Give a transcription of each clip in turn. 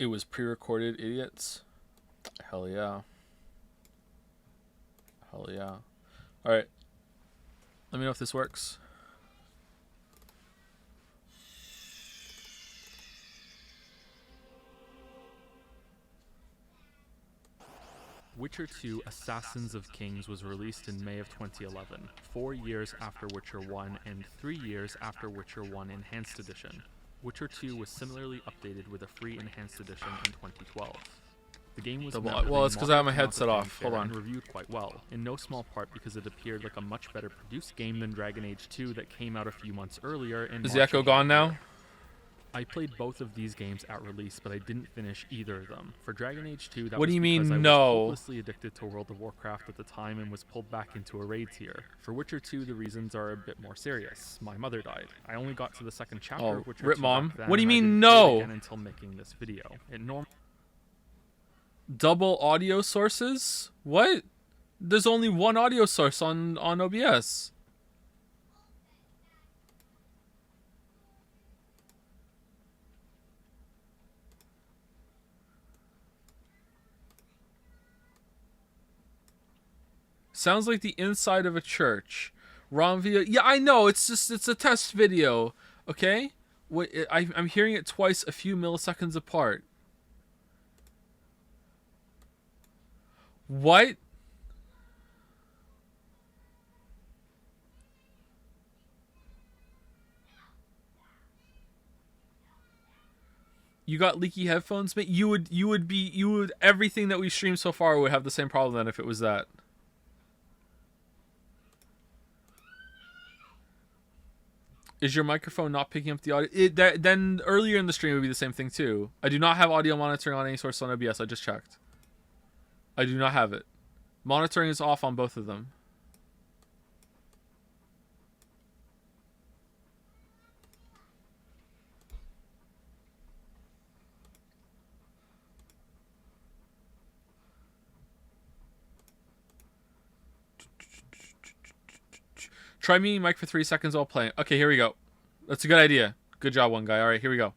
It was pre-recorded, idiots. Hell yeah. Hell yeah. Alright. Let me know if this works. Witcher 2 Assassins of Kings was released in May of 2011, 4 years after Witcher 1 and 3 years after Witcher 1 Enhanced Edition. Witcher 2 was similarly updated with a free Enhanced Edition in 2012. The game was well, it's because I have my headset off. Hold on. Reviewed quite well, in no small part because it appeared like a much better produced game than Dragon Age 2 that came out a few months earlier. Is the echo gone now? I played both of these games at release, but I didn't finish either of them. For Dragon Age 2, that what was do you mean, because I was no? hopelessly addicted to World of Warcraft at the time and was pulled back into a raid tier. For Witcher 2, the reasons are a bit more serious. My mother died. I only got to the second chapter of Witcher 2 mom. back then, What do you mean, and I didn't no? play it again until making this video. Double audio sources? What? There's only one audio source on OBS. Sounds like the inside of a church. Wrong video. Yeah, I know. It's a test video. Okay? I'm hearing it twice a few milliseconds apart. What? You got leaky headphones, mate? Everything that we streamed so far would have the same problem then if it was that. Is your microphone not picking up the audio? Then earlier in the stream would be the same thing too. I do not have audio monitoring on any source on OBS. I just checked. I do not have it. Monitoring is off on both of them. Try muting mic for 3 seconds while playing. Okay, here we go. That's a good idea. Good job, one guy. All right, here we go.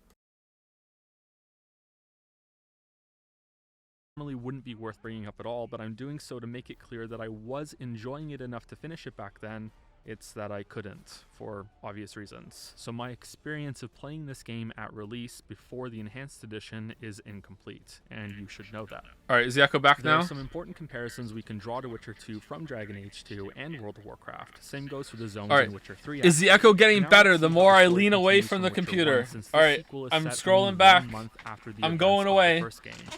Normally wouldn't be worth bringing up at all, but I'm doing so to make it clear that I was enjoying it enough to finish it back then. It's that I couldn't, for obvious reasons. So my experience of playing this game at release before the Enhanced Edition is incomplete, and you should know that. Alright, is the echo back now? There are some important comparisons we can draw to Witcher 2 from Dragon Age 2 and World of Warcraft. Same goes for the zones in Witcher 3. Is the echo getting better the more I lean away from the computer? Alright, I'm scrolling back. I'm going away.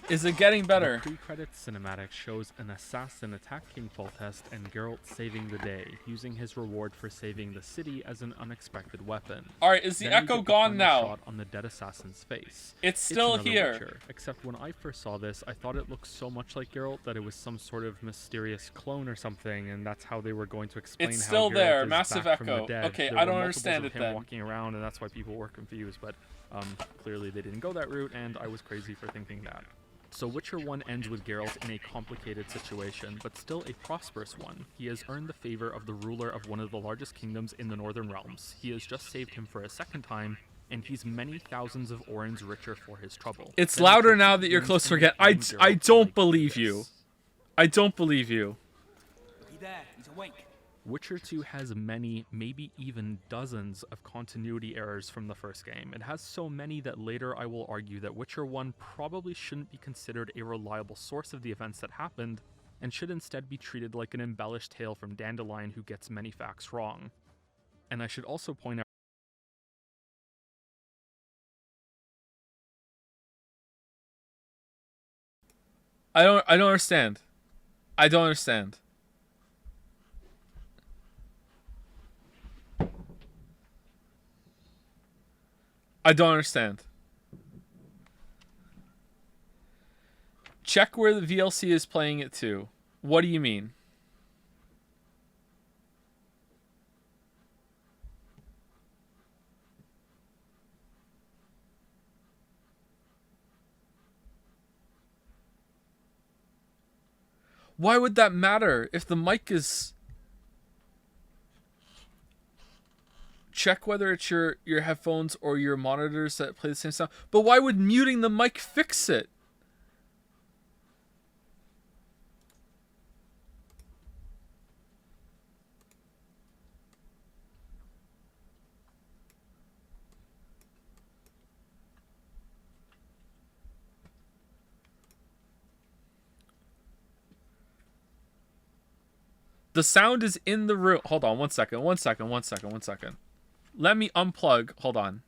Is it getting better? The pre-credits cinematic shows an assassin attack King Foltest and Geralt saving the day, using his reward for saving the city as an unexpected weapon. Alright, is the echo gone now? Shot on the dead assassin's face. It's still here. Witcher, except when I first saw this, I thought it looked so much like Geralt that it was some sort of mysterious clone or something, and that's how they were going to explain it's how still Geralt there. is Massive back from echo. the dead. Okay, There I were don't multiples understand of it him then. walking around, and that's why people were confused, but clearly they didn't go that route, and I was crazy for thinking that. So Witcher 1 ends with Geralt in a complicated situation, but still a prosperous one. He has earned the favor of the ruler of one of the largest kingdoms in the Northern Realms. He has just saved him for a second time, and he's many thousands of orens richer for his trouble. It's Then louder Witcher now 2 that you're ends close to and forget. we find I Geralt don't like believe this. you. I don't believe you. He there, he's awake. Witcher 2 has many, maybe even dozens of continuity errors from the first game. It has so many that later I will argue that Witcher 1 probably shouldn't be considered a reliable source of the events that happened, and should instead be treated like an embellished tale from Dandelion who gets many facts wrong. And I should also point out I don't understand. I don't understand. I don't understand. Check where the VLC is playing it to. What do you mean? Why would that matter if the mic is... check whether it's your headphones or your monitors that play the same sound. But why would muting the mic fix it? The sound is in the room. Hold on, one second. Let me unplug. Hold on.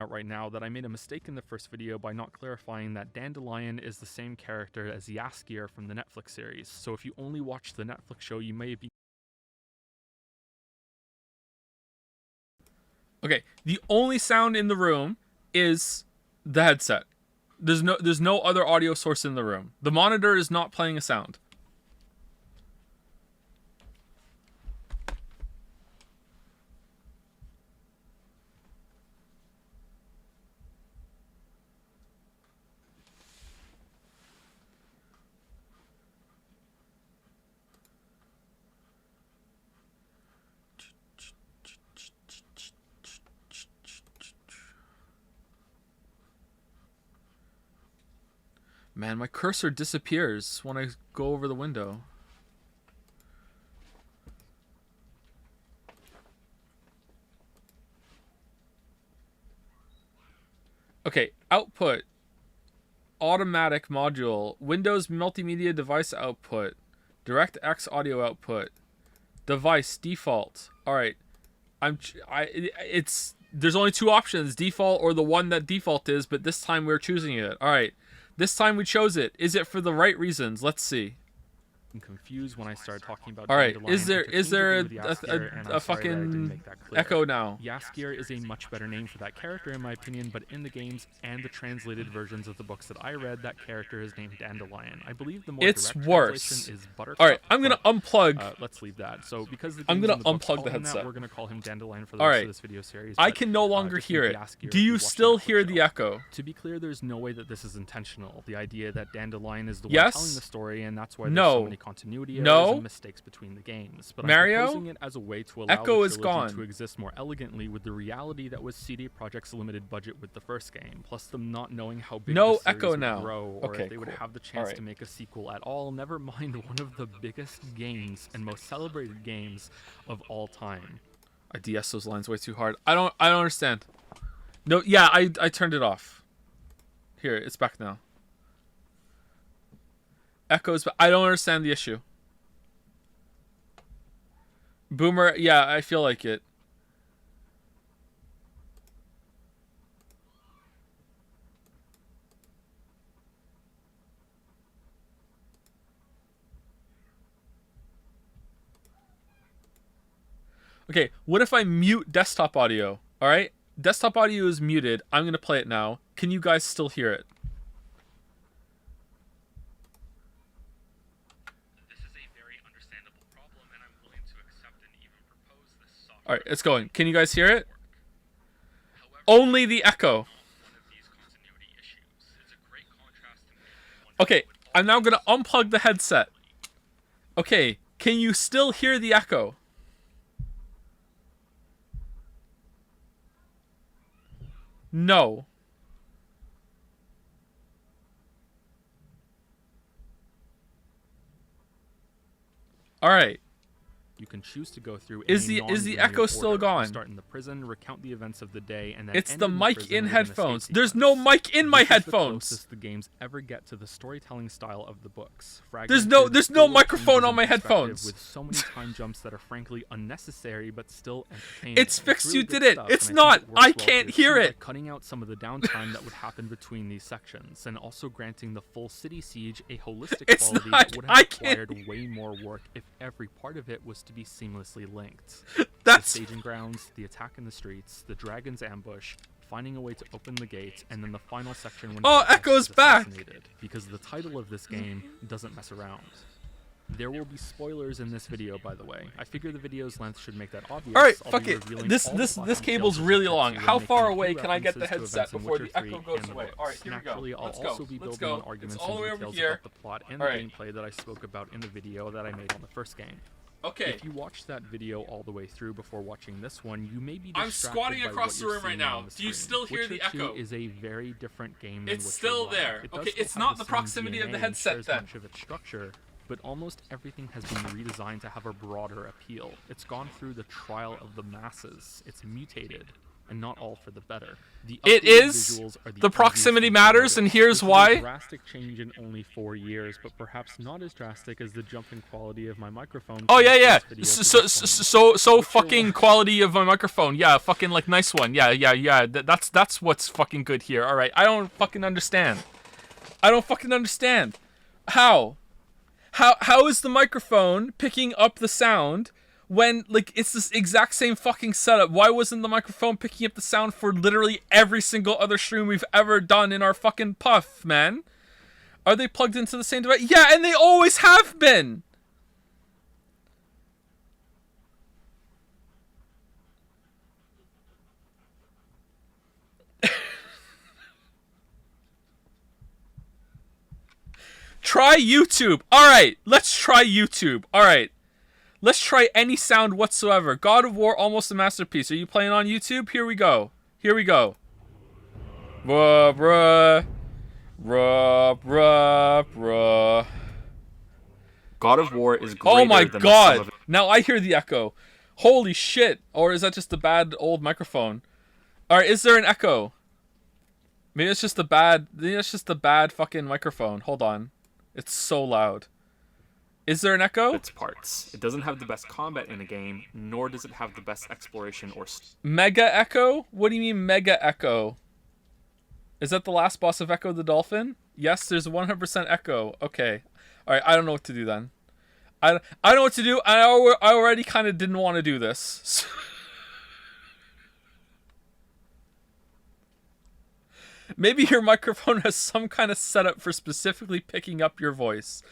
Right now that I made a mistake in the first video by not clarifying that Dandelion is the same character as Jaskier from the Netflix series. So if you only watch the Netflix show, you may be... Okay, the only sound in the room is the headset. There's no other audio source in the room. The monitor is not playing a sound. Man, my cursor disappears when I go over the window. Okay, output. Automatic module. Windows multimedia device output. DirectX audio output. Device default. All right. There's only two options, default or the one that default is, but this time we're choosing it. All right. This time we chose it. Is it for the right reasons? Let's see. I'm confused when I started talking about all right, Dandelion. is there a fucking echo now? Jaskier is a much better name for that character in my opinion, but in the games and the translated versions of the books that I read, that character is named Dandelion. I believe the more it's direct worse. translation is Buttercup. All right, I'm gonna unplug. Let's leave that. So because the I'm gonna the books unplug the call him headset. that, we're gonna call him Dandelion for the rest of this video series. I can no longer hear it. Do you still hear the echo? To be clear, there's no way that this is intentional. The idea that Dandelion is the one yes? telling the story, and that's why there's no. so many continuity errors no. and mistakes between the games. But Mario? I'm proposing it as a way to allow echo the is gone. to exist more elegantly with the reality that was CD Projekt's limited budget with the first game, plus them not knowing how big no the series echo would now. grow, or okay, if they would cool. have the chance right. to make a sequel at all, never mind one of the biggest games and most celebrated games of all time. I DS those lines way too hard. I don't understand. No, yeah, I turned it off. Here, it's back now. Echoes, but I don't understand the issue. Boomer, yeah, I feel like it. Okay, what if I mute desktop audio? All right, desktop audio is muted. I'm gonna play it now. Can you guys still hear it? This is a very understandable problem, and I'm willing to accept and even propose this software. All right, it's going. Can you guys hear it? However, only the echo. Okay, I'm now gonna unplug the headset. Okay, can you still hear the echo? No. All right. You can choose to go through is the echo still gone? Start in the prison, recount the events of the day, and then it's the mic in headphones. The There's no mic in my headphones. This is the games ever get to the storytelling style of the books. There's no microphone on my headphones. With so many time jumps that are frankly unnecessary but still entertaining. It's fixed. You did it. It's not. I can't hear it. Cutting out some of the downtime that would happen between these sections, and also granting the full city siege a holistic quality that would have required way more work if every part of it was to be seamlessly linked. That's the staging grounds, the attack in the streets, the dragon's ambush, finding a way to open the gates, and then the final section when Echo's back! Because the title of this game doesn't mess around. There will be spoilers in this video, by the way. I figure the video's length should make that obvious. All right, I'll fuck be it. revealing This all the this plot this details cable's of really the long. episode How and far making a away few can I get the references to headset events in before the Witcher 3 echo goes and the away? books. All right, here we go. Naturally, I'll Let's go. also be Let's building go. on It's arguments all and the way over details here. about the plot and All the right. gameplay that I spoke about in the video that I made on the first game. Okay. If you watch that video all the way through before watching this one, you may be distracted I'm squatting by across what the you're room right seeing now. on the Do you screen. still hear Witcher the 2 echo? is a very different game than It's Witcher still 1. there. It does Okay, still it's have not the the same proximity of the DNA and headset shares then. much of its structure, but almost everything has been redesigned to have a broader appeal. It's gone through the trial of the masses. It's mutated, and not all for the better. The It updated is. visuals are The obvious proximity thing to matters, notice. and here's This is why. a drastic change in only 4 years, but perhaps not as drastic as the jump in quality of my microphone. Oh from yeah, the yeah. first video So to this one. so Witcher fucking 1. quality of my microphone. Yeah, fucking like nice one. Yeah. That's what's fucking good here. All right. I don't fucking understand. How? How is the microphone picking up the sound when like it's this exact same fucking setup? Why wasn't the microphone picking up the sound for literally every single other stream we've ever done in our fucking puff, man? Are they plugged into the same device? Yeah, and they always have been. Try YouTube. All right, let's try YouTube. All right. Let's try any sound whatsoever. God of War, almost a masterpiece. Are you playing on YouTube? Here we go. Bruh. God of War is greater Oh my than the sum god. of Now I hear the echo. Holy shit. Or is that just the bad old microphone? Alright, is there an echo? Maybe it's just the bad fucking microphone. Hold on. It's so loud. Is there an echo? its parts. It doesn't have the best combat in a game, nor does it have the best exploration or Mega Echo? What do you mean Mega Echo? Is that the last boss of Echo the Dolphin? Yes, there's 100% Echo. Okay. Alright, I don't know what to do then. I don't know what to do. I already kind of didn't want to do this. Maybe your microphone has some kind of setup for specifically picking up your voice.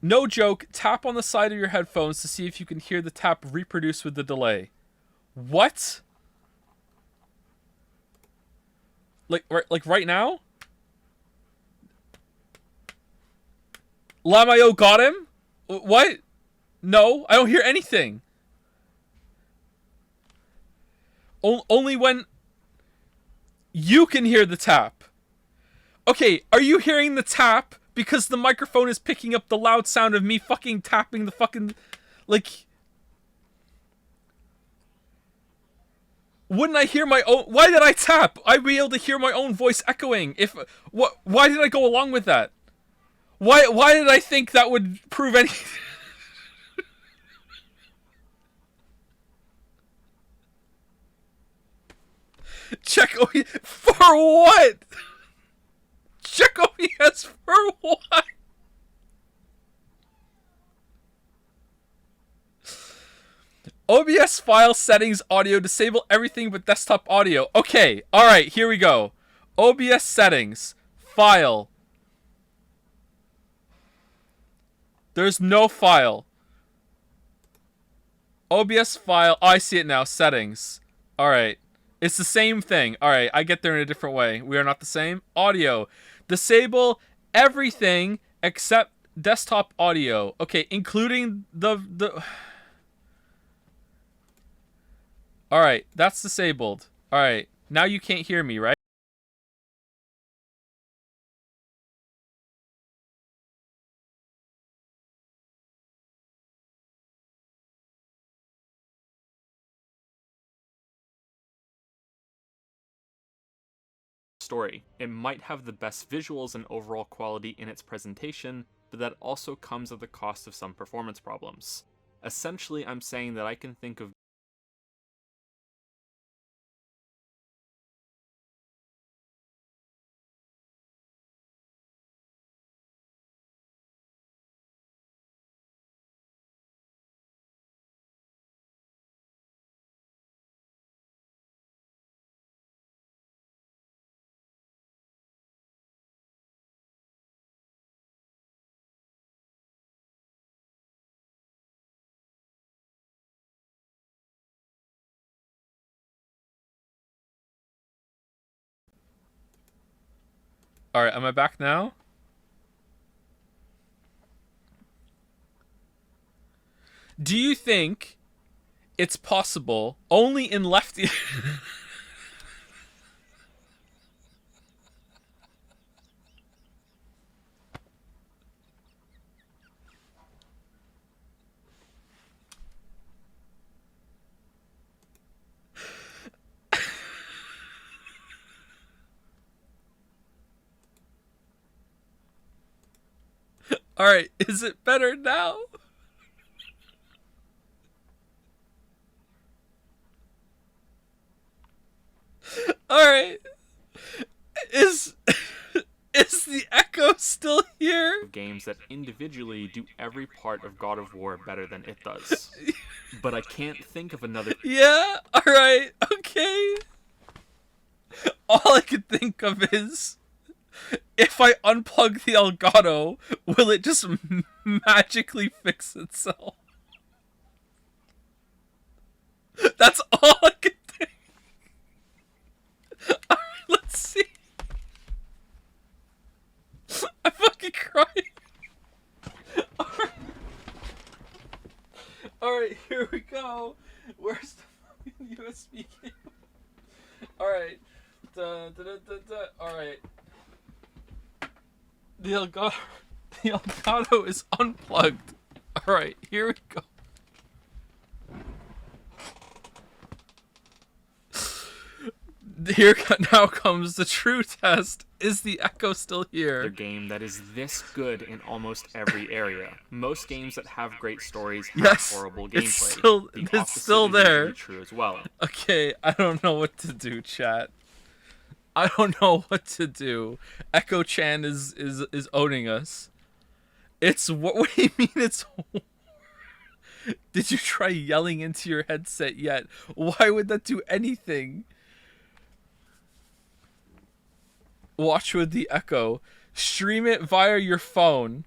No joke, tap on the side of your headphones to see if you can hear the tap reproduce with the delay. What? Like right now? Lamayo got him? What? No, I don't hear anything. Only when you can hear the tap. Okay, are you hearing the tap because the microphone is picking up the loud sound of me fucking tapping the fucking... Like... Wouldn't I hear my own... Why did I tap? I'd be able to hear my own voice echoing. Why did I go along with that? Why did I think that would prove anything? Check for what? Check OBS for what? OBS file settings audio disable everything but desktop audio. Okay, alright, here we go. OBS settings. File. There's no file. OBS file. Oh, I see it now. Settings. Alright. It's the same thing. Alright, I get there in a different way. We are not the same. Audio. Disable everything except desktop audio. Okay, including the... Alright, that's disabled. Alright, now you can't hear me, right? story. It might have the best visuals and overall quality in its presentation, but that also comes at the cost of some performance problems. Essentially, I'm saying that I can think of All right, am I back now? Do you think it's possible only in lefty? All right, is it better now? All right, is is the echo still here? Games that individually do every part of God of War better than it does. But I can't think of another. Yeah. All right. Okay. All I could think of is, if I unplug the Elgato, will it just magically fix itself? That's all I could think. All right, let's see. I'm fucking crying. All right, here we go. Where's the fucking USB cable? All right. All right. The Elgato is unplugged. All right, here we go. Here now comes the true test. Is the echo still here? Game that is this good in almost every area. Most games that have great stories have Yes, horrible it's gameplay. still- The it's opposite still is there. usually true as well. Okay, I don't know what to do, chat. I don't know what to do. Echo Chan is owning us. It's what do you mean it's Did you try yelling into your headset yet? Why would that do anything? Watch with the echo. Stream it via your phone.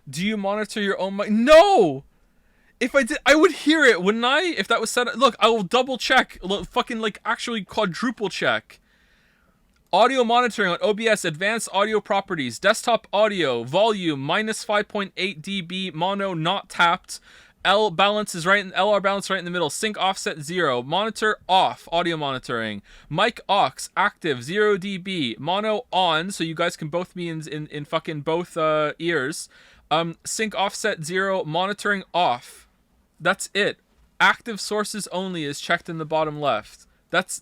Do you monitor your own mic? No! If I did, I would hear it, wouldn't I? If that was set up. Look, I will double check. Fucking, like, actually quadruple check. Audio monitoring on OBS, advanced audio properties, desktop audio, volume, minus 5.8 dB, mono, not tapped. LR balance right in the middle. Sync offset 0. Monitor off. Audio monitoring. Mic aux active 0 dB. Mono on, so you guys can both be in fucking both ears. Sync offset 0. Monitoring off. That's it. Active sources only is checked in the bottom left. That's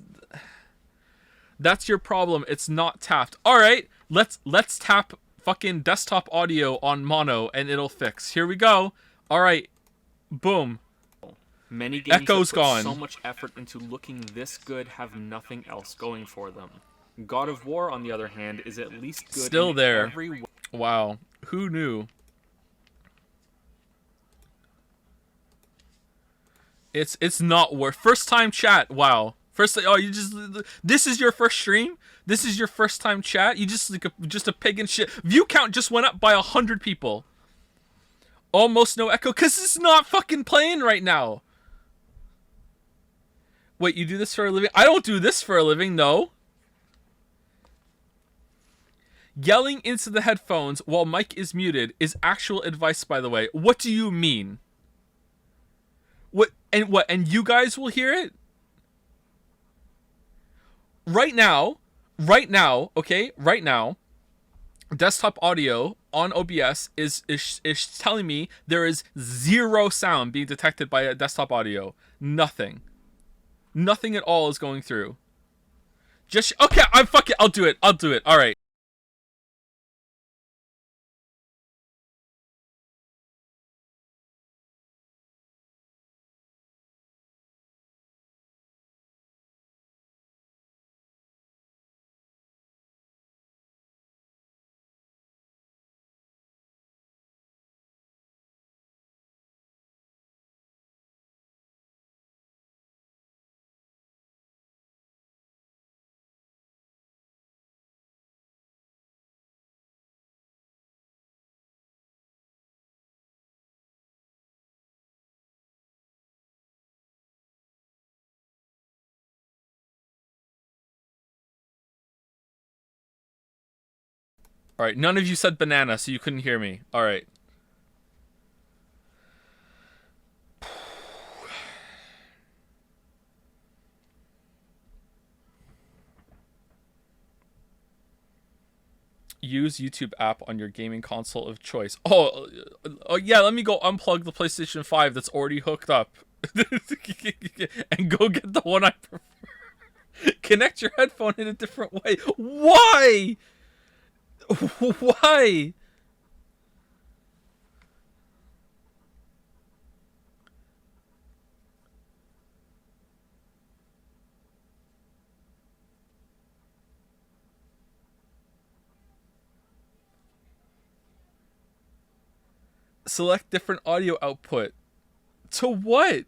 your problem. It's not tapped. All right, let's tap fucking desktop audio on mono and it'll fix. Here we go. All right. Boom. Many games Echo's that put gone. so much effort into looking this good have nothing else going for them. God of War, on the other hand, is at least good Still in there. every way. Wow. Who knew? It's not worth. First time chat. Wow. This is your first stream? This is your first time chat? You just like just a pig and shit. View count just went up by 100 people. Almost no echo, because it's not fucking playing right now. Wait, you do this for a living? I don't do this for a living, no. Yelling into the headphones while mic is muted is actual advice, by the way. What do you mean? What, and you guys will hear it? Right now, okay, right now, desktop audio on OBS is telling me there is 0 sound being detected by a desktop audio. Nothing at all is going through. Just okay, I'll do it. All right. All right, none of you said banana, so you couldn't hear me. All right. Use YouTube app on your gaming console of choice. Oh yeah, let me go unplug the PlayStation 5 that's already hooked up. And go get the one I prefer. Connect your headphone in a different way. Why? Why? Select different audio output. To what?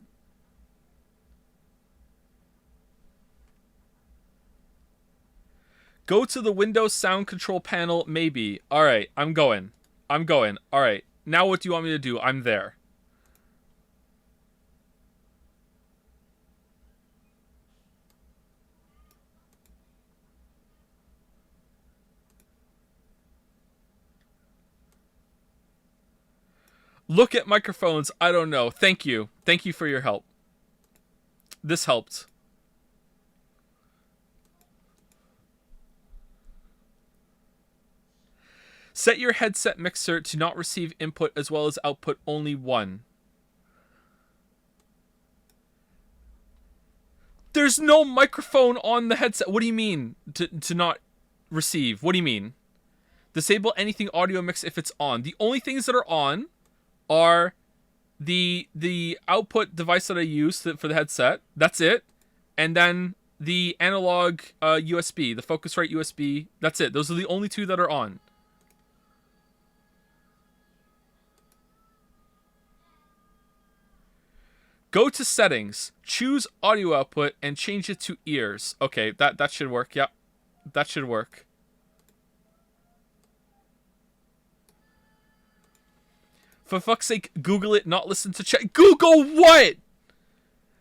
Go to the Windows sound control panel, maybe. Alright, I'm going. Alright, now what do you want me to do? I'm there. Look at microphones. I don't know. Thank you. Thank you for your help. This helped. Set your headset mixer to not receive input as well as output only one. There's no microphone on the headset. What do you mean to not receive? What do you mean? Disable anything audio mix if it's on. The only things that are on are the output device that I use for the headset. That's it. And then the analog USB, the Focusrite USB. That's it. Those are the only two that are on. Go to settings, choose audio output, and change it to ears. Okay, that should work. Yep, that should work. For fuck's sake, Google it, not listen to chat. Google what?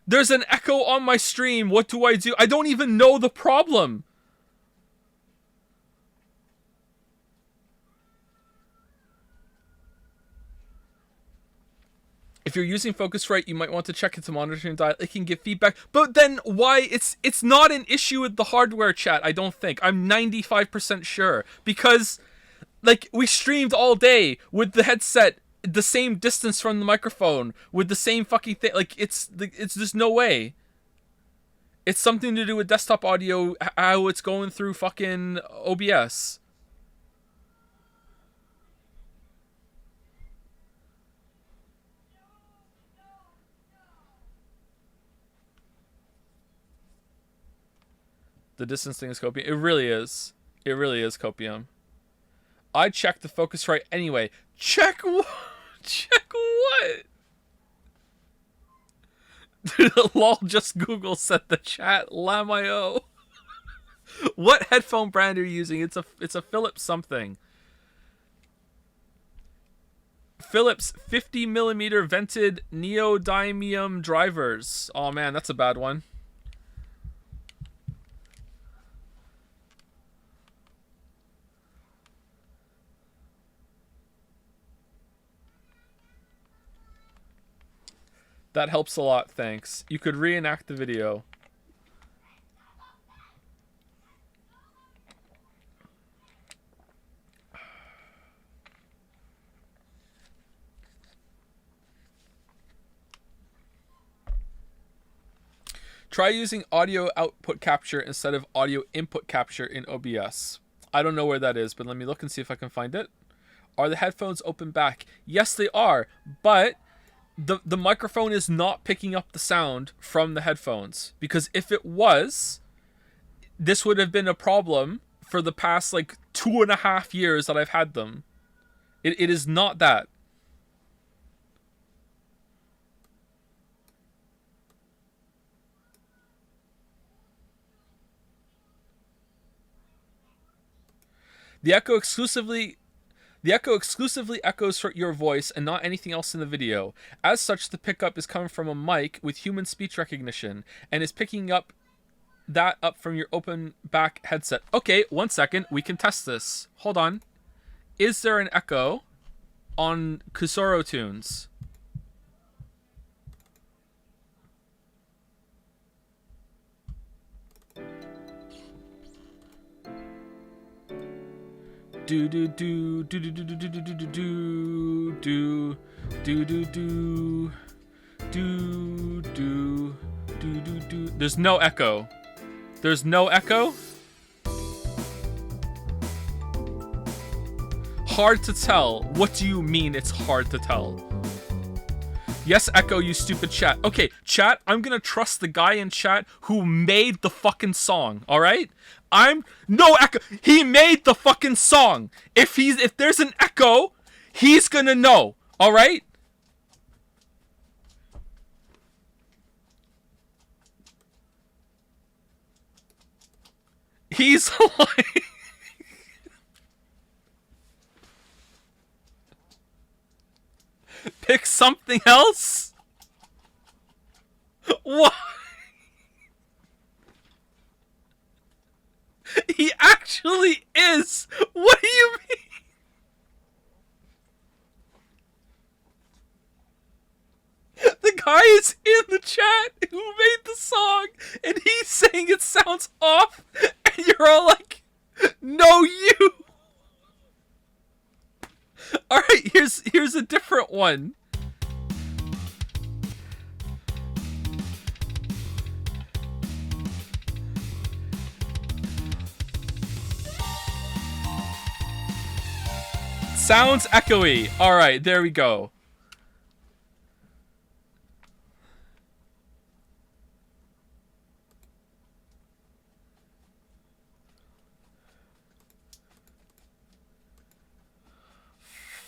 There's an echo on my stream. What do? I don't even know the problem. If you're using Focusrite, you might want to check its monitoring dial. It can give feedback. But then why? It's not an issue with the hardware, chat, I don't think. I'm 95% sure. Because, like, we streamed all day with the headset the same distance from the microphone, with the same fucking thing. Like, it's just no way. It's something to do with desktop audio, how it's going through fucking OBS. The distance thing is copium. It really is. It really is copium. I checked the Focusrite anyway. Check what? Check what? Lol, just Google said the chat. Lamio. What headphone brand are you using? It's a Philips something. Philips 50mm vented neodymium drivers. Oh man, that's a bad one. That helps a lot, thanks. You could reenact the video. Try using audio output capture instead of audio input capture in OBS. I don't know where that is, but let me look and see if I can find it. Are the headphones open back? Yes, they are, but the microphone is not picking up the sound from the headphones, because if it was, this would have been a problem for the past like 2.5 years that I've had them. It is not that. The echo exclusively echoes for your voice and not anything else in the video. As such, the pickup is coming from a mic with human speech recognition and is picking up that up from your open back headset. Okay, 1 second. We can test this. Hold on. is there an echo on Kusoro tunes? Do do do do do do do do do do do do do do do do do do do. There's no echo. There's no echo. Hard to tell. What do you mean it's hard to tell? Yes, echo, you stupid chat. Okay, chat, I'm gonna trust the guy in chat who made the fucking song, alright? No echo. He made the fucking song. If there's an echo, he's gonna know, alright? He's like... Pick something else? What? He actually is. What do you mean? The guy is in the chat who made the song, and he's saying it sounds off, and you're all like, no, you. Alright, here's a different one. Sounds echoey. Alright, there we go.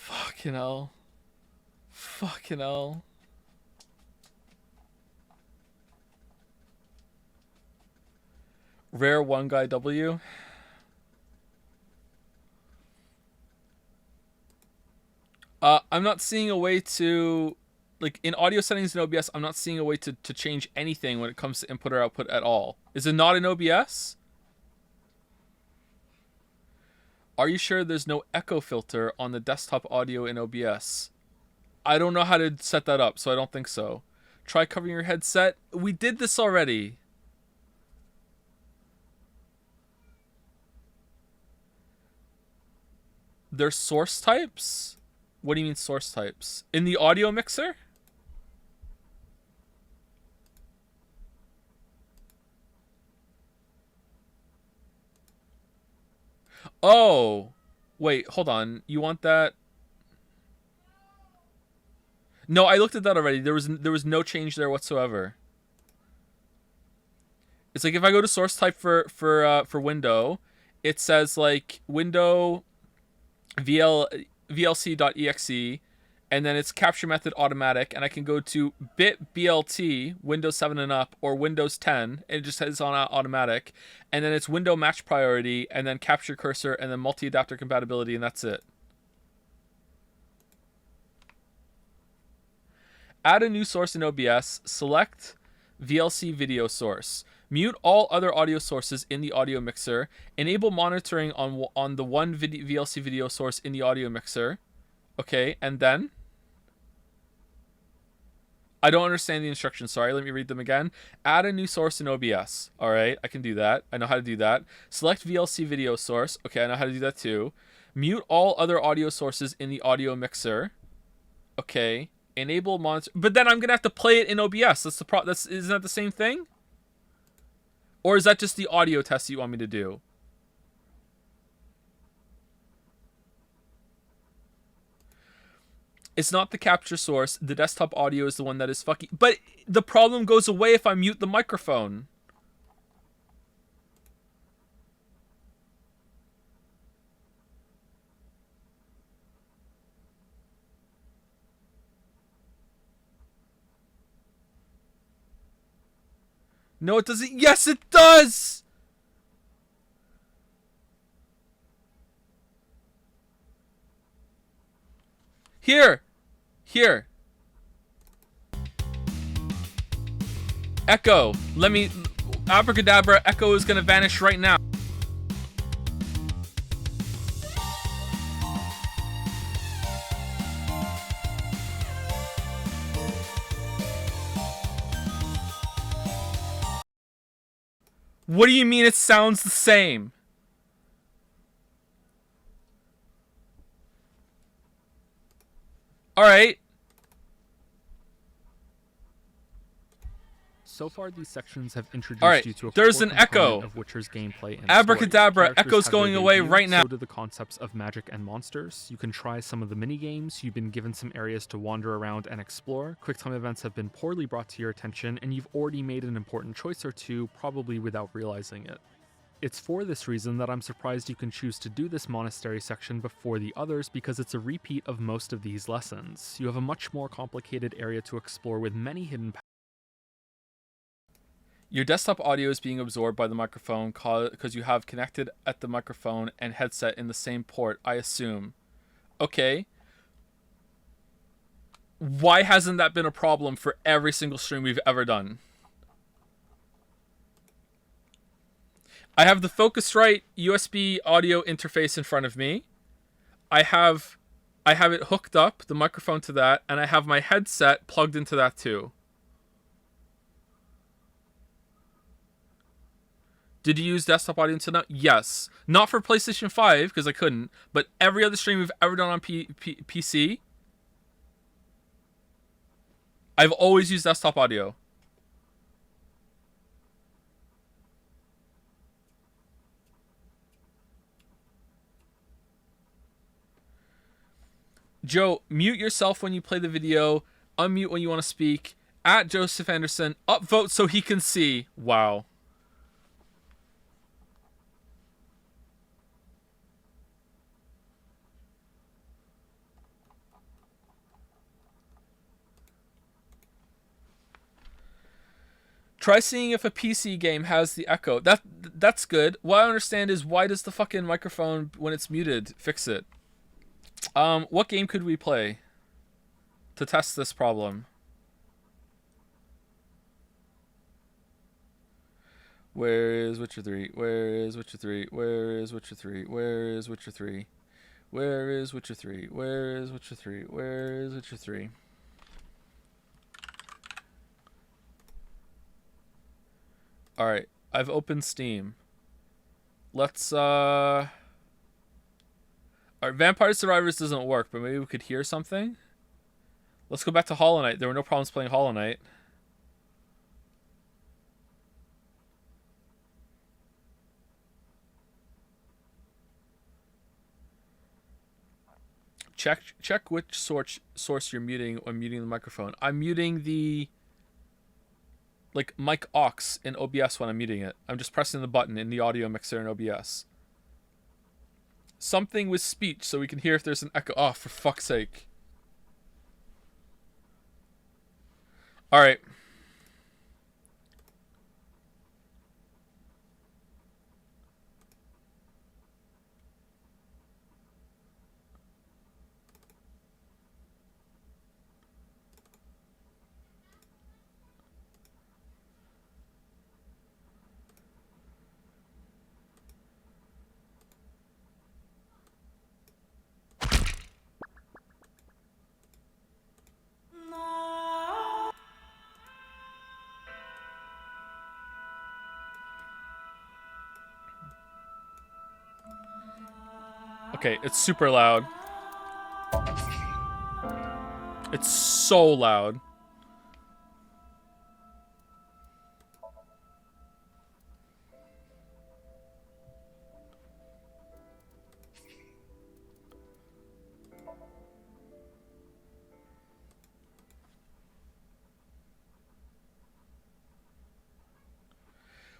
Fucking hell. Fucking hell. Rare one guy W. I'm not seeing a way to, like, in audio settings in OBS, I'm not seeing a way to change anything when it comes to input or output at all. Is it not in OBS? Are you sure there's no echo filter on the desktop audio in OBS? I don't know how to set that up, so I don't think so. Try covering your headset. We did this already. There's source types? What do you mean source types? In the audio mixer? Oh, wait, hold on. You want that? No, I looked at that already. There was no change there whatsoever. It's like if I go to source type for window, it says like window VLC.exe, and then it's capture method automatic, and I can go to bit BLT Windows 7 and up or Windows 10, and it just says on automatic, and then it's window match priority, and then capture cursor, and then multi-adapter compatibility, and that's it. Add a new source in OBS, select VLC video source. Mute all other audio sources in the audio mixer. Enable monitoring on the one VLC video source in the audio mixer. Okay, and then? I don't understand the instructions. Sorry, let me read them again. Add a new source in OBS. All right, I can do that. I know how to do that. Select VLC video source. Okay, I know how to do that too. Mute all other audio sources in the audio mixer. Okay. Enable monitor. But then I'm going to have to play it in OBS. Isn't that the same thing? Or is that just the audio test you want me to do? It's not the capture source. The desktop audio is the one that is fucking... But the problem goes away if I mute the microphone. No, it doesn't. Yes, it does! Here. Echo. Let me... Abracadabra, echo is going to vanish right now. What do you mean it sounds the same? Alright. So far, these sections have introduced Alright, you to a there's core an component echo. of Witcher's gameplay and Abracadabra, story. Characters Echo's have their going away debut, right now. So do the concepts of magic and monsters. You can try some of the mini-games, you've been given some areas to wander around and explore, QuickTime events have been poorly brought to your attention, and you've already made an important choice or two, probably without realizing it. It's for this reason that I'm surprised you can choose to do this monastery section before the others, because it's a repeat of most of these lessons. You have a much more complicated area to explore with many hidden paths. Your desktop audio is being absorbed by the microphone because you have connected at the microphone and headset in the same port, I assume. Okay. Why hasn't that been a problem for every single stream we've ever done? I have the Focusrite USB audio interface in front of me. I have it hooked up, the microphone to that, and I have my headset plugged into that too. Did you use desktop audio until now? Yes. Not for PlayStation 5, because I couldn't, but every other stream we've ever done on PC, I've always used desktop audio. Joe, mute yourself when you play the video, unmute when you want to speak, at Joesph Anderson, upvote so he can see. Wow. Try seeing if a PC game has the echo. That's good. What I understand is, why does the fucking microphone, when it's muted, fix it? What game could we play to test this problem? Where is Witcher 3? Where is Witcher 3? Where is Witcher 3? Where is Witcher 3? Where is Witcher 3? Where is Witcher 3? Where is Witcher 3? Alright, I've opened Steam. Let's, Alright, Vampire Survivors doesn't work, but maybe we could hear something? Let's go back to Hollow Knight. There were no problems playing Hollow Knight. Check which source you're muting when muting the microphone. I'm muting the mic aux in OBS when I'm muting it. I'm just pressing the button in the audio mixer in OBS. Something with speech so we can hear if there's an echo. Oh, for fuck's sake. Alright. Okay, it's super loud. It's so loud.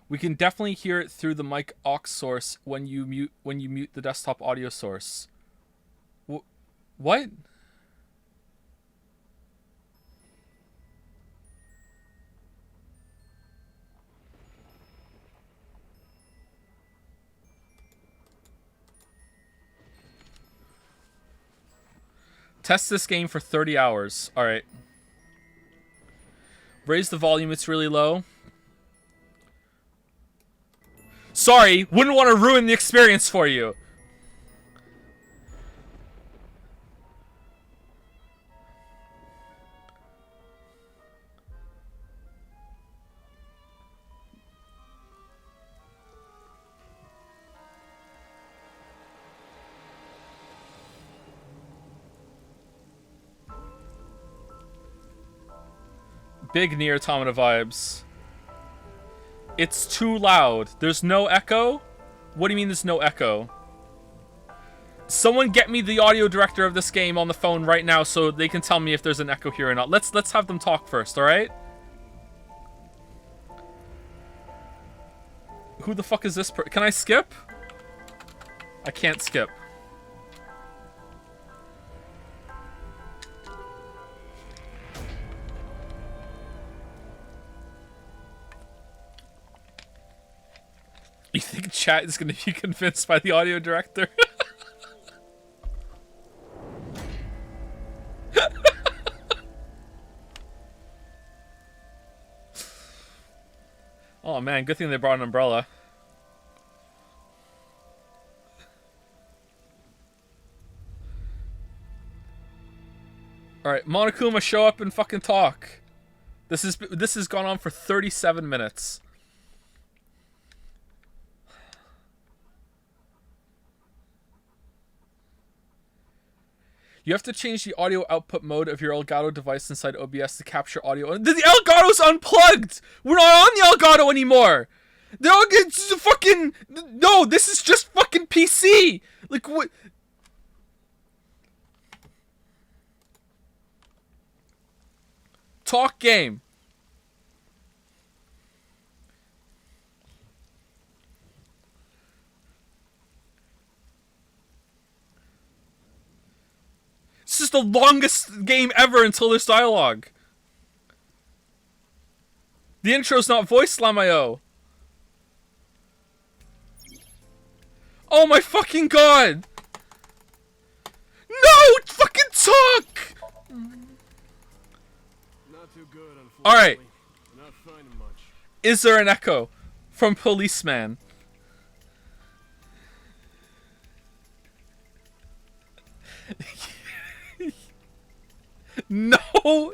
We can definitely hear it through the mic aux source when you mute the desktop audio source. What? Test this game for 30 hours. All right. Raise the volume, it's really low. Sorry, wouldn't want to ruin the experience for you. Big Nier Automata vibes. It's too loud. There's no echo? What do you mean there's no echo? Someone get me the audio director of this game on the phone right now so they can tell me if there's an echo here or not. Let's have them talk first, alright? Who the fuck is this Can I skip? I can't skip. You think chat is going to be convinced by the audio director? Oh man, good thing they brought an umbrella. Alright, Monokuma, show up and fucking talk. This has gone on for 37 minutes. You have to change the audio output mode of your Elgato device inside OBS to capture audio. The Elgato's unplugged! We're not on the Elgato anymore! It's fucking... No, this is just fucking PC! Like, what... Talk game. This is the longest game ever until there's dialogue. The intro's not voiced, Lamayo. Oh my fucking god! No! Fucking talk! Not too good, unfortunately. Alright. Not finding much. Is there an echo from Policeman? No!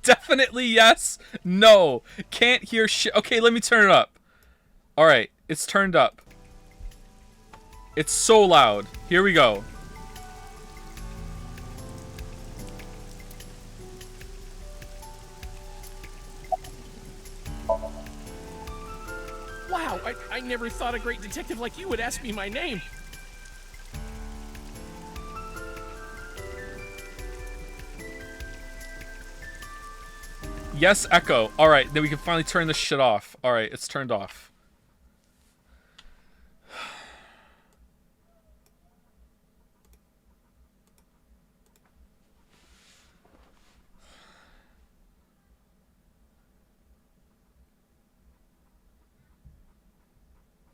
Definitely yes. No. Can't hear shit. Okay, let me turn it up. Alright, it's turned up. It's so loud. Here we go. Wow, I never thought a great detective like you would ask me my name. Yes, echo. Alright, then we can finally turn this shit off. Alright, it's turned off.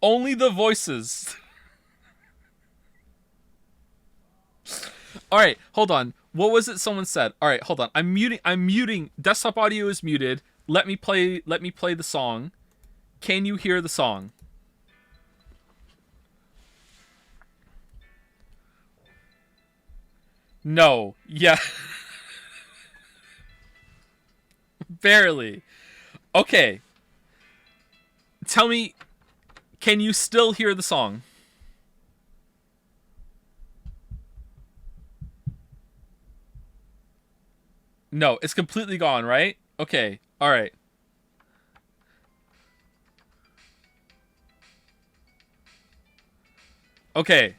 Only the voices. Alright, hold on. What was it someone said? Alright, hold on. I'm muting. Desktop audio is muted. Let me play the song. Can you hear the song? No. Yeah. Barely. Okay. Tell me, can you still hear the song? No, it's completely gone, right? Okay, alright. Okay.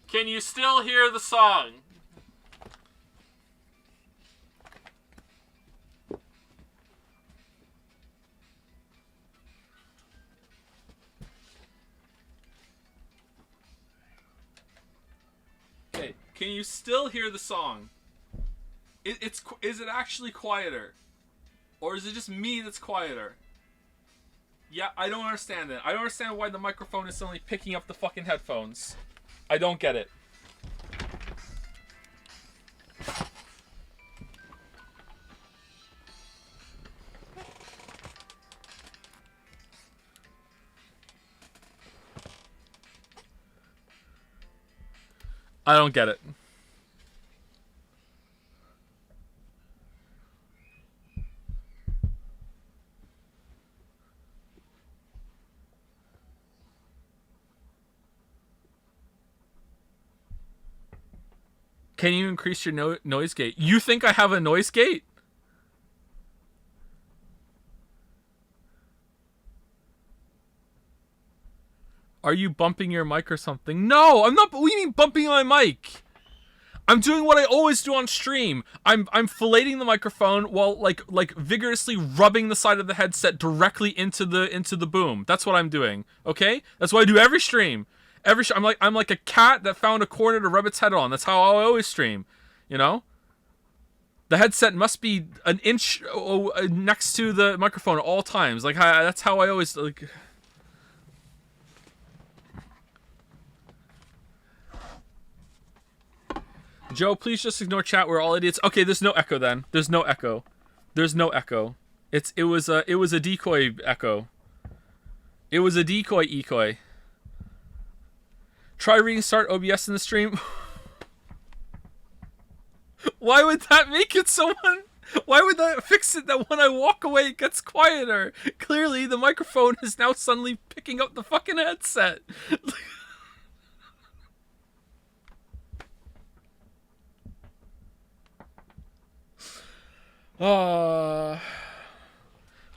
Can you still hear the song? Okay, can you still hear the song? Is it actually quieter? Or is it just me that's quieter? Yeah, I don't understand it. I don't understand why the microphone is suddenly picking up the fucking headphones. I don't get it. I don't get it. Can you increase your noise gate? You think I have a noise gate? Are you bumping your mic or something? No, I'm not. What do you mean bumping my mic? I'm doing what I always do on stream. I'm filleting the microphone while like vigorously rubbing the side of the headset directly into the boom. That's what I'm doing. Okay? That's what I do every stream. I'm like a cat that found a corner to rub its head on. That's how I always stream. You know? The headset must be an inch next to the microphone at all times. Like that's how I always like. Joe, please just ignore chat. We're all idiots. Okay, there's no echo then. There's no echo. There's no echo. It was a decoy echo. It was a decoy. Try restart OBS in the stream. Why would that make it so why would that fix it that when I walk away it gets quieter? Clearly the microphone is now suddenly picking up the fucking headset.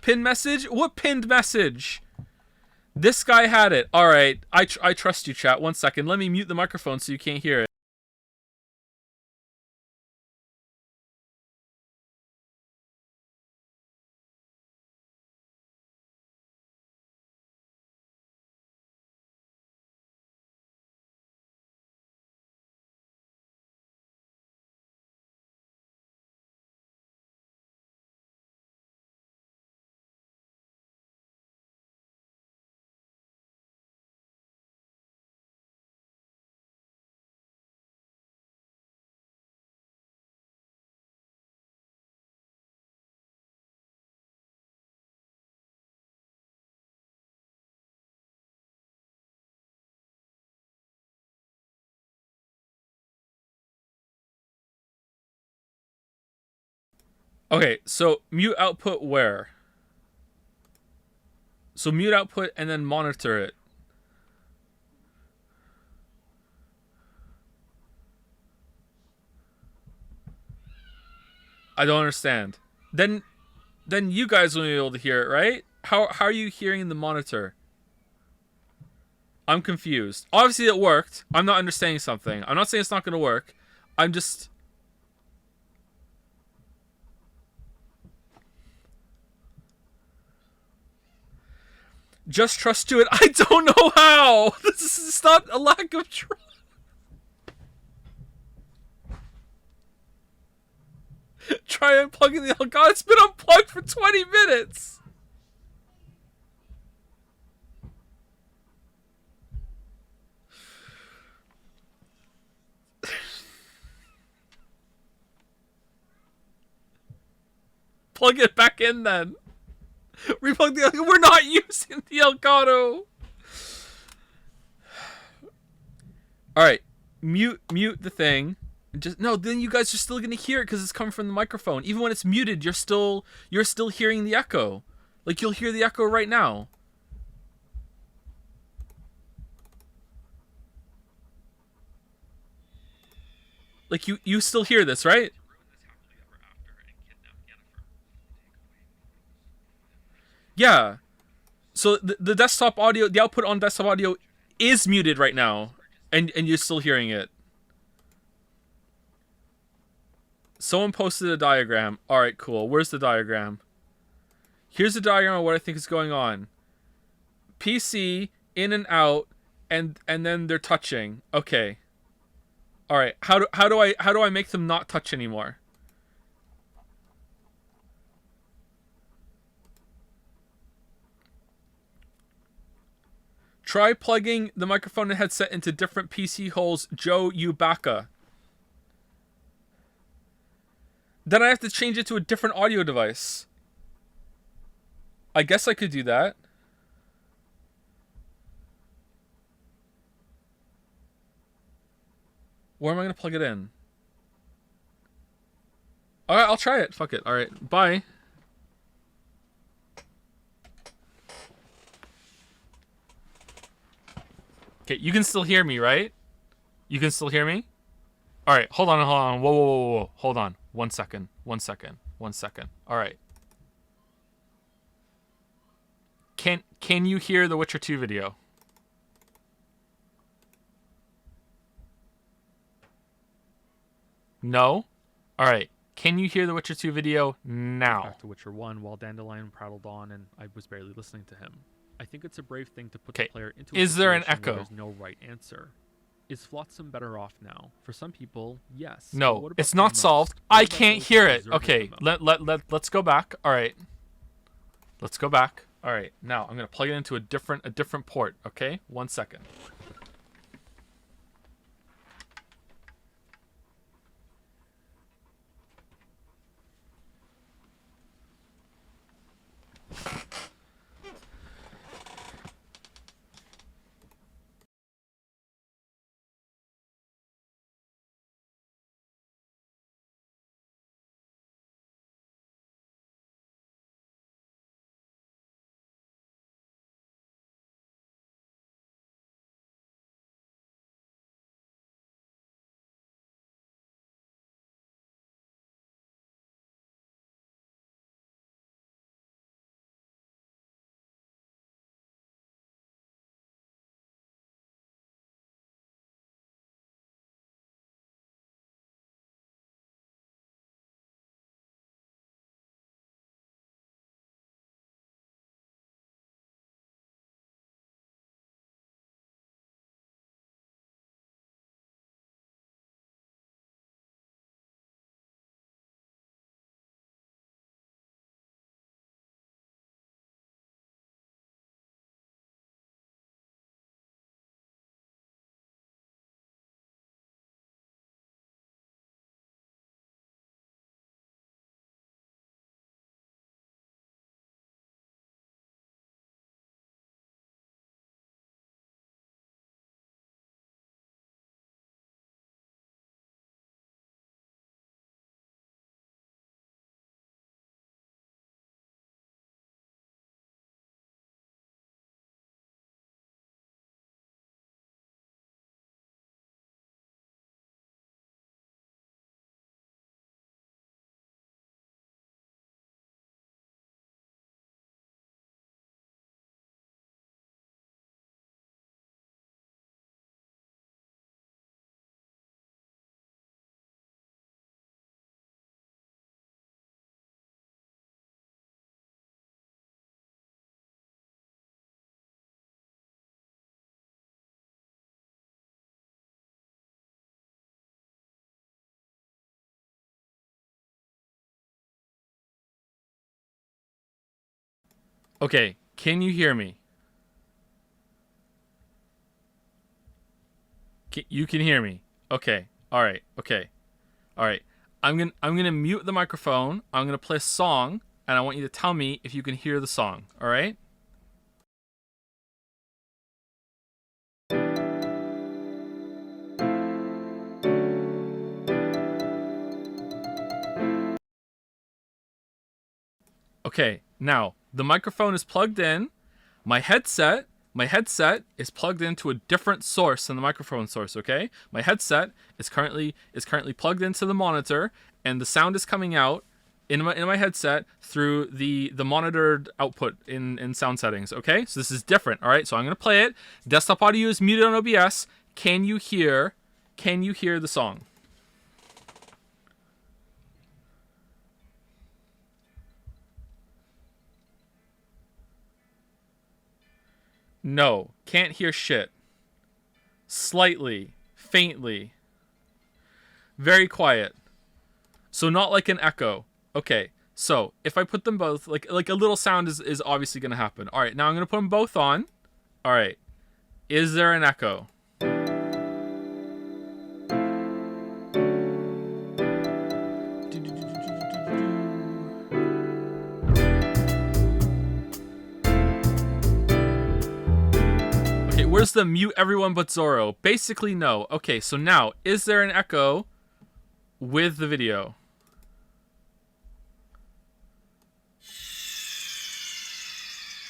Pinned message? What pinned message? This guy had it. Alright, I trust you, chat. 1 second. Let me mute the microphone so you can't hear it. Okay, so mute output where? So mute output and then monitor it. I don't understand. Then you guys will be able to hear it, right? How are you hearing the monitor? I'm confused. Obviously it worked. I'm not understanding something. I'm not saying it's not going to work. I'm just... Just trust to it. I don't know how. This is not a lack of trust. Try unplugging the Elgato. It's been unplugged for 20 minutes. Plug it back in then. Replug the Elgato. We're not using the Elgato. Alright. Mute the thing. Just no, then you guys are still gonna hear it because it's coming from the microphone. Even when it's muted, you're still hearing the echo. Like you'll hear the echo right now. Like you still hear this, right? Yeah. So the desktop audio, the output on desktop audio is muted right now, and you're still hearing it. Someone posted a diagram. All right, cool. Where's the diagram? Here's the diagram of what I think is going on. PC in and out, and then they're touching. Okay. All right. How do I make them not touch anymore? Try plugging the microphone and headset into different PC holes, Joe Ubaka. Then I have to change it to a different audio device. I guess I could do that. Where am I going to plug it in? Alright, I'll try it. Fuck it. Alright, bye. Okay, you can still hear me, right? You can still hear me? All right, hold on, hold on. Whoa, whoa, whoa, whoa. Hold on. 1 second. 1 second. 1 second. All right. Can you hear the Witcher 2 video? No? All right. Can you hear the Witcher 2 video now? Back to Witcher 1 while Dandelion prattled on and I was barely listening to him. I think it's a brave thing to put the Okay, player into a is there an situation where echo? there's no right answer. Is Flotsam better off now? For some people, yes. No, But what about it's for not most? solved. What I about can't those hear who it. deserve Okay, the most? let's go back. All right. Let's go back. All right. Now I'm gonna plug it into a different port. Okay, 1 second. Okay, can you hear me? You can hear me. Okay. All right. Okay. All right. I'm gonna mute the microphone. I'm gonna play a song, and I want you to tell me if you can hear the song. All right. Okay. Now the microphone is plugged in. My headset is plugged into a different source than the microphone source. Okay. My headset is currently plugged into the monitor, and the sound is coming out in my headset through the monitored output in sound settings. Okay, so this is different. All right, so I'm gonna play it. Desktop audio is muted on OBS. Can you hear the song? No, can't hear shit. Slightly, faintly, very quiet. So not like an echo. Okay, so if I put them both, like a little sound is obviously gonna happen. All right, now I'm gonna put them both on. All right, is there an echo? Okay, where's the mute everyone but Zoro? Basically no. Okay, so now is there an echo with the video?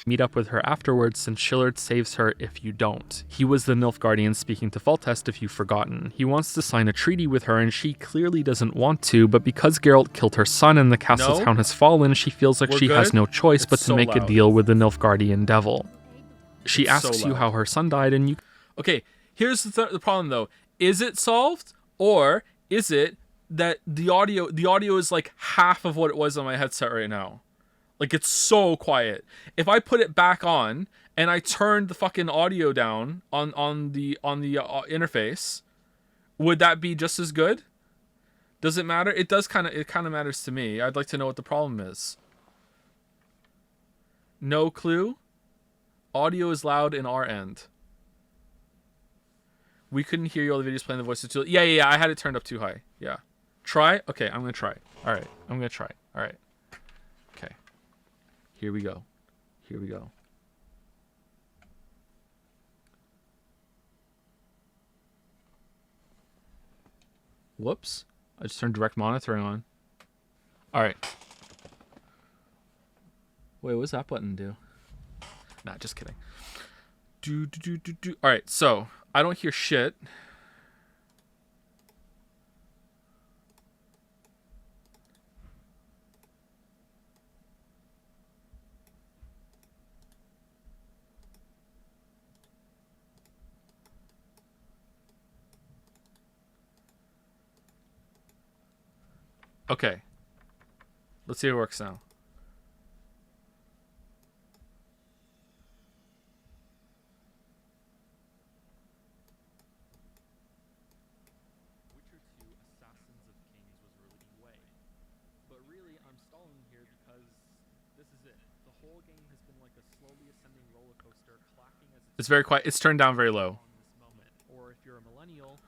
Meet up with her afterwards since Shillard saves her if you don't. He was the Nilfgaardian speaking to Foltest if you've forgotten. He wants to sign a treaty with her and she clearly doesn't want to, but because Geralt killed her son and the castle No. town has fallen, she feels like We're she has good? no choice but It's to so make a loud. deal with the Nilfgaardian devil. She It's so asks you loud. how her son died and you Okay, here's the problem though. Is it solved, or is it that the audio is like half of what it was on my headset right now? Like, it's so quiet. If I put it back on and I turned the fucking audio down on the interface, would that be just as good? Does it matter? It does kind of matters to me. I'd like to know what the problem is. No clue. Audio is loud in our end. We couldn't hear you. All the videos playing the voices too. Yeah. I had it turned up too high. Yeah. Try. Okay, I'm gonna try. All right, I'm gonna try. All right. Okay. Here we go. Here we go. Whoops. I just turned direct monitoring on. All right. Wait, what's that button do? Nah, just kidding. Do. All right, so I don't hear shit. Okay. Let's see if it works now. Witcher 2 Assassins of Kings was released way. But really, I'm stalling here because this is it. The whole game has been like a slowly ascending roller coaster, clacking as It's very quiet. It's turned down very low. on this moment. Or if you're a millennial,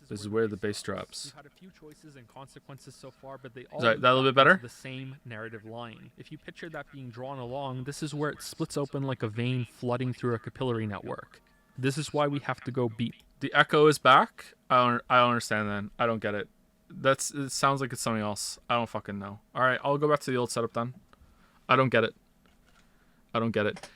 This is where the bass drops. We've had a few choices and consequences so far, but they all that lead a little back bit better? into the same narrative line. If you picture that being drawn along, this is where it splits open like a vein flooding through a capillary network. This is why we have to go beat. The echo is back. I don't understand then. I don't get it. It sounds like it's something else. I don't fucking know. All right, I'll go back to the old setup then. I don't get it. I don't get it.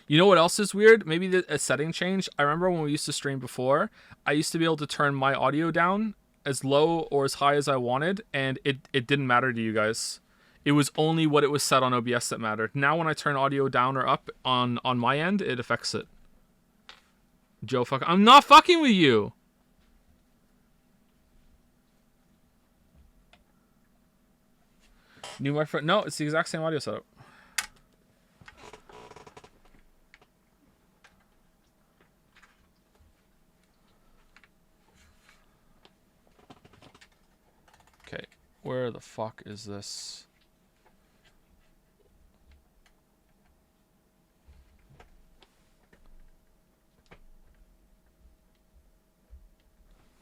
You know what else is weird? Maybe a setting change. I remember when we used to stream before, I used to be able to turn my audio down as low or as high as I wanted, and it didn't matter to you guys. It was only what it was set on OBS that mattered. Now when I turn audio down or up on my end, it affects it. Joe, I'm not fucking with you. New microphone. No, it's the exact same audio setup. Okay, where the fuck is this?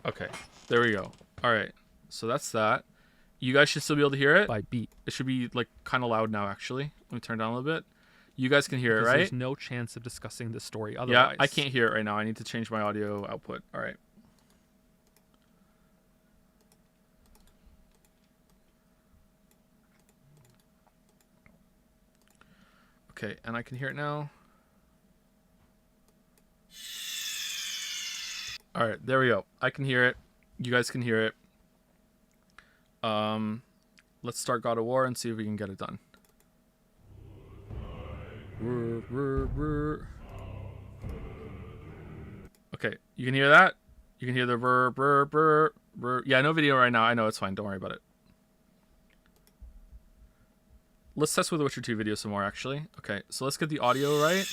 Okay, there we go. All right, so that's that. You guys should still be able to hear it. By beat. It should be like kind of loud now, actually. Let me turn down a little bit. You guys can hear it, Because right? There's no chance of discussing this story Yeah, otherwise. I can't hear it right now. I need to change my audio output. All right. Okay, and I can hear it now. All right, there we go. I can hear it. You guys can hear it. Let's start God of War and see if we can get it done. Okay, you can hear that? You can hear the brr, brr, brr, brr. Yeah, no video right now. I know, it's fine. Don't worry about it. Let's test with the Witcher 2 video some more, actually. Okay, so let's get the audio right.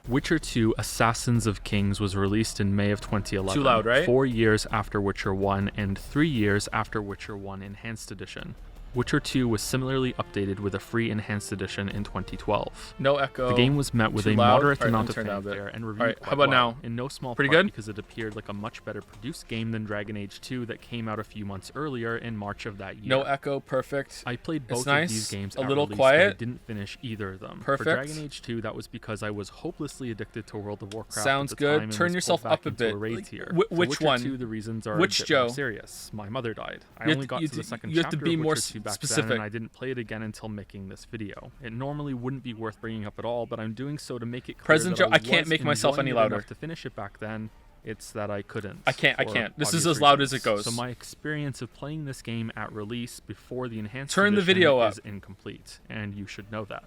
Witcher 2 Assassins of Kings was released in May of 2011. Too loud, right? 4 years after Witcher 1 and 3 years after Witcher 1 Enhanced Edition. Witcher 2 was similarly updated with a free enhanced edition in 2012. No echo. The game was met with Too a loud? moderate All right, amount let of me turn it down a bit. fanfare and reviewed All right, quite how about well, now? in no small Pretty part good? because it appeared like a much better produced game than Dragon Age 2 that came out a few months earlier in March of that year. No echo. Perfect. I played both nice. of these games A at little release, quiet. but I didn't finish either of them. Perfect. For Dragon Age 2, that was because I was hopelessly addicted to World of Warcraft Sounds at the good. time and Turn was yourself pulled back up a into bit. raid Like, tier. which For Witcher one? 2, the reasons are Which a bit Joe? more serious. My mother died. I You only have- got you to the have- second you have to chapter be of more Witcher 2 back then, specific. and I didn't play it again until making this video. It normally wouldn't be worth bringing up at all, but I'm doing so to make it clear President that Joe, I can't was make myself enjoying any it enough louder. to finish it back then. It's that I couldn't. I can't. for This is obvious as loud as reasons. it goes. So my experience of playing this game at release before the enhanced Turn the edition video up. is incomplete, and you should know that.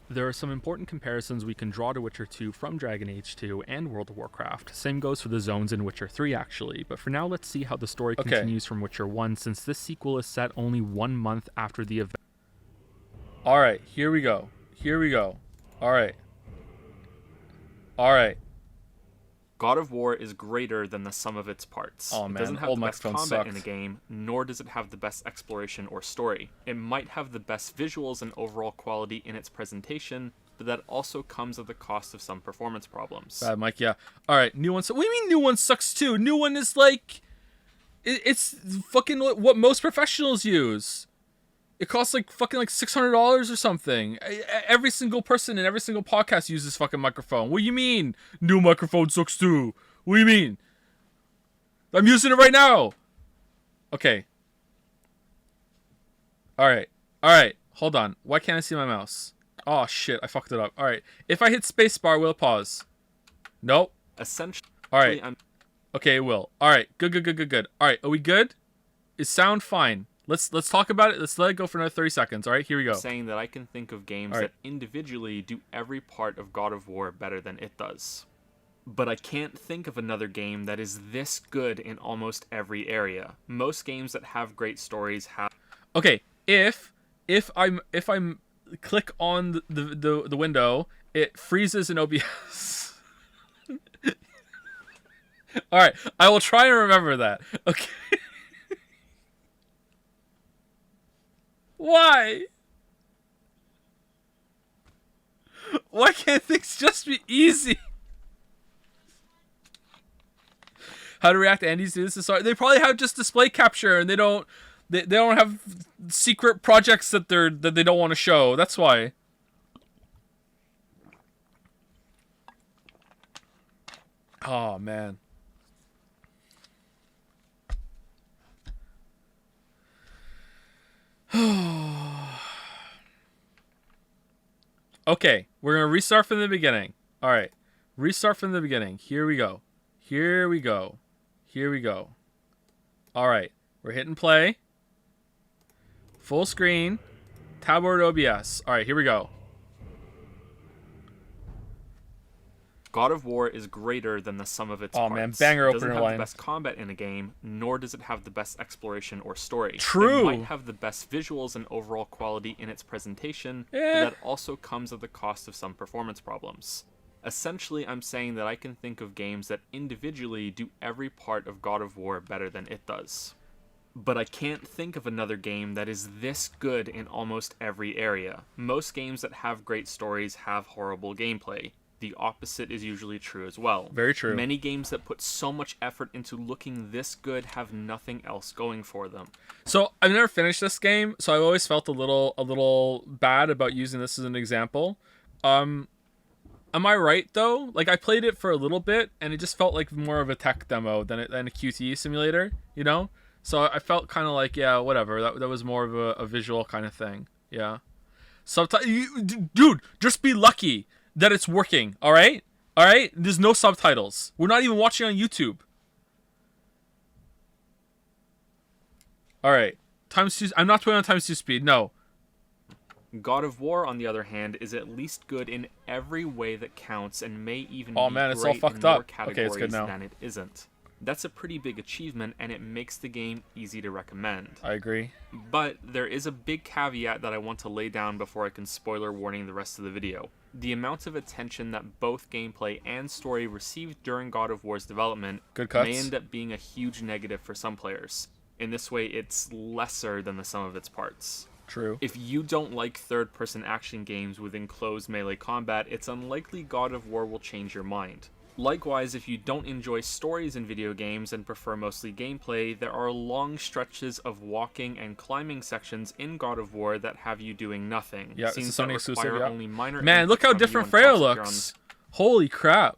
There are some important comparisons we can draw to Witcher 2 from Dragon Age 2 and World of Warcraft. Same goes for the zones in Witcher 3 actually, but for now let's see how the story Okay. continues from Witcher 1 since this sequel is set only 1 month after the event. All right. Here we go. All right. God of War is greater than the sum of its parts. Oh, It man, doesn't have old the best microphone combat in the sucked. game, nor does it have the best exploration or story. It might have the best visuals and overall quality in its presentation, but that also comes at the cost of some performance problems. Bad Mike. Yeah. All right. New one. What do you mean new one sucks too? New one is like, it's fucking what most professionals use. It costs like fucking like $600 or something. Every single person in every single podcast uses fucking microphone. What do you mean new microphone sucks too? What do you mean? I'm using it right now. Okay. All right. Hold on. Why can't I see my mouse? Oh shit! I fucked it up. All right. If I hit spacebar, will it pause? Nope. Essentially, All right. I'm Okay, it will. All right. Good. All right. Are we good? Is sound fine? Let's talk about it. Let's let it go for another 30 seconds. All right. Here we go. saying that I can think of games All right. that individually do every part of God of War better than it does. But I can't think of another game that is this good in almost every area. Most games that have great stories have Okay. If I'm click on the window, it freezes in OBS. All right. I will try and remember that. Okay. Why? Why can't things just be easy? How to react to Andy's do this is sorry. They probably have just display capture and they don't have secret projects that they don't want to show. That's why. Oh man. Okay, we're gonna restart from the beginning. All right, restart from the beginning. Here we go. All right, we're hitting play. Full screen. Tablet OBS. All right, here we go. God of War is greater than the sum of its Oh, parts. man, banger It doesn't opener have line. the best combat in a game, nor does it have the best exploration or story. True. It might have the best visuals and overall quality in its presentation, but that also comes at the cost of some performance problems. Essentially, I'm saying that I can think of games that individually do every part of God of War better than it does. But I can't think of another game that is this good in almost every area. Most games that have great stories have horrible gameplay. The opposite is usually true as well. Very true. Many games that put so much effort into looking this good have nothing else going for them. So I've never finished this game, so I've always felt a little bad about using this as an example. Am I right though? Like I played it for a little bit, and it just felt like more of a tech demo than a QTE simulator, you know? So I felt kind of like, yeah, whatever. That was more of a visual kind of thing. Yeah. Dude, just be lucky that it's working. All right. There's no subtitles. We're not even watching on YouTube. All right. I'm not putting on times 2 speed. No. God of War, on the other hand, is at least good in every way that counts and may even Oh, be man, it's all great fucked in more up. Okay, categories it's good now. than it isn't. That's a pretty big achievement, and it makes the game easy to recommend. I agree. But there is a big caveat that I want to lay down before I can spoiler warning the rest of the video. The amount of attention that both gameplay and story received during God of War's development Good cuts. may end up being a huge negative for some players. In this way, it's lesser than the sum of its parts. True. If you don't like third-person action games with enclosed melee combat, it's unlikely God of War will change your mind. Likewise, if you don't enjoy stories in video games and prefer mostly gameplay, there are long stretches of walking and climbing sections in God of War that have you doing nothing. Yeah, it's a Scenes Sony that exclusive, require yeah. only minor Man, input look how from you different and Freya concentrate on looks. Holy crap.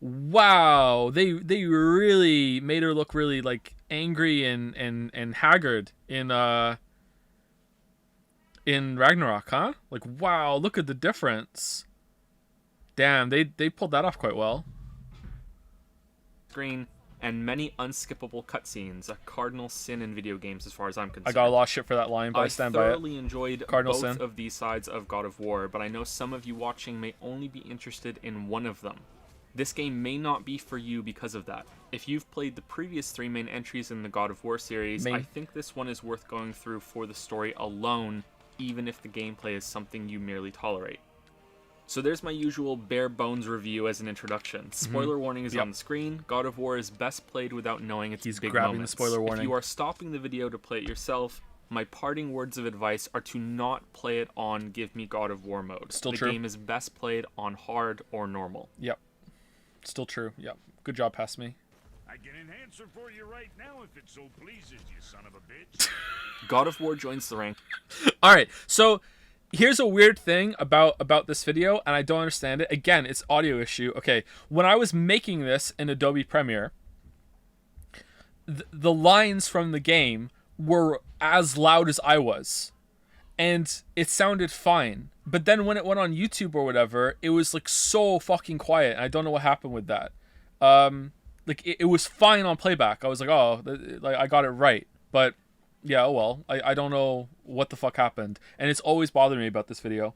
Wow, they really made her look really like angry and haggard in Ragnarok, huh? Like, wow, look at the difference. Damn, they pulled that off quite well. screen, and many unskippable cutscenes, a cardinal sin in video games as far as I'm concerned. I got a lot of shit for that line, but I stand by it. thoroughly enjoyed Cardinal both sin. of these sides of God of War, but I know some of you watching may only be interested in one of them. This game may not be for you because of that. If you've played the previous 3 main entries in the God of War series, I think this one is worth going through for the story alone, even if the gameplay is something you merely tolerate. So there's my usual bare bones review as an introduction. Spoiler warning is on the screen. God of War is best played without knowing its He's big grabbing moments. the spoiler warning. If you are stopping the video to play it yourself, my parting words of advice are to not play it on Give Me God of War mode. Still the true. game is best played on hard or normal. Yep. Still true. Yep. Good job, past me. I can enhance her for you right now if it so pleases you, son of a bitch. God of War joins the rank. All right. So here's a weird thing about this video, and I don't understand it. Again, it's audio issue. Okay. When I was making this in Adobe Premiere, the lines from the game were as loud as I was, and it sounded fine. But then when it went on YouTube or whatever, it was like so fucking quiet. And I don't know what happened with that. Like it was fine on playback. I was like, oh, like I got it right. But yeah, oh well. I don't know what the fuck happened, and it's always bothered me about this video.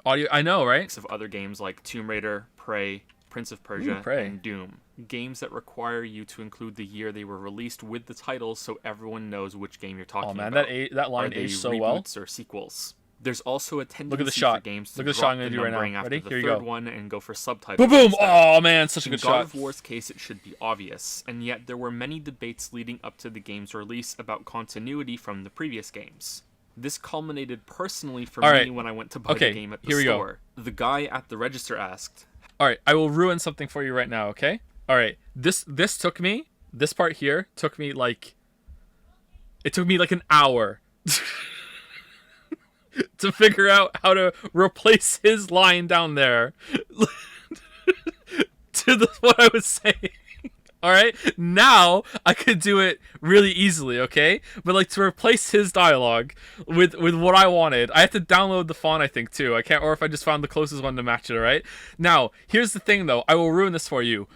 Audio, I know, right? Of other games like Tomb Raider, Prey, Prince of Persia, Prey. and Doom. Games that require you to include the year they were released with the titles so everyone knows which game you're talking Oh man, about. that line Are they aged so well. reboots or sequels? There's also a tendency Look at the shot. for games to Look at the drop shot I'm gonna the do right now. numbering after Ready? the Here you third go. one and go for subtitles. Boom, boom! instead. Oh man, such a In good God shot. of War's case, it should be obvious, and yet there were many debates leading up to the game's release about continuity from the previous games. This culminated personally for All me right. when I went to buy Okay, the game at the here we go. store. The guy at the register asked, All right, I will ruin something for you right now, okay? All right, this part here took me like an hour to figure out how to replace his line down there to what I was saying. All right, now I could do it really easily, okay? But like to replace his dialogue with what I wanted, I have to download the font, I think, too. I can't, or if I just found the closest one to match it. All right. Now here's the thing, though. I will ruin this for you.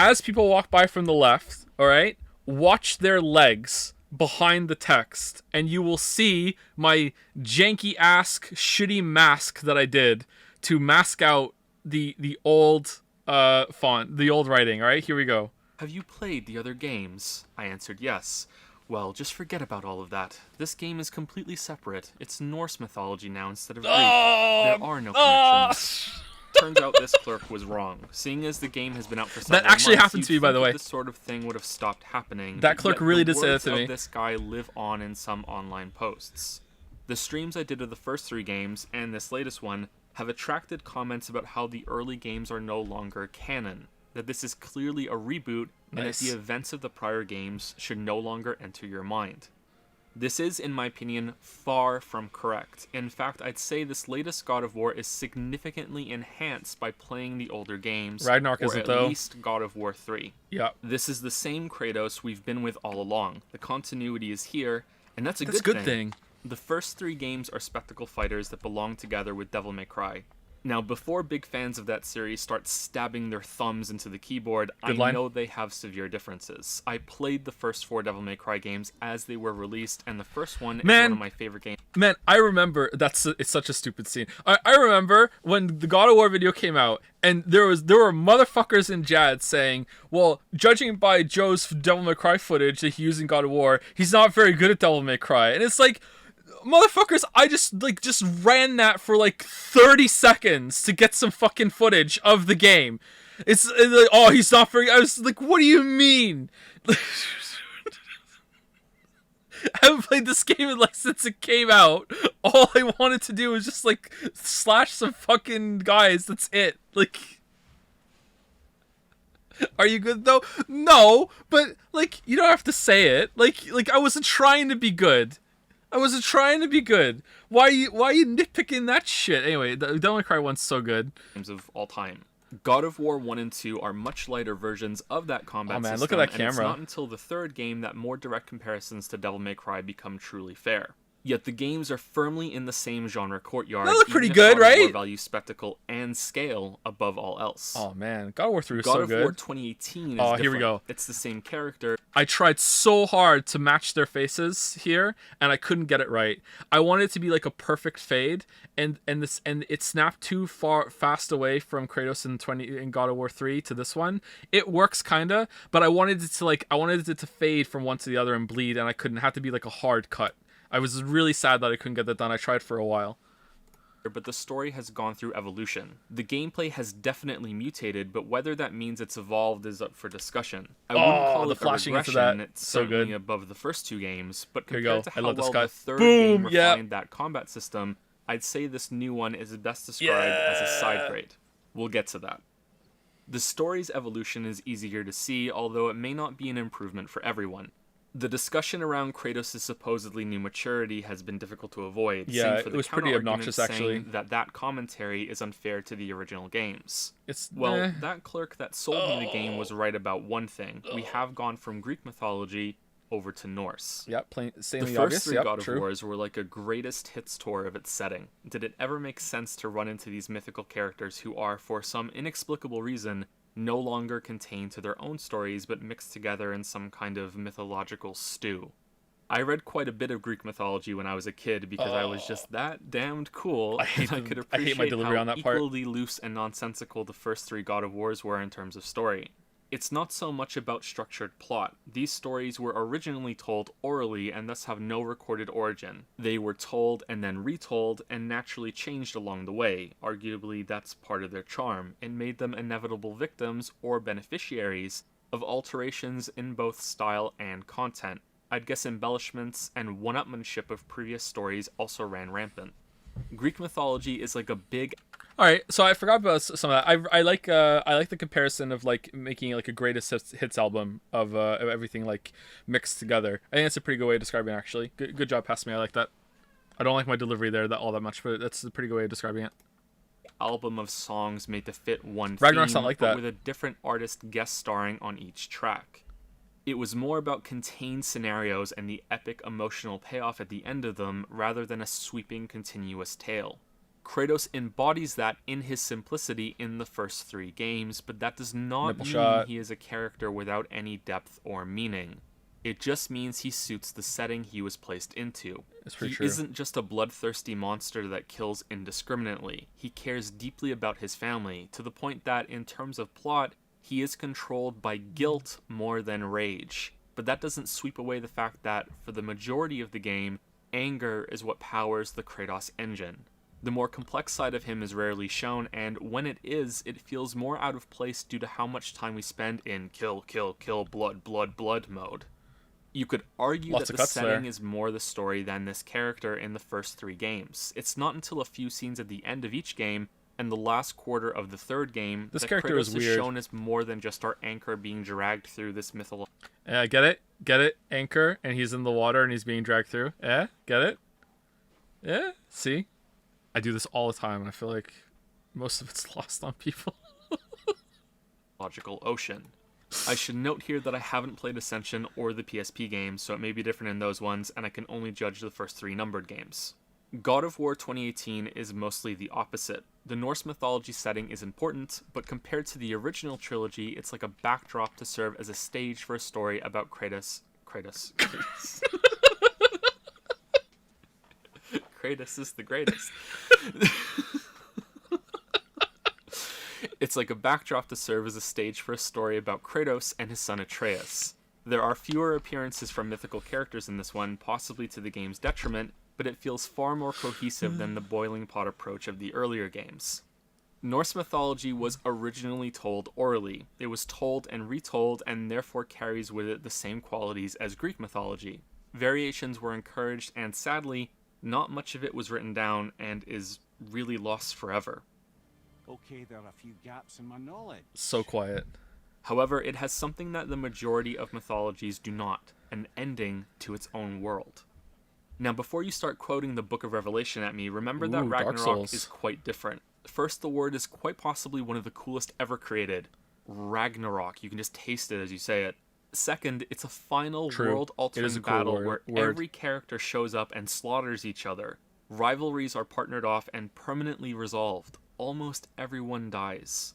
As people walk by from the left, all right, watch their legs behind the text, and you will see my janky ass shitty mask that I did to mask out the old font, the old writing. All right, here we go. "Have you played the other games?" I answered yes. "Well, just forget about all of that. This game is completely separate. It's Norse mythology now instead of Greek. There are no connections." Turns out this clerk was wrong. Seeing as the game has been out for several That actually months, happened to you'd me, by the think way. This sort of thing would have stopped happening. That but clerk yet really the did say that words to of me. This guy live on in some online posts. The streams I did of the first 3 games and this latest one have attracted comments about how the early games are no longer canon, that this is clearly a reboot, and that Nice. the events of the prior games should no longer enter your mind. This is, in my opinion, far from correct. In fact, I'd say this latest God of War is significantly enhanced by playing the older games, Ragnarok or isn't, at though. least God of War 3. Yeah, This is the same Kratos we've been with all along. The continuity is here, and that's a that's a good good thing. The first 3 games are spectacle fighters that belong together with Devil May Cry. Now, before big fans of that series start stabbing their thumbs into the keyboard, I Good line. know they have severe differences. I played the first 4 Devil May Cry games as they were released, and the first one is Man. one of my favorite games. Man, I remember it's such a stupid scene. I remember when the God of War video came out, and there were motherfuckers in Jad saying, "Well, judging by Joe's Devil May Cry footage that he used in God of War, he's not very good at Devil May Cry." And it's like, motherfuckers, I just ran that for like 30 seconds to get some fucking footage of the game. It's like, oh, he's not very. I was like, what do you mean? I haven't played this game like since it came out. All I wanted to do was just like slash some fucking guys. That's it. Like, are you good though? No, but like you don't have to say it. Like I wasn't trying to be good. I wasn't trying to be good. Why are you nitpicking that shit? Anyway, the Devil May Cry 1's so good. Games of all time. God of War 1 and 2 are much lighter versions of that combat Oh man, system, look at that and it's camera. not until the third game that more direct comparisons to Devil May Cry become truly fair. Yet the games are firmly in the same genre courtyard. They look pretty even if good, God of War right? values spectacle and scale above all else. Oh man, God of War 3 was God so of good. War 2018 is Oh, here we different. go. It's the same character. I tried so hard to match their faces here, and I couldn't get it right. I wanted it to be like a perfect fade, and it snapped too fast away from Kratos in God of War 3 to this one. It works kinda, but I wanted it to fade from one to the other and bleed, and I couldn't. It had to be like a hard cut. I was really sad that I couldn't get that done. I tried for a while. But the story has gone through evolution. The gameplay has definitely mutated, but whether that means it's evolved is up for discussion. I wouldn't call the it a flashing into regression. that, It's so certainly good. above the first two games, but Here you compared go. to I how love this well guy. the third Boom, game yeah. refined that combat system, I'd say this new one is best described as a side grade. We'll get to that. The story's evolution is easier to see, although it may not be an improvement for everyone. The discussion around Kratos' supposedly new maturity has been difficult to avoid. Yeah, save for it the was pretty counter-argument obnoxious, actually. saying that commentary is unfair to the original games. It's Well, that clerk that sold me the game was right about one thing. We have gone from Greek mythology over to Norse. Yep, plain The sanely first obvious. three Yep, God of true. Wars were like a greatest hits tour of its setting. Did it ever make sense to run into these mythical characters who are, for some inexplicable reason, no longer contained to their own stories but mixed together in some kind of mythological stew? I read quite a bit of Greek mythology when I was a kid because I was just that damned cool, and I could I hate my appreciate delivery how on that part. equally loose and nonsensical the first three God of Wars were in terms of story. It's not so much about structured plot. These stories were originally told orally and thus have no recorded origin. They were told and then retold and naturally changed along the way. Arguably, that's part of their charm. It made them inevitable victims or beneficiaries of alterations in both style and content. I'd guess embellishments and one-upmanship of previous stories also ran rampant. Greek mythology is like a big... All right, so I forgot about some of that. I like the comparison of like making like a greatest hits album of everything like mixed together. I think that's a pretty good way of describing it, actually. Good job, past me. I like that. I don't like my delivery there all that much, but that's a pretty good way of describing it. album of songs made to fit one Ragnarok's theme, not like but that. with a different artist guest starring on each track. It was more about contained scenarios and the epic emotional payoff at the end of them, rather than a sweeping continuous tale. Kratos embodies that in his simplicity in the first three games, but that does not Nipple mean shot. he is a character without any depth or meaning. It just means he suits the setting he was placed into. That's pretty He true. isn't just a bloodthirsty monster that kills indiscriminately. He cares deeply about his family, to the point that, in terms of plot, he is controlled by guilt more than rage. But that doesn't sweep away the fact that, for the majority of the game, anger is what powers the Kratos engine. The more complex side of him is rarely shown, and when it is, it feels more out of place due to how much time we spend in kill, kill, kill, blood, blood, blood mode. You could argue Lots that of the cuts setting there. is more the story than this character in the first three games. It's not until a few scenes at the end of each game and the last quarter of the third game This that character Kratos is is weird. shown as more than just our anchor being dragged through this mythology. Get it, anchor, and he's in the water and he's being dragged through. Get it? Yeah, see? I do this all the time, and I feel like most of it's lost on people. Logical ocean. I should note here that I haven't played Ascension or the PSP games, so it may be different in those ones, and I can only judge the first three numbered games. God of War 2018 is mostly the opposite. The Norse mythology setting is important, but compared to the original trilogy, it's like a backdrop to serve as a stage for a story about Kratos. Kratos is the greatest. It's like a backdrop to serve as a stage for a story about Kratos and his son Atreus. There are fewer appearances from mythical characters in this one, possibly to the game's detriment, but it feels far more cohesive than the boiling pot approach of the earlier games. Norse mythology was originally told orally. It was told and retold and therefore carries with it the same qualities as Greek mythology. Variations were encouraged and sadly, not much of it was written down and is really lost forever. Okay, there are a few gaps in my knowledge. So quiet. However, it has something that the majority of mythologies do not, an ending to its own world. Now, before you start quoting the Book of Revelation at me, remember that Ooh, Dark Ragnarok Souls. is quite different. First, the word is quite possibly one of the coolest ever created. Ragnarok. You can just taste it as you say it. Second, it's a final True. It is world-altering a cool battle word. where every character shows up and slaughters each other. Rivalries are partnered off and permanently resolved. Almost everyone dies.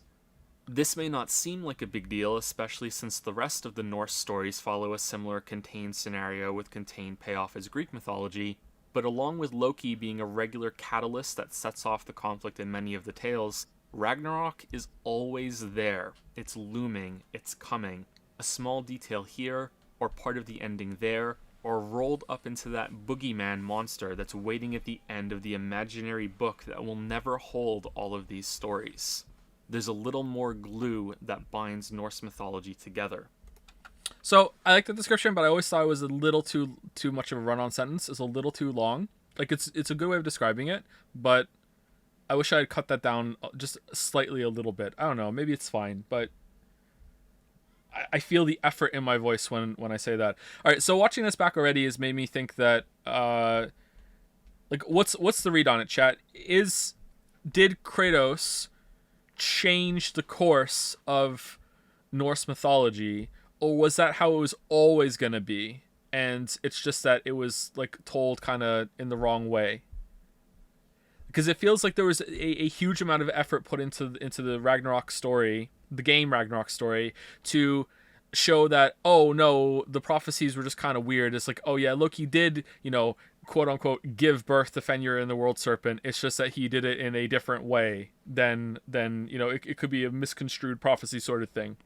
This may not seem like a big deal, especially since the rest of the Norse stories follow a similar contained scenario with contained payoff as Greek mythology, but along with Loki being a regular catalyst that sets off the conflict in many of the tales, Ragnarok is always there. It's looming, it's coming. A small detail here, or part of the ending there, or rolled up into that boogeyman monster that's waiting at the end of the imaginary book that will never hold all of these stories. There's a little more glue that binds Norse mythology together. So I like the description, but I always thought it was a little too much of a run-on sentence. It's a little too long. Like it's a good way of describing it, but I wish I had cut that down just slightly a little bit. I don't know. Maybe it's fine, but I feel the effort in my voice when I say that. All right, so watching this back already has made me think that like what's the read on it, chat? Did Kratos change the course of Norse mythology, or was that how it was always going to be, and it's just that it was like told kind of in the wrong way? Because it feels like there was a huge amount of effort put into the Ragnarok story, the game Ragnarok story, to show that, oh no, the prophecies were just kind of weird. It's like, oh yeah, Loki did, quote unquote, give birth to Fenrir and the World Serpent. It's just that he did it in a different way than it could be a misconstrued prophecy sort of thing.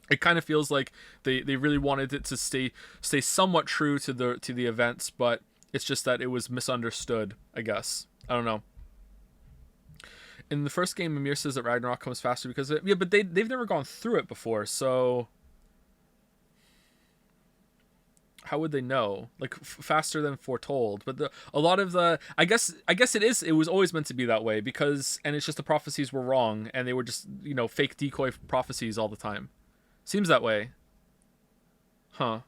It kind of feels like they really wanted it to stay somewhat true to the events, but it's just that it was misunderstood, I guess. I don't know. In the first game, Mimir says that Ragnarok comes faster because of it. Yeah, but they've never gone through it before, so how would they know? Like faster than foretold. But a lot of the I guess it was always meant to be that way, because it's just the prophecies were wrong and they were just, fake decoy prophecies all the time. Seems that way. Huh.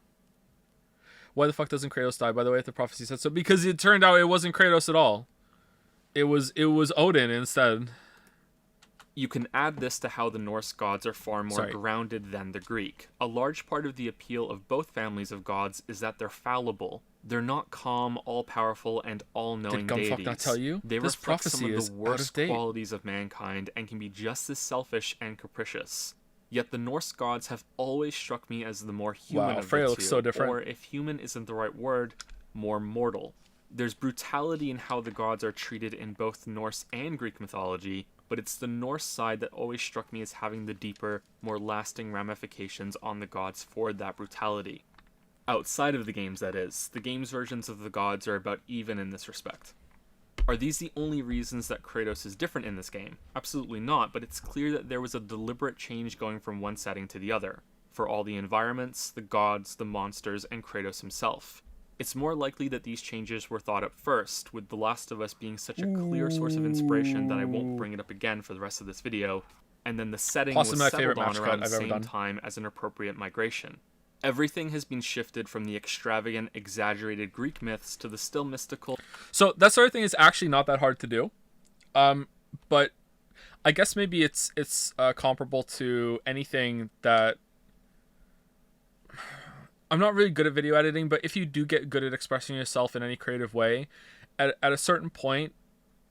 Why the fuck doesn't Kratos die, by the way, if the prophecy said so? Because it turned out it wasn't Kratos at all. It was Odin instead. You can add this to how the Norse gods are far more grounded than the Greek. A large part of the appeal of both families of gods is that they're fallible. They're not calm, all-powerful, and all-knowing deities. Did Gumfuck not tell you? They This reflect some prophecy of is the out worst of date. qualities of mankind and can be just as selfish and capricious. Yet the Norse gods have always struck me as the more human Wow, of Freya the looks two, so different. or if human isn't the right word, more mortal. There's brutality in how the gods are treated in both Norse and Greek mythology, but it's the Norse side that always struck me as having the deeper, more lasting ramifications on the gods for that brutality. Outside of the games, that is. The games' versions of the gods are about even in this respect. Are these the only reasons that Kratos is different in this game? Absolutely not, but it's clear that there was a deliberate change going from one setting to the other, for all the environments, the gods, the monsters, and Kratos himself. It's more likely that these changes were thought up first, with The Last of Us being such a clear source of inspiration that I won't bring it up again for the rest of this video, and then the setting Possibly my was favorite settled on match around cut the I've ever same done. time as an appropriate migration. Everything has been shifted from the extravagant, exaggerated Greek myths to the still mystical. So that sort of thing is actually not that hard to do, but I guess maybe it's comparable to anything that. I'm not really good at video editing, but if you do get good at expressing yourself in any creative way, at a certain point,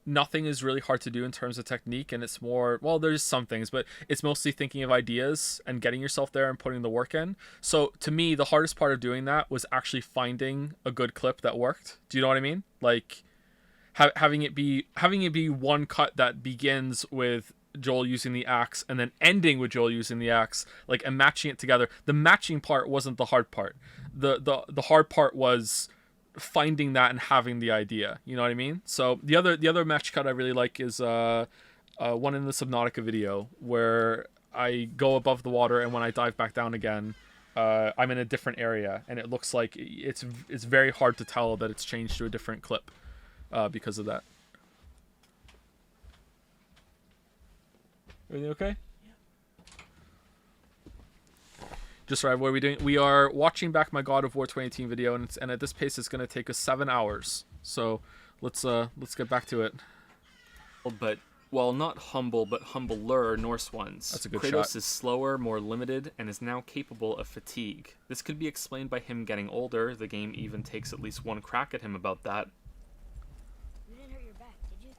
nothing is really hard to do in terms of technique, and it's more, well, there's some things, but it's mostly thinking of ideas and getting yourself there and putting the work in. So to me, the hardest part of doing that was actually finding a good clip that worked. Do you know what I mean? Like having it be one cut that begins with Joel using the axe and then ending with Joel using the axe, like, and matching it together. The matching part wasn't the hard part. The hard part was finding that and having the idea. You know what I mean? So the other match cut I really like is one in the Subnautica video where I go above the water, and when I dive back down again, I'm in a different area, and it looks like it's very hard to tell that it's changed to a different clip because of that. Everything okay? Just right, what are we doing? We are watching back my God of War 2018 video, and at this pace, it's going to take us 7 hours. So let's get back to it. But while not humble, but humbler Norse ones, That's a good Kratos shot. is slower, more limited, and is now capable of fatigue. This could be explained by him getting older. The game even takes at least one crack at him about that. You didn't hurt your back, did you?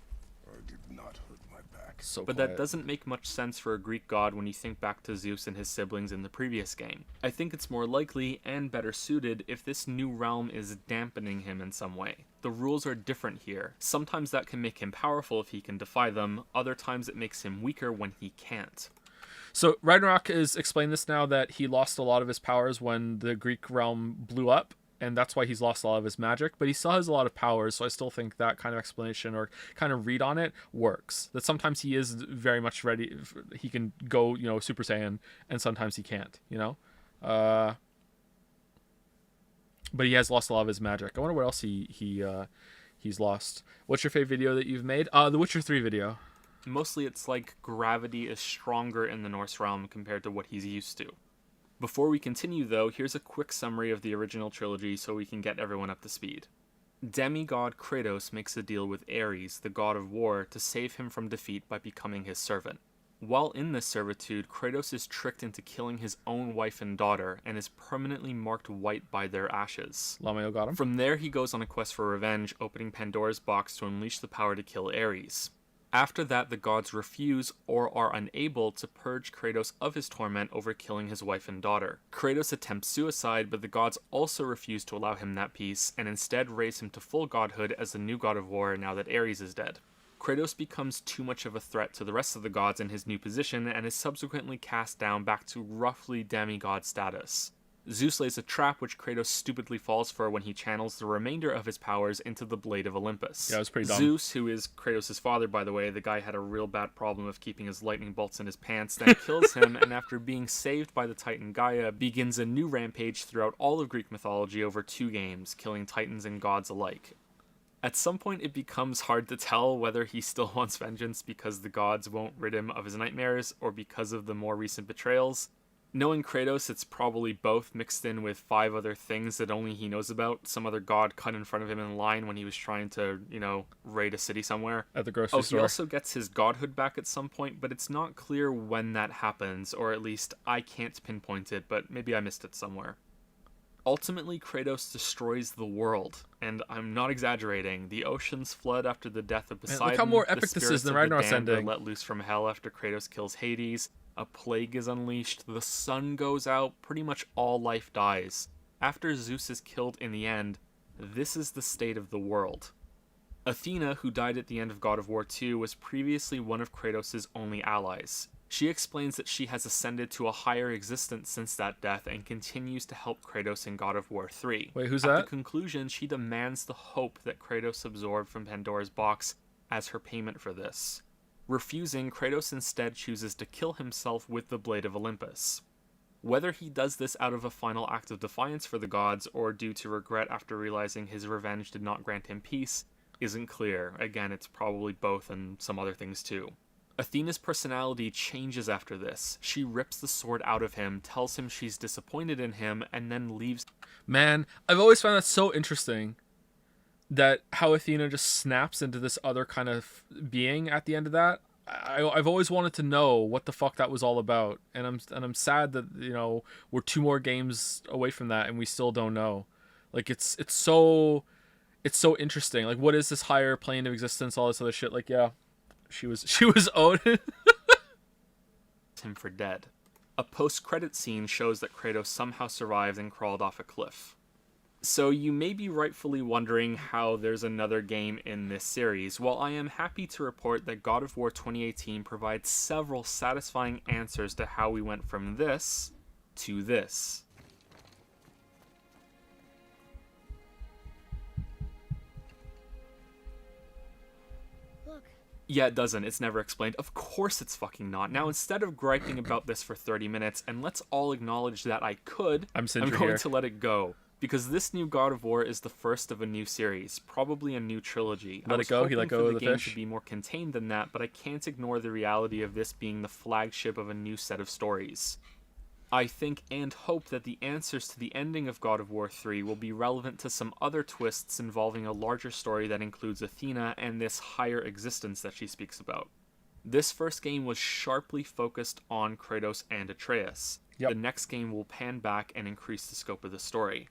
I did not hurt my back. So But quiet. that doesn't make much sense for a Greek god when you think back to Zeus and his siblings in the previous game. I think it's more likely and better suited if this new realm is dampening him in some way. The rules are different here. Sometimes that can make him powerful if he can defy them, other times it makes him weaker when he can't. So Ragnarok is explained this now that he lost a lot of his powers when the Greek realm blew up, and that's why he's lost a lot of his magic, but he still has a lot of powers, so I still think that kind of explanation or kind of read on it works. That sometimes he is very much ready, he can go, Super Saiyan, and sometimes he can't, But he has lost a lot of his magic. I wonder what else he's lost. What's your favorite video that you've made? The Witcher 3 video. Mostly it's like gravity is stronger in the Norse realm compared to what he's used to. Before we continue though, here's a quick summary of the original trilogy so we can get everyone up to speed. Demigod Kratos makes a deal with Ares, the god of war, to save him from defeat by becoming his servant. While in this servitude, Kratos is tricked into killing his own wife and daughter, and is permanently marked white by their ashes. Lamael got him. From there, he goes on a quest for revenge, opening Pandora's box to unleash the power to kill Ares. After that, the gods refuse or are unable to purge Kratos of his torment over killing his wife and daughter. Kratos attempts suicide, but the gods also refuse to allow him that peace, and instead raise him to full godhood as the new god of war now that Ares is dead. Kratos becomes too much of a threat to the rest of the gods in his new position, and is subsequently cast down back to roughly demigod status. Zeus lays a trap which Kratos stupidly falls for when he channels the remainder of his powers into the Blade of Olympus. Yeah, it was pretty dumb. Zeus, who is Kratos' father, by the way, the guy had a real bad problem of keeping his lightning bolts in his pants, then kills him, and after being saved by the Titan Gaia, begins a new rampage throughout all of Greek mythology over 2 games, killing titans and gods alike. At some point, it becomes hard to tell whether he still wants vengeance because the gods won't rid him of his nightmares, or because of the more recent betrayals. Knowing Kratos, it's probably both, mixed in with 5 other things that only he knows about. Some other god cut in front of him in line when he was trying to, raid a city somewhere. At the grocery store. He also gets his godhood back at some point, but it's not clear when that happens, or at least I can't pinpoint it, but maybe I missed it somewhere. Ultimately, Kratos destroys the world, and I'm not exaggerating. The oceans flood after the death of Poseidon. look how more the epic this is spirits than of the Ragnarok's damned are ending. let loose from hell after Kratos kills Hades. A plague is unleashed. The sun goes out. Pretty much all life dies. After Zeus is killed in the end, this is the state of the world. Athena, who died at the end of God of War 2, was previously one of Kratos' only allies. She explains that she has ascended to a higher existence since that death and continues to help Kratos in God of War 3. Wait, who's At that? the conclusion, she demands the hope that Kratos absorbed from Pandora's box as her payment for this. Refusing, Kratos instead chooses to kill himself with the Blade of Olympus. Whether he does this out of a final act of defiance for the gods, or due to regret after realizing his revenge did not grant him peace, isn't clear. Again, it's probably both and some other things too. Athena's personality changes after this. She rips the sword out of him, tells him she's disappointed in him, and then leaves. Man, I've always found that so interesting. That how Athena just snaps into this other kind of being at the end of that. I've always wanted to know what the fuck that was all about, and I'm sad that we're 2 more games away from that and we still don't know. Like it's so interesting. Like, what is this higher plane of existence? All this other shit. Like, yeah, she was Odin. him for dead. A post-credit scene shows that Kratos somehow survived and crawled off a cliff. So you may be rightfully wondering how there's another game in this series. Well, I am happy to report that God of War 2018 provides several satisfying answers to how we went from this to this. Look, Yeah, it doesn't. It's never explained. Of course it's fucking not. Now, instead of griping about this for 30 minutes, and let's all acknowledge that I could, I'm Sindri going here. to let it go. Because this new God of War is the first of a new series, probably a new trilogy. Let it go? He let go of the game fish? to be more contained than that, but I can't ignore the reality of this being the flagship of a new set of stories. I think and hope that the answers to the ending of God of War 3 will be relevant to some other twists involving a larger story that includes Athena and this higher existence that she speaks about. This first game was sharply focused on Kratos and Atreus. Yep. The next game will pan back and increase the scope of the story.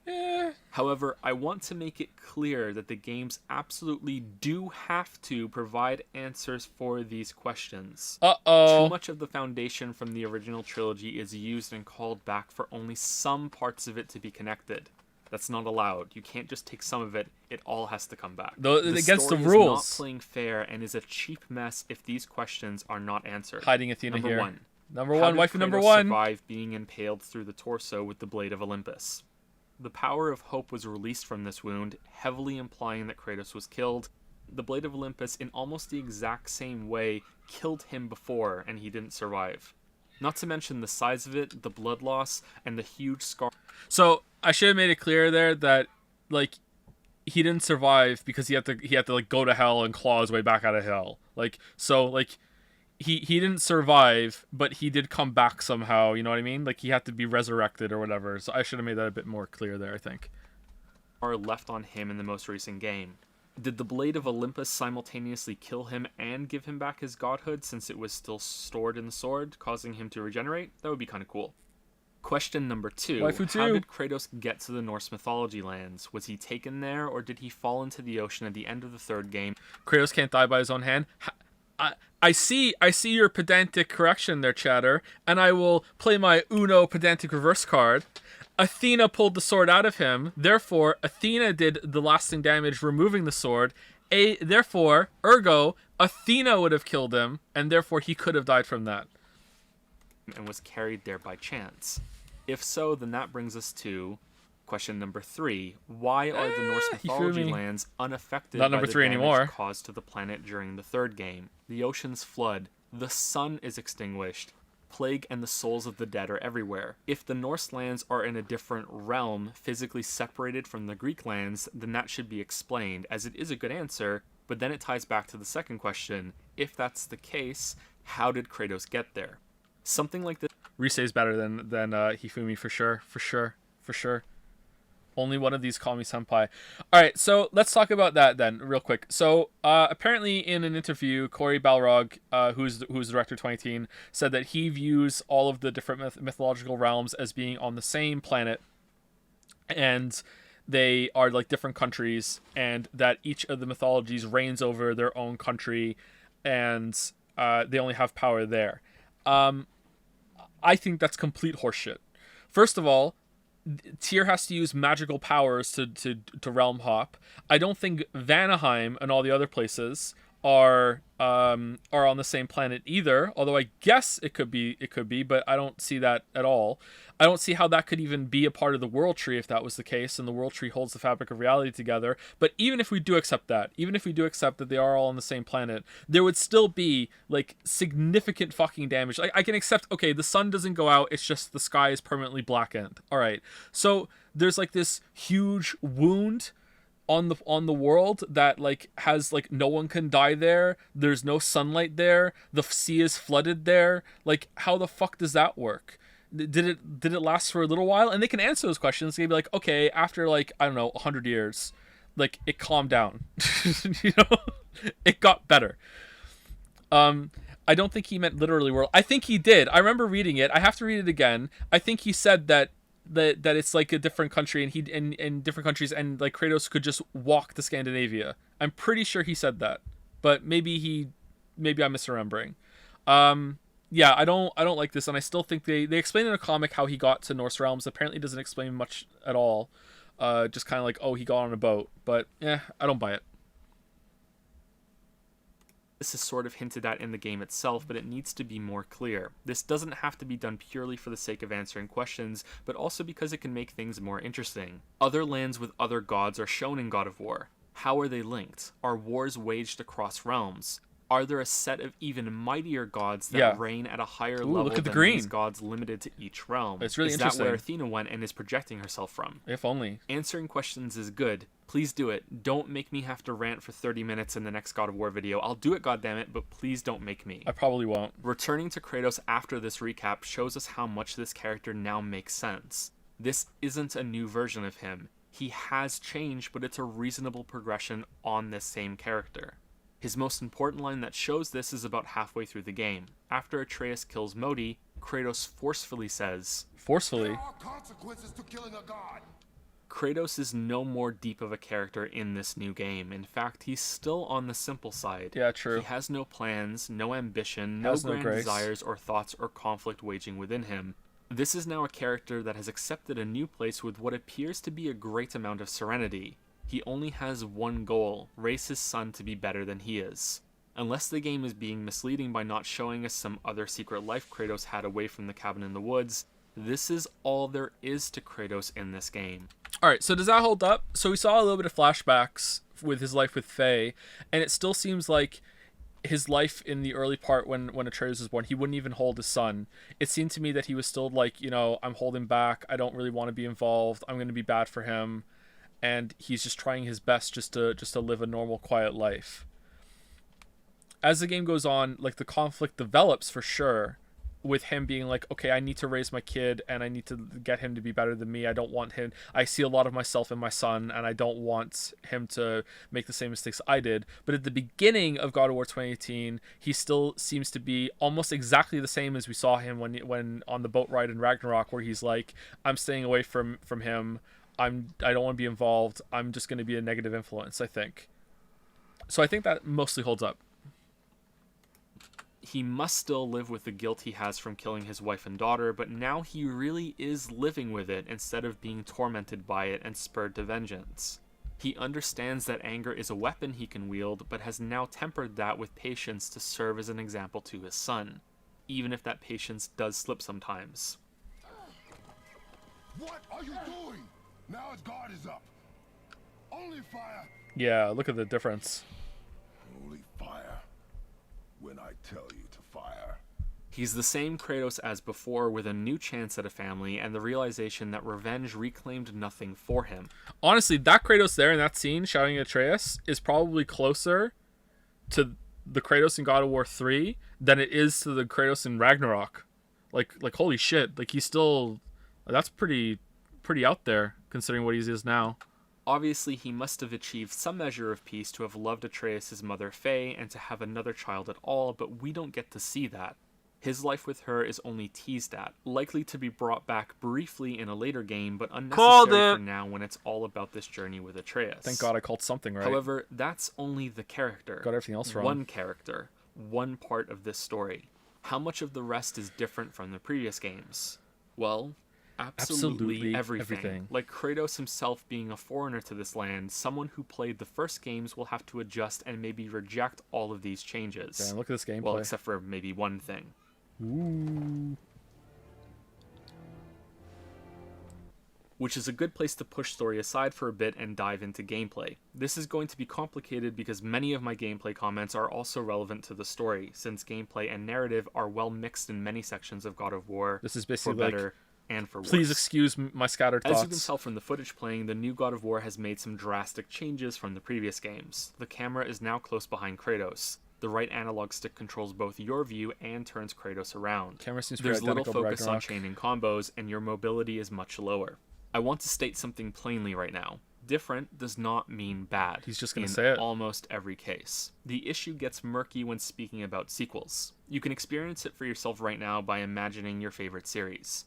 However, I want to make it clear that the games absolutely do have to provide answers for these questions. Too much of the foundation from the original trilogy is used and called back for only some parts of it to be connected. That's not allowed. You can't just take some of it. It all has to come back. Against the story rules. is not playing fair and is a cheap mess if these questions are not answered. Hiding Athena Number here. one. Number How one, did waifu number Kratos one. survive being impaled through the torso with the Blade of Olympus? The power of hope was released from this wound, heavily implying that Kratos was killed. The Blade of Olympus, in almost the exact same way, killed him before, and he didn't survive. Not to mention the size of it, the blood loss, and the huge scar. So I should have made it clear there that, like, he didn't survive because he had to like go to hell and claw his way back out of hell. He didn't survive, but he did come back somehow, you know what I mean? Like, he had to be resurrected or whatever. So I should have made that a bit more clear there, I think. Are left on him in the most recent game. Did the Blade of Olympus simultaneously kill him and give him back his godhood since it was still stored in the sword, causing him to regenerate? That would be kind of cool. Question number 2. Waifu 2. How did Kratos get to the Norse mythology lands? Was he taken there, or did he fall into the ocean at the end of the third game? Kratos can't die by his own hand. I see your pedantic correction there, chatter, and I will play my Uno pedantic reverse card. Athena pulled the sword out of him, therefore Athena did the lasting damage removing the sword. Therefore, ergo, Athena would have killed him, and therefore he could have died from that. And was carried there by chance. If so, then that brings us to question number 3. Why are the Norse mythology lands unaffected Not number by the 3 damage anymore. caused to the planet during the third game? The oceans flood, the sun is extinguished, plague and the souls of the dead are everywhere. If the Norse lands are in a different realm, physically separated from the Greek lands, then that should be explained, as it is a good answer, but then it ties back to the second question. If that's the case, how did Kratos get there? Something like this. Rise is better than Hifumi for sure. Only one of these call me senpai. All right, so let's talk about that then, real quick. So apparently, in an interview, Corey Balrog, who's director 2018, said that he views all of the different mythological realms as being on the same planet, and they are like different countries, and that each of the mythologies reigns over their own country, and they only have power there. I think that's complete horseshit. First of all, Tyr has to use magical powers to realm hop. I don't think Vanaheim and all the other places are on the same planet either. Although I guess it could be, but I don't see that at all. I don't see how that could even be a part of the World Tree if that was the case, and the World Tree holds the fabric of reality together. But even if we do accept that, that they are all on the same planet, there would still be like significant fucking damage. Like, I can accept, okay, the sun doesn't go out, it's just the sky is permanently blackened. All right, so there's like this huge wound on the world that like has like no one can die there. There's no sunlight there. The sea is flooded there. Like, how the fuck does that work? Did it last for a little while? And they can answer those questions. They'd be like, okay, after like, I don't know, 100 years, like, it calmed down. You know, it got better. I don't think he meant literally world. I think he did. I remember reading it. I have to read it again. I think he said that it's like a different country, and he in different countries, and like Kratos could just walk to Scandinavia. I'm pretty sure he said that, but maybe I'm misremembering. Yeah, I don't like this, and I still think they explain in a comic how he got to Norse realms. Apparently, it doesn't explain much at all. Just kind of like, oh, he got on a boat, but yeah, I don't buy it. This is sort of hinted at in the game itself, but it needs to be more clear. This doesn't have to be done purely for the sake of answering questions, but also because it can make things more interesting. Other lands with other gods are shown in God of War. How are they linked? Are wars waged across realms? Are there a set of even mightier gods that Yeah. reign at a higher Ooh, level look at the than green. these gods limited to each realm? It's really is that where interesting. Athena went and is projecting herself from? If only. Answering questions is good. Please do it. Don't make me have to rant for 30 minutes in the next God of War video. I'll do it, goddammit, but please don't make me. I probably won't. Returning to Kratos after this recap shows us how much this character now makes sense. This isn't a new version of him. He has changed, but it's a reasonable progression on this same character. His most important line that shows this is about halfway through the game. After Atreus kills Modi, Kratos forcefully says, Forcefully. There are consequences to killing a god. Kratos is no more deep of a character in this new game. In fact, he's still on the simple side. Yeah, true. He has no plans, no ambition, no Has no grand grace. desires or thoughts or conflict waging within him. This is now a character that has accepted a new place with what appears to be a great amount of serenity. He only has one goal: raise his son to be better than he is. Unless the game is being misleading by not showing us some other secret life Kratos had away from the cabin in the woods, this is all there is to Kratos in this game. All right, so does that hold up? So we saw a little bit of flashbacks with his life with Faye, and it still seems like his life in the early part when Atreus was born, he wouldn't even hold his son. It seemed to me that he was still like, I'm holding back. I don't really want to be involved. I'm going to be bad for him. And he's just trying his best just to live a normal, quiet life. As the game goes on, like, the conflict develops for sure, with him being like, okay, I need to raise my kid and I need to get him to be better than me. I don't want him. I see a lot of myself in my son and I don't want him to make the same mistakes I did. But at the beginning of God of War 2018, he still seems to be almost exactly the same as we saw him when on the boat ride in Ragnarok, where he's like, I'm staying away from him. I don't want to be involved. I'm just going to be a negative influence, I think. So I think that mostly holds up. He must still live with the guilt he has from killing his wife and daughter, but now he really is living with it instead of being tormented by it and spurred to vengeance. He understands that anger is a weapon he can wield, but has now tempered that with patience to serve as an example to his son, even if that patience does slip sometimes. What are you doing? Now his guard is up. Only fire. Yeah, look at the difference. Only fire. When I tell you to fire. He's the same Kratos as before, with a new chance at a family and the realization that revenge reclaimed nothing for him. Honestly, that Kratos there in that scene shouting at Atreus is probably closer to the Kratos in God of War 3 than it is to the Kratos in Ragnarok. Like holy shit, like he's still, that's pretty out there considering what he is now. Obviously, he must have achieved some measure of peace to have loved Atreus' mother Faye and to have another child at all, but we don't get to see that. His life with her is only teased at, likely to be brought back briefly in a later game, but unnecessary for now when it's all about this journey with Atreus. Thank God I called something right. However, that's only the character. Got everything else wrong. One character, one part of this story. How much of the rest is different from the previous games? Well, absolutely everything. Like Kratos himself being a foreigner to this land, someone who played the first games will have to adjust and maybe reject all of these changes. Damn, look at this gameplay. Well, except for maybe one thing. Ooh. Which is a good place to push story aside for a bit and dive into gameplay. This is going to be complicated because many of my gameplay comments are also relevant to the story, since gameplay and narrative are well mixed in many sections of God of War. This is for basically better and for worse. Please excuse my scattered thoughts. As you can tell from the footage playing, the new God of War has made some drastic changes from the previous games. The camera is now close behind Kratos. The right analog stick controls both your view and turns Kratos around. Camera seems to be There's little identical to focus on Ragnarok. chaining combos, and your mobility is much lower. I want to state something plainly right now. Different does not mean bad. He's just gonna in say it. almost every case. The issue gets murky when speaking about sequels. You can experience it for yourself right now by imagining your favorite series.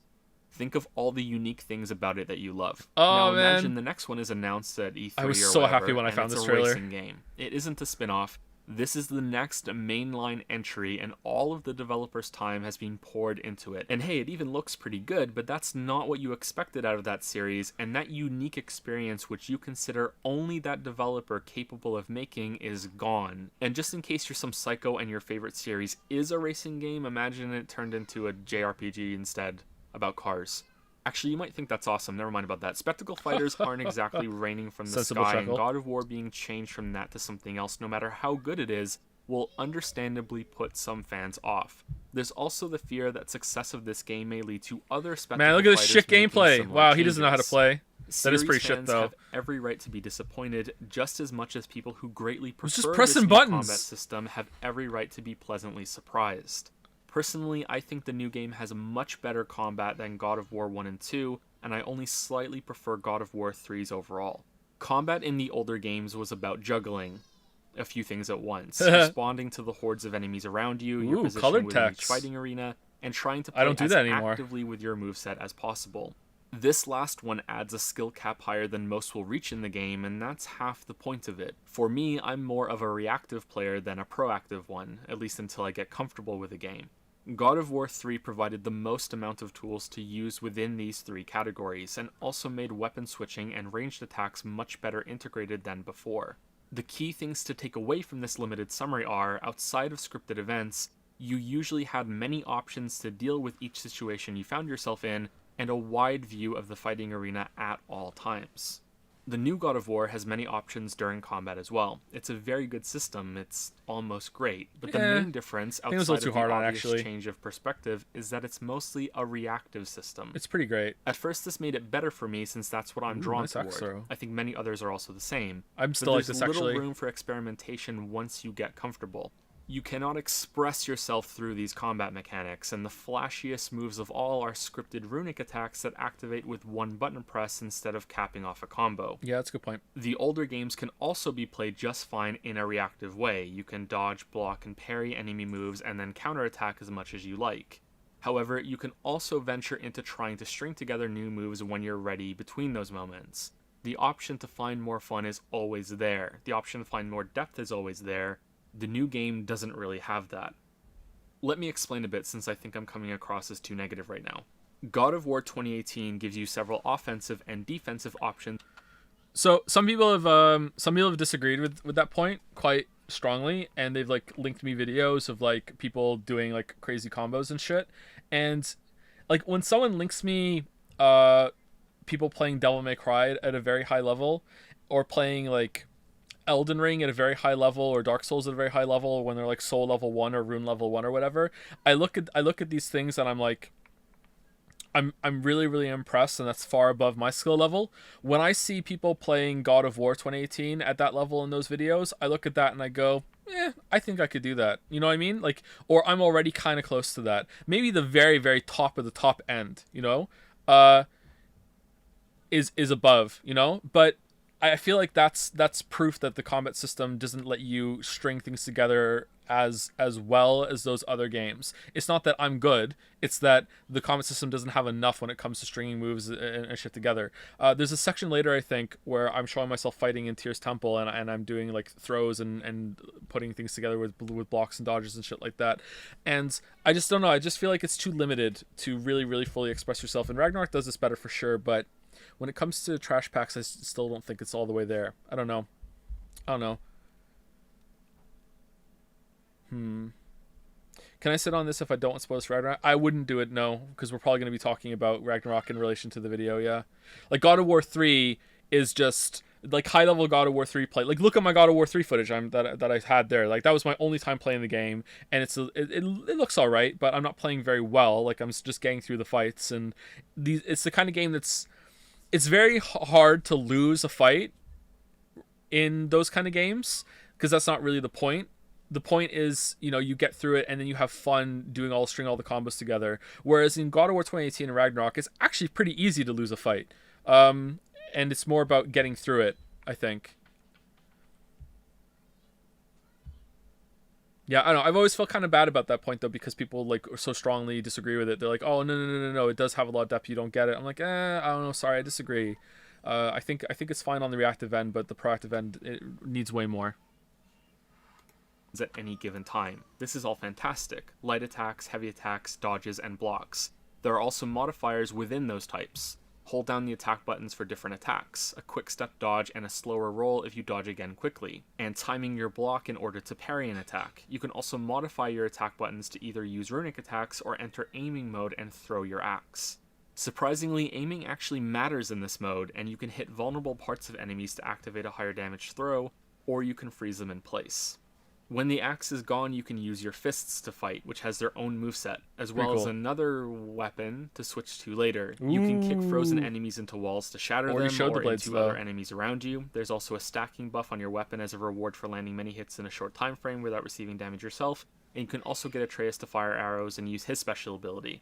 Think of all the unique things about it that you love. Oh, now man. imagine the next one is announced at E3 I was or so whatever, happy when I and found it's this a trailer. racing game. It isn't a spin-off. This is the next mainline entry, and all of the developer's time has been poured into it. And hey, it even looks pretty good, but that's not what you expected out of that series, and that unique experience which you consider only that developer capable of making is gone. And just in case you're some psycho and your favorite series is a racing game, imagine it turned into a JRPG instead, about cars. Actually, you might think that's awesome. Never mind about that. Spectacle fighters aren't exactly raining from the Sensible sky, chuckle. and God of War being changed from that to something else, no matter how good it is, will understandably put some fans off. There's also the fear that success of this game may lead to other spectacle Man, look at this fighters shit making gameplay. similar Wow, he doesn't know how to changes. play. That is Series pretty shit, fans though. have every right to be disappointed, just as much as people who greatly was prefer just pressing this new buttons. combat system have every right to be pleasantly surprised. Personally, I think the new game has much better combat than God of War 1 and 2, and I only slightly prefer God of War 3's overall. Combat in the older games was about juggling a few things at once, responding to the hordes of enemies around you, your Ooh, position colored within each text. fighting arena, and trying to I play don't do as that anymore. actively with your moveset as possible. This last one adds a skill cap higher than most will reach in the game, and that's half the point of it. For me, I'm more of a reactive player than a proactive one, at least until I get comfortable with the game. God of War 3 provided the most amount of tools to use within these three categories, and also made weapon switching and ranged attacks much better integrated than before. The key things to take away from this limited summary are, outside of scripted events, you usually had many options to deal with each situation you found yourself in, and a wide view of the fighting arena at all times. The new God of War has many options during combat as well. It's a very good system, it's almost great, but the main difference think it was a outside little of too hard the on, obvious actually. change of perspective is that it's mostly a reactive system. It's pretty great. At first this made it better for me since that's what I'm drawn nice axe toward. throw. I think many others are also the same. I'm But still like there's this, little actually. room for experimentation once you get comfortable. You cannot express yourself through these combat mechanics, and the flashiest moves of all are scripted runic attacks that activate with one button press instead of capping off a combo. Yeah, that's a good point. The older games can also be played just fine in a reactive way. You can dodge, block, and parry enemy moves and then counterattack as much as you like. However, you can also venture into trying to string together new moves when you're ready between those moments. The option to find more fun is always there. The option to find more depth is always there. The new game doesn't really have that. Let me explain a bit since I think I'm coming across as too negative right now. God of War 2018 gives you several offensive and defensive options. So some people have disagreed with that point quite strongly, and they've like linked me videos of like people doing like crazy combos and shit. And like when someone links me people playing Devil May Cry at a very high level, or playing like Elden Ring at a very high level, or Dark Souls at a very high level, when they're like Soul level 1 or Rune level 1 or whatever, I look at these things and I'm like, I'm really, really impressed, and that's far above my skill level. When I see people playing God of War 2018 at that level in those videos, I look at that and I go, I think I could do that. You know what I mean? Like, or I'm already kind of close to that. Maybe the very, very top of the top end, you know, is above, you know, but I feel like that's proof that the combat system doesn't let you string things together as well as those other games. It's not that I'm good, it's that the combat system doesn't have enough when it comes to stringing moves and shit together. There's a section later, I think, where I'm showing myself fighting in Tyr's Temple, and I'm doing like throws and putting things together with blocks and dodges and shit like that. And I just don't know, I just feel like it's too limited to really, really fully express yourself. And Ragnarok does this better for sure, but when it comes to trash packs, I still don't think it's all the way there. I don't know. Can I sit on this if I don't want spoilers for Ragnarok? I wouldn't do it, no, because we're probably going to be talking about Ragnarok in relation to the video, yeah. Like, God of War 3 is just, like, high-level God of War 3 play. Like, look at my God of War 3 footage that I had there. Like, that was my only time playing the game, and it looks alright, but I'm not playing very well. Like, I'm just getting through the fights, and it's the kind of game that's... It's very hard to lose a fight in those kind of games, because that's not really the point. The point is, you know, you get through it and then you have fun doing string all the combos together. Whereas in God of War 2018 and Ragnarok, it's actually pretty easy to lose a fight. And it's more about getting through it, I think. Yeah, I don't know. I've always felt kind of bad about that point, though, because people like so strongly disagree with it. They're like, "Oh, no, it does have a lot of depth. You don't get it." I'm like, I don't know. Sorry, I disagree. I think it's fine on the reactive end, but the proactive end, it needs way more. At any given time. This is all fantastic. Light attacks, heavy attacks, dodges, and blocks. There are also modifiers within those types. Hold down the attack buttons for different attacks, a quick step dodge and a slower roll if you dodge again quickly, and timing your block in order to parry an attack. You can also modify your attack buttons to either use runic attacks or enter aiming mode and throw your axe. Surprisingly, aiming actually matters in this mode, and you can hit vulnerable parts of enemies to activate a higher damage throw, or you can freeze them in place. When the axe is gone, you can use your fists to fight, which has their own moveset, as well Pretty as cool. another weapon to switch to later. You can kick frozen enemies into walls to shatter Or you them, showed the or blades, into though. other enemies around you. There's also a stacking buff on your weapon as a reward for landing many hits in a short time frame without receiving damage yourself, and you can also get Atreus to fire arrows and use his special ability.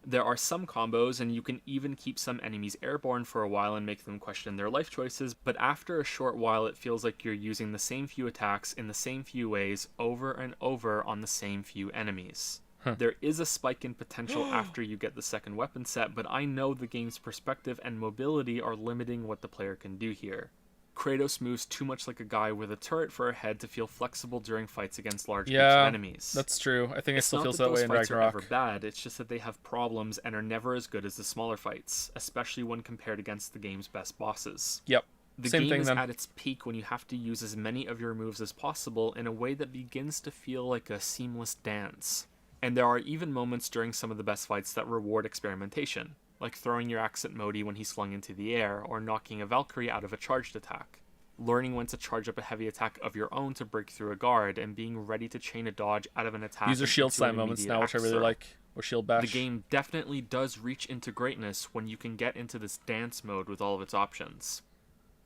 There are some combos, and you can even keep some enemies airborne for a while and make them question their life choices, but after a short while it feels like you're using the same few attacks in the same few ways over and over on the same few enemies. There is a spike in potential after you get the second weapon set, but I know the game's perspective and mobility are limiting what the player can do here. Kratos moves too much like a guy with a turret for a head to feel flexible during fights against large groups of enemies. That's true. I think it It's still not feels that that way those in fights are ever Ragnarok. bad, it's just that they have problems and are never as good as the smaller fights, especially when compared against the game's best bosses. Yep. The Same game thing is then. at its peak when you have to use as many of your moves as possible in a way that begins to feel like a seamless dance. And there are even moments during some of the best fights that reward experimentation, like throwing your axe at Modi when he's flung into the air, or knocking a Valkyrie out of a charged attack. Learning when to charge up a heavy attack of your own to break through a guard, and being ready to chain a dodge out of an attack. These are and shield into an slam moments immediate now, which I axe really throw. like. Or shield bash. The game definitely does reach into greatness when you can get into this dance mode with all of its options.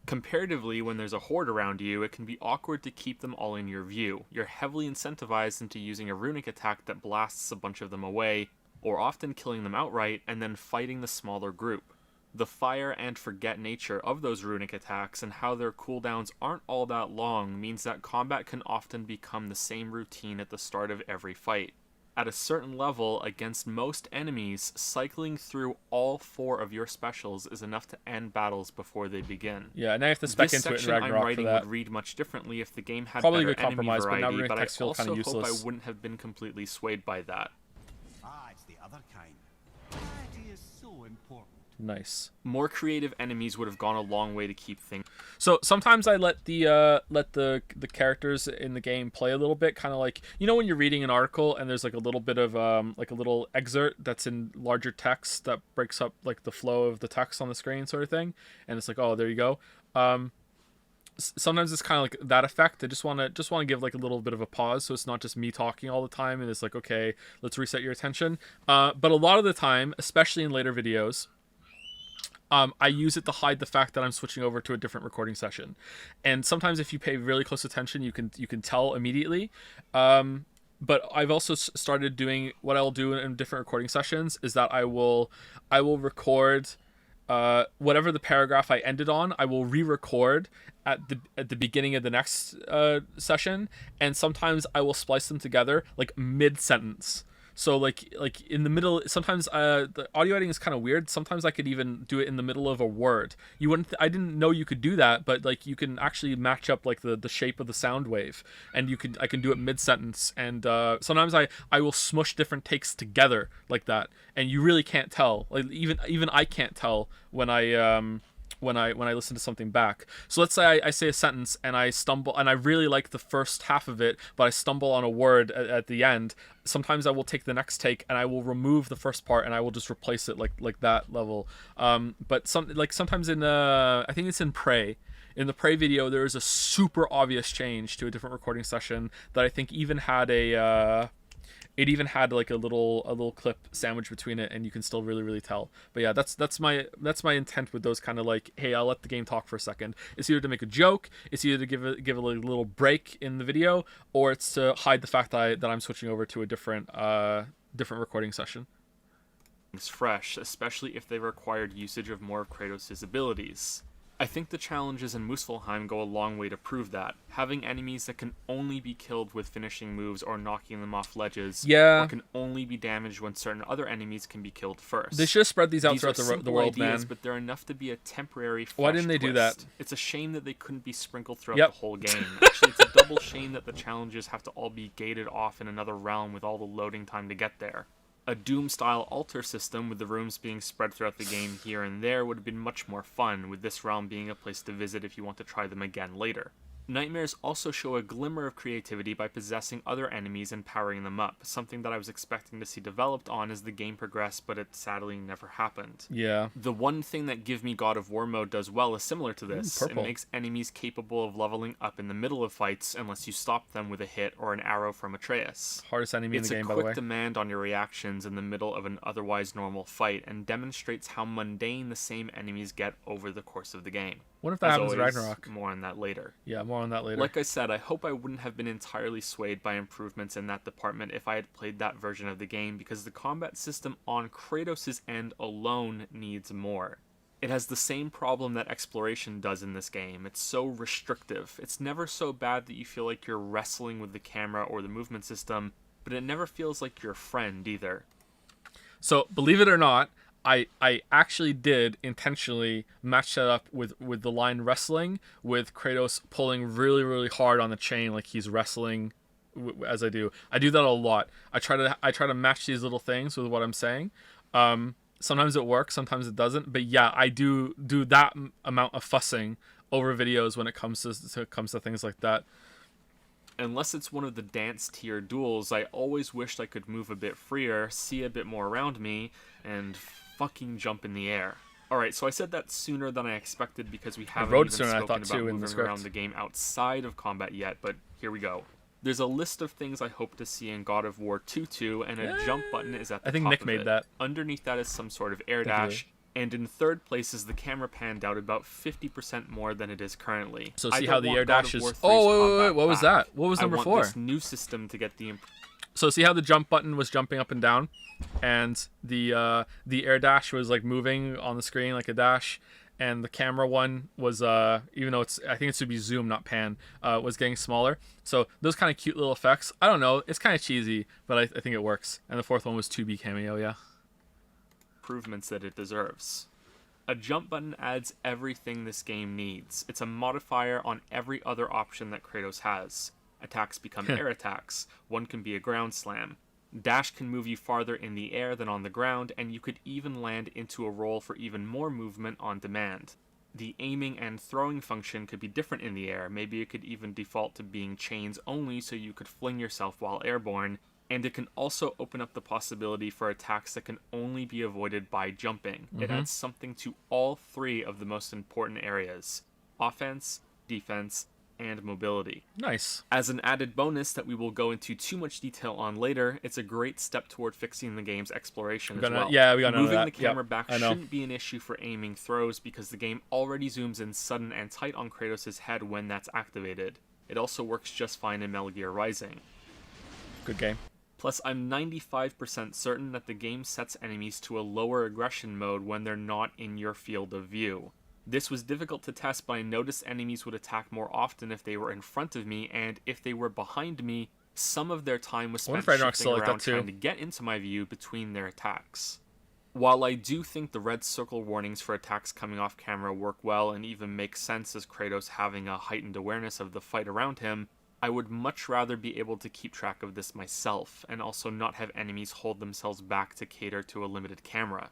Comparatively, when there's a horde around you, it can be awkward to keep them all in your view. You're heavily incentivized into using a runic attack that blasts a bunch of them away, or often killing them outright, and then fighting the smaller group. The fire and forget nature of those runic attacks and how their cooldowns aren't all that long means that combat can often become the same routine at the start of every fight. At a certain level, against most enemies, cycling through all 4 of your specials is enough to end battles before they begin. Yeah, now you have to spec This into it in section I'm Ragnarok for writing that. would read much differently if the game had Probably a better good enemy compromise, but now variety, runic but I attacks feel also kinda hope I useless. wouldn't have been completely swayed by that. Ah, it's the other kind. Variety is so important. Nice. More creative enemies would have gone a long way to keep things. So sometimes I let the characters in the game play a little bit, kind of like, you know, when you're reading an article and there's like a little bit of like a little excerpt that's in larger text that breaks up like the flow of the text on the screen, sort of thing, and it's like, oh, there you go. Sometimes it's kind of like that effect. I just want to give like a little bit of a pause, so it's not just me talking all the time and it's like, okay, let's reset your attention. But a lot of the time, especially in later videos, I use it to hide the fact that I'm switching over to a different recording session. And sometimes if you pay really close attention, you can tell immediately. But I've also started doing what I'll do in different recording sessions is that I will record whatever the paragraph I ended on, I will re-record at the beginning of the next session, and sometimes I will splice them together like mid-sentence. So like in the middle, sometimes the audio editing is kind of weird. Sometimes I could even do it in the middle of a word. You wouldn't. I didn't know you could do that, but like you can actually match up like the shape of the sound wave, and I can do it mid sentence. And sometimes I will smush different takes together like that, and you really can't tell. Like even I can't tell when I listen to something back. So let's say I say a sentence and I stumble, and I really like the first half of it, but I stumble on a word at the end. Sometimes I will take the next take and I will remove the first part and I will just replace it like that level. But sometimes in I think it's in Prey. In the Prey video, there is a super obvious change to a different recording session that I think even had it even had like a little clip sandwiched between it, and you can still really tell. But yeah, that's my intent with those kind of like, hey, I'll let the game talk for a second. It's either to make a joke, it's either to give a little break in the video, or it's to hide the fact that I'm switching over to a different recording session. Things fresh, especially if they required usage of more of Kratos' abilities. I think the challenges in Muspelheim go a long way to prove that. Having enemies that can only be killed with finishing moves or knocking them off ledges, Yeah. or can only be damaged when certain other enemies can be killed first. They should have spread these out These are throughout the simple world, ideas, man. but they're enough to be a temporary fresh Why didn't they do that? twist. It's a shame that they couldn't be sprinkled throughout Yep. the whole game. Actually, it's a double shame that the challenges have to all be gated off in another realm with all the loading time to get there. A Doom-style altar system with the rooms being spread throughout the game here and there would have been much more fun, with this realm being a place to visit if you want to try them again later. Nightmares also show a glimmer of creativity by possessing other enemies and powering them up, something that I was expecting to see developed on as the game progressed, but it sadly never happened. Yeah. The one thing that Give Me God of War mode does well is similar to this. It purple. makes enemies capable of leveling up in the middle of fights unless you stop them with a hit or an arrow from Atreus. Hardest enemy in It's the a game, by the way. quick demand on your reactions in the middle of an otherwise normal fight and demonstrates how mundane the same enemies get over the course of the game. What if that As happens in always, Ragnarok? more on that later. Yeah, more on that later. Like I said, I hope I wouldn't have been entirely swayed by improvements in that department if I had played that version of the game, because the combat system on Kratos' end alone needs more. It has the same problem that exploration does in this game. It's so restrictive. It's never so bad that you feel like you're wrestling with the camera or the movement system, but it never feels like your friend either. So, believe it or not, I actually did intentionally match that up with the line wrestling, with Kratos pulling really, really hard on the chain like he's wrestling as I do. I do that a lot. I try to match these little things with what I'm saying. Sometimes it works, sometimes it doesn't. But yeah, I do that amount of fussing over videos when it comes to things like that. Unless it's one of the dance tier duels, I always wished I could move a bit freer, see a bit more around me, and fucking jump in the air. Alright, so I said that sooner than I expected because we haven't wrote even sooner, I spoken thought, too, about in the moving script. around the game outside of combat yet, but here we go. There's a list of things I hope to see in God of War 2, and a jump button is at the I think top Nick of made it. that. Underneath that is some sort of air Thank you, dash, and in third place is the camera panned out about 50% more than it is currently. So I see don't how the want air God dash of is... War 3's Oh, wait, combat what was back. that? What was number I want 4? this new system to get the So see how the jump button was jumping up and down, and the air dash was like moving on the screen like a dash, and the camera one was even though I think it should be zoom, not pan, was getting smaller. So those kind of cute little effects. I don't know, it's kind of cheesy, but I think it works. And the fourth one was 2B cameo, yeah. improvements that it deserves. A jump button adds everything this game needs. It's a modifier on every other option that Kratos has. Attacks become air attacks. One can be a ground slam. Dash can move you farther in the air than on the ground, and you could even land into a roll for even more movement on demand. The aiming and throwing function could be different in the air. Maybe it could even default to being chains only so you could fling yourself while airborne, and it can also open up the possibility for attacks that can only be avoided by jumping. It adds something to all three of the most important areas: offense, defense, and mobility. Nice. As an added bonus that we will go into too much detail on later, it's a great step toward fixing the game's exploration as well. Yeah, we got none of Moving that. the camera Yep, back I know. shouldn't be an issue for aiming throws because the game already zooms in sudden and tight on Kratos' head when that's activated. It also works just fine in Metal Gear Rising. Good game. Plus, I'm 95% certain that the game sets enemies to a lower aggression mode when they're not in your field of view. This was difficult to test, but I noticed enemies would attack more often if they were in front of me, and if they were behind me, some of their time was I wonder spent if Ragnarok's shifting still like that around too. trying to get into my view between their attacks. While I do think the red circle warnings for attacks coming off camera work well and even make sense as Kratos having a heightened awareness of the fight around him, I would much rather be able to keep track of this myself, and also not have enemies hold themselves back to cater to a limited camera.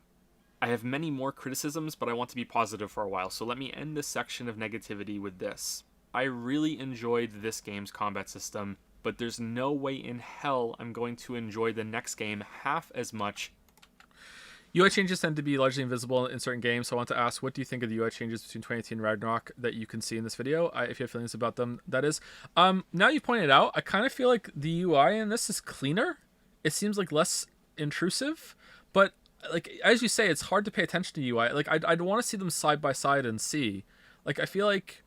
I have many more criticisms, but I want to be positive for a while, so let me end this section of negativity with this. I really enjoyed this game's combat system, but there's no way in hell I'm going to enjoy the next game half as much. UI changes tend to be largely invisible in certain games, so I want to ask, what do you think of the UI changes between 2018 and Ragnarok that you can see in this video? If you have feelings about them, that is. Now you pointed out, I kind of feel like the UI in this is cleaner. It seems like less intrusive, but like as you say, it's hard to pay attention to UI. Like I'd want to see them side by side and see. Like I feel like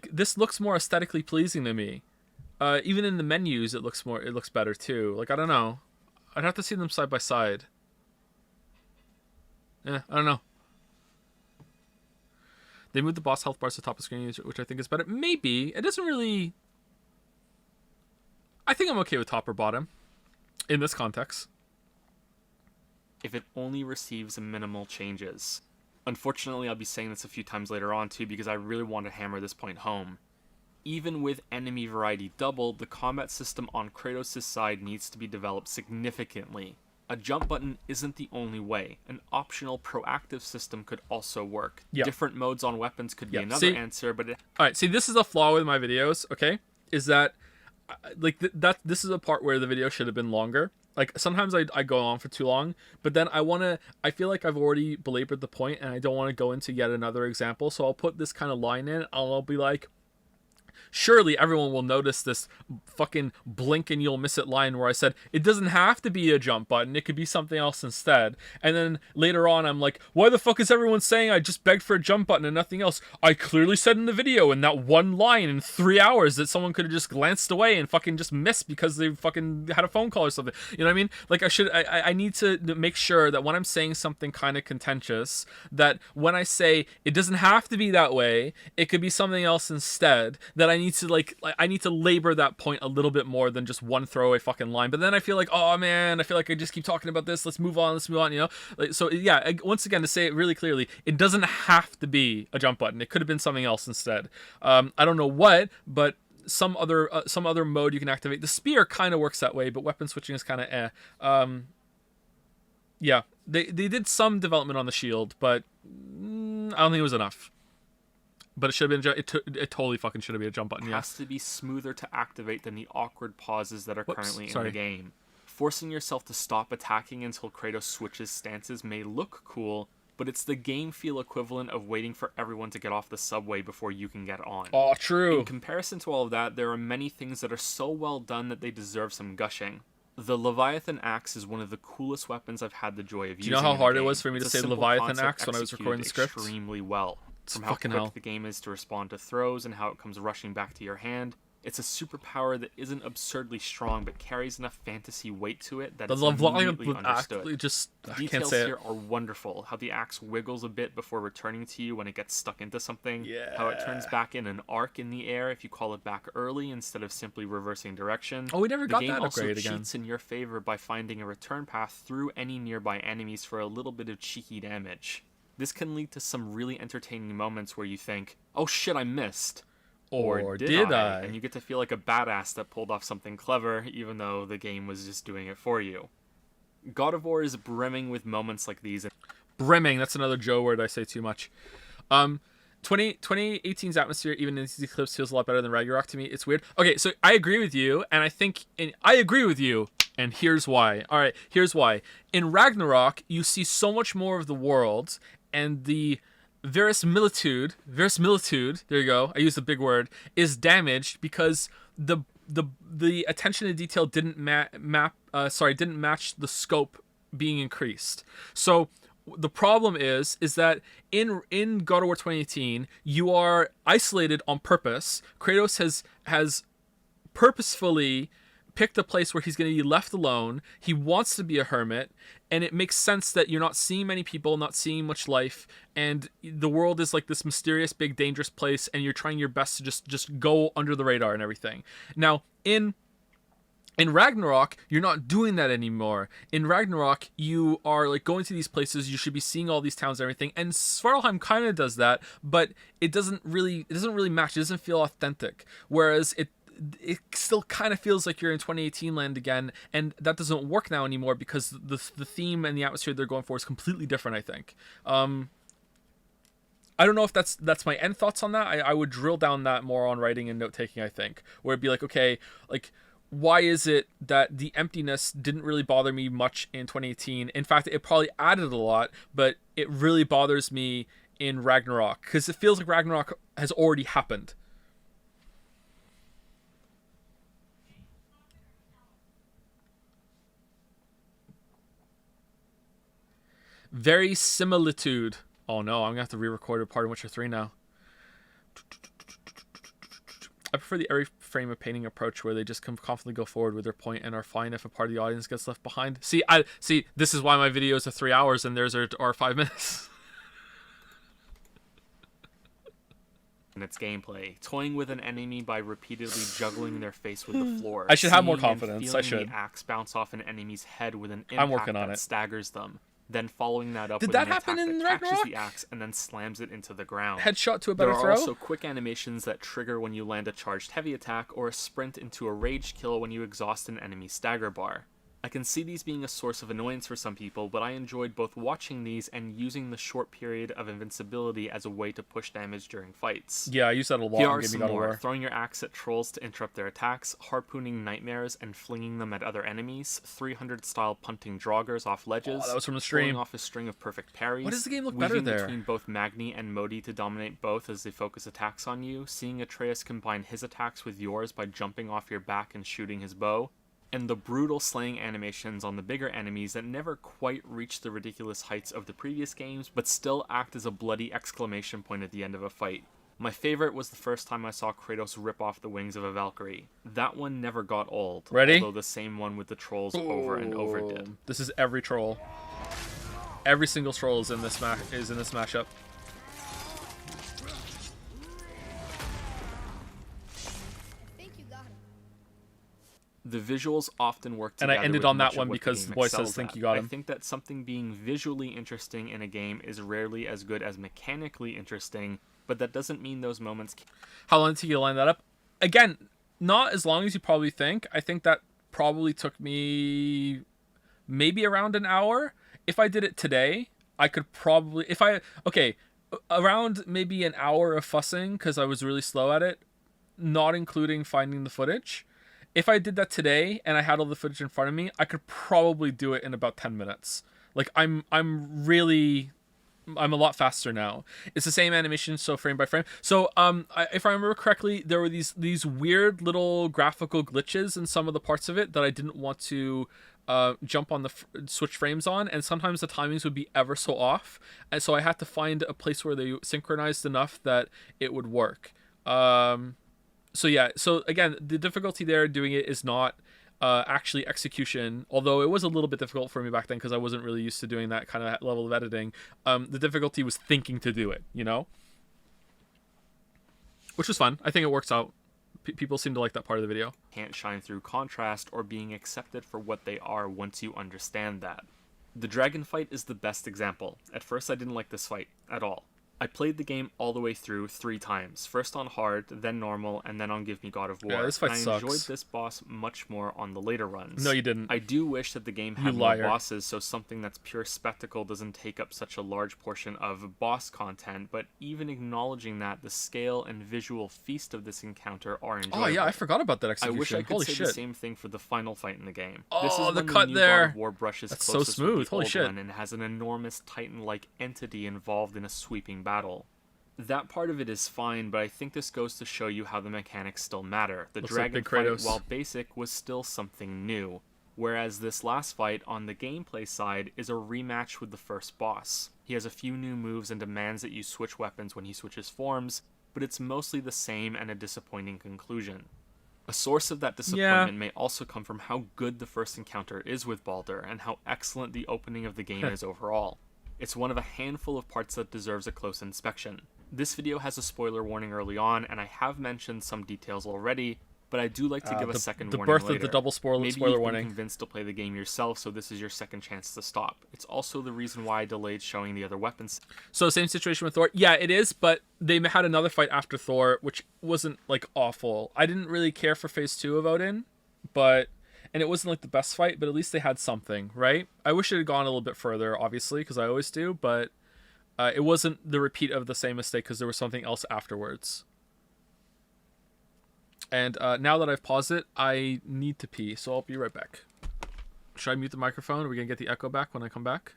this looks more aesthetically pleasing to me. Even in the menus, it looks better too. Like I don't know, I'd have to see them side by side. Yeah, I don't know. They moved the boss health bars to the top of the screen, which I think is better. Maybe. It doesn't really... I think I'm okay with top or bottom in this context. If it only receives minimal changes. Unfortunately, I'll be saying this a few times later on too, because I really want to hammer this point home. Even with enemy variety doubled, the combat system on Kratos' side needs to be developed significantly. A jump button isn't the only way. An optional proactive system could also work. Yeah. Different modes on weapons could be Yeah. another See? answer, but All right, see, this is a flaw with my videos, okay? Is that, like, this is a part where the video should have been longer. Like, sometimes I go on for too long, but then I feel like I've already belabored the point, and I don't want to go into yet another example, so I'll put this kind of line in, and I'll be like, surely everyone will notice this fucking blink and you'll miss it line where I said, it doesn't have to be a jump button, it could be something else instead. And then later on, I'm like, why the fuck is everyone saying I just begged for a jump button and nothing else? I clearly said in the video in that one line in 3 hours that someone could have just glanced away and fucking just missed because they fucking had a phone call or something. You know what I mean? Like, I need to make sure that when I'm saying something kind of contentious, that when I say it doesn't have to be that way, it could be something else instead, that I need to labor that point a little bit more than just one throwaway fucking line. But then I feel like, oh man, I feel like I just keep talking about this. Let's move on, you know? Like, so yeah, once again, to say it really clearly, it doesn't have to be a jump button. It could have been something else instead. I don't know what, but some other mode you can activate. The spear kind of works that way, but weapon switching is kind of yeah, they did some development on the shield, but I don't think it was enough. But it should have been. It totally fucking should have been a jump button. It Yeah. has to be smoother to activate than the awkward pauses that are Whoops, currently in sorry. the game. Forcing yourself to stop attacking until Kratos switches stances may look cool, but it's the game feel equivalent of waiting for everyone to get off the subway before you can get on. Oh, true. In comparison to all of that, there are many things that are so well done that they deserve some gushing. The Leviathan axe is one of the coolest weapons I've had the joy of using. Do you know how in the hard it game. was for me It's to a say simple Leviathan concept axe when I was recording the executed script? extremely well. It's From how fucking quick hell. the game is to respond to throws and how it comes rushing back to your hand. It's a superpower that isn't absurdly strong, but carries enough fantasy weight to it that The it's Leviathan immediately understood. actually just I can't Details say here it. are wonderful. How the axe wiggles a bit before returning to you when it gets stuck into something. How it turns back in an arc in the air if you call it back early instead of simply reversing direction. Oh, we never got The game that also upgrade again. cheats in your favor by finding a return path through any nearby enemies for a little bit of cheeky damage. This can lead to some really entertaining moments where you think, oh shit, I missed. Or did I? And you get to feel like a badass that pulled off something clever, even though the game was just doing it for you. God of War is brimming with moments like these. Brimming, that's another Joe word I say too much. 2018's atmosphere, even in these clips, feels a lot better than Ragnarok to me. It's weird. Okay, so I agree with you, and I agree with you, and here's why. All right, here's why. In Ragnarok, you see so much more of the world, and the verisimilitude, there you go, I used a big word, is damaged because the attention to detail didn't didn't match the scope being increased. So the problem is that in God of War 2018, you are isolated on purpose. Kratos has purposefully picked a place where he's going to be left alone. He wants to be a hermit, and it makes sense that you're not seeing many people, not seeing much life, and the world is like this mysterious, big, dangerous place, and you're trying your best to just go under the radar and everything. Now, in Ragnarok, you're not doing that anymore. In Ragnarok, you are like going to these places. You should be seeing all these towns and everything. And Svartalheim kind of does that, but it doesn't really match. It doesn't feel authentic. Whereas it still kind of feels like you're in 2018 land again, and that doesn't work now anymore because the theme and the atmosphere they're going for is completely different, I think. I don't know if that's my end thoughts on that. I would drill down that more on writing and note taking, I think, where it'd be like, okay, like, why is it that the emptiness didn't really bother me much in 2018? In fact, it probably added a lot, but it really bothers me in Ragnarok because it feels like Ragnarok has already happened. Verisimilitude. Oh no, I'm gonna have to re-record a part of Witcher 3 now. I prefer the every frame of painting approach where they just confidently go forward with their point and are fine if a part of the audience gets left behind. See, this is why my videos are 3 hours and theirs are 5 minutes. In its gameplay, toying with an enemy by repeatedly juggling their face with the floor. I should have more seeing and confidence. I feeling should. the axe bounce off an enemy's head with an I'm impact working on that it. staggers them. Then following that up Did with that an happen attack in that catches Ragnarok? the axe and then slams it into the ground. Headshot to a There better are throw? also quick animations that trigger when you land a charged heavy attack or a sprint into a rage kill when you exhaust an enemy stagger bar. I can see these being a source of annoyance for some people, but I enjoyed both watching these and using the short period of invincibility as a way to push damage during fights. Yeah, I use that a lot Here in are Gaming some God of more. War. Throwing your axe at trolls to interrupt their attacks, harpooning nightmares and flinging them at other enemies, 300 style punting draugrs off ledges, Oh, that was from the pulling stream. off a string of perfect parries, Why does the game look better weaving there? between both Magni and Modi to dominate both as they focus attacks on you, seeing Atreus combine his attacks with yours by jumping off your back and shooting his bow, and the brutal slaying animations on the bigger enemies that never quite reach the ridiculous heights of the previous games, but still act as a bloody exclamation point at the end of a fight. My favorite was the first time I saw Kratos rip off the wings of a Valkyrie. That one never got old, Ready? although the same one with the trolls over and over did. This is every troll. Every single troll is in this mashup. I think you got him. The visuals often work And together. I ended with on that much of one what because the the game boy says, excels "Think at. you got him." I think that something being visually interesting in a game is rarely as good as mechanically interesting, but that doesn't mean those moments How long did you line that up? Again, not as long as you probably think. I think that probably took me maybe around an hour. If I did it today, I could probably around maybe an hour of fussing because I was really slow at it, not including finding the footage. If I did that today and I had all the footage in front of me, I could probably do it in about 10 minutes. Like I'm a lot faster now. It's the same animation, so frame by frame. So if I remember correctly, there were these weird little graphical glitches in some of the parts of it that I didn't want to jump on the switch frames on, and sometimes the timings would be ever so off, and so I had to find a place where they synchronized enough that it would work. So yeah, so again, the difficulty there doing it is not actually execution, although it was a little bit difficult for me back then because I wasn't really used to doing that kind of level of editing. The difficulty was thinking to do it, which was fun. I think it works out. People seem to like that part of the video. can't shine through contrast or being accepted for what they are once you understand that. The dragon fight is the best example. At first I didn't like this fight at all. I played the game all the way through 3 times, first on hard, then normal, and then on Give Me God of War. Yeah, this fight and I sucks. enjoyed this boss much more on the later runs. No, you didn't. I do wish that the game You had more liar. bosses, so something that's pure spectacle doesn't take up such a large portion of boss content, but even acknowledging that, the scale and visual feast of this encounter are enjoyable. Oh yeah, I forgot about that I execution. wish I could Holy say shit. the same thing for the final fight in the game. Oh, this is the when cut new there. God of War brushes That's so closest with smooth. the Holy old shit. one and has an enormous Titan-like entity involved in a sweeping battle. That part of it is fine, but I think this goes to show you how the mechanics still matter. The Looks like dragon Big fight, Kratos. while basic, was still something new. Whereas this last fight, on the gameplay side, is a rematch with the first boss. He has a few new moves and demands that you switch weapons when he switches forms, but it's mostly the same and a disappointing conclusion. A source of that disappointment may also come from how good the first encounter is with Baldur, and how excellent the opening of the game is overall. It's one of a handful of parts that deserves a close inspection. This video has a spoiler warning early on, and I have mentioned some details already, but I do like to give a second the warning birth later. of the double spoiler Maybe you've been warning. convinced to play the game yourself, so this is your second chance to stop. It's also the reason why I delayed showing the other weapons. So same situation with Thor. Yeah, it is, but they had another fight after Thor, which wasn't like awful. I didn't really care for Phase 2 of Odin, and it wasn't like the best fight, but at least they had something, right? I wish it had gone a little bit further, obviously, because I always do, but it wasn't the repeat of the same mistake because there was something else afterwards. And now that I've paused it, I need to pee, so I'll be right back. Should I mute the microphone? Are we going to get the echo back when I come back?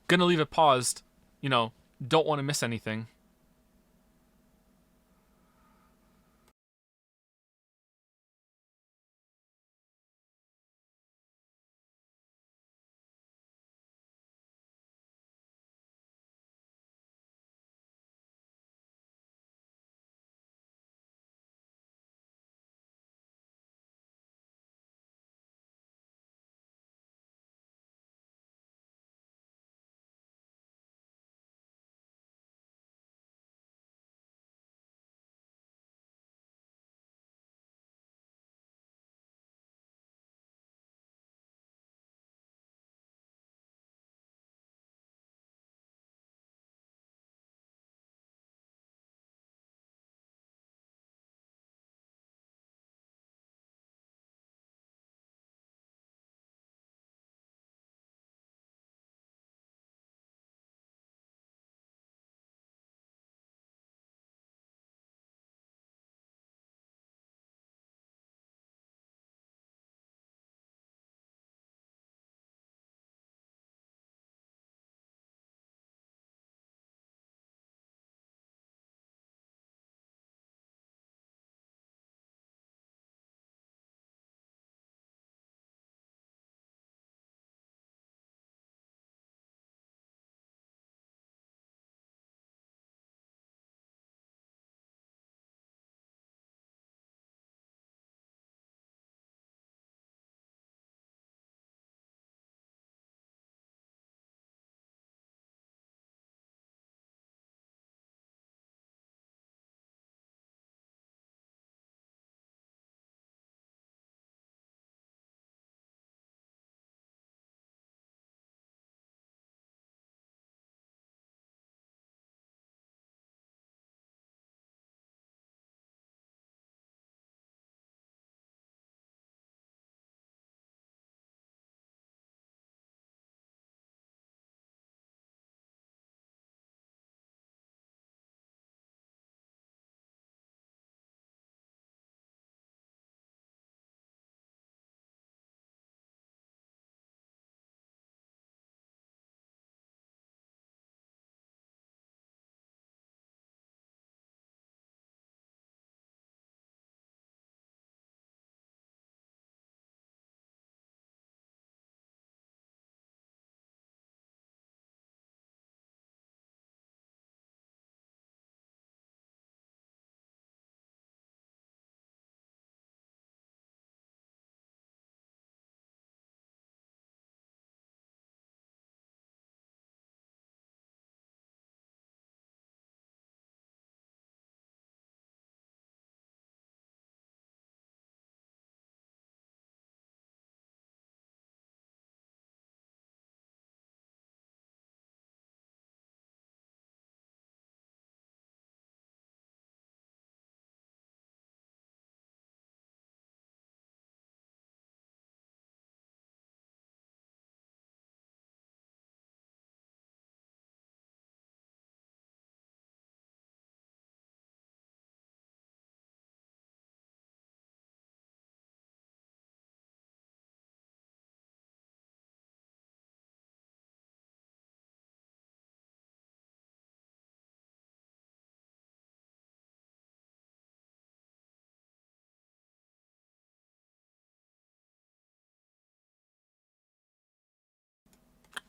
Gonna leave it paused. Don't want to miss anything.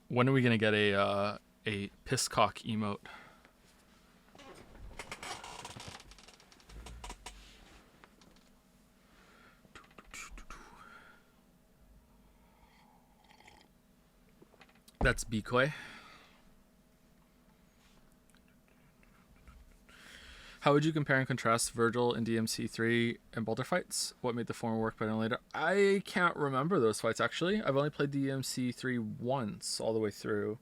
When are we gonna get a pisscock emote? That's Bikoi. How would you compare and contrast Virgil in DMC3 and Baldur fights? What made the former work better than later? I can't remember those fights, actually. I've only played DMC3 once, all the way through,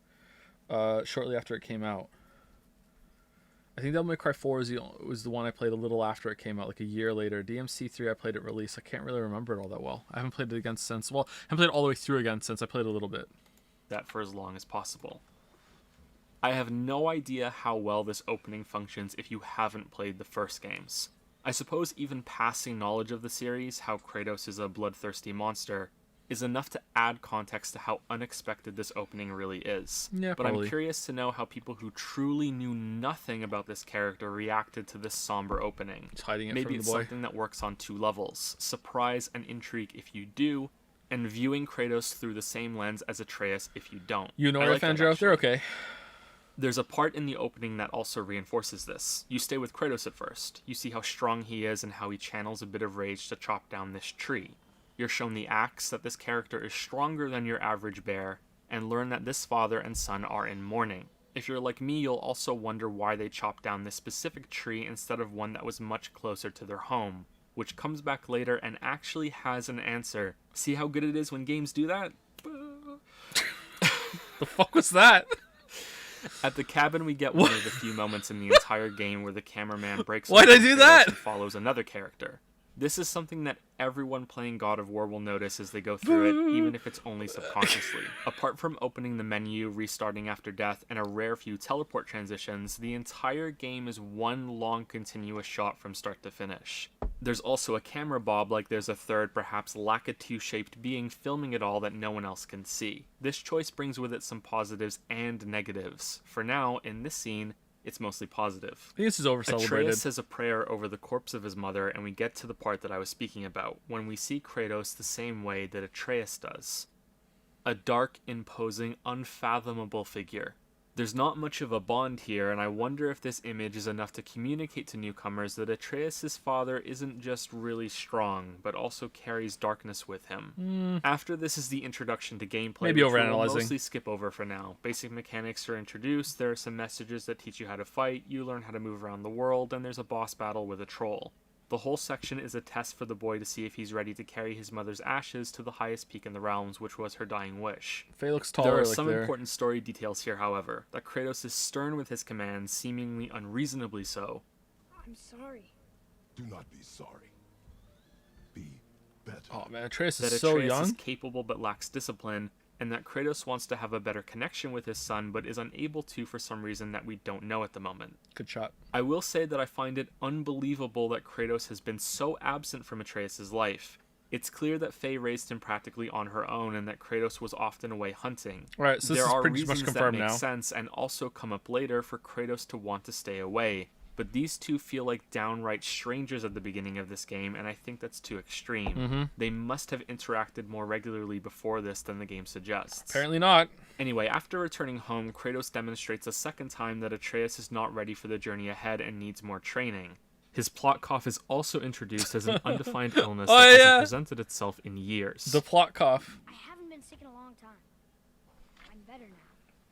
shortly after it came out. I think Devil May Cry 4 was the one I played a little after it came out, like a year later. DMC3 I played at release. I can't really remember it all that well. I haven't played it again since. Well, I haven't played it all the way through again since I played a little bit. That for as long as possible. I have no idea how well this opening functions if you haven't played the first games. I suppose even passing knowledge of the series, how Kratos is a bloodthirsty monster, is enough to add context to how unexpected this opening really is. Yeah, but probably. I'm curious to know how people who truly knew nothing about this character reacted to this somber opening. It's hiding it Maybe from the it's boy. something that works on two levels: surprise and intrigue if you do, and viewing Kratos through the same lens as Atreus if you don't. You know I our like fans that, are out there? actually. Okay. There's a part in the opening that also reinforces this. You stay with Kratos at first. You see how strong he is and how he channels a bit of rage to chop down this tree. You're shown the axe, that this character is stronger than your average bear, and learn that this father and son are in mourning. If you're like me, you'll also wonder why they chopped down this specific tree instead of one that was much closer to their home, which comes back later and actually has an answer. See how good it is when games do that? The fuck was that? At the cabin, we get one of the few moments in the entire game where the cameraman breaks Why'd away I from do Kratos that? and follows another character. This is something that everyone playing God of War will notice as they go through it, even if it's only subconsciously. Apart from opening the menu, restarting after death, and a rare few teleport transitions, the entire game is one long continuous shot from start to finish. There's also a camera bob like there's a third, perhaps Lakitu-shaped being filming it all that no one else can see. This choice brings with it some positives and negatives. For now, in this scene, it's mostly positive. I think this is over-celebrated. Atreus says a prayer over the corpse of his mother, and we get to the part that I was speaking about, when we see Kratos the same way that Atreus does. A dark, imposing, unfathomable figure. There's not much of a bond here, and I wonder if this image is enough to communicate to newcomers that Atreus' father isn't just really strong, but also carries darkness with him. After this is the introduction to gameplay, Maybe which we'll overanalyzing. mostly skip over for now. Basic mechanics are introduced, there are some messages that teach you how to fight, you learn how to move around the world, and there's a boss battle with a troll. The whole section is a test for the boy to see if he's ready to carry his mother's ashes to the highest peak in the realms, which was her dying wish. Faye looks taller. There are like some there. important story details here, however. That Kratos is stern with his commands, seemingly unreasonably so. I'm sorry. Do not be sorry. Be better. Oh man, Atreus That is so Atreus is young. capable but lacks discipline, and that Kratos wants to have a better connection with his son but is unable to for some reason that we don't know at the moment. Good shot. I will say that I find it unbelievable that Kratos has been so absent from Atreus' life. It's clear that Faye raised him practically on her own and that Kratos was often away hunting. Right, so this There is are pretty reasons much that confirmed make now. sense and also come up later for Kratos to want to stay away. But these two feel like downright strangers at the beginning of this game, and I think that's too extreme. They must have interacted more regularly before this than the game suggests. Apparently not. Anyway, after returning home, Kratos demonstrates a second time that Atreus is not ready for the journey ahead and needs more training. His plot cough is also introduced as an undefined illness Oh, that yeah. hasn't presented itself in years. The plot cough. I haven't been sick in a long time. I'm better now.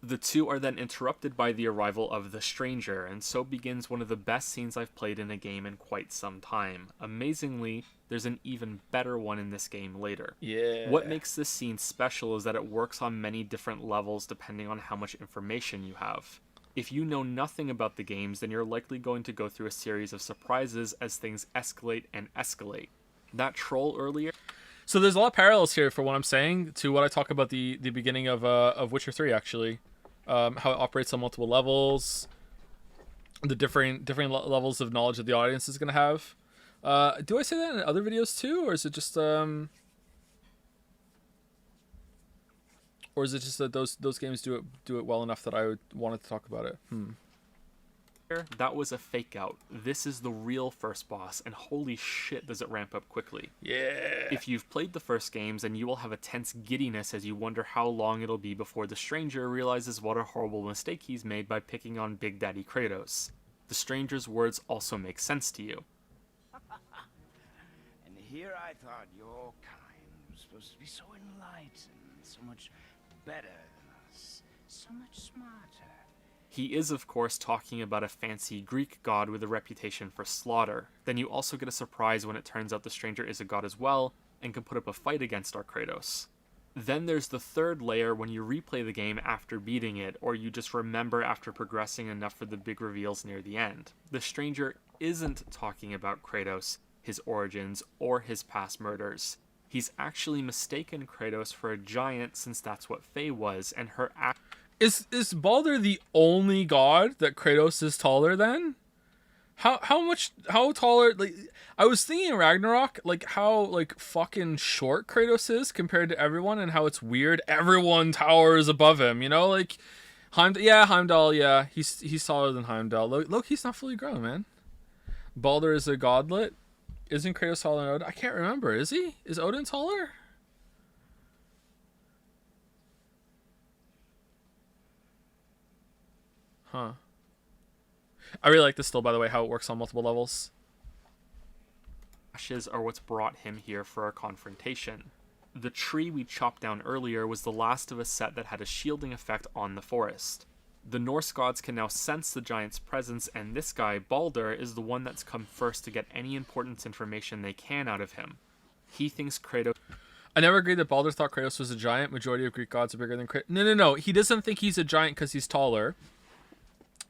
The two are then interrupted by the arrival of the stranger, and so begins one of the best scenes I've played in a game in quite some time. Amazingly, there's an even better one in this game later. Yeah. What makes this scene special is that it works on many different levels depending on how much information you have. If you know nothing about the games, then you're likely going to go through a series of surprises as things escalate and escalate. That troll earlier... So there's a lot of parallels here for what I'm saying to what I talk about the beginning of Witcher 3 actually. How it operates on multiple levels, the different levels of knowledge that the audience is going to have. Do I say that in other videos too, or is it just that those games do it well enough that I would wanted to talk about it? That was a fake out. This is the real first boss, and holy shit does it ramp up quickly. Yeah. If you've played the first games, then you will have a tense giddiness as you wonder how long it'll be before the stranger realizes what a horrible mistake he's made by picking on Big Daddy Kratos. The stranger's words also make sense to you. And here I thought your kind was supposed to be so enlightened, so much better than us, so much smarter. He is, of course, talking about a fancy Greek god with a reputation for slaughter. Then you also get a surprise when it turns out the stranger is a god as well, and can put up a fight against our Kratos. Then there's the third layer when you replay the game after beating it, or you just remember after progressing enough for the big reveals near the end. The stranger isn't talking about Kratos, his origins, or his past murders. He's actually mistaken Kratos for a giant since that's what Faye was, and her Is Baldur the only god that Kratos is taller than? How taller? Like, I was thinking Ragnarok, like how like fucking short Kratos is compared to everyone, and how it's weird. Everyone towers above him, you know, like Heimdall, yeah, he's taller than Heimdall. Look, he's not fully grown, man. Baldur is a godlet. Isn't Kratos taller than Odin? I can't remember. Is he? Is Odin taller? Huh. I really like this still, by the way, how it works on multiple levels. ashes are what's brought him here for a confrontation. The tree we chopped down earlier was the last of a set that had a shielding effect on the forest. The Norse gods can now sense the giant's presence, and this guy, Baldur, is the one that's come first to get any important information they can out of him. He thinks Kratos... I never agreed that Baldur thought Kratos was a giant. Majority of Greek gods are bigger than Kratos. No. He doesn't think he's a giant because he's taller.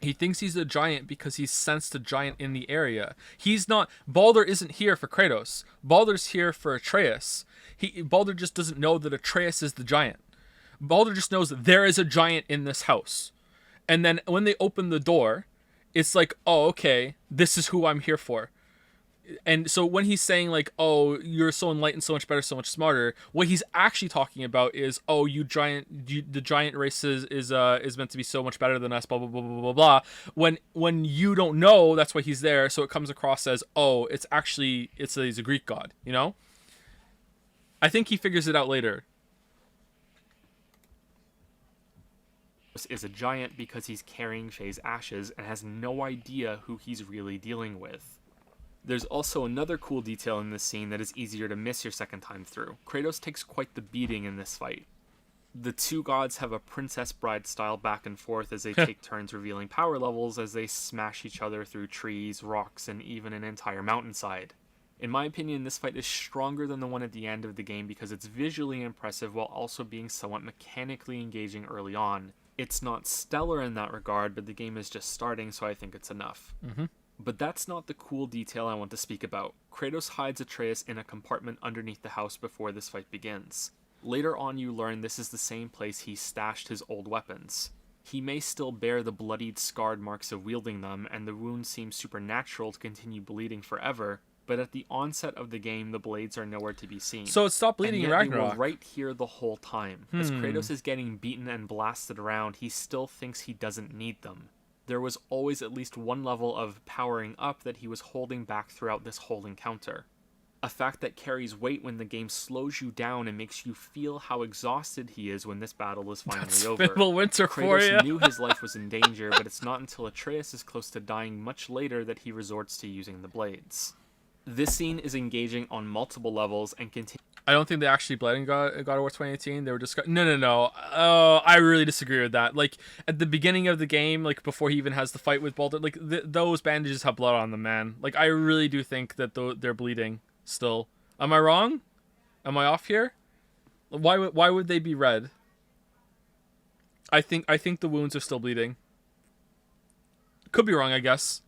He thinks he's a giant because he's sensed a giant in the area. He's not... Baldur isn't here for Kratos. Baldur's here for Atreus. Baldur just doesn't know that Atreus is the giant. Baldur just knows that there is a giant in this house. And then when they open the door, it's like, oh, okay, this is who I'm here for. And so when he's saying like, oh, you're so enlightened, so much better, so much smarter, what he's actually talking about is, oh, the giant race is meant to be so much better than us, blah blah blah blah blah blah. When you don't know, that's why he's there. So it comes across as, oh, he's a Greek god, you know. I think he figures it out later. is a giant because he's carrying Faye's ashes and has no idea who he's really dealing with. There's also another cool detail in this scene that is easier to miss your second time through. Kratos takes quite the beating in this fight. The two gods have a Princess Bride style back and forth as they take turns revealing power levels as they smash each other through trees, rocks, and even an entire mountainside. In my opinion, this fight is stronger than the one at the end of the game because it's visually impressive while also being somewhat mechanically engaging early on. It's not stellar in that regard, but the game is just starting, so I think it's enough. Mm-hmm. But that's not the cool detail I want to speak about. Kratos hides Atreus in a compartment underneath the house before this fight begins. Later on you learn this is the same place he stashed his old weapons. He may still bear the bloodied, scarred marks of wielding them, and the wound seems supernatural to continue bleeding forever, but at the onset of the game, the blades are nowhere to be seen. So it stopped bleeding in Ragnarok. They were right here the whole time. As Kratos is getting beaten and blasted around, he still thinks he doesn't need them. There was always at least one level of powering up that he was holding back throughout this whole encounter. A fact that carries weight when the game slows you down and makes you feel how exhausted he is when this battle is finally over. Fiddle Winter for you. Kratos knew his life was in danger, but it's not until Atreus is close to dying much later that he resorts to using the blades. This scene is engaging on multiple levels and continues. I don't think they actually bled in God of War 2018. They were just... No. Oh, I really disagree with that. Like, at the beginning of the game, like, before he even has the fight with Baldur, like, those bandages have blood on them, man. Like, I really do think that they're bleeding still. Am I wrong? Am I off here? Why would they be red? I think the wounds are still bleeding. Could be wrong, I guess.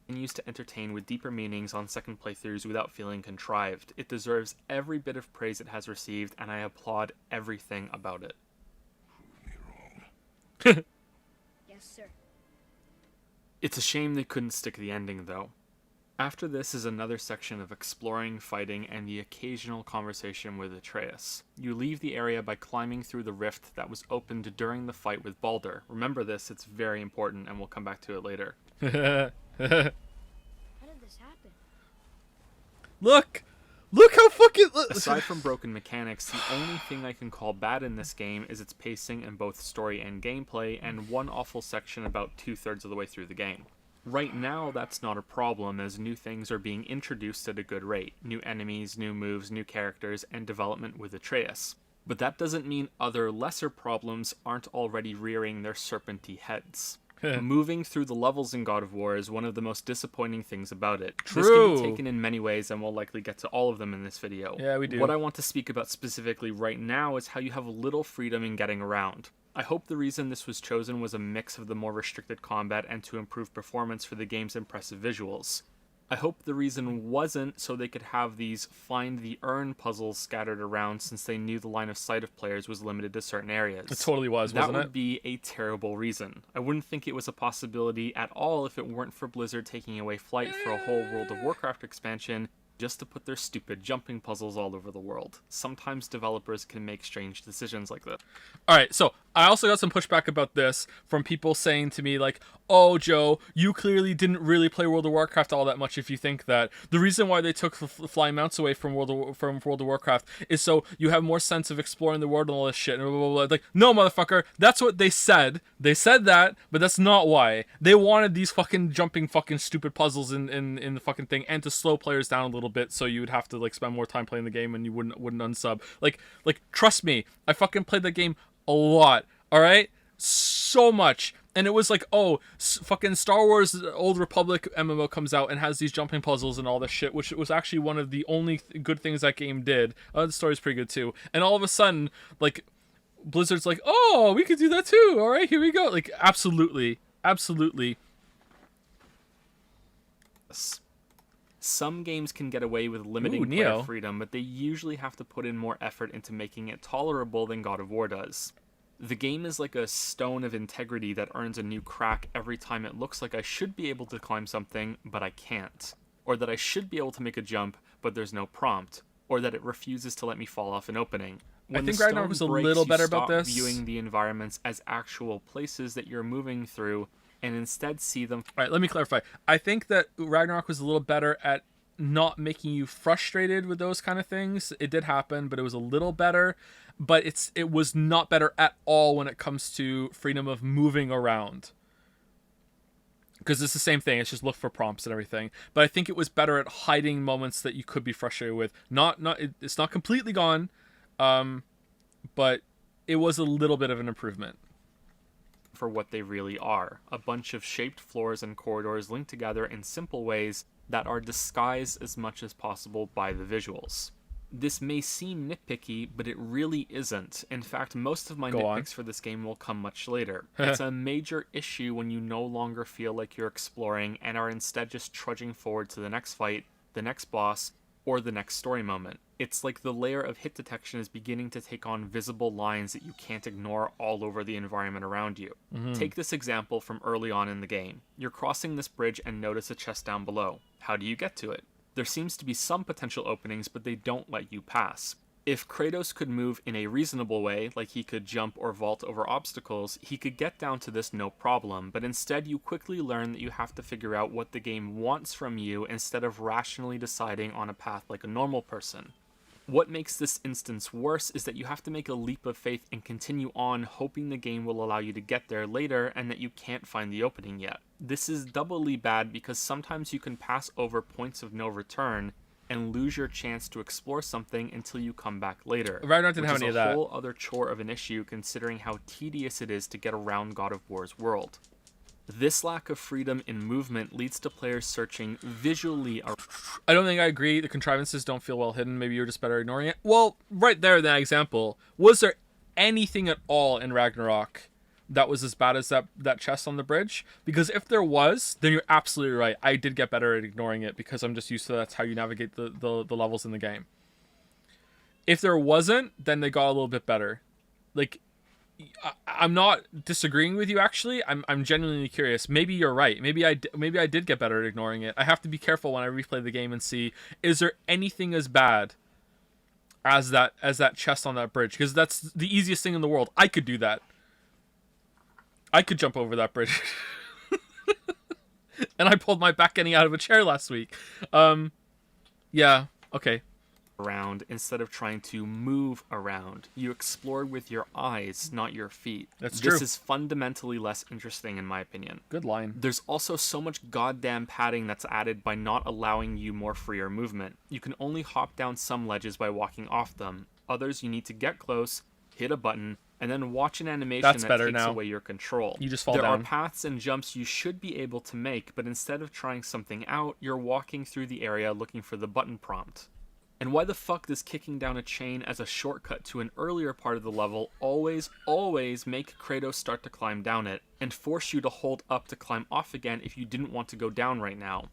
Continues to entertain with deeper meanings on second playthroughs without feeling contrived. It deserves every bit of praise it has received, and I applaud everything about it. Prove me wrong. Yes, sir. It's a shame they couldn't stick the ending, though. After this is another section of exploring, fighting, and the occasional conversation with Atreus. You leave the area by climbing through the rift that was opened during the fight with Baldur. Remember this, it's very important, and we'll come back to it later. How did this happen? Look how fucking. Aside from broken mechanics, the only thing I can call bad in this game is its pacing in both story and gameplay, and one awful section about 2/3 of the way through the game. Right now, that's not a problem, as new things are being introduced at a good rate. New enemies, new moves, new characters, and development with Atreus. But that doesn't mean other lesser problems aren't already rearing their serpenty heads. Moving through the levels in God of War is one of the most disappointing things about it. This can be taken in many ways, and we'll likely get to all of them in this video. Yeah, we do. What I want to speak about specifically right now is how you have little freedom in getting around. I hope the reason this was chosen was a mix of the more restricted combat and to improve performance for the game's impressive visuals. I hope the reason wasn't so they could have these find the urn puzzles scattered around, since they knew the line of sight of players was limited to certain areas. It totally was, that wasn't would it? be a terrible reason. I wouldn't think it was a possibility at all if it weren't for Blizzard taking away Flight for a whole World of Warcraft expansion just to put their stupid jumping puzzles all over the world. Sometimes developers can make strange decisions like this. Alright, so I also got some pushback about this from people saying to me, like, oh, Joe, you clearly didn't really play World of Warcraft all that much if you think that. The reason why they took the flying mounts away from World of Warcraft is so you have more sense of exploring the world and all this shit. And blah, blah, blah. Like, no, motherfucker, that's what they said. They said that, but that's not why. They wanted these fucking jumping fucking stupid puzzles in the fucking thing, and to slow players down a little bit so you would have to, like, spend more time playing the game and you wouldn't unsub. Like, trust me, I fucking played that game a lot, alright? So much. And it was like, oh, fucking Star Wars Old Republic MMO comes out and has these jumping puzzles and all this shit, which was actually one of the only good things that game did. The story's pretty good too. And all of a sudden, like, Blizzard's like, oh, we could do that too. Alright, here we go. Like, absolutely. Some games can get away with limiting player freedom, but they usually have to put in more effort into making it tolerable than God of War does. The game is like a stone of integrity that earns a new crack every time it looks like I should be able to climb something, but I can't. Or that I should be able to make a jump, but there's no prompt. Or that it refuses to let me fall off an opening. When I think Ragnarok was a little better about this. Viewing the environments as actual places that you're moving through, and instead see them. Alright, let me clarify. I think that Ragnarok was a little better at not making you frustrated with those kind of things. It did happen, but it was a little better. But it was not better at all when it comes to freedom of moving around. Because it's the same thing. It's just look for prompts and everything. But I think it was better at hiding moments that you could be frustrated with. It's not completely gone, but it was a little bit of an improvement. For what they really are. A bunch of shaped floors and corridors linked together in simple ways that are disguised as much as possible by the visuals. This may seem nitpicky, but it really isn't. In fact, most of my nitpicks for this game will come much later. It's a major issue when you no longer feel like you're exploring and are instead just trudging forward to the next fight, the next boss, or the next story moment. It's like the layer of hit detection is beginning to take on visible lines that you can't ignore all over the environment around you. Take this example from early on in the game. You're crossing this bridge and notice a chest down below. How do you get to it? There seems to be some potential openings, but they don't let you pass. If Kratos could move in a reasonable way, like he could jump or vault over obstacles, he could get down to this no problem, but instead you quickly learn that you have to figure out what the game wants from you instead of rationally deciding on a path like a normal person. What makes this instance worse is that you have to make a leap of faith and continue on, hoping the game will allow you to get there later and that you can't find the opening yet. This is doubly bad because sometimes you can pass over points of no return and lose your chance to explore something until you come back later. Ragnarok didn't have any of that. Which is a whole other chore of an issue considering how tedious it is to get around God of War's world. This lack of freedom in movement leads to players searching visually. I don't think I agree. The contrivances don't feel well hidden. Maybe you're just better ignoring it. Well, right there in that example, was there anything at all in Ragnarok that was as bad as that chest on the bridge? Because if there was, then you're absolutely right. I did get better at ignoring it because I'm just used to that's how you navigate the levels in the game. If there wasn't, then they got a little bit better. Like, I'm not disagreeing with you. Actually, I'm genuinely curious. Maybe you're right. Maybe I did get better at ignoring it. I have to be careful when I replay the game and see, is there anything as bad as that chest on that bridge? Because that's the easiest thing in the world. I could do that. I could jump over that bridge. And I pulled my back ending out of a chair last week. Yeah. Okay. Around instead of trying to move around. You explored with your eyes, not your feet. That's true. This is fundamentally less interesting in my opinion. Good line. There's also so much goddamn padding that's added by not allowing you more freer movement. You can only hop down some ledges by walking off them. Others you need to get close, hit a button, and then watch an animation That's that better takes now. away your control. You just fall there down. are paths and jumps you should be able to make, but instead of trying something out, you're walking through the area looking for the button prompt. And why the fuck does kicking down a chain as a shortcut to an earlier part of the level always make Kratos start to climb down it, and force you to hold up to climb off again if you didn't want to go down right now?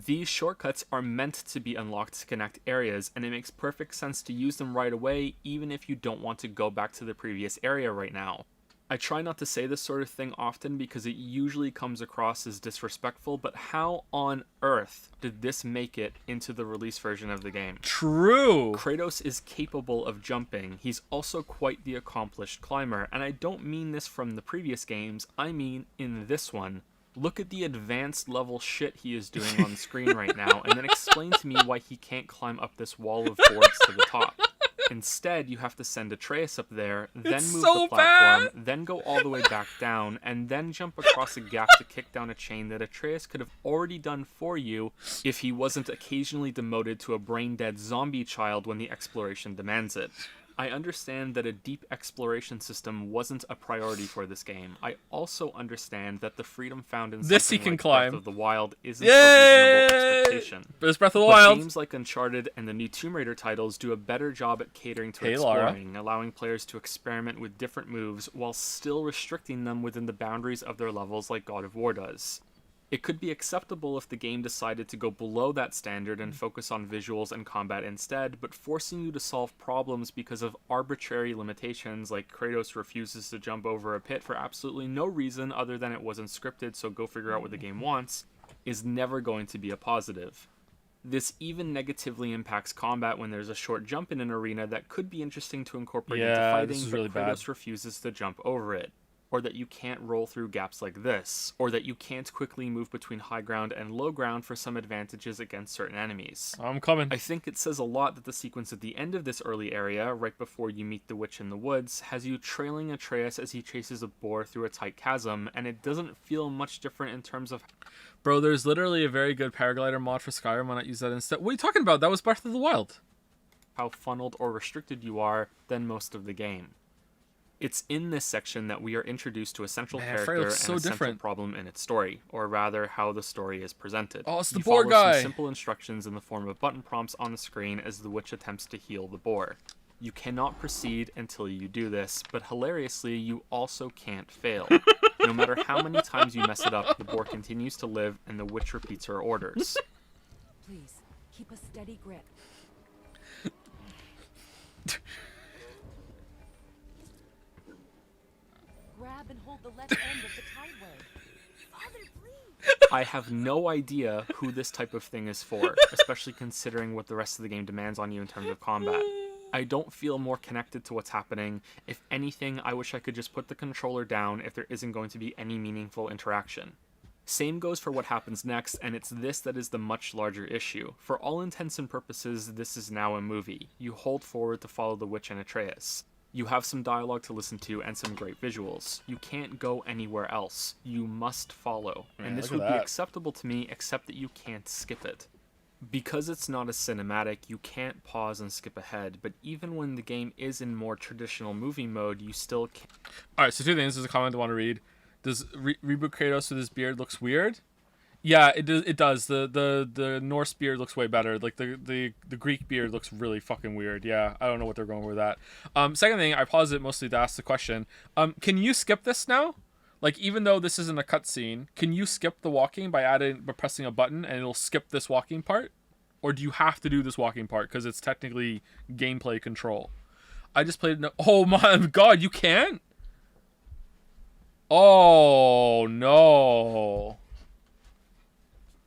These shortcuts are meant to be unlocked to connect areas, and it makes perfect sense to use them right away even if you don't want to go back to the previous area right now. I try not to say this sort of thing often because it usually comes across as disrespectful, but how on earth did this make it into the release version of the game? True. Kratos is capable of jumping. He's also quite the accomplished climber, and I don't mean this from the previous games, I mean in this one. Look at the advanced level shit he is doing on screen right now, and then explain to me why he can't climb up this wall of boards to the top. Instead, you have to send Atreus up there, then It's move so the platform, bad. then go all the way back down, and then jump across a gap to kick down a chain that Atreus could have already done for you if he wasn't occasionally demoted to a brain-dead zombie child when the exploration demands it. I understand that a deep exploration system wasn't a priority for this game. I also understand that the freedom found in This he something can like climb. Breath of the Wild isn't Yay! a reasonable expectation. But it's Breath of the But Wild. games like Uncharted and the new Tomb Raider titles do a better job at catering to Hey, Lara. exploring, allowing players to experiment with different moves while still restricting them within the boundaries of their levels like God of War does. It could be acceptable if the game decided to go below that standard and focus on visuals and combat instead, but forcing you to solve problems because of arbitrary limitations like Kratos refuses to jump over a pit for absolutely no reason other than it wasn't scripted, so go figure out what the game wants, is never going to be a positive. This even negatively impacts combat when there's a short jump in an arena that could be interesting to incorporate into Yeah, fighting, this is but really bad. Kratos refuses to jump over it. Or that you can't roll through gaps like this, or that you can't quickly move between high ground and low ground for some advantages against certain enemies. I'm coming. I think it says a lot that the sequence at the end of this early area, right before you meet the witch in the woods, has you trailing Atreus as he chases a boar through a tight chasm, and it doesn't feel much different in terms of Bro, there's literally a very good paraglider mod for Skyrim. Why not use that instead? What are you talking about? That was Breath of the Wild. how funneled or restricted you are than most of the game. It's in this section that we are introduced to a central Man, character Frey and looks so a central different. problem in its story, or rather, how the story is presented. Oh, it's the You boar follow guy. some simple instructions in the form of button prompts on the screen as the witch attempts to heal the boar. You cannot proceed until you do this, but hilariously, you also can't fail. No matter how many times you mess it up, the boar continues to live, and the witch repeats her orders. Please, keep a steady grip. Grab and hold the left end of the tideway. Father, please. I have no idea who this type of thing is for, especially considering what the rest of the game demands on you in terms of combat. I don't feel more connected to what's happening. If anything, I wish I could just put the controller down if there isn't going to be any meaningful interaction. Same goes for what happens next, and it's this that is the much larger issue. For all intents and purposes, this is now a movie. You hold forward to follow the witch and Atreus. You have some dialogue to listen to and some great visuals. You can't go anywhere else. You must follow. Man, And this look would at be that. acceptable to me, except that you can't skip it. Because it's not a cinematic, you can't pause and skip ahead, but even when the game is in more traditional movie mode, you still can't. All right, so two things. There's a comment I want to read. Does reboot Kratos with his beard looks weird? Yeah, it does. It does. The Norse beard looks way better. Like the Greek beard looks really fucking weird. Yeah, I don't know what they're going with that. Second thing, I paused it mostly to ask the question. Can you skip this now? Like, even though this isn't a cutscene, can you skip the walking by pressing a button and it'll skip this walking part? Or do you have to do this walking part because it's technically gameplay control? I just played. Oh my god, you can't? Oh, no.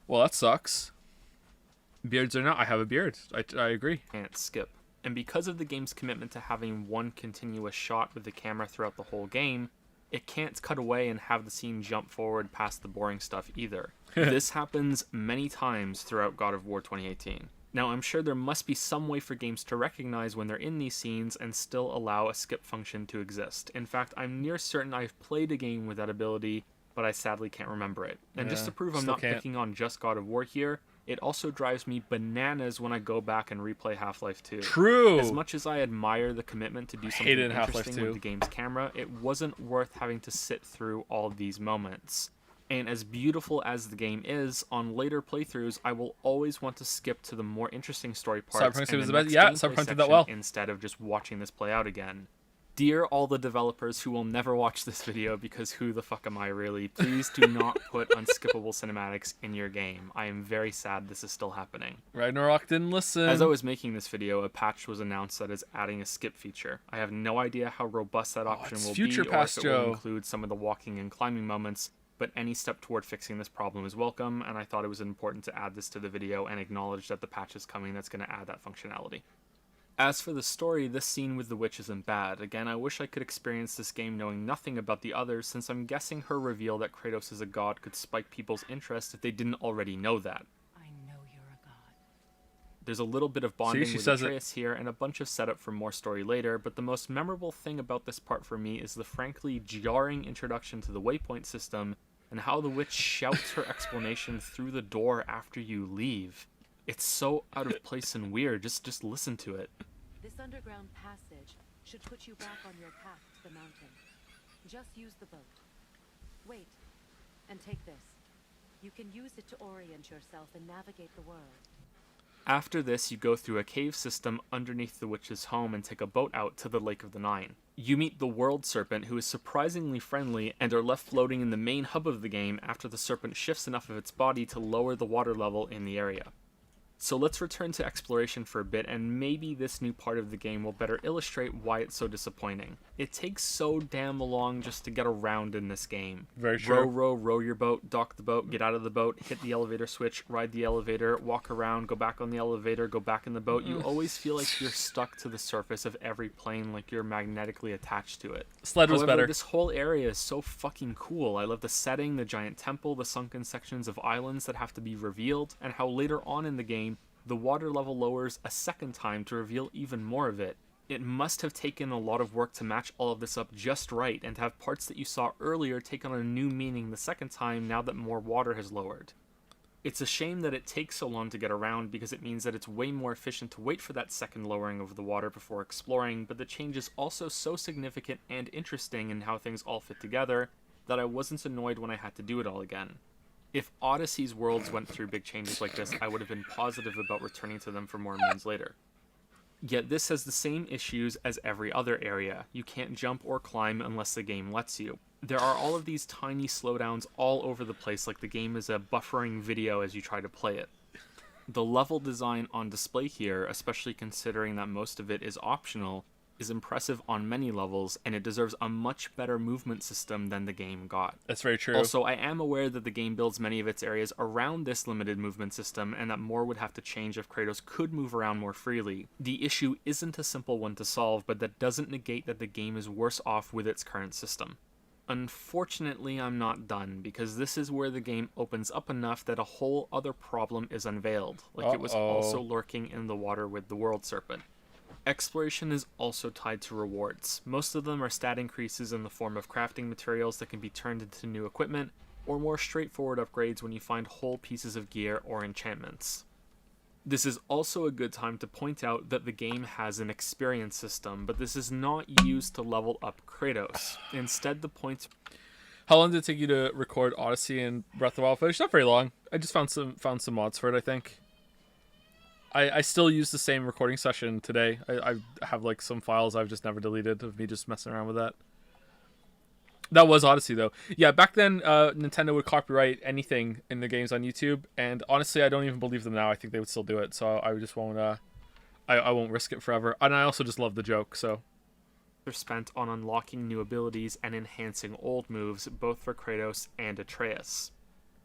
Well, that sucks. Beards or not, I have a beard. I agree. Can't skip. And because of the game's commitment to having one continuous shot with the camera throughout the whole game, it can't cut away and have the scene jump forward past the boring stuff either. This happens many times throughout God of War 2018. Now, I'm sure there must be some way for games to recognize when they're in these scenes and still allow a skip function to exist. In fact, I'm near certain I've played a game with that ability, but I sadly can't remember it. And just to prove I'm not picking on just God of War here, it also drives me bananas when I go back and replay Half-Life 2. True. As much as I admire the commitment to do something interesting with the game's camera, it wasn't worth having to sit through all these moments. And as beautiful as the game is, on later playthroughs, I will always want to skip to the more interesting story parts Cyberpunk and was the the next best. Yeah, gameplay Cyberpunk did that well. instead of just watching this play out again. Dear all the developers who will never watch this video, because who the fuck am I really, please do not put unskippable cinematics in your game. I am very sad this is still happening. Ragnarok didn't listen. As I was making this video, a patch was announced that is adding a skip feature. I have no idea how robust that option will be, or if it will include some of the walking and climbing moments, but any step toward fixing this problem is welcome, and I thought it was important to add this to the video and acknowledge that the patch is coming that's going to add that functionality. As for the story, this scene with the witch isn't bad. Again, I wish I could experience this game knowing nothing about the others, since I'm guessing her reveal that Kratos is a god could spike people's interest if they didn't already know that. I know you're a god. There's a little bit of bonding with Atreus here, and a bunch of setup for more story later, but the most memorable thing about this part for me is the frankly jarring introduction to the waypoint system, and how the witch shouts her explanation through the door after you leave. It's so out of place and weird, just listen to it. This underground passage should put you back on your path to the mountain. Just use the boat. Wait, and take this. You can use it to orient yourself and navigate the world. After this, you go through a cave system underneath the witch's home and take a boat out to the Lake of the Nine. You meet the World Serpent, who is surprisingly friendly, and are left floating in the main hub of the game after the serpent shifts enough of its body to lower the water level in the area. So let's return to exploration for a bit, and maybe this new part of the game will better illustrate why it's so disappointing. It takes so damn long just to get around in this game. Very true. Row your boat, dock the boat, get out of the boat, hit the elevator switch, ride the elevator, walk around, go back on the elevator, go back in the boat. You always feel like you're stuck to the surface of every plane, like you're magnetically attached to it. Sled was better. This whole area is so fucking cool. I love the setting, the giant temple, the sunken sections of islands that have to be revealed, and how later on in the game, the water level lowers a second time to reveal even more of it. It must have taken a lot of work to match all of this up just right, and to have parts that you saw earlier take on a new meaning the second time now that more water has lowered. It's a shame that it takes so long to get around, because it means that it's way more efficient to wait for that second lowering of the water before exploring, but the change is also so significant and interesting in how things all fit together that I wasn't annoyed when I had to do it all again. If Odyssey's worlds went through big changes like this, I would have been positive about returning to them for more moons later. Yet this has the same issues as every other area. You can't jump or climb unless the game lets you. There are all of these tiny slowdowns all over the place, like the game is a buffering video as you try to play it. The level design on display here, especially considering that most of it is optional, is impressive on many levels, and it deserves a much better movement system than the game got. That's very true. Also, I am aware that the game builds many of its areas around this limited movement system, and that more would have to change if Kratos could move around more freely. The issue isn't a simple one to solve, but that doesn't negate that the game is worse off with its current system. Unfortunately, I'm not done, because this is where the game opens up enough that a whole other problem is unveiled, like it was also lurking in the water with the World Serpent. Exploration is also tied to rewards. Most of them are stat increases in the form of crafting materials that can be turned into new equipment, or more straightforward upgrades when you find whole pieces of gear or enchantments. This is also a good time to point out that the game has an experience system, but this is not used to level up Kratos. Instead, the points... How long did it take you to record Odyssey and Breath of the Wild footage? Not very long. I just found some mods for it, I think. I still use the same recording session today. I have like some files I've just never deleted of me just messing around with that. That was Odyssey though. Yeah, back then Nintendo would copyright anything in the games on YouTube, and honestly I don't even believe them now. I think they would still do it, so I just won't I won't risk it forever. And I also just love the joke, so are spent on unlocking new abilities and enhancing old moves, both for Kratos and Atreus.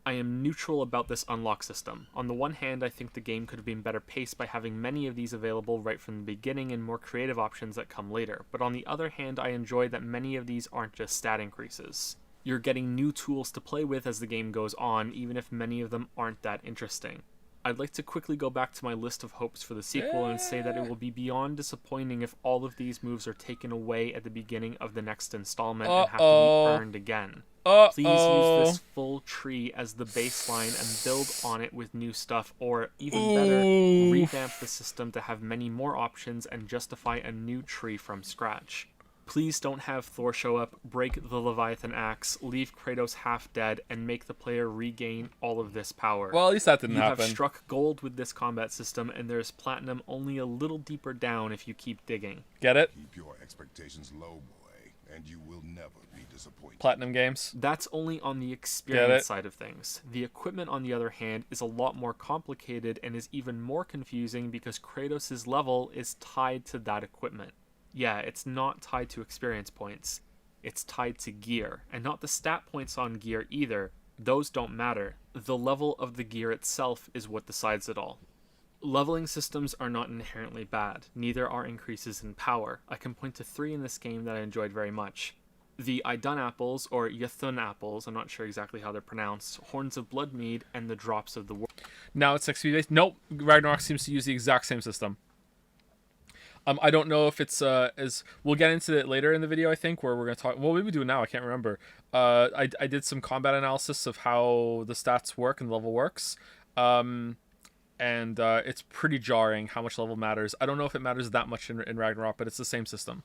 I am neutral about this unlock system. On the one hand, I think the game could have been better paced by having many of these available right from the beginning and more creative options that come later, but on the other hand, I enjoy that many of these aren't just stat increases. You're getting new tools to play with as the game goes on, even if many of them aren't that interesting. I'd like to quickly go back to my list of hopes for the sequel and say that it will be beyond disappointing if all of these moves are taken away at the beginning of the next installment and have to be earned again. Please use this full tree as the baseline and build on it with new stuff, or even better, revamp the system to have many more options and justify a new tree from scratch. Please don't have Thor show up, break the Leviathan axe, leave Kratos half dead, and make the player regain all of this power. Well, at least that didn't You happen. have struck gold with this combat system, and there's platinum only a little deeper down if you keep digging. Get it? Keep your expectations low, boy, and you will never be disappointed. Platinum games. That's only on the experience side of things. The equipment, on the other hand, is a lot more complicated and is even more confusing because Kratos' level is tied to that equipment. Yeah, it's not tied to experience points. It's tied to gear, and not the stat points on gear either. Those don't matter. The level of the gear itself is what decides it all. Leveling systems are not inherently bad, neither are increases in power. I can point to 3 in this game that I enjoyed very much. The Idun apples, or Ythun apples, I'm not sure exactly how they're pronounced, Horns of Bloodmead, and the Drops of the World. Now it's XP based. Nope, Ragnarok seems to use the exact same system. I don't know if it's as we'll get into it later in the video. I think where we're gonna talk. Well, maybe we do it now. I can't remember. I did some combat analysis of how the stats work and the level works, and it's pretty jarring how much level matters. I don't know if it matters that much in Ragnarok, but it's the same system.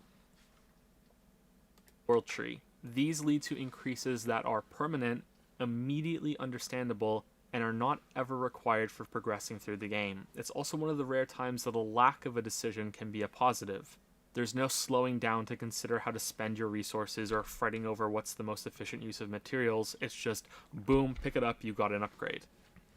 World Tree. These lead to increases that are permanent, immediately understandable, and are not ever required for progressing through the game. It's also one of the rare times that a lack of a decision can be a positive. There's no slowing down to consider how to spend your resources or fretting over what's the most efficient use of materials. It's just, boom, pick it up, you got an upgrade.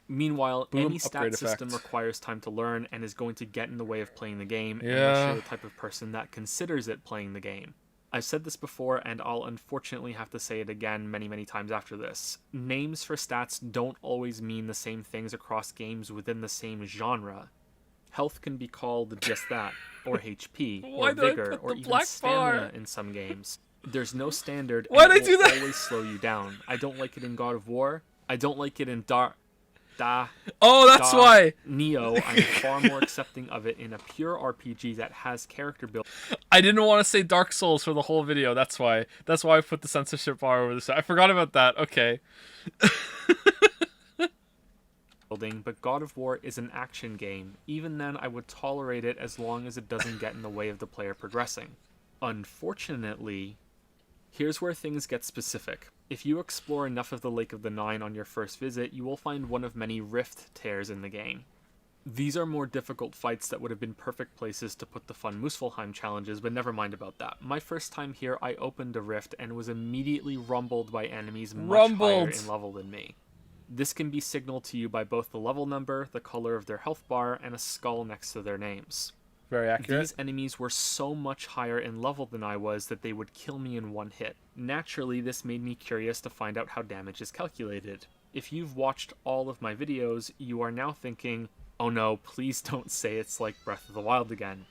Meanwhile, Boom, any stat upgrade system effect. requires time to learn and is going to get in the way of playing the game, Yeah. unless you're the type of person that considers it playing the game. I've said this before, and I'll unfortunately have to say it again many, many times after this. Names for stats don't always mean the same things across games within the same genre. Health can be called just that, or HP, Why or did I vigor, put or the even black stamina bar? in some games. There's no standard, Why'd and I it do will that? always slow you down. I don't like it in God of War. I don't like it in Da. Oh, that's why. Neo, I'm far more accepting of it in a pure RPG that has character building. I didn't want to say Dark Souls for the whole video. That's why. That's why I put the censorship bar over this. I forgot about that. Okay. But God of War is an action game. Even then, I would tolerate it as long as it doesn't get in the way of the player progressing. Unfortunately, here's where things get specific. If you explore enough of the Lake of the Nine on your first visit, you will find one of many rift tears in the game. These are more difficult fights that would have been perfect places to put the fun Muspelheim challenges, but never mind about that. My first time here, I opened a rift and was immediately rumbled by enemies much higher in level than me. This can be signaled to you by both the level number, the color of their health bar, and a skull next to their names. Very accurate. These enemies were so much higher in level than I was that they would kill me in one hit. Naturally, this made me curious to find out how damage is calculated. If you've watched all of my videos, you are now thinking, oh no, please don't say it's like Breath of the Wild again.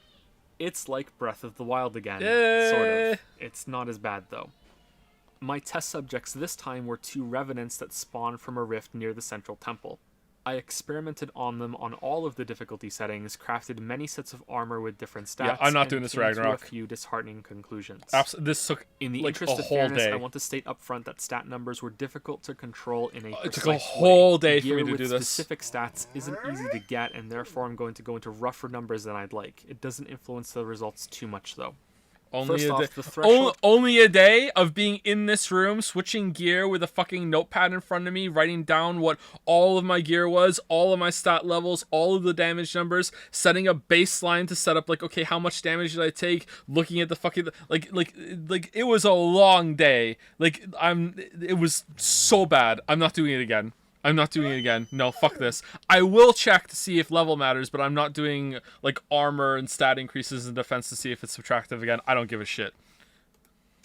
It's like Breath of the Wild again, sort of. It's not as bad though. My test subjects this time were 2 revenants that spawned from a rift near the central temple. I experimented on them on all of the difficulty settings, crafted many sets of armor with different stats, Yeah, I'm not and doing this came to Ragnarok. a few disheartening conclusions. This took In the like interest a of whole fairness, day. I want to state up front that stat numbers were difficult to control in a It precise took a way. whole day for Gear me to with do this. specific stats isn't easy to get, and therefore I'm going to go into rougher numbers than I'd like. It doesn't influence the results too much, though. Only First a off, day. the threshold- Only a day of being in this room, switching gear with a fucking notepad in front of me, writing down what all of my gear was, all of my stat levels, all of the damage numbers, setting a baseline to set up like, okay, how much damage did I take? Looking at the fucking like it was a long day. It was so bad. I'm not doing it again. I'm not doing it again. No, fuck this. I will check to see if level matters, but I'm not doing like armor and stat increases in defense to see if it's subtractive again. I don't give a shit.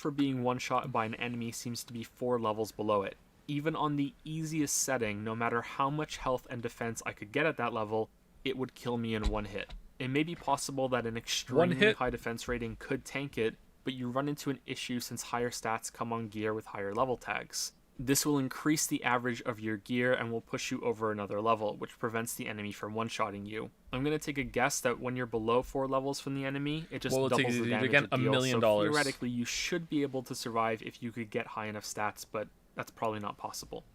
for being one-shot by an enemy seems to be 4 levels below it. Even on the easiest setting, no matter how much health and defense I could get at that level, it would kill me in one hit. It may be possible that an extremely high defense rating could tank it, but you run into an issue since higher stats come on gear with higher level tags. This will increase the average of your gear and will push you over another level, which prevents the enemy from one-shotting you. I'm going to take a guess that when you're below 4 levels from the enemy, it just doubles the damage again, it deals. $1 million. So theoretically, you should be able to survive if you could get high enough stats, but that's probably not possible.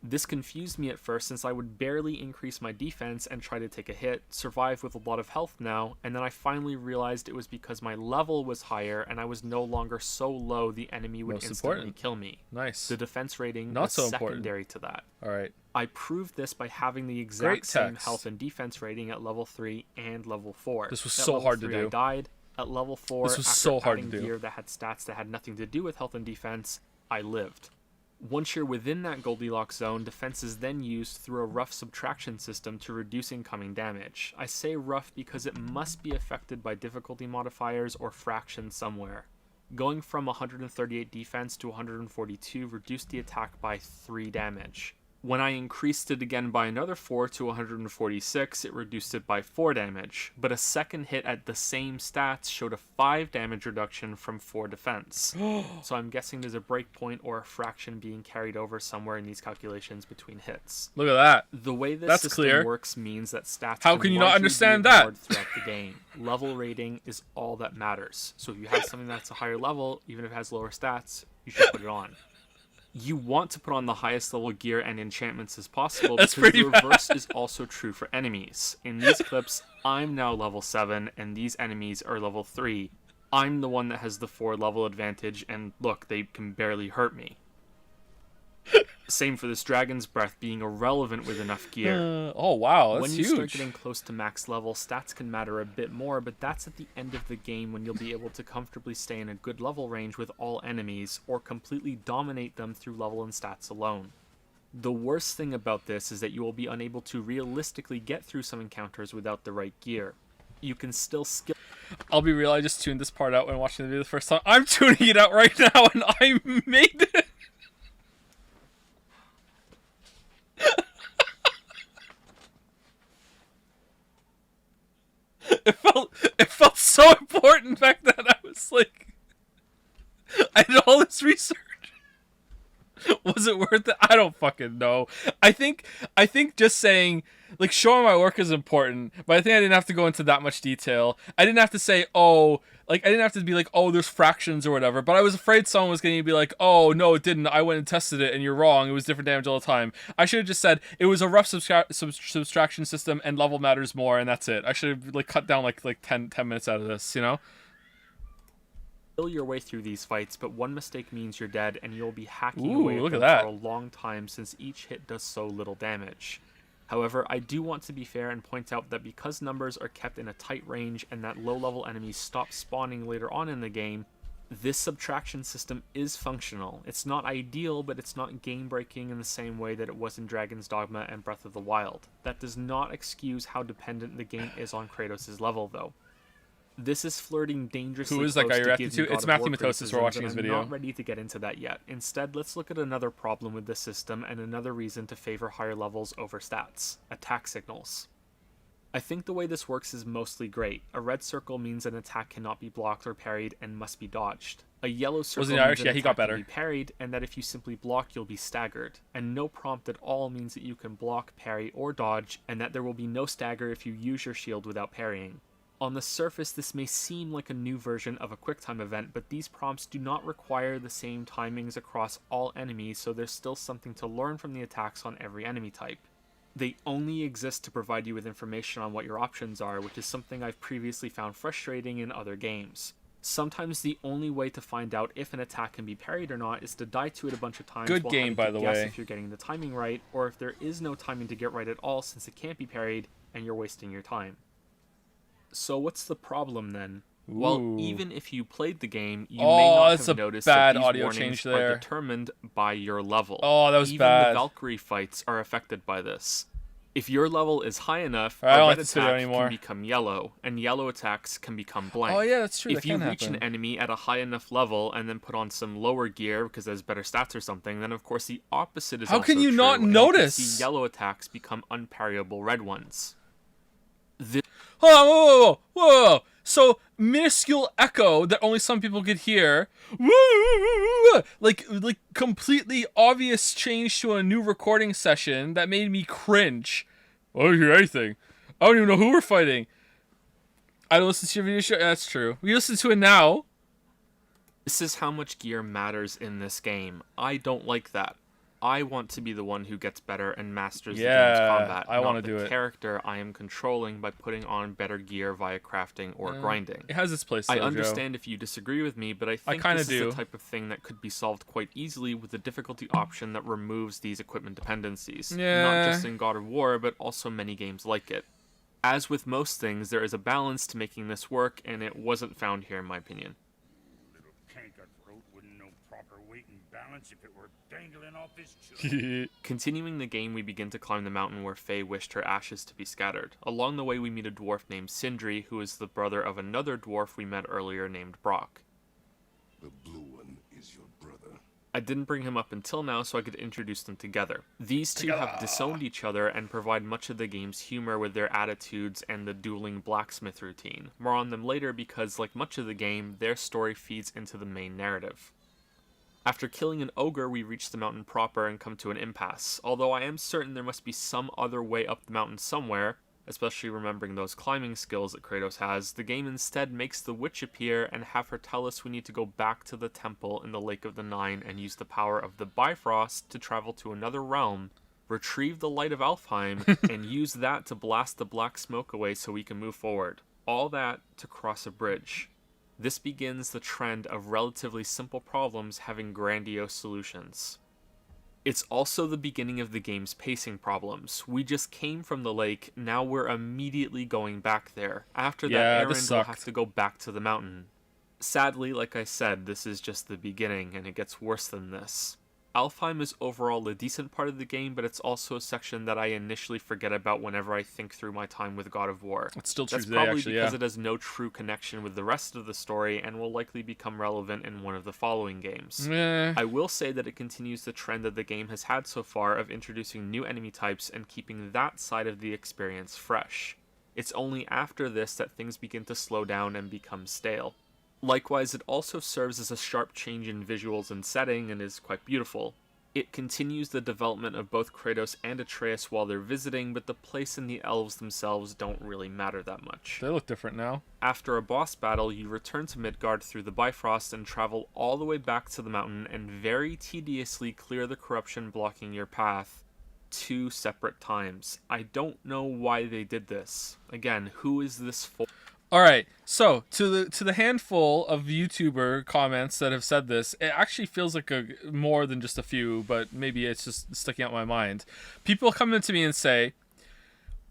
This confused me at first since I would barely increase my defense and try to take a hit, survive with a lot of health now, and then I finally realized it was because my level was higher and I was no longer so low the enemy would instantly kill me. Nice. The defense rating Not was so secondary to that. Alright. I proved this by having the exact same health and defense rating at level 3 and level 4. This was so hard to do. I died. At level 4, this was after so hard to adding do. gear that had stats that had nothing to do with health and defense, I lived. Once you're within that Goldilocks zone, defense is then used through a rough subtraction system to reduce incoming damage. I say rough because it must be affected by difficulty modifiers or fractions somewhere. Going from 138 defense to 142 reduced the attack by 3 damage. When I increased it again by another 4 to 146, it reduced it by 4 damage, but a second hit at the same stats showed a 5 damage reduction from 4 defense. So I'm guessing there's a breakpoint or a fraction being carried over somewhere in these calculations between hits. Look at that. The way this That's system clear. works means that stats How can you not largely understand be that? ignored throughout the game. Level rating is all that matters. So if you have something that's a higher level, even if it has lower stats, you should put it on. You want to put on the highest level gear and enchantments as possible because the reverse is also true for enemies. In these clips, I'm now level 7 and these enemies are level 3. I'm the one that has the 4 level advantage and look, they can barely hurt me. Same for this Dragon's Breath being irrelevant with enough gear. Oh wow, that's when you huge. start getting close to max level, stats can matter a bit more, but that's at the end of the game when you'll be able to comfortably stay in a good level range with all enemies, or completely dominate them through level and stats alone. The worst thing about this is that you will be unable to realistically get through some encounters without the right gear. You can still skill. I'll be real, I just tuned this part out when watching the video the first time. I'm tuning it out right now and I made it! It felt so important back then. I was like, I did all this research. Was it worth it? I don't fucking know. I think just saying, like, showing my work is important, but I think I didn't have to go into that much detail. I didn't have to say, oh, like, I didn't have to be like, oh, there's fractions or whatever, but I was afraid someone was going to be like, oh, no, it didn't. I went and tested it, and you're wrong. It was different damage all the time. I should have just said, it was a rough subtraction system, and level matters more, and that's it. I should have, like, cut down, like 10 minutes out of this, you know? Your way through these fights, but one mistake means you're dead, and you'll be hacking away look at at them that. for a long time since each hit does so little damage. However, I do want to be fair and point out that because numbers are kept in a tight range and that low-level enemies stop spawning later on in the game, this subtraction system is functional. It's not ideal, but it's not game-breaking in the same way that it was in Dragon's Dogma and Breath of the Wild. That does not excuse how dependent the game is on Kratos' level, though. This is flirting dangerously. Who is that close guy you're to reacting give you to? It's God of Matthew War Matosis. We're criticism, watching but his I'm video. not ready to get into that yet. Instead, let's look at another problem with this system and another reason to favor higher levels over stats: attack signals. I think the way this works is mostly great. A red circle means an attack cannot be blocked or parried and must be dodged. A yellow circle means Irish? an Yeah, he got attack can better. be parried, and that if you simply block, you'll be staggered. And no prompt at all means that you can block, parry, or dodge, and that there will be no stagger if you use your shield without parrying. On the surface, this may seem like a new version of a QuickTime event, but these prompts do not require the same timings across all enemies, so there's still something to learn from the attacks on every enemy type. They only exist to provide you with information on what your options are, which is something I've previously found frustrating in other games. Sometimes the only way to find out if an attack can be parried or not is to die to it a bunch of times Good while game, having by to the guess way. if you're getting the timing right, or if there is no timing to get right at all since it can't be parried and you're wasting your time. So what's the problem then? Well, Ooh. even if you played the game, you Oh, may not that's have a noticed bad that these audio warnings change there. are determined by your level. Oh, that was even bad. the Valkyrie fights are affected by this. If your level is high enough, I don't a like red this video attack anymore. can become yellow, and yellow attacks can become blank. Oh yeah, that's true. If that you can reach happen. an enemy at a high enough level and then put on some lower gear because there's better stats or something, then of course the opposite is How also can you true, not and you can notice? see yellow attacks become unparryable red ones. Hold on, whoa. So minuscule echo that only some people could hear, like completely obvious change to a new recording session that made me cringe. I don't hear anything. I don't even know who we're fighting. I don't listen to your video show. That's true. We listen to it now. This is how much gear matters in this game. I don't like that. I want to be the one who gets better and masters the game's combat. I want to not do the it. character I am controlling by putting on better gear via crafting or grinding. It has its place. I though, understand if you disagree with me, but I think kinda this is do. the type of thing that could be solved quite easily with a difficulty option that removes these equipment dependencies. Yeah. Not just in God of War, but also many games like it. As with most things, there is a balance to making this work, and it wasn't found here in my opinion. Little canker throat wouldn't know proper weight and balance if it were dangling off his chin. Continuing the game, we begin to climb the mountain where Faye wished her ashes to be scattered. Along the way, we meet a dwarf named Sindri, who is the brother of another dwarf we met earlier named Brock. The blue one is your brother. I didn't bring him up until now so I could introduce them together. These two have disowned each other and provide much of the game's humor with their attitudes and the dueling blacksmith routine. More on them later because, like much of the game, their story feeds into the main narrative. After killing an ogre, we reach the mountain proper and come to an impasse. Although I am certain there must be some other way up the mountain somewhere, especially remembering those climbing skills that Kratos has, the game instead makes the witch appear and have her tell us we need to go back to the temple in the Lake of the Nine and use the power of the Bifrost to travel to another realm, retrieve the light of Alfheim, and use that to blast the black smoke away so we can move forward. All that to cross a bridge. This begins the trend of relatively simple problems having grandiose solutions. It's also the beginning of the game's pacing problems. We just came from the lake, now we're immediately going back there. After that, Erend will have to go back to the mountain. Sadly, like I said, this is just the beginning, and it gets worse than this. Alfheim is overall a decent part of the game, but it's also a section that I initially forget about whenever I think through my time with God of War. It's still true That's today, probably actually, because it has no true connection with the rest of the story and will likely become relevant in one of the following games. I will say that it continues the trend that the game has had so far of introducing new enemy types and keeping that side of the experience fresh. It's only after this that things begin to slow down and become stale. Likewise, it also serves as a sharp change in visuals and setting and is quite beautiful. It continues the development of both Kratos and Atreus while they're visiting, but the place and the elves themselves don't really matter that much. They look different now. After a boss battle, you return to Midgard through the Bifrost and travel all the way back to the mountain and very tediously clear the corruption blocking your path 2 separate times. I don't know why they did this. Again, who is this for? All right, so to the handful of YouTuber comments that have said this, it actually feels like more than just a few, but maybe it's just sticking out in my mind. People come into me and say,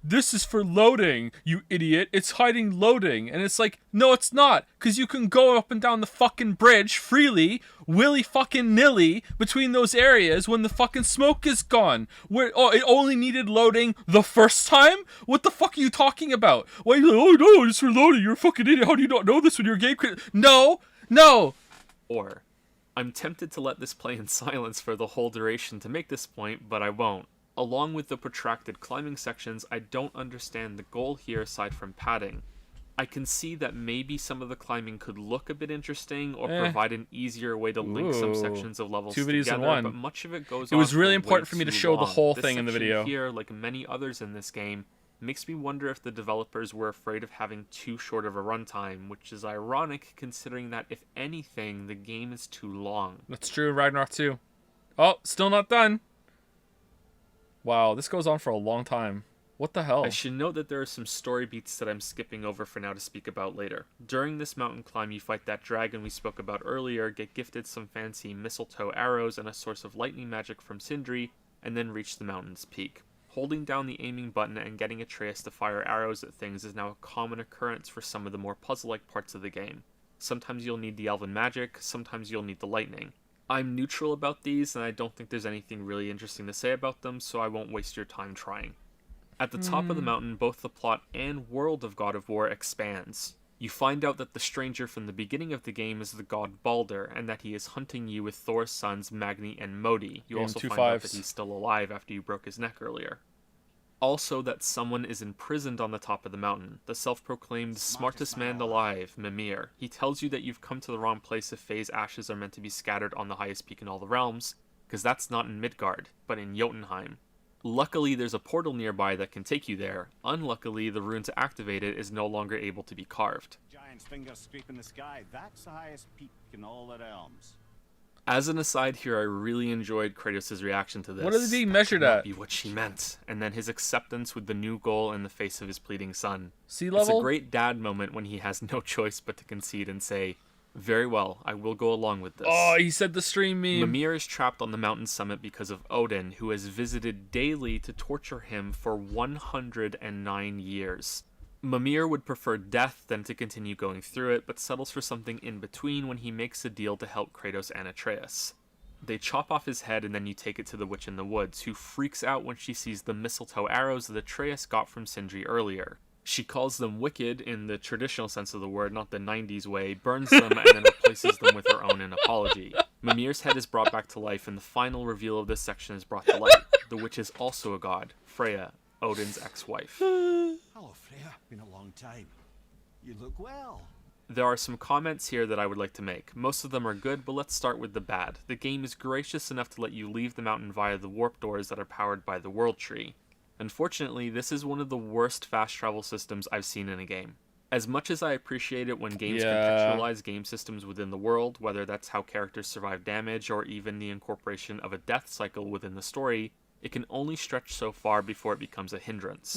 "This is for loading, you idiot. It's hiding loading." And it's like, no, it's not, because you can go up and down the fucking bridge freely, willy fucking nilly, between those areas when the fucking smoke is gone. It only needed loading the first time? What the fuck are you talking about? Why are you like, oh no, it's for loading, you're a fucking idiot. How do you not know this when you're a game critic? No. Or, I'm tempted to let this play in silence for the whole duration to make this point, but I won't. Along with the protracted climbing sections, I don't understand the goal here aside from padding. I can see that maybe some of the climbing could look a bit interesting or provide an easier way to link some sections of levels 2 videos together, in one. but much of it goes It was on really for important way for me to too show the long. whole This thing in the section video. Here, like many others in this game, makes me wonder if the developers were afraid of having too short of a runtime, which is ironic considering that, if anything, the game is too long. That's true, Ragnarok 2. Oh, still not done. Wow, this goes on for a long time. What the hell? I should note that there are some story beats that I'm skipping over for now to speak about later. During this mountain climb, you fight that dragon we spoke about earlier, get gifted some fancy mistletoe arrows and a source of lightning magic from Sindri, and then reach the mountain's peak. Holding down the aiming button and getting Atreus to fire arrows at things is now a common occurrence for some of the more puzzle-like parts of the game. Sometimes you'll need the elven magic, sometimes you'll need the lightning. I'm neutral about these, and I don't think there's anything really interesting to say about them, so I won't waste your time trying. At the top of the mountain, both the plot and world of God of War expands. You find out that the stranger from the beginning of the game is the god Balder, and that he is hunting you with Thor's sons Magni and Modi. You also find out that he's still alive after you broke his neck earlier. Also that someone is imprisoned on the top of the mountain, the self-proclaimed smartest man alive, Mimir. He tells you that you've come to the wrong place if Faye's ashes are meant to be scattered on the highest peak in all the realms, because that's not in Midgard, but in Jotunheim. Luckily, there's a portal nearby that can take you there. Unluckily, the rune to activate it is no longer able to be carved. Giant's finger scraping the sky, that's the highest peak in all the realms. As an aside here, I really enjoyed Kratos' reaction to this. What are they being measured That at? could not be what she meant, and then his acceptance with the new goal in the face of his pleading son. Sea It's level? a great dad moment when he has no choice but to concede and say, "Very well, I will go along with this." Oh, he said the stream meme. Mimir is trapped on the mountain summit because of Odin, who has visited daily to torture him for 109 years. Mimir would prefer death than to continue going through it, but settles for something in between when he makes a deal to help Kratos and Atreus. They chop off his head and then you take it to the witch in the woods, who freaks out when she sees the mistletoe arrows that Atreus got from Sindri earlier. She calls them wicked in the traditional sense of the word, not the 90s way, burns them, and then replaces them with her own in apology. Mimir's head is brought back to life, and the final reveal of this section is brought to light. The witch is also a god, Freya, Odin's ex-wife. Hello, Freya. Been a long time. You look well. There are some comments here that I would like to make. Most of them are good, but let's start with the bad. The game is gracious enough to let you leave the mountain via the warp doors that are powered by the World Tree. Unfortunately, this is one of the worst fast travel systems I've seen in a game. As much as I appreciate it when games contextualize game systems within the world, whether that's how characters survive damage or even the incorporation of a death cycle within the story, it can only stretch so far before it becomes a hindrance.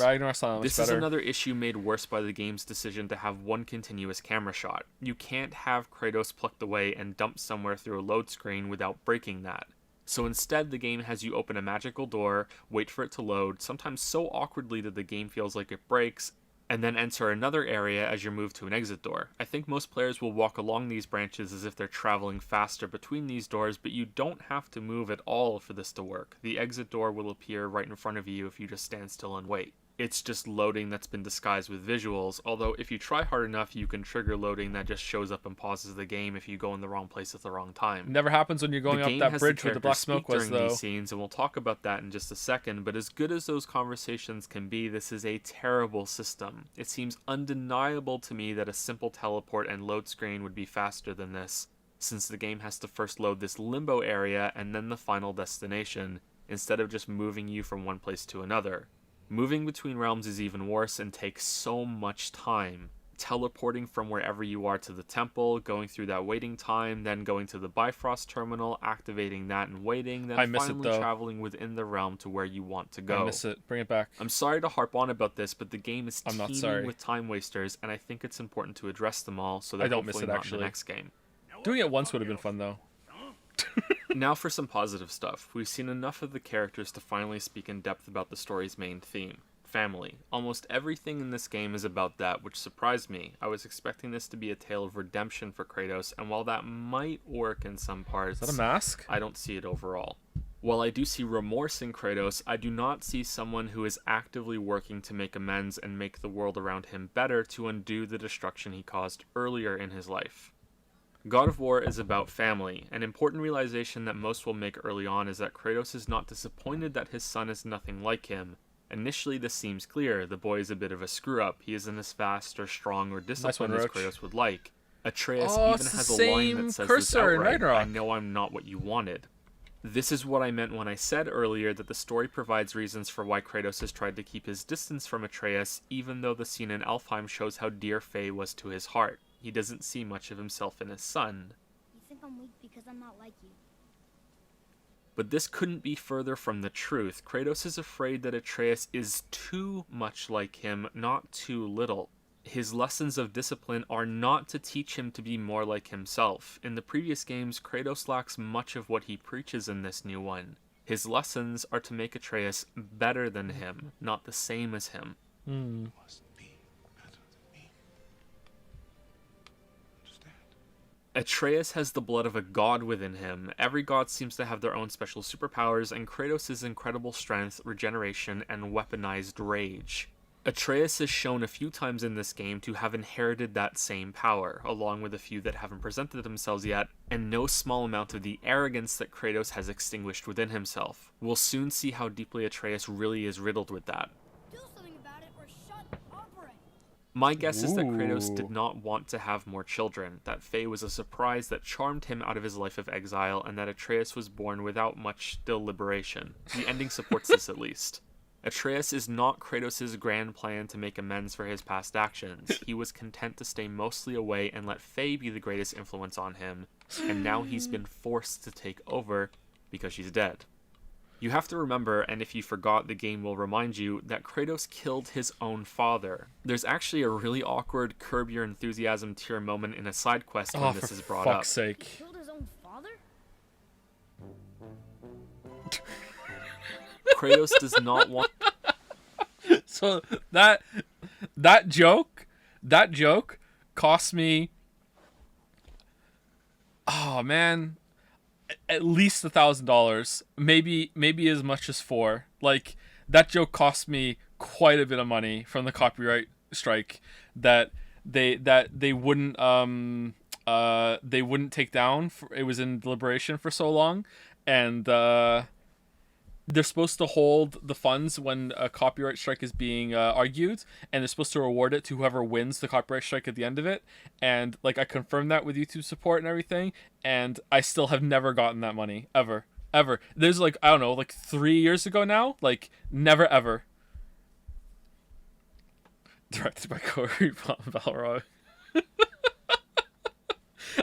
This is another issue made worse by the game's decision to have one continuous camera shot. You can't have Kratos plucked away and dumped somewhere through a load screen without breaking that. So instead, the game has you open a magical door, wait for it to load, sometimes so awkwardly that the game feels like it breaks, and then enter another area as you move to an exit door. I think most players will walk along these branches as if they're traveling faster between these doors, but you don't have to move at all for this to work. The exit door will appear right in front of you if you just stand still and wait. It's just loading that's been disguised with visuals, although if you try hard enough, you can trigger loading that just shows up and pauses the game if you go in the wrong place at the wrong time. Never happens when you're going up that bridge where the black smoke was, during though. These scenes, and we'll talk about that in just a second, but as good as those conversations can be, this is a terrible system. It seems undeniable to me that a simple teleport and load screen would be faster than this, since the game has to first load this limbo area and then the final destination, instead of just moving you from one place to another. Moving between realms is even worse and takes so much time. Teleporting from wherever you are to the temple, going through that waiting time, then going to the Bifrost terminal, activating that and waiting, then finally traveling within the realm to where you want to go. I miss it. Bring it back. I'm sorry to harp on about this, but the game is teeming with time wasters, and I think it's important to address them all so that I don't miss it, not actually. in the next game. Doing it once would have been fun, though. Now for some positive stuff. We've seen enough of the characters to finally speak in depth about the story's main theme. Family. Almost everything in this game is about that, which surprised me. I was expecting this to be a tale of redemption for Kratos, and while that might work in some parts, is that a mask? I don't see it overall. While I do see remorse in Kratos, I do not see someone who is actively working to make amends and make the world around him better to undo the destruction he caused earlier in his life. God of War is about family. An important realization that most will make early on is that Kratos is not disappointed that his son is nothing like him. Initially, this seems clear. The boy is a bit of a screw-up. He isn't as fast or strong or disciplined as Kratos would like. Atreus even has a line that says this outright, "I know I'm not what you wanted." This is what I meant when I said earlier that the story provides reasons for why Kratos has tried to keep his distance from Atreus, even though the scene in Alfheim shows how dear Faye was to his heart. He doesn't see much of himself in his son. You think I'm weak because I'm not like you. But this couldn't be further from the truth. Kratos is afraid that Atreus is too much like him, not too little. His lessons of discipline are not to teach him to be more like himself. In the previous games, Kratos lacks much of what he preaches in this new one. His lessons are to make Atreus better than him, not the same as him. Atreus has the blood of a god within him. Every god seems to have their own special superpowers, and Kratos' incredible strength, regeneration, and weaponized rage. Atreus is shown a few times in this game to have inherited that same power, along with a few that haven't presented themselves yet, and no small amount of the arrogance that Kratos has extinguished within himself. We'll soon see how deeply Atreus really is riddled with that. Do something about it or shut up already. My guess is that Kratos did not want to have more children, that Faye was a surprise that charmed him out of his life of exile, and that Atreus was born without much deliberation. The ending supports this at least. Atreus is not Kratos' grand plan to make amends for his past actions. He was content to stay mostly away and let Faye be the greatest influence on him, and now he's been forced to take over because she's dead. You have to remember, and if you forgot, the game will remind you, that Kratos killed his own father. There's actually a really awkward Curb Your Enthusiasm tier moment in a side quest when this is brought up. Oh, for fuck's sake. He killed his own father? Kratos does not want... So that joke cost me, oh man, at least $1,000, maybe as much as $4. Like, that joke cost me quite a bit of money from the copyright strike that they wouldn't take down. It was in deliberation for so long, and they're supposed to hold the funds when a copyright strike is being argued, and they're supposed to reward it to whoever wins the copyright strike at the end of it. And like, I confirmed that with YouTube support and everything, and I still have never gotten that money ever. There's like, I don't know, like 3 years ago now, like never ever. Directed by Corey Balrog.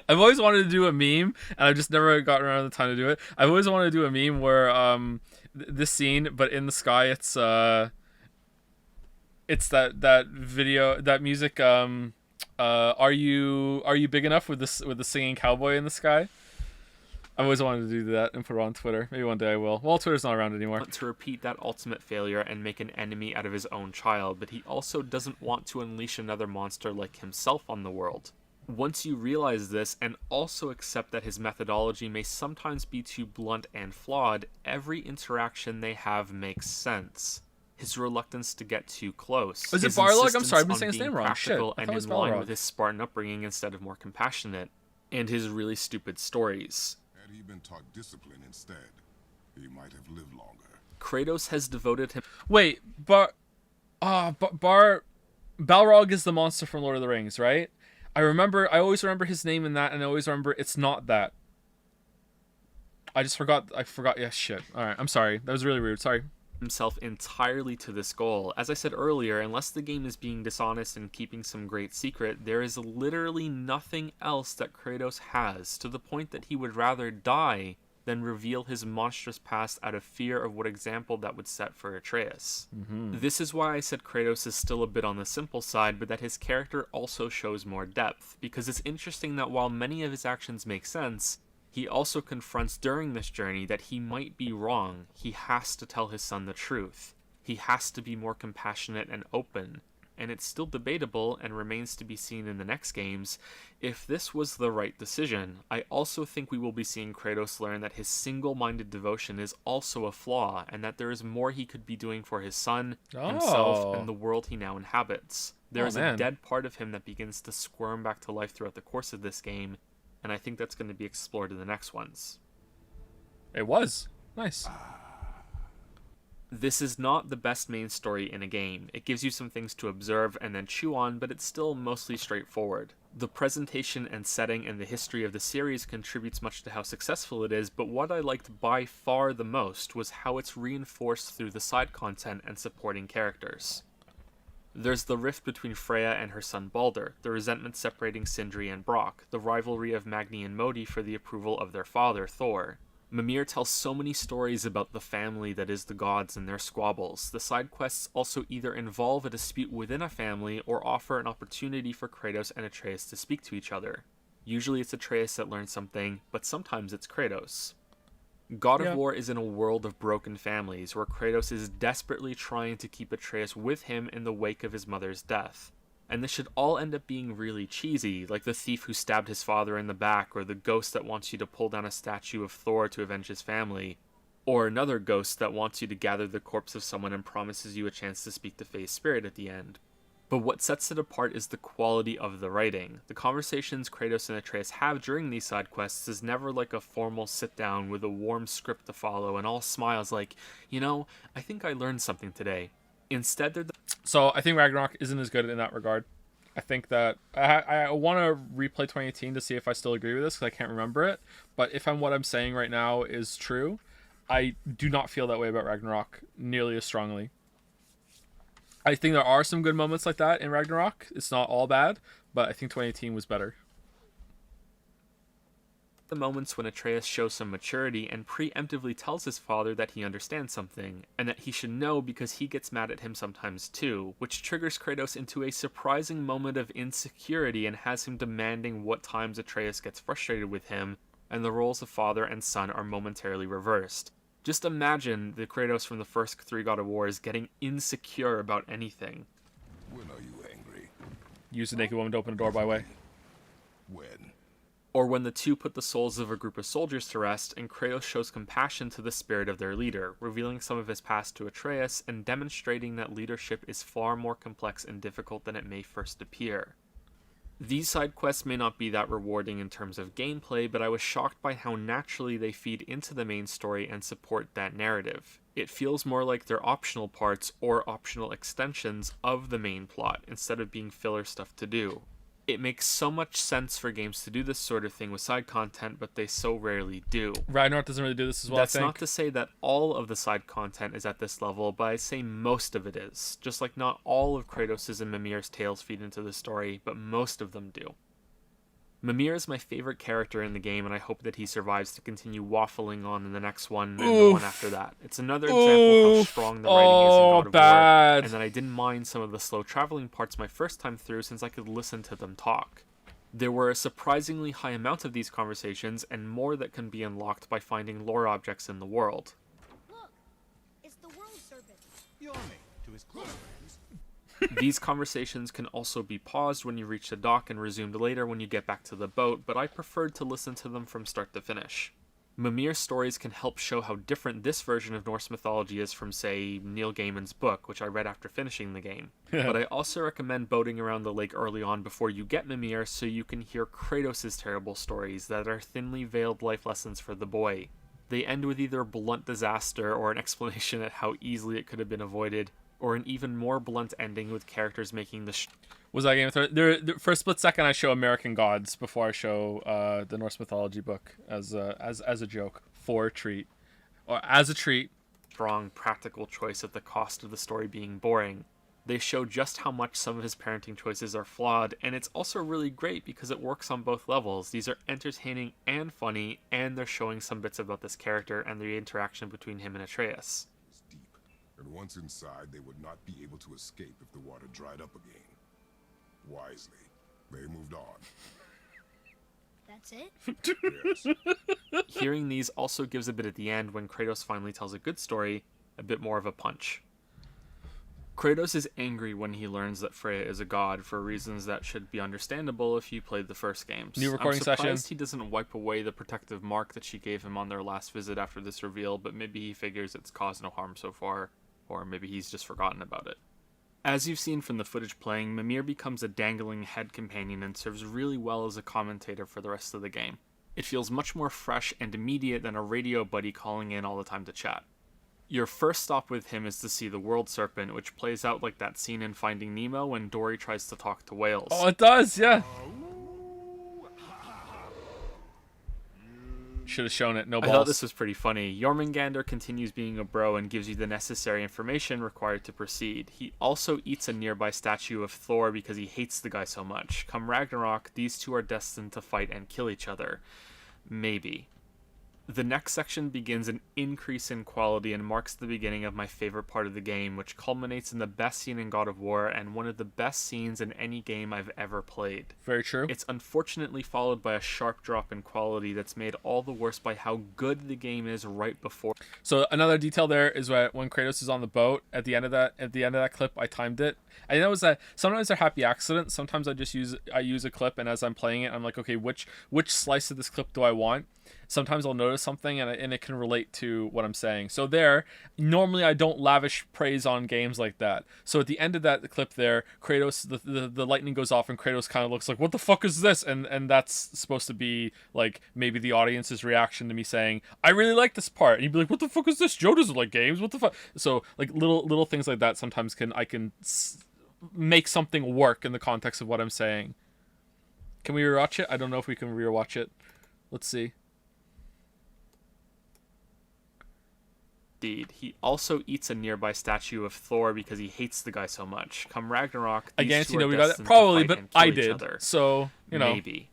I've always wanted to do a meme, and I've just never gotten around the time to do it. I've always wanted to do a meme where this scene, but in the sky, it's that video, that music. Are you big enough with the singing cowboy in the sky? I always wanted to do that and put it on Twitter. Maybe one day I will. Well, Twitter's not around anymore. To repeat that ultimate failure and make an enemy out of his own child, but he also doesn't want to unleash another monster like himself on the world. Once you realize this, and also accept that his methodology may sometimes be too blunt and flawed, every interaction they have makes sense. His reluctance to get too close. Is it his Barlog? I'm insistence sorry, I've been on saying his being name wrong. Shit, practical I and thought it was in line Balrog. with his Spartan upbringing instead of more compassionate, and his really stupid stories. Had he been taught discipline instead, he might have lived longer. Kratos has devoted him... Wait, Balrog is the monster from Lord of the Rings, right? I always remember his name in that, and I always remember it's not that. I forgot. Yeah, shit. Alright, I'm sorry. That was really rude. Sorry. Himself entirely to this goal. As I said earlier, unless the game is being dishonest and keeping some great secret, there is literally nothing else that Kratos has, to the point that he would rather die than reveal his monstrous past out of fear of what example that would set for Atreus. This is why I said Kratos is still a bit on the simple side, but that his character also shows more depth, because it's interesting that while many of his actions make sense, he also confronts during this journey that he might be wrong. He has to tell his son the truth. He has to be more compassionate and open. And it's still debatable, and remains to be seen in the next games, if this was the right decision. I also think we will be seeing Kratos learn that his single-minded devotion is also a flaw, and that there is more he could be doing for his son, himself, and the world he now inhabits. There is a dead part of him that begins to squirm back to life throughout the course of this game, and I think that's going to be explored in the next ones. It was. Nice. This is not the best main story in a game. It gives you some things to observe and then chew on, but it's still mostly straightforward. The presentation and setting and the history of the series contributes much to how successful it is, but what I liked by far the most was how it's reinforced through the side content and supporting characters. There's the rift between Freya and her son Balder, the resentment separating Sindri and Brock, the rivalry of Magni and Modi for the approval of their father, Thor. Mimir tells so many stories about the family that is the gods and their squabbles. The side quests also either involve a dispute within a family or offer an opportunity for Kratos and Atreus to speak to each other. Usually it's Atreus that learns something, but sometimes it's Kratos. God of War is in a world of broken families, where Kratos is desperately trying to keep Atreus with him in the wake of his mother's death. And this should all end up being really cheesy, like the thief who stabbed his father in the back, or the ghost that wants you to pull down a statue of Thor to avenge his family, or another ghost that wants you to gather the corpse of someone and promises you a chance to speak to Faye's spirit at the end. But what sets it apart is the quality of the writing. The conversations Kratos and Atreus have during these side quests is never like a formal sit-down with a warm script to follow and all smiles like, you know, I think I learned something today. Instead, they're So I think Ragnarok isn't as good in that regard. I think that I want to replay 2018 to see if I still agree with this, because I can't remember it. But if what I'm saying right now is true, I do not feel that way about Ragnarok nearly as strongly. I think there are some good moments like that in Ragnarok. It's not all bad, but I think 2018 was better. the moments when Atreus shows some maturity and preemptively tells his father that he understands something, and that he should know because he gets mad at him sometimes too, which triggers Kratos into a surprising moment of insecurity and has him demanding what times Atreus gets frustrated with him, and the roles of father and son are momentarily reversed. Just imagine the Kratos from the first 3 God of Wars getting insecure about anything. When are you angry? Use a naked woman to open a door, by the way. When? Or when the two put the souls of a group of soldiers to rest, and Kratos shows compassion to the spirit of their leader, revealing some of his past to Atreus, and demonstrating that leadership is far more complex and difficult than it may first appear. These side quests may not be that rewarding in terms of gameplay, but I was shocked by how naturally they feed into the main story and support that narrative. It feels more like they're optional parts or optional extensions of the main plot, instead of being filler stuff to do. It makes so much sense for games to do this sort of thing with side content, but they so rarely do. Ragnarok doesn't really do this as well, That's I think. not to say that all of the side content is at this level, but I say most of it is. Just like not all of Kratos' and Mimir's tales feed into the story, but most of them do. Mimir is my favorite character in the game, and I hope that he survives to continue waffling on in the next one and the one after that. It's another example of how strong the writing is in God of War, and that I didn't mind some of the slow traveling parts my first time through since I could listen to them talk. There were a surprisingly high amount of these conversations, and more that can be unlocked by finding lore objects in the world. Look, it's the world serpent. Yawning to his close friends. These conversations can also be paused when you reach the dock and resumed later when you get back to the boat, but I preferred to listen to them from start to finish. Mimir's stories can help show how different this version of Norse mythology is from, say, Neil Gaiman's book, which I read after finishing the game. But I also recommend boating around the lake early on before you get Mimir so you can hear Kratos' terrible stories that are thinly veiled life lessons for the boy. They end with either blunt disaster or an explanation at how easily it could have been avoided, or an even more blunt ending with characters making the Was that Game of Thrones? For a split second, I show American Gods before I show the Norse mythology book as a joke for a treat, or as a treat. strong practical choice at the cost of the story being boring. They show just how much some of his parenting choices are flawed, and it's also really great because it works on both levels. These are entertaining and funny, and they're showing some bits about this character and the interaction between him and Atreus. It's deep, and once inside, they would not be able to escape if the water dried up again. Wisely, they moved on. That's it? Yes. Hearing these also gives a bit at the end when Kratos finally tells a good story, a bit more of a punch. Kratos is angry when he learns that Freya is a god for reasons that should be understandable if you played the first games. New recording I'm surprised session. he doesn't wipe away the protective mark that she gave him on their last visit after this reveal, but maybe he figures it's caused no harm so far, or maybe he's just forgotten about it. As you've seen from the footage playing, Mimir becomes a dangling head companion and serves really well as a commentator for the rest of the game. It feels much more fresh and immediate than a radio buddy calling in all the time to chat. Your first stop with him is to see the World Serpent, which plays out like that scene in Finding Nemo when Dory tries to talk to whales. Oh, it does, yeah. Should have shown it. No balls. I thought this was pretty funny. Jormungandr continues being a bro and gives you the necessary information required to proceed. He also eats a nearby statue of Thor because he hates the guy so much. Come Ragnarok, these two are destined to fight and kill each other. Maybe. The next section begins an increase in quality and marks the beginning of my favorite part of the game, which culminates in the best scene in God of War and one of the best scenes in any game I've ever played. Very true. It's unfortunately followed by a sharp drop in quality that's made all the worse by how good the game is right before. So another detail there is when Kratos is on the boat at the end of that clip, I timed it. I know that sometimes they're happy accidents. Sometimes I use a clip, and as I'm playing it, I'm like, okay, which slice of this clip do I want? Sometimes I'll notice something and it can relate to what I'm saying. So normally I don't lavish praise on games like that. So at the end of that clip there, Kratos, the lightning goes off and Kratos kind of looks like, what the fuck is this? And that's supposed to be like maybe the audience's reaction to me saying, I really like this part. And you'd be like, what the fuck is this? Joe doesn't like games. What the fuck? So like little things like that sometimes I can make something work in the context of what I'm saying. Can we rewatch it? I don't know if we can rewatch it. Let's see. He also eats a nearby statue of Thor because he hates the guy so much. Come Ragnarok, these Again, two we are got destined it. Probably, to but fight and kill I each did. other. So, Maybe.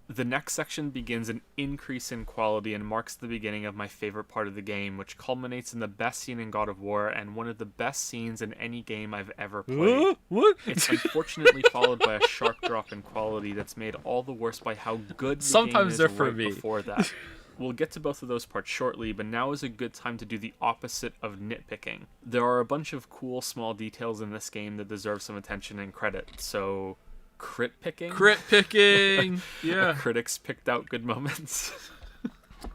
The next section begins an increase in quality and marks the beginning of my favorite part of the game, which culminates in the best scene in God of War and one of the best scenes in any game I've ever played. What? It's unfortunately followed by a sharp drop in quality that's made all the worse by how good the Sometimes game is they're for right me. before that. We'll get to both of those parts shortly, but now is a good time to do the opposite of nitpicking. There are a bunch of cool small details in this game that deserve some attention and credit, so crit picking? Crit picking! Yeah. Critics picked out good moments.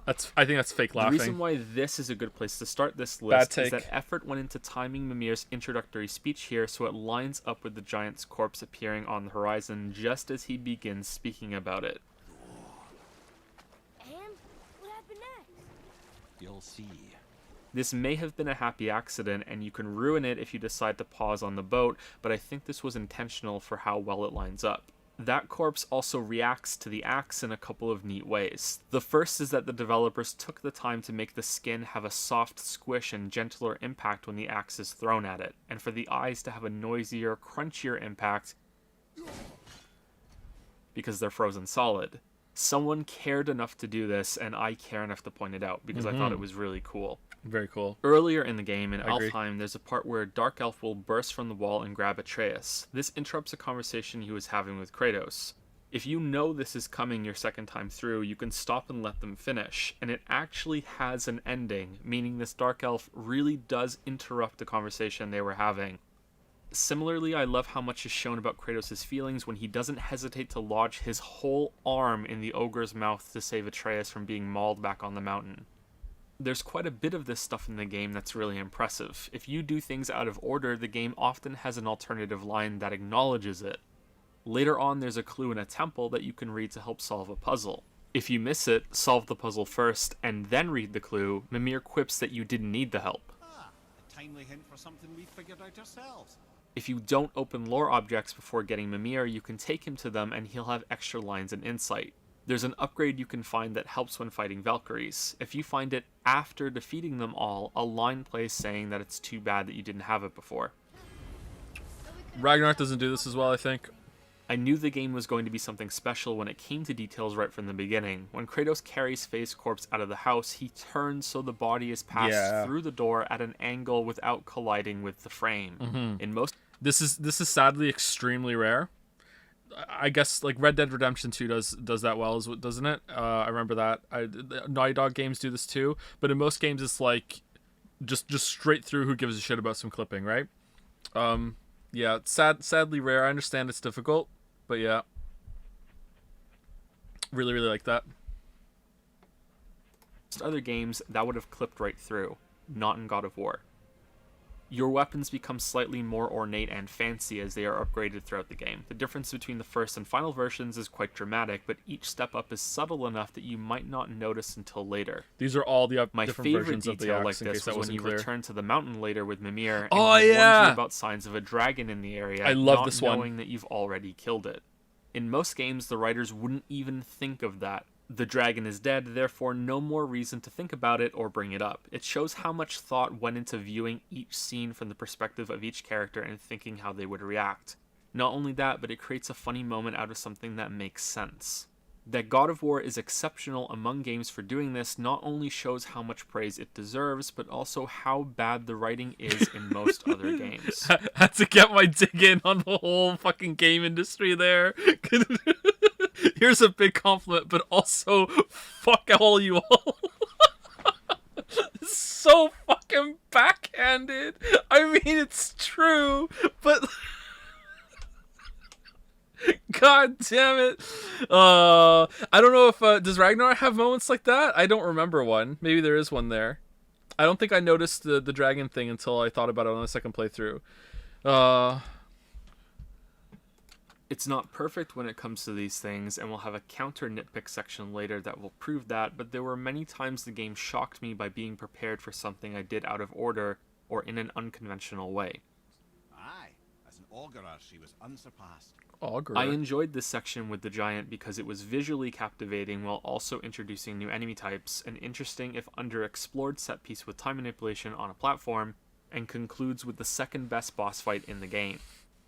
I think that's fake laughing. The reason why this is a good place to start this list is that effort went into timing Mimir's introductory speech here so it lines up with the giant's corpse appearing on the horizon just as he begins speaking about it. You'll see. This may have been a happy accident, and you can ruin it if you decide to pause on the boat, but I think this was intentional for how well it lines up. That corpse also reacts to the axe in a couple of neat ways. The first is that the developers took the time to make the skin have a soft squish and gentler impact when the axe is thrown at it, and for the eyes to have a noisier, crunchier impact because they're frozen solid. Someone cared enough to do this, and I care enough to point it out, because I thought it was really cool. Very cool. Earlier in the game, in Alfheim, there's a part where a Dark Elf will burst from the wall and grab Atreus. This interrupts a conversation he was having with Kratos. If you know this is coming your second time through, you can stop and let them finish, and it actually has an ending, meaning this Dark Elf really does interrupt the conversation they were having. Similarly, I love how much is shown about Kratos' feelings when he doesn't hesitate to lodge his whole arm in the ogre's mouth to save Atreus from being mauled back on the mountain. There's quite a bit of this stuff in the game that's really impressive. If you do things out of order, the game often has an alternative line that acknowledges it. Later on, there's a clue in a temple that you can read to help solve a puzzle. If you miss it, solve the puzzle first, and then read the clue. Mimir quips that you didn't need the help. A timely hint for something we figured out ourselves. If you don't open lore objects before getting Mimir, you can take him to them and he'll have extra lines and insight. There's an upgrade you can find that helps when fighting Valkyries. If you find it after defeating them all, a line plays saying that it's too bad that you didn't have it before. Ragnarok doesn't do this as well, I think. I knew the game was going to be something special when it came to details right from the beginning. When Kratos carries Faye's corpse out of the house, he turns so the body is passed through the door at an angle without colliding with the frame. In most, this is sadly extremely rare. I guess like Red Dead Redemption 2 does that well, doesn't it? I remember that. Naughty Dog games do this too, but in most games it's like just straight through. Who gives a shit about some clipping, right? Yeah, it's sadly rare. I understand it's difficult, but yeah, really like that. Most other games that would have clipped right through, not in God of War. Your weapons become slightly more ornate and fancy as they are upgraded throughout the game. The difference between the first and final versions is quite dramatic, but each step up is subtle enough that you might not notice until later. These are all the My different favorite versions of the detail axe, like this was when you return to the mountain later with Mimir and warns you about signs of a dragon in the area, I love not this one. knowing that you've already killed it. In most games, the writers wouldn't even think of that. The dragon is dead, therefore no more reason to think about it or bring it up. It shows how much thought went into viewing each scene from the perspective of each character and thinking how they would react. Not only that, but it creates a funny moment out of something that makes sense. That God of War is exceptional among games for doing this not only shows how much praise it deserves, but also how bad the writing is in most other games. Had to get my dig in on the whole fucking game industry there. Here's a big compliment, but also fuck all you all. So fucking backhanded. I mean, it's true, but god damn it. I don't know if does Ragnar have moments like that? I don't remember one. Maybe there is one there. I don't think I noticed the dragon thing until I thought about it on the second playthrough. It's not perfect when it comes to these things, and we'll have a counter nitpick section later that will prove that, but there were many times the game shocked me by being prepared for something I did out of order or in an unconventional way. Aye, as an augurer, she was unsurpassed. Augurer. I enjoyed this section with the giant because it was visually captivating while also introducing new enemy types, an interesting if underexplored set piece with time manipulation on a platform, and concludes with the second best boss fight in the game.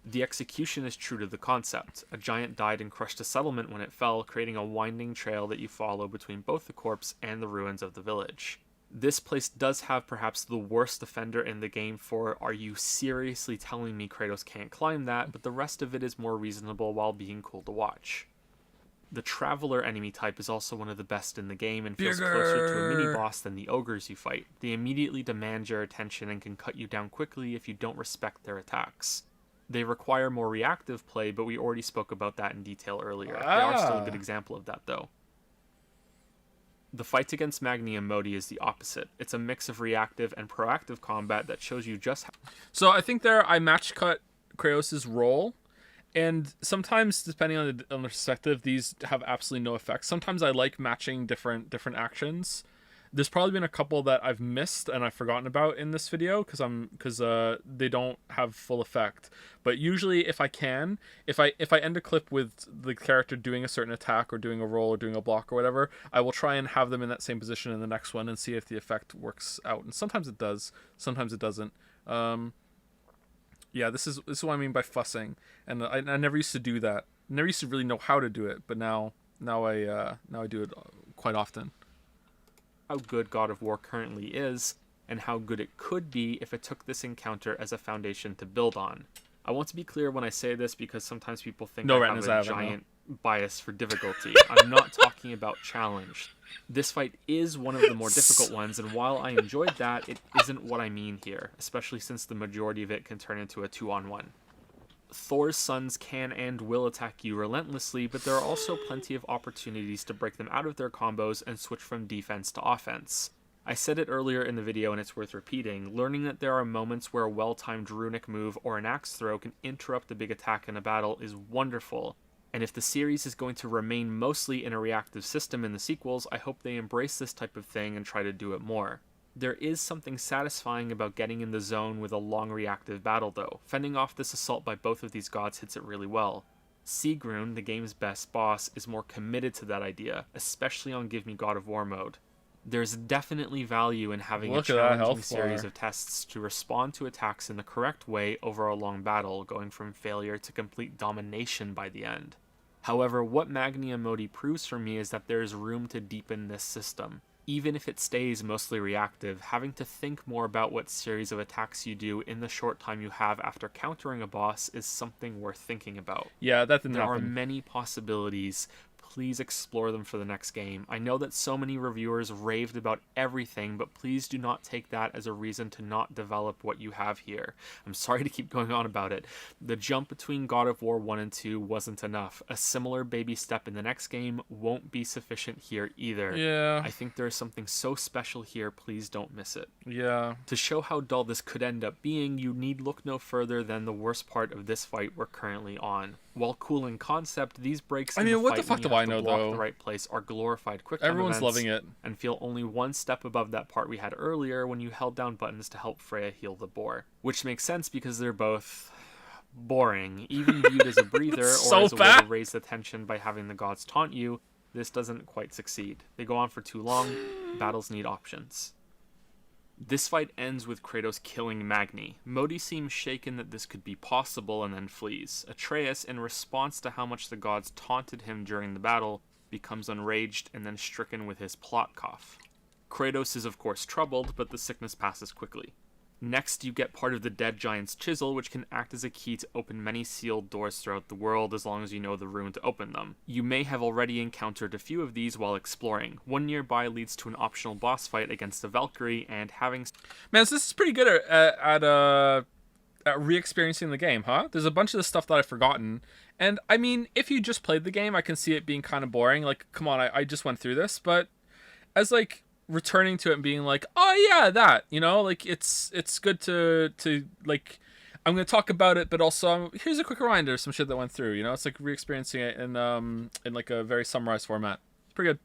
The execution is true to the concept. A giant died and crushed a settlement when it fell, creating a winding trail that you follow between both the corpse and the ruins of the village. This place does have perhaps the worst offender in the game for "are you seriously telling me Kratos can't climb that?" but the rest of it is more reasonable while being cool to watch. The Traveler enemy type is also one of the best in the game and feels closer to a mini-boss than the ogres you fight. They immediately demand your attention and can cut you down quickly if you don't respect their attacks. They require more reactive play, but we already spoke about that in detail earlier. They are still a good example of that, though. The fight against Magni and Modi is the opposite. It's a mix of reactive and proactive combat that shows you just how... So I think there I match cut Kratos' role, and sometimes, depending on the perspective, these have absolutely no effect. Sometimes I like matching different actions. There's probably been a couple that I've missed and I've forgotten about in this video because they don't have full effect. But usually, if I can, if I end a clip with the character doing a certain attack or doing a roll or doing a block or whatever, I will try and have them in that same position in the next one and see if the effect works out. And sometimes it does, sometimes it doesn't. Yeah, this is what I mean by fussing. And I never used to do that. Never used to really know how to do it, but now I do it quite often. How good God of War currently is, and how good it could be if it took this encounter as a foundation to build on. I want to be clear when I say this because sometimes people think I have a giant bias for difficulty. I'm not talking about challenge. This fight is one of the more difficult ones, and while I enjoyed that, it isn't what I mean here, especially since the majority of it can turn into a 2-on-1. Thor's sons can and will attack you relentlessly, but there are also plenty of opportunities to break them out of their combos and switch from defense to offense. I said it earlier in the video and it's worth repeating, learning that there are moments where a well-timed runic move or an axe throw can interrupt a big attack in a battle is wonderful, and if the series is going to remain mostly in a reactive system in the sequels, I hope they embrace this type of thing and try to do it more. There is something satisfying about getting in the zone with a long reactive battle though. Fending off this assault by both of these gods hits it really well. Sigrun, the game's best boss, is more committed to that idea, especially on Give Me God of War mode. There's definitely value in having a challenging series of tests to respond to attacks in the correct way over a long battle, going from failure to complete domination by the end. However, what Magni and Modi proves for me is that there is room to deepen this system. Even if it stays mostly reactive, having to think more about what series of attacks you do in the short time you have after countering a boss is something worth thinking about. Yeah, that didn't happen. There are many possibilities. Please explore them for the next game. I know that so many reviewers raved about everything, but please do not take that as a reason to not develop what you have here. I'm sorry to keep going on about it. The jump between God of War 1 and 2 wasn't enough. A similar baby step in the next game won't be sufficient here either. Yeah. I think there is something so special here, please don't miss it. Yeah. To show how dull this could end up being, you need look no further than the worst part of this fight we're currently on. While cool in concept, these breaks in the what the fight fuck when you do have I to know, block though? the right place are glorified quick Everyone's events loving it. and feel only one step above that part we had earlier when you held down buttons to help Freya heal the boar. Which makes sense because they're both boring. Even viewed as a breather or as a way to raise the tension by having the gods taunt you, this doesn't quite succeed. They go on for too long, battles need options. This fight ends with Kratos killing Magni. Modi seems shaken that this could be possible and then flees. Atreus, in response to how much the gods taunted him during the battle, becomes enraged, and then stricken with his plot cough. Kratos is of course troubled, but the sickness passes quickly. Next, you get part of the dead giant's chisel, which can act as a key to open many sealed doors throughout the world as long as you know the rune to open them. You may have already encountered a few of these while exploring. One nearby leads to an optional boss fight against a Valkyrie, and having... Man, so this is pretty good at re-experiencing the game, huh? There's a bunch of the stuff that I've forgotten. And, I mean, if you just played the game, I can see it being kind of boring. Like, come on, I just went through this. But as, like, returning to it and being like, oh, yeah, that, you know? Like, it's good to like, I'm going to talk about it, but also, here's a quick reminder of some shit that went through, you know? It's like re-experiencing it in like, a very summarized format. It's pretty good.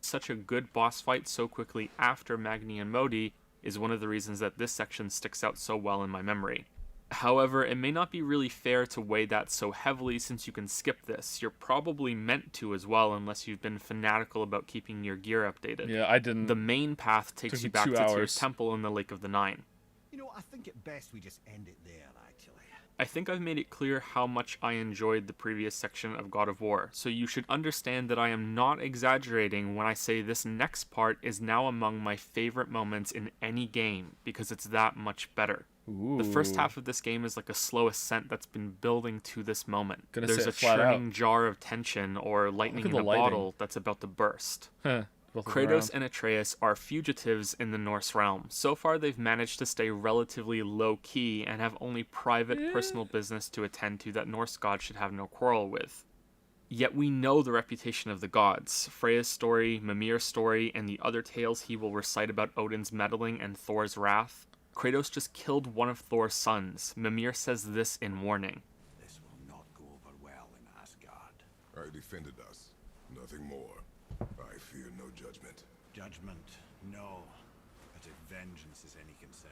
Such a good boss fight so quickly after Magni and Modi is one of the reasons that this section sticks out so well in my memory. However, it may not be really fair to weigh that so heavily since you can skip this. You're probably meant to as well unless you've been fanatical about keeping your gear updated. Yeah, I didn't. The main path takes you back to Tyr's temple in the Lake of the Nine. You know, I think it best we just end it there, actually. I think I've made it clear how much I enjoyed the previous section of God of War, so you should understand that I am not exaggerating when I say this next part is now among my favorite moments in any game, because it's that much better. Ooh. The first half of this game is like a slow ascent that's been building to this moment. Gonna There's say a it flat churning out. jar of tension or lightning in a lighting. bottle that's about to burst. Kratos and Atreus are fugitives in the Norse realm. So far, they've managed to stay relatively low-key and have only private, personal business to attend to that Norse gods should have no quarrel with. Yet we know the reputation of the gods. Freya's story, Mimir's story, and the other tales he will recite about Odin's meddling and Thor's wrath. Kratos just killed one of Thor's sons. Mimir says this in warning. This will not go over well in Asgard. I defended us. Nothing more. I fear no judgment. Judgment, no. But if vengeance is any concern.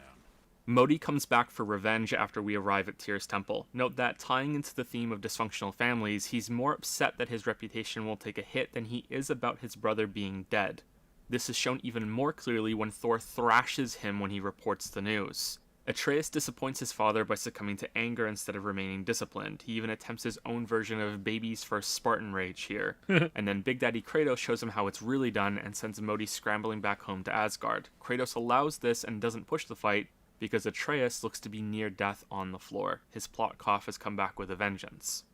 Modi comes back for revenge after we arrive at Tyr's temple. Note that, tying into the theme of dysfunctional families, he's more upset that his reputation will take a hit than he is about his brother being dead. This is shown even more clearly when Thor thrashes him when he reports the news. Atreus disappoints his father by succumbing to anger instead of remaining disciplined. He even attempts his own version of baby's first Spartan rage here. And then Big Daddy Kratos shows him how it's really done and sends Modi scrambling back home to Asgard. Kratos allows this and doesn't push the fight because Atreus looks to be near death on the floor. His plot cough has come back with a vengeance.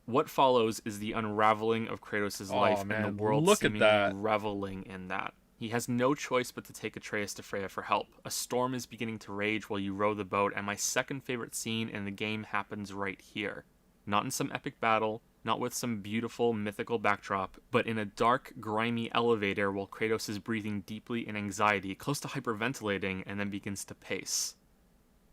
What follows is the unraveling of Kratos' life and the world seemingly reveling in that. He has no choice but to take Atreus to Freya for help. A storm is beginning to rage while you row the boat, and my second favorite scene in the game happens right here. Not in some epic battle, not with some beautiful mythical backdrop, but in a dark, grimy elevator while Kratos is breathing deeply in anxiety, close to hyperventilating, and then begins to pace.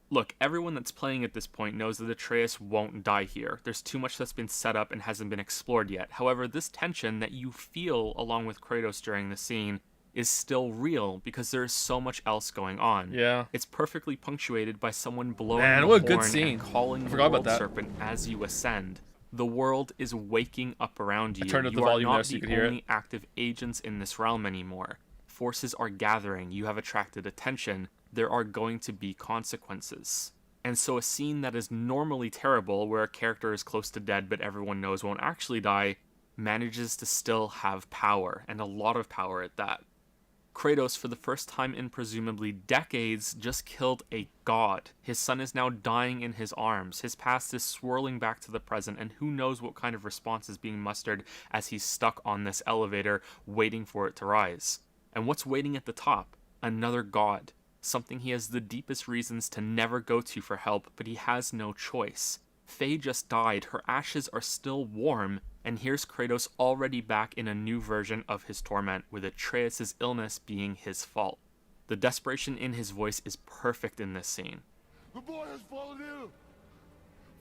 Look, everyone that's playing at this point knows that Atreus won't die here. There's too much that's been set up and hasn't been explored yet. However, this tension that you feel along with Kratos during the scene is still real because there is so much else going on. Yeah. It's perfectly punctuated by someone blowing Man, the what a good horn scene. and calling the Forgot about world that. serpent as you ascend. The world is waking up around you. I turned up the You are volume not there so you the could hear it. only active agents in this realm anymore. Forces are gathering. You have attracted attention. There are going to be consequences. And so a scene that is normally terrible, where a character is close to dead but everyone knows won't actually die, manages to still have power, and a lot of power at that. Kratos, for the first time in presumably decades, just killed a god. His son is now dying in his arms. His past is swirling back to the present, and who knows what kind of response is being mustered as he's stuck on this elevator, waiting for it to rise. And what's waiting at the top? Another god. Something he has the deepest reasons to never go to for help, but he has no choice. Faye just died, her ashes are still warm, and here's Kratos already back in a new version of his torment, with Atreus' illness being his fault. The desperation in his voice is perfect in this scene. The boy has fallen ill!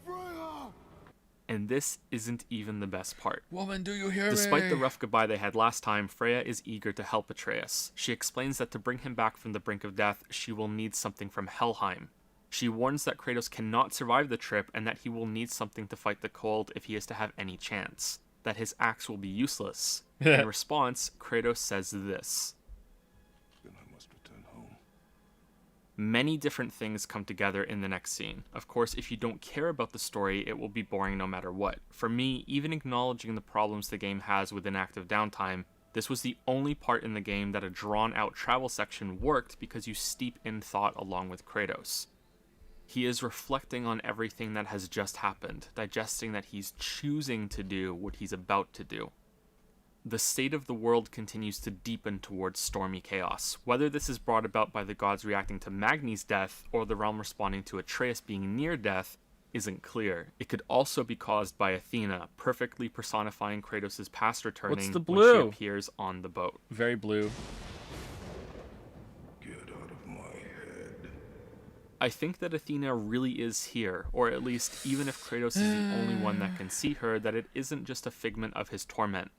Freya! And this isn't even the best part. Woman, do you hear Despite me? the rough goodbye they had last time, Freya is eager to help Atreus. She explains that to bring him back from the brink of death, she will need something from Helheim. She warns that Kratos cannot survive the trip and that he will need something to fight the cold if he is to have any chance. That his axe will be useless. In response, Kratos says this. Then I must return home. Many different things come together in the next scene. Of course, if you don't care about the story, it will be boring no matter what. For me, even acknowledging the problems the game has with inactive downtime, this was the only part in the game that a drawn-out travel section worked because you steep in thought along with Kratos. He is reflecting on everything that has just happened, digesting that he's choosing to do what he's about to do. The state of the world continues to deepen towards stormy chaos. Whether this is brought about by the gods reacting to Magni's death or the realm responding to Atreus being near death isn't clear. It could also be caused by Athena, perfectly personifying Kratos' past returning What's the when blue? she appears on the boat. Very blue. Get out of my head. I think that Athena really is here, or at least even if Kratos is the only one that can see her, that it isn't just a figment of his torment.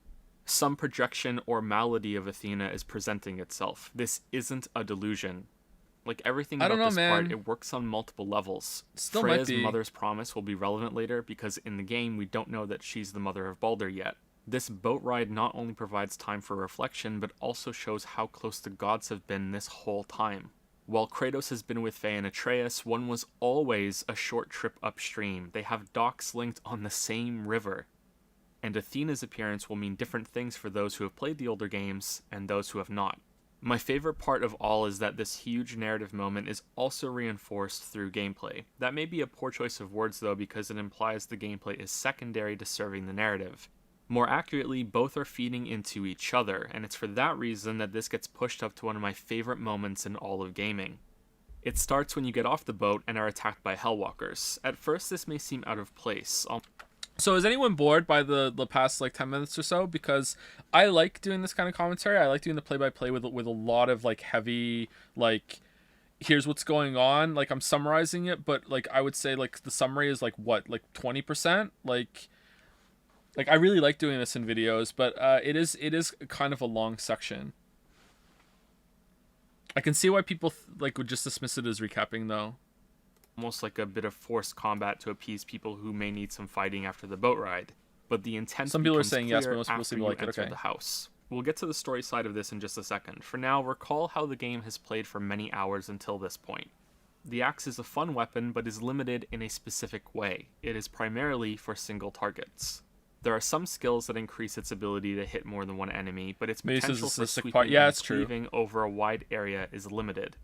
Some projection or malady of Athena is presenting itself. This isn't a delusion. Like everything about this part, it works on multiple levels. Still Freya's might be. mother's promise will be relevant later because in the game we don't know that she's the mother of Baldur yet. This boat ride not only provides time for reflection, but also shows how close the gods have been this whole time. While Kratos has been with Faye and Atreus, one was always a short trip upstream. They have docks linked on the same river. And Athena's appearance will mean different things for those who have played the older games and those who have not. My favorite part of all is that this huge narrative moment is also reinforced through gameplay. That may be a poor choice of words though, because it implies the gameplay is secondary to serving the narrative. More accurately, both are feeding into each other, and it's for that reason that this gets pushed up to one of my favorite moments in all of gaming. It starts when you get off the boat and are attacked by Hellwalkers. At first this may seem out of place. So is anyone bored by the past like 10 minutes or so? Because I like doing this kind of commentary. I like doing the play-by-play with a lot of like heavy, like, here's what's going on. Like I'm summarizing it, but like I would say like the summary is like what, like 20%? Like I really like doing this in videos, but it is kind of a long section. I can see why people like would just dismiss it as recapping though. Almost like a bit of forced combat to appease people who may need some fighting after the boat ride. But the intent Some people are becomes saying yes, clear but most people after seem to you like it. enter Okay. the house. We'll get to the story side of this in just a second. For now, recall how the game has played for many hours until this point. The axe is a fun weapon, but is limited in a specific way. It is primarily for single targets. There are some skills that increase its ability to hit more than one enemy, but its Maybe this is potential the for sick sweeping part. Yeah, and it's true. cleaving over a wide area is limited.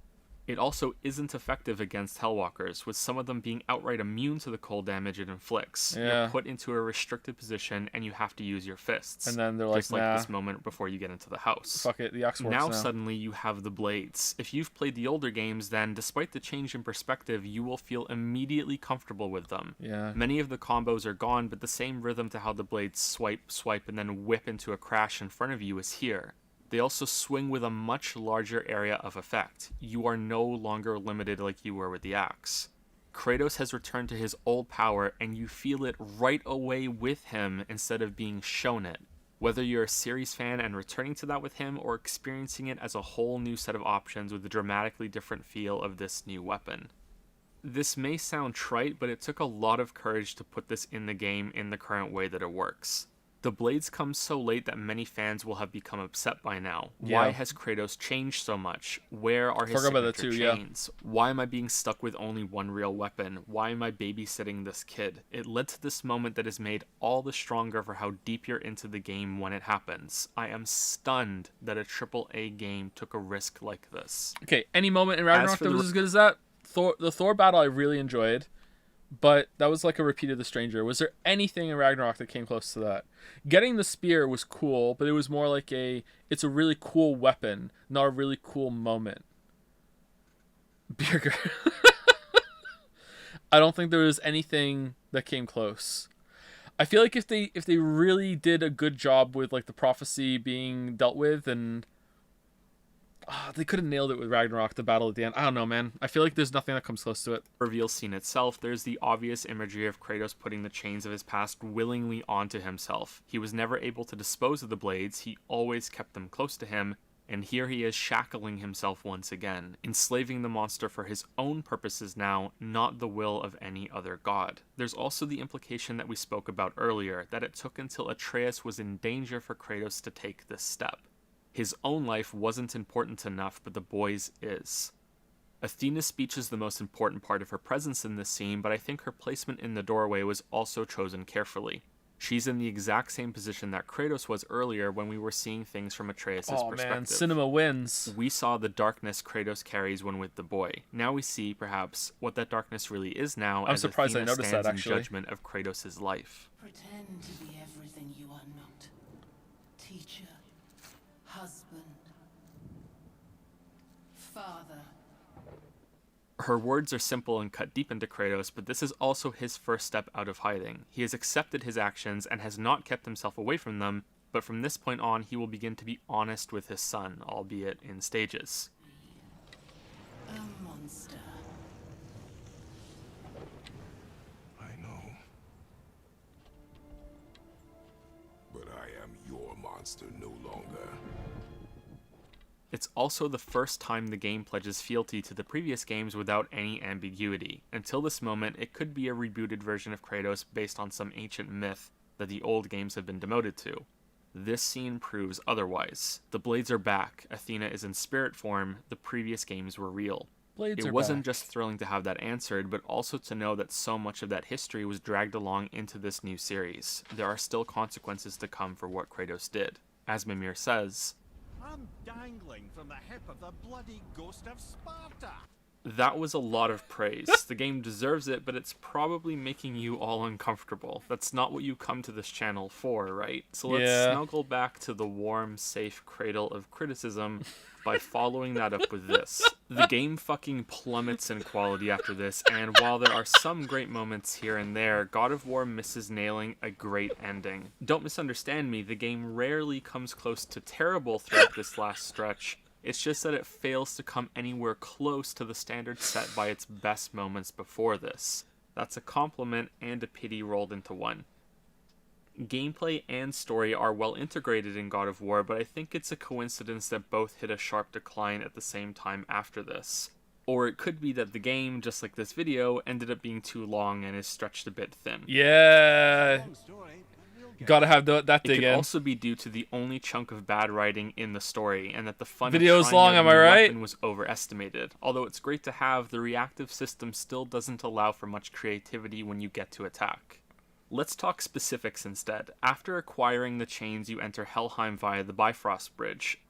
It also isn't effective against Hellwalkers, with some of them being outright immune to the cold damage it inflicts. Yeah. You're put into a restricted position and you have to use your fists. And then they're like, just like nah, this moment before you get into the house. fuck it, the axe works Now now. suddenly you have the blades. If you've played the older games, then despite the change in perspective, you will feel immediately comfortable with them. Yeah. Many of the combos are gone, but the same rhythm to how the blades swipe, and then whip into a crash in front of you is here. They also swing with a much larger area of effect. You are no longer limited like you were with the axe. Kratos has returned to his old power, and you feel it right away with him instead of being shown it. Whether you're a series fan and returning to that with him, or experiencing it as a whole new set of options with the dramatically different feel of this new weapon. This may sound trite, but it took a lot of courage to put this in the game in the current way that it works. The blades come so late that many fans will have become upset by now. Yeah. Why has Kratos changed so much? Where are his Forgot about that signature too, yeah. chains? Why am I being stuck with only one real weapon? Why am I babysitting this kid? It led to this moment that is made all the stronger for how deep you're into the game when it happens. I am stunned that a AAA game took a risk like this. Okay, any moment in Ragnarok for that the was as good as that? The Thor battle I really enjoyed, but that was like a repeat of the Stranger. Was there anything in Ragnarok that came close to that? Getting the spear was cool, but it was more like it's a really cool weapon, not a really cool moment. Birger. I don't think there was anything that came close. I feel like if they really did a good job with like the prophecy being dealt with, and they could have nailed it with Ragnarok, the battle at the end. I don't know, man. I feel like there's nothing that comes close to it. Reveal scene itself, there's the obvious imagery of Kratos putting the chains of his past willingly onto himself. He was never able to dispose of the blades, he always kept them close to him, and here he is shackling himself once again, enslaving the monster for his own purposes now, not the will of any other god. There's also the implication that we spoke about earlier, that it took until Atreus was in danger for Kratos to take this step. His own life wasn't important enough, but the boy's is. Athena's speech is the most important part of her presence in this scene, but I think her placement in the doorway was also chosen carefully. She's in the exact same position that Kratos was earlier when we were seeing things from Atreus' perspective. Man, cinema wins. We saw the darkness Kratos carries when with the boy. Now we see, perhaps, what that darkness really is now. I'm surprised Athena I noticed stands that, actually. in judgment of Kratos' life. Pretend to be everything you are not. Teacher, husband, father. Her words are simple and cut deep into Kratos, but this is also his first step out of hiding. He has accepted his actions and has not kept himself away from them, but from this point on, he will begin to be honest with his son, albeit in stages. A monster. I know. But I am your monster no longer. It's also the first time the game pledges fealty to the previous games without any ambiguity. Until this moment, it could be a rebooted version of Kratos based on some ancient myth that the old games have been demoted to. This scene proves otherwise. The blades are back, Athena is in spirit form, the previous games were real. Blades It are wasn't back. just thrilling to have that answered, but also to know that so much of that history was dragged along into this new series. There are still consequences to come for what Kratos did. As Mimir says, I'm dangling from the hip of the bloody ghost of Sparta. that was a lot of praise. The game deserves it, but it's probably making you all uncomfortable. That's not what you come to this channel for, right? So let's snuggle back to the warm, safe cradle of criticism by following that up with this. The game fucking plummets in quality after this, and while there are some great moments here and there, God of War misses nailing a great ending. Don't misunderstand me, the game rarely comes close to terrible throughout this last stretch. It's just that it fails to come anywhere close to the standard set by its best moments before this. That's a compliment and a pity rolled into one. Gameplay and story are well integrated in God of War, but I think it's a coincidence that both hit a sharp decline at the same time after this. Or it could be that the game, just like this video, ended up being too long and is stretched a bit thin. Yeah. Gotta have that It dig could in. also be due to the only chunk of bad writing in the story, and that the fun Video's of trying long, out a am I new right? weapon was overestimated. Although it's great to have, the reactive system still doesn't allow for much creativity when you get to attack. Let's talk specifics instead. After acquiring the chains, you enter Helheim via the Bifrost Bridge.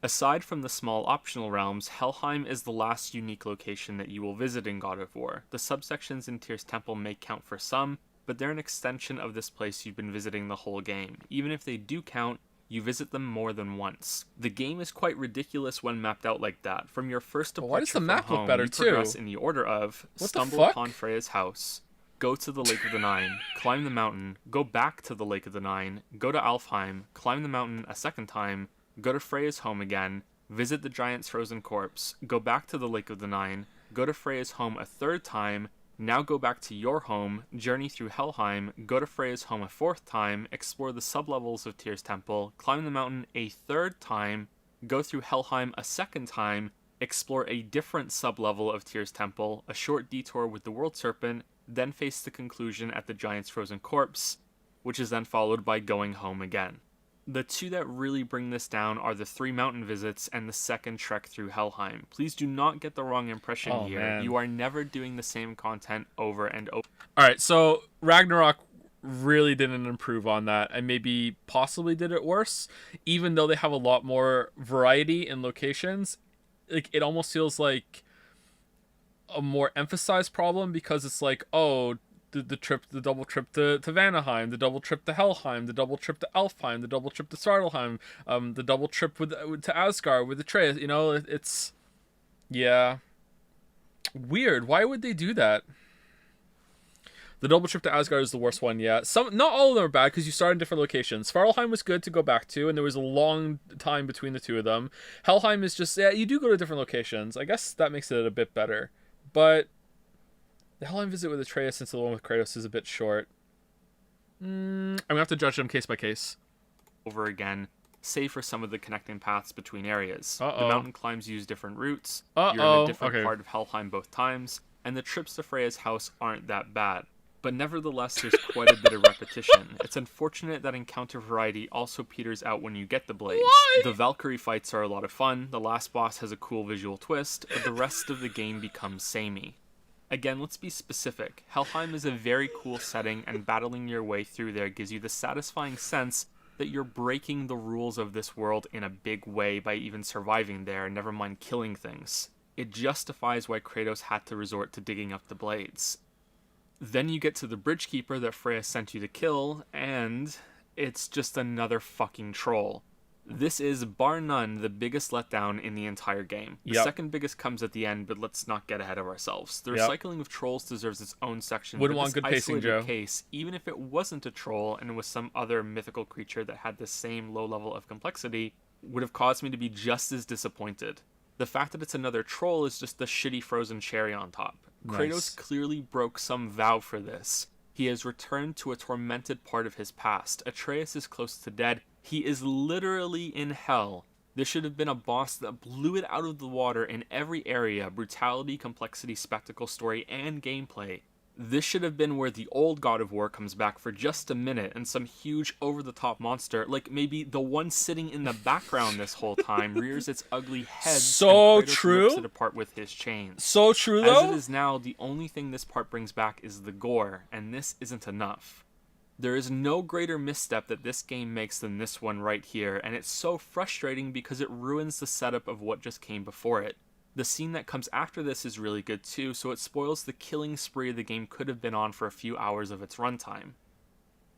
Aside from the small optional realms, Helheim is the last unique location that you will visit in God of War. The subsections in Tyr's Temple may count for some, but they're an extension of this place you've been visiting the whole game. Even if they do count, you visit them more than once. The game is quite ridiculous when mapped out like that. From your first departure Why does the from map look home, better you too? progress in the order of What the stumble fuck? upon Freya's house, go to the Lake of the Nine, climb the mountain, go back to the Lake of the Nine, go to Alfheim, climb the mountain a second time, go to Freya's home again, visit the giant's frozen corpse, go back to the Lake of the Nine, go to Freya's home a third time, now go back to your home, journey through Helheim, go to Freya's home a fourth time, explore the sublevels of Tyr's Temple, climb the mountain a third time, go through Helheim a second time, explore a different sublevel of Tyr's Temple, a short detour with the World Serpent, then face the conclusion at the giant's frozen corpse, which is then followed by going home again. The two that really bring this down are the 3 mountain visits and the second trek through Helheim. Please do not get the wrong impression here. Man. You are never doing the same content over and over. Alright, so Ragnarok really didn't improve on that, and maybe possibly did it worse. Even though they have a lot more variety in locations, like it almost feels like a more emphasized problem, because it's like, oh, the double trip to Vanaheim, the double trip to Helheim, the double trip to Alfheim, the double trip to Svartalheim, the double trip to Asgard with Atreus. You know, it's weird. Why would they do that? The double trip to Asgard is the worst one. Yeah, not all of them are bad because you start in different locations. Svartalheim was good to go back to, and there was a long time between the two of them. Helheim is just, yeah, you do go to different locations. I guess that makes it a bit better, but the Helheim visit with Atreus, since the one with Kratos is a bit short. I'm gonna have to judge them case by case. Over again, save for some of the connecting paths between areas. Uh-oh. The mountain climbs use different routes, Uh-oh. you're in a different Okay. part of Helheim both times, and the trips to Freya's house aren't that bad. but nevertheless there's quite a bit of repetition. It's unfortunate that encounter variety also peters out when you get the blades. Why? The Valkyrie fights are a lot of fun, the last boss has a cool visual twist, but the rest of the game becomes samey. Again, let's be specific. Helheim is a very cool setting, and battling your way through there gives you the satisfying sense that you're breaking the rules of this world in a big way by even surviving there, never mind killing things. It justifies why Kratos had to resort to digging up the blades. Then you get to the Bridgekeeper that Freya sent you to kill, and it's just another fucking troll. This is, bar none, the biggest letdown in the entire game. The second biggest comes at the end, but let's not get ahead of ourselves. The recycling of trolls deserves its own section. Wouldn't but want this good pacing, isolated Joe. case, even if it wasn't a troll and was some other mythical creature that had the same low level of complexity, would have caused me to be just as disappointed. The fact that it's another troll is just the shitty frozen cherry on top. Nice. Kratos clearly broke some vow for this. He has returned to a tormented part of his past. Atreus is close to dead. He is literally in hell. This should have been a boss that blew it out of the water in every area: brutality, complexity, spectacle, story, and gameplay. This should have been where the old God of War comes back for just a minute and some huge over-the-top monster, like maybe the one sitting in the background this whole time, rears its ugly head So and Kratos true. rips it apart with his chains. So true, though. As it is now, the only thing this part brings back is the gore, and this isn't enough. There is no greater misstep that this game makes than this one right here, and it's so frustrating because it ruins the setup of what just came before it. The scene that comes after this is really good too, so it spoils the killing spree the game could have been on for a few hours of its runtime.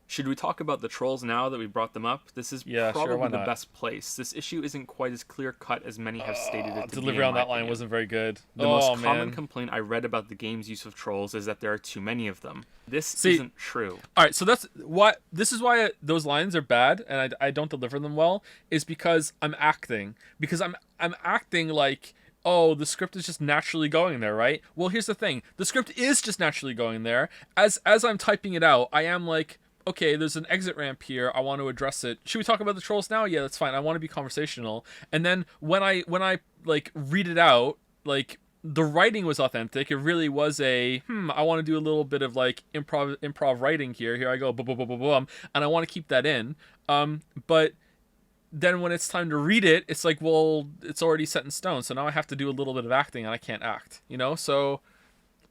Should we talk about the trolls now that we brought them up? This is probably the best place. This issue isn't quite as clear-cut as many have stated it to be. Delivery on that line wasn't very good. The most common complaint I read about the game's use of trolls is that there are too many of them. This isn't true. All right, so this is why those lines are bad, and I don't deliver them well, is because I'm acting. Because I'm acting like, oh, the script is just naturally going there, right? Well, here's the thing. The script is just naturally going there. As I'm typing it out, I am like, okay, there's an exit ramp here. I want to address it. Should we talk about the trolls now? Yeah, that's fine. I want to be conversational. And then when I like read it out, like the writing was authentic. It really was I want to do a little bit of like improv writing here. Here I go, boom, boom, boom, boom, boom, and I want to keep that in. But then when it's time to read it, it's like, well, it's already set in stone. So now I have to do a little bit of acting, and I can't act. So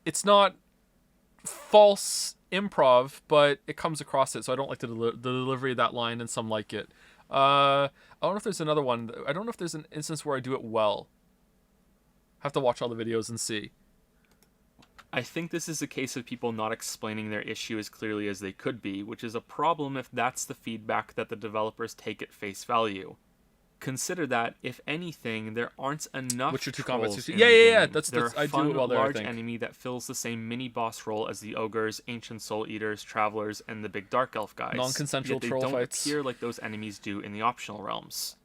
it's not false improv, but it comes across it. So I don't like the delivery of that line, and some like it. I don't know if there's another one. I don't know if there's an instance where I do it well. Have to watch all the videos and see. I think this is a case of people not explaining their issue as clearly as they could be, which is a problem if that's the feedback that the developers take at face value. Consider that, if anything, there aren't enough Witcher 2 trolls combat. in Yeah. the game. That's I do it well there, I large think. enemy that fills the same mini-boss role as the ogres, ancient soul eaters, travelers, and the big dark elf guys. Non-consensual Yet they troll don't fights. appear like those enemies do in the optional realms.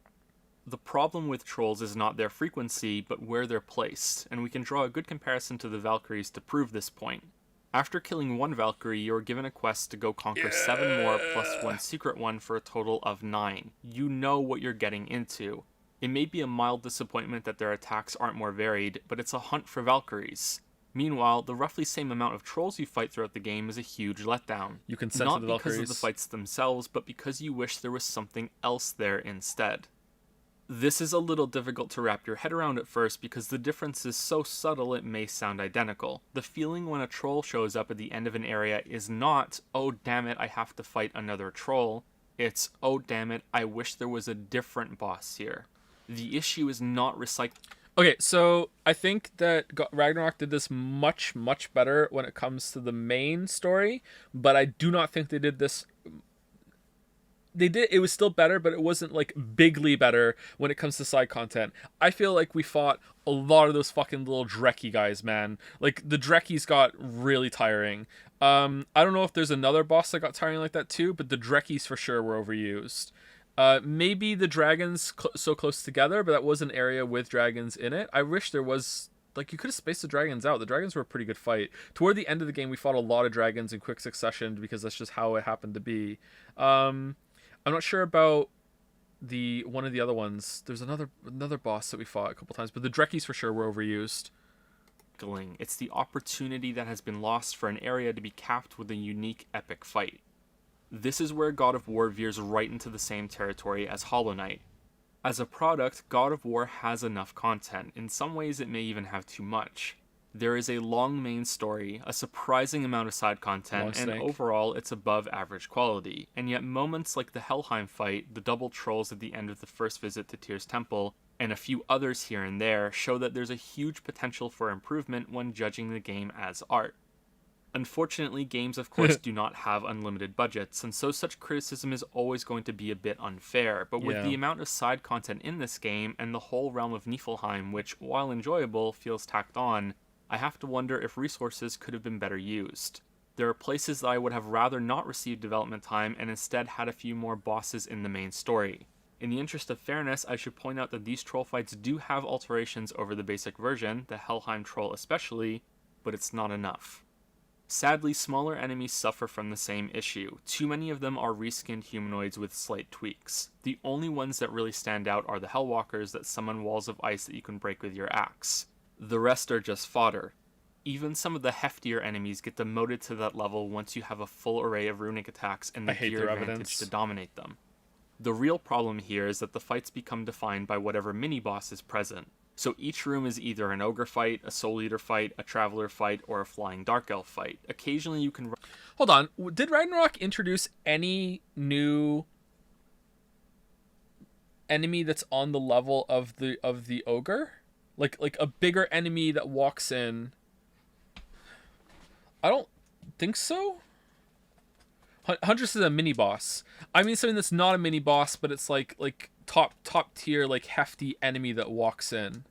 The problem with trolls is not their frequency, but where they're placed, and we can draw a good comparison to the Valkyries to prove this point. After killing one Valkyrie, you are given a quest to go conquer 7 more plus 1 secret one for a total of 9. You know what you're getting into. It may be a mild disappointment that their attacks aren't more varied, but it's a hunt for Valkyries. Meanwhile, the roughly same amount of trolls you fight throughout the game is a huge letdown. You consent Not to the because of the Valkyries. fights themselves, but because you wish there was something else there instead. This is a little difficult to wrap your head around at first because the difference is so subtle it may sound identical. The feeling when a troll shows up at the end of an area is not, oh damn it, I have to fight another troll. It's, oh damn it, I wish there was a different boss here. The issue is not recycling. Okay, so I think that Ragnarok did this much, much better when it comes to the main story, but I do not think they did this. It was still better, but it wasn't like bigly better when it comes to side content. I feel like we fought a lot of those fucking little Drekkie guys, man. Like the Drekkies got really tiring. I don't know if there's another boss that got tiring like that too, but the Drekkies for sure were overused. Maybe the dragons so close together, but that was an area with dragons in it. I wish there was, like, you could have spaced the dragons out. The dragons were a pretty good fight. Toward the end of the game, we fought a lot of dragons in quick succession because that's just how it happened to be. I'm not sure about one of the other ones. There's another boss that we fought a couple times, but the Drekkies for sure were overused. buckling. It's the opportunity that has been lost for an area to be capped with a unique epic fight. This is where God of War veers right into the same territory as Hollow Knight. As a product, God of War has enough content. In some ways it may even have too much. There is a long main story, a surprising amount of side content, and overall it's above average quality. And yet moments like the Helheim fight, the double trolls at the end of the first visit to Tyr's Temple, and a few others here and there show that there's a huge potential for improvement when judging the game as art. Unfortunately, games of course do not have unlimited budgets, and so such criticism is always going to be a bit unfair, but with the amount of side content in this game, and the whole realm of Niflheim, which, while enjoyable, feels tacked on, I have to wonder if resources could have been better used. There are places that I would have rather not received development time and instead had a few more bosses in the main story. In the interest of fairness, I should point out that these troll fights do have alterations over the basic version, the Helheim troll especially, but it's not enough. Sadly, smaller enemies suffer from the same issue. Too many of them are reskinned humanoids with slight tweaks. The only ones that really stand out are the Hellwalkers that summon walls of ice that you can break with your axe. The rest are just fodder. Even some of the heftier enemies get demoted to that level once you have a full array of runic attacks and the gear advantage to dominate them. The real problem here is that the fights become defined by whatever mini-boss is present. So each room is either an ogre fight, a soul eater fight, a traveler fight, or a flying dark elf fight. Occasionally you can... Hold on, did Ragnarok introduce any new enemy that's on the level of the ogre? Like a bigger enemy that walks in? I don't think so. Huntress is a mini boss. I mean something that's not a mini boss, but it's like top tier, like hefty enemy that walks in.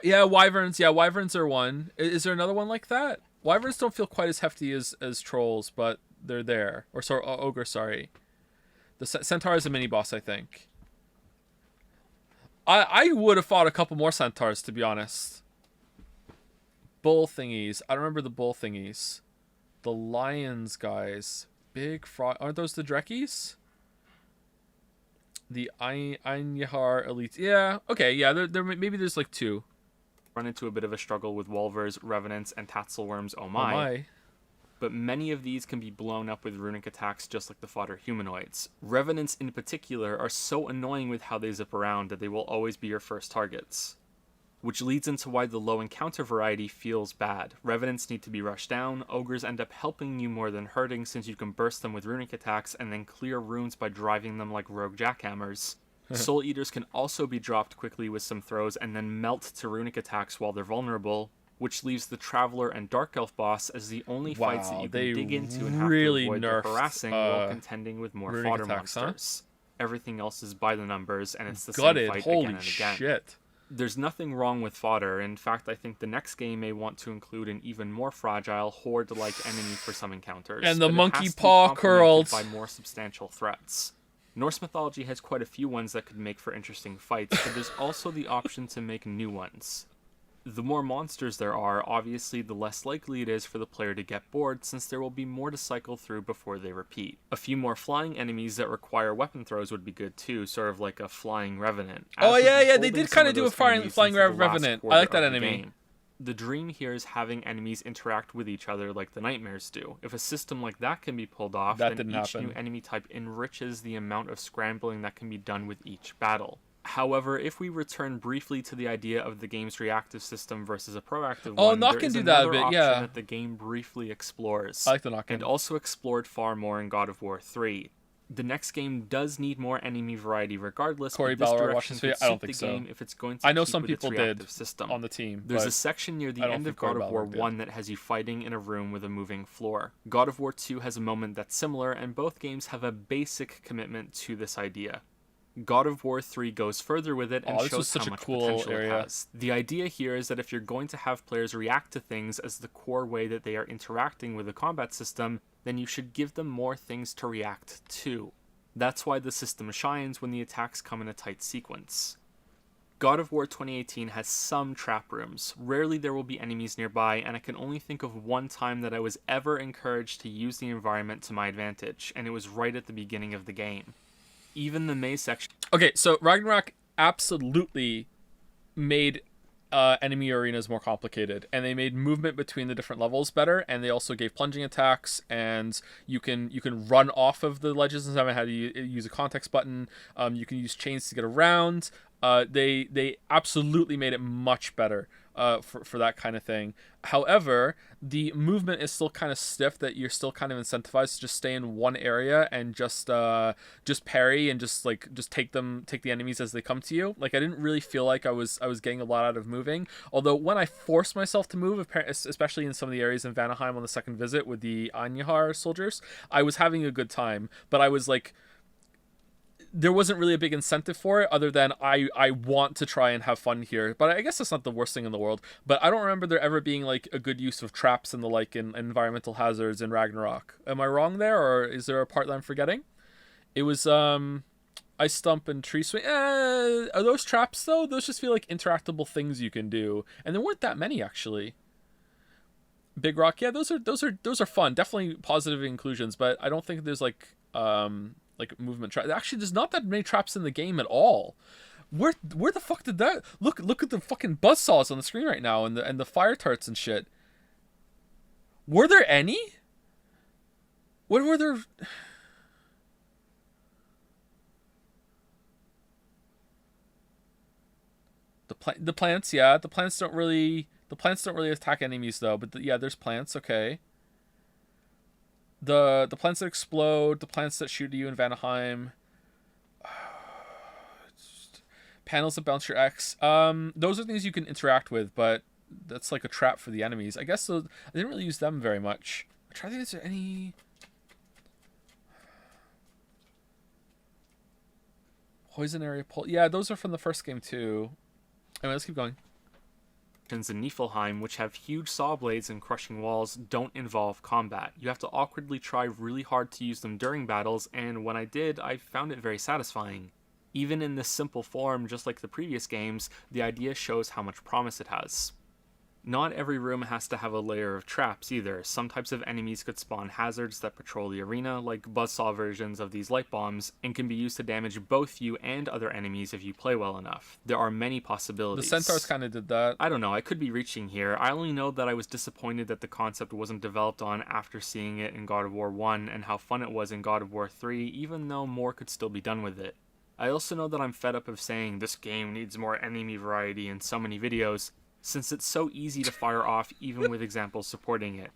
Yeah, wyverns. Yeah, wyverns are one. Is there another one like that? Wyverns don't feel quite as hefty as trolls, but they're there. Or sorry, ogre. Sorry, the centaur is a mini boss, I think. I would have fought a couple more centaurs, to be honest. Bull thingies. I don't remember the bull thingies. The lions guys. Big frog. Aren't those the Drekkies? The Einjahar Elite. Yeah, okay, yeah, there maybe there's like two. Run into a bit of a struggle with Wolvers, Revenants, and Tatzelworms, oh my. Oh my. But many of these can be blown up with runic attacks just like the fodder humanoids. Revenants in particular are so annoying with how they zip around that they will always be your first targets. Which leads into why the low encounter variety feels bad. Revenants need to be rushed down, ogres end up helping you more than hurting since you can burst them with runic attacks and then clear runes by driving them like rogue jackhammers. Soul Eaters can also be dropped quickly with some throws and then melt to runic attacks while they're vulnerable, which leaves the Traveler and Dark Elf boss as the only fights that you can dig into and have to avoid the harassing while contending with more fodder monsters. Everything else is by the numbers, and it's the same fight again and again. Shit. There's nothing wrong with fodder. In fact, I think the next game may want to include an even more fragile, horde-like enemy for some encounters. And the monkey paw curled by more substantial threats. Norse mythology has quite a few ones that could make for interesting fights, but there's also the option to make new ones. The more monsters there are, obviously the less likely it is for the player to get bored, since there will be more to cycle through before they repeat. A few more flying enemies that require weapon throws would be good too, sort of like a flying revenant. Oh yeah, they did kind of do a flying revenant. I like that enemy. The dream here is having enemies interact with each other like the nightmares do. If a system like that can be pulled off, then each new enemy type enriches the amount of scrambling that can be done with each battle. However, if we return briefly to the idea of the game's reactive system versus a proactive one, there is another option that the game briefly explores, I like the knock-in. and also explored far more in God of War 3. The next game does need more enemy variety regardless, Corey but this Bauer direction could I don't suit think the game so. if it's going to I know keep some with its people reactive did system. on the team. There's a section near the end of God of War 1 that has you fighting in a room with a moving floor. God of War 2 has a moment that's similar, and both games have a basic commitment to this idea. God of War 3 goes further with it and shows how much potential it has. The idea here is that if you're going to have players react to things as the core way that they are interacting with the combat system, then you should give them more things to react to. That's why the system shines when the attacks come in a tight sequence. God of War 2018 has some trap rooms. Rarely there will be enemies nearby, and I can only think of one time that I was ever encouraged to use the environment to my advantage, and it was right at the beginning of the game. Even the maze section... Okay, so Ragnarok absolutely made enemy arenas more complicated, and they made movement between the different levels better, and they also gave plunging attacks, and you can run off of the ledges and stuff. How to use a context button. You can use chains to get around. They absolutely made it much better for that kind of thing. However, the movement is still kind of stiff, that you're still kind of incentivized to just stay in one area and just parry and just take the enemies as they come to you. Like, I didn't really feel like I was getting a lot out of moving. Although when I forced myself to move, especially in some of the areas in Vanaheim on the second visit with the Anyahar soldiers, I was having a good time. But I was like, there wasn't really a big incentive for it, other than I want to try and have fun here. But I guess that's not the worst thing in the world. But I don't remember there ever being like a good use of traps and the like in environmental hazards in Ragnarok. Am I wrong there, or is there a part that I'm forgetting? It was ice stump and tree swing. Are those traps though? Those just feel like interactable things you can do, and there weren't that many actually. Big Rock, yeah, those are fun. Definitely positive inclusions, but I don't think there's like movement traps. Actually, there's not that many traps in the game at all. Where the fuck did that look at the fucking buzzsaws on the screen right now, and the fire turrets and shit. Were there any? What were there? The plants, yeah. The plants don't really attack enemies though, but yeah, there's plants, okay. The plants that explode, the plants that shoot at you in Vanaheim. Panels that bounce your X. Those are things you can interact with, but that's like a trap for the enemies. I guess I didn't really use them very much. I'm trying to think, is there any poison area pull? Yeah, those are from the first game too. Anyway, let's keep going. In Niflheim, which have huge saw blades and crushing walls, don't involve combat. You have to awkwardly try really hard to use them during battles, and when I did, I found it very satisfying. Even in this simple form, just like the previous games, the idea shows how much promise it has. Not every room has to have a layer of traps either. Some types of enemies could spawn hazards that patrol the arena, like buzzsaw versions of these light bombs, and can be used to damage both you and other enemies if you play well enough. There are many possibilities. The centaurs kind of did that. I don't know, I could be reaching here. I only know that I was disappointed that the concept wasn't developed on after seeing it in God of War 1 and how fun it was in God of War 3, even though more could still be done with it. I also know that I'm fed up of saying this game needs more enemy variety in so many videos, since it's so easy to fire off even with examples supporting it.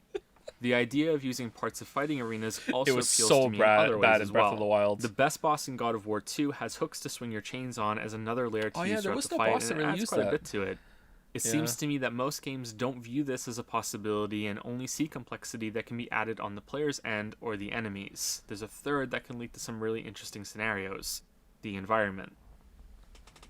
The idea of using parts of fighting arenas also appeals to me in other ways as well. Breath of the Wild. The best boss in God of War 2 has hooks to swing your chains on as another layer to use throughout the fight, and it adds quite a bit to it. It seems to me that most games don't view this as a possibility and only see complexity that can be added on the player's end or the enemies. There's a third that can lead to some really interesting scenarios: the environment.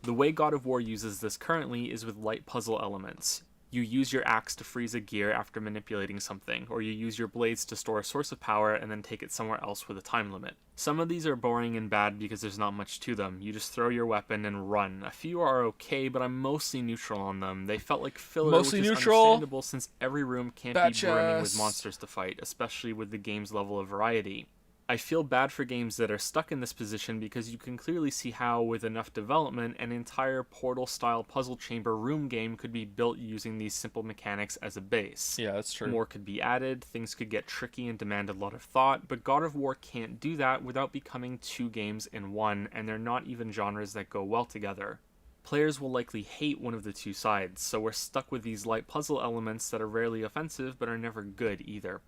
The way God of War uses this currently is with light puzzle elements. You use your axe to freeze a gear after manipulating something, or you use your blades to store a source of power and then take it somewhere else with a time limit. Some of these are boring and bad because there's not much to them. You just throw your weapon and run. A few are okay, but I'm mostly neutral on them. They felt like filler, mostly which is neutral. Understandable since every room can't be brimming with monsters to fight, especially with the game's level of variety. I feel bad for games that are stuck in this position because you can clearly see how, with enough development, an entire Portal-style puzzle chamber room game could be built using these simple mechanics as a base. Yeah, that's true. More could be added, things could get tricky and demand a lot of thought, but God of War can't do that without becoming two games in one, and they're not even genres that go well together. Players will likely hate one of the two sides, so we're stuck with these light puzzle elements that are rarely offensive but are never good either.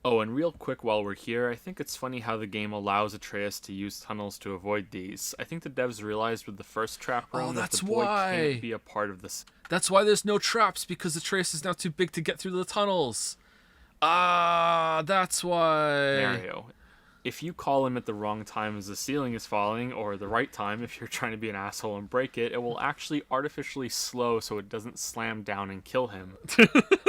Oh, and real quick while we're here, I think it's funny how the game allows Atreus to use tunnels to avoid these. I think the devs realized with the first trap room that the boy can't be a part of this. That's why there's no traps, because Atreus is now too big to get through the tunnels. Ah, that's why. Scenario. If you call him at the wrong time as the ceiling is falling, or the right time if you're trying to be an asshole and break it, it will actually artificially slow so it doesn't slam down and kill him.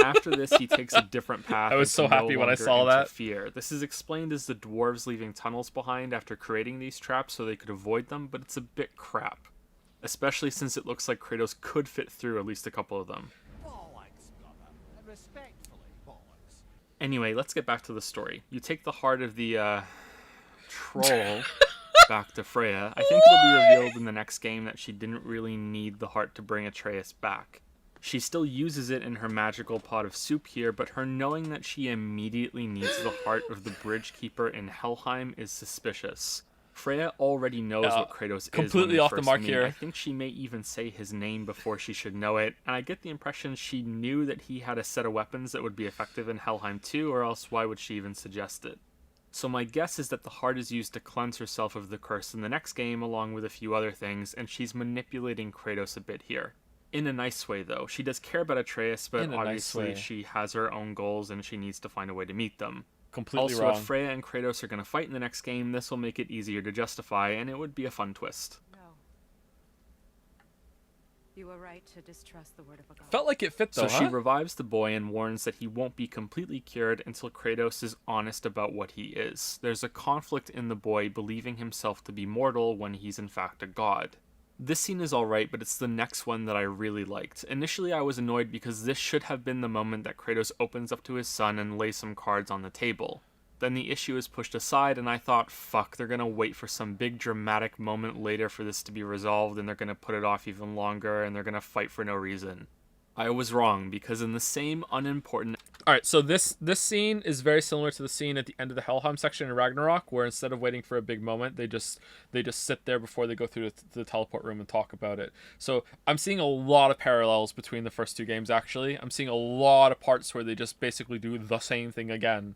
After this, he takes a different path. I was so happy when I saw that. This is explained as the dwarves leaving tunnels behind after creating these traps so they could avoid them, but it's a bit crap. Especially since it looks like Kratos could fit through at least a couple of them. Anyway, let's get back to the story. You take the heart of the, troll back to Freya. I think it'll be revealed in the next game that she didn't really need the heart to bring Atreus back. She still uses it in her magical pot of soup here, but her knowing that she immediately needs the heart of the bridge keeper in Helheim is suspicious. Freya already knows what Kratos is. Completely when they off the first mark meet. here. I think she may even say his name before she should know it, and I get the impression she knew that he had a set of weapons that would be effective in Helheim too, or else why would she even suggest it? So my guess is that the heart is used to cleanse herself of the curse in the next game, along with a few other things, and she's manipulating Kratos a bit here. In a nice way, though. She does care about Atreus, but obviously she has her own goals and she needs to find a way to meet them. Completely also, wrong. if Freya and Kratos are going to fight in the next game, this will make it easier to justify, and it would be a fun twist. No. You were right to distrust the word of a god. Felt like it fit though, So she revives the boy and warns that he won't be completely cured until Kratos is honest about what he is. There's a conflict in the boy believing himself to be mortal when he's in fact a god. This scene is alright, but it's the next one that I really liked. Initially I was annoyed because this should have been the moment that Kratos opens up to his son and lays some cards on the table. Then the issue is pushed aside and I thought, fuck, they're gonna wait for some big dramatic moment later for this to be resolved and they're gonna put it off even longer and they're gonna fight for no reason. I was wrong, because in the same unimportant... Alright, so this scene is very similar to the scene at the end of the Helheim section in Ragnarok, where instead of waiting for a big moment, they just sit there before they go through the teleport room and talk about it. So I'm seeing a lot of parallels between the first two games, actually. I'm seeing a lot of parts where they just basically do the same thing again.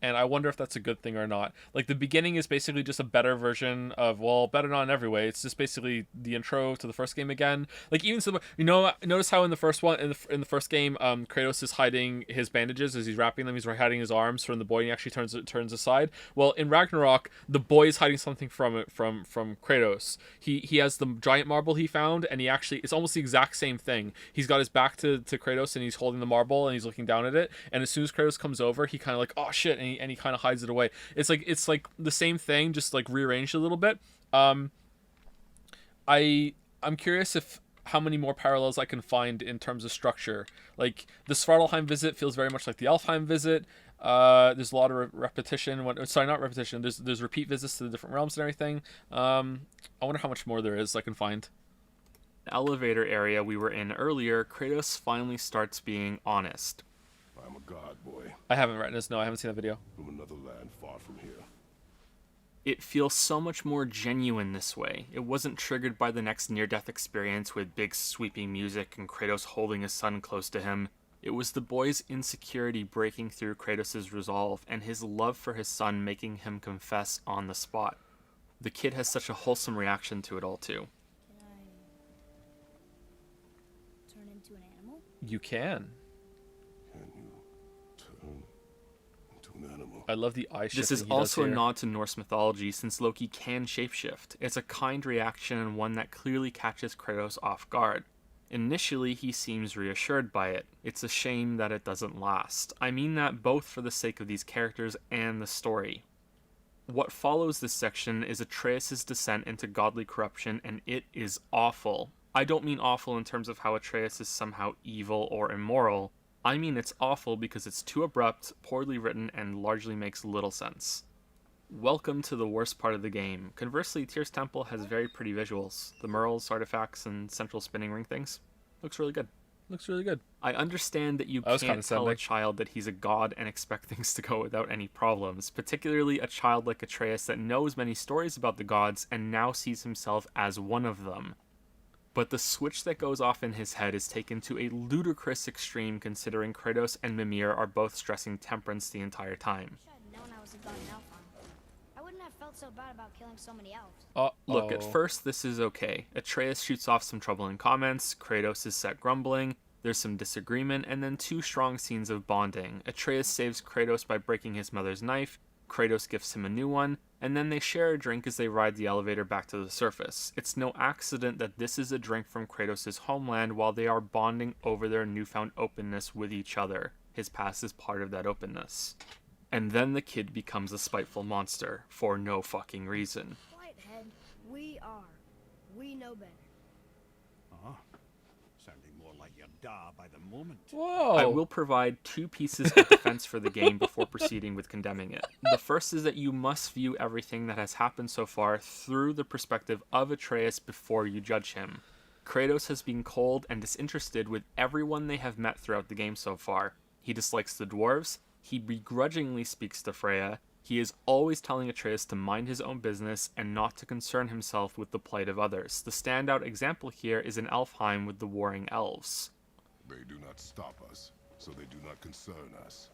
And I wonder if that's a good thing or not. Like, the beginning is basically just a better version of, well, better not in every way. It's just basically the intro to the first game again. Like, even so, notice how in the first one, in the first game, Kratos is hiding his bandages as he's wrapping them. He's hiding his arms from the boy, and he actually turns aside. Well, in Ragnarok, the boy is hiding something from Kratos. He has the giant marble he found, and it's almost the exact same thing. He's got his back to Kratos, and he's holding the marble, and he's looking down at it. And as soon as Kratos comes over, he kind of like, oh shit, and he kind of hides it away. It's like the same thing, just like rearranged a little bit. I'm curious how many more parallels I can find in terms of structure. Like, the Svartalheim visit feels very much like the Alfheim visit. There's a lot of repetition. Not repetition. There's repeat visits to the different realms and everything. I wonder how much more there is I can find. The elevator area we were in earlier, Kratos finally starts being honest. I'm a god, boy. I haven't read this. No, I haven't seen that video. From another land far from here. It feels so much more genuine this way. It wasn't triggered by the next near-death experience with big sweeping music and Kratos holding his son close to him. It was the boy's insecurity breaking through Kratos' resolve and his love for his son making him confess on the spot. The kid has such a wholesome reaction to it all too. Can I turn into an animal? You can. An animal. I love the eye shifting. This is also a nod to Norse mythology, since Loki can shapeshift. It's a kind reaction and one that clearly catches Kratos off guard. Initially, he seems reassured by it. It's a shame that it doesn't last. I mean that both for the sake of these characters and the story. What follows this section is Atreus' descent into godly corruption, and it is awful. I don't mean awful in terms of how Atreus is somehow evil or immoral. I mean it's awful because it's too abrupt, poorly written, and largely makes little sense. Welcome to the worst part of the game. Conversely, Tyr's Temple has very pretty visuals. The murals, artifacts, and central spinning ring things. Looks really good. Looks really good. I understand that you can't tell a child that he's a god and expect things to go without any problems, particularly a child like Atreus that knows many stories about the gods and now sees himself as one of them. But the switch that goes off in his head is taken to a ludicrous extreme considering Kratos and Mimir are both stressing temperance the entire time. I should have known I was a god in Alfheim. I wouldn't have felt so bad about killing so many elves. Look, at first this is okay. Atreus shoots off some troubling comments, Kratos is set grumbling, there's some disagreement, and then two strong scenes of bonding. Atreus saves Kratos by breaking his mother's knife, Kratos gifts him a new one, and then they share a drink as they ride the elevator back to the surface. It's no accident that this is a drink from Kratos' homeland while they are bonding over their newfound openness with each other. His past is part of that openness. And then the kid becomes a spiteful monster, for no fucking reason. Whitehead, we are. We know better. Sounding more like your da by the moment. Whoa! I will provide two pieces of defense for the game before proceeding with condemning it. The first is that you must view everything that has happened so far through the perspective of Atreus before you judge him. Kratos has been cold and disinterested with everyone they have met throughout the game so far. He dislikes the dwarves, he begrudgingly speaks to Freya, he is always telling Atreus to mind his own business and not to concern himself with the plight of others. The standout example here is in Elfheim with the warring elves. They do not stop us, so they do not concern us.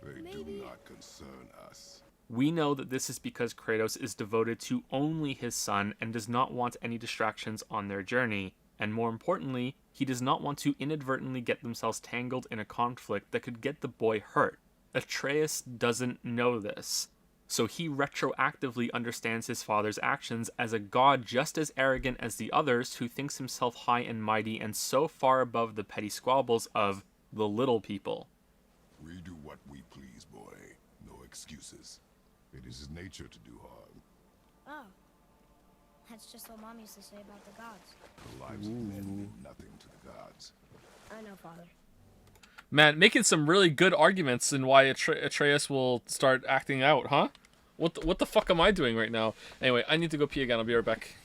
They do not concern us. We know that this is because Kratos is devoted to only his son and does not want any distractions on their journey, and more importantly, he does not want to inadvertently get themselves tangled in a conflict that could get the boy hurt. Atreus doesn't know this, so he retroactively understands his father's actions as a god just as arrogant as the others, who thinks himself high and mighty and so far above the petty squabbles of the little people. We do what we please, boy. No excuses. It is his nature to do harm. Oh. That's just what Mom used to say about the gods. The lives of men mean nothing to the gods. I know, Father. Man, making some really good arguments in why Atreus will start acting out, huh? What the fuck am I doing right now? Anyway, I need to go pee again. I'll be right back.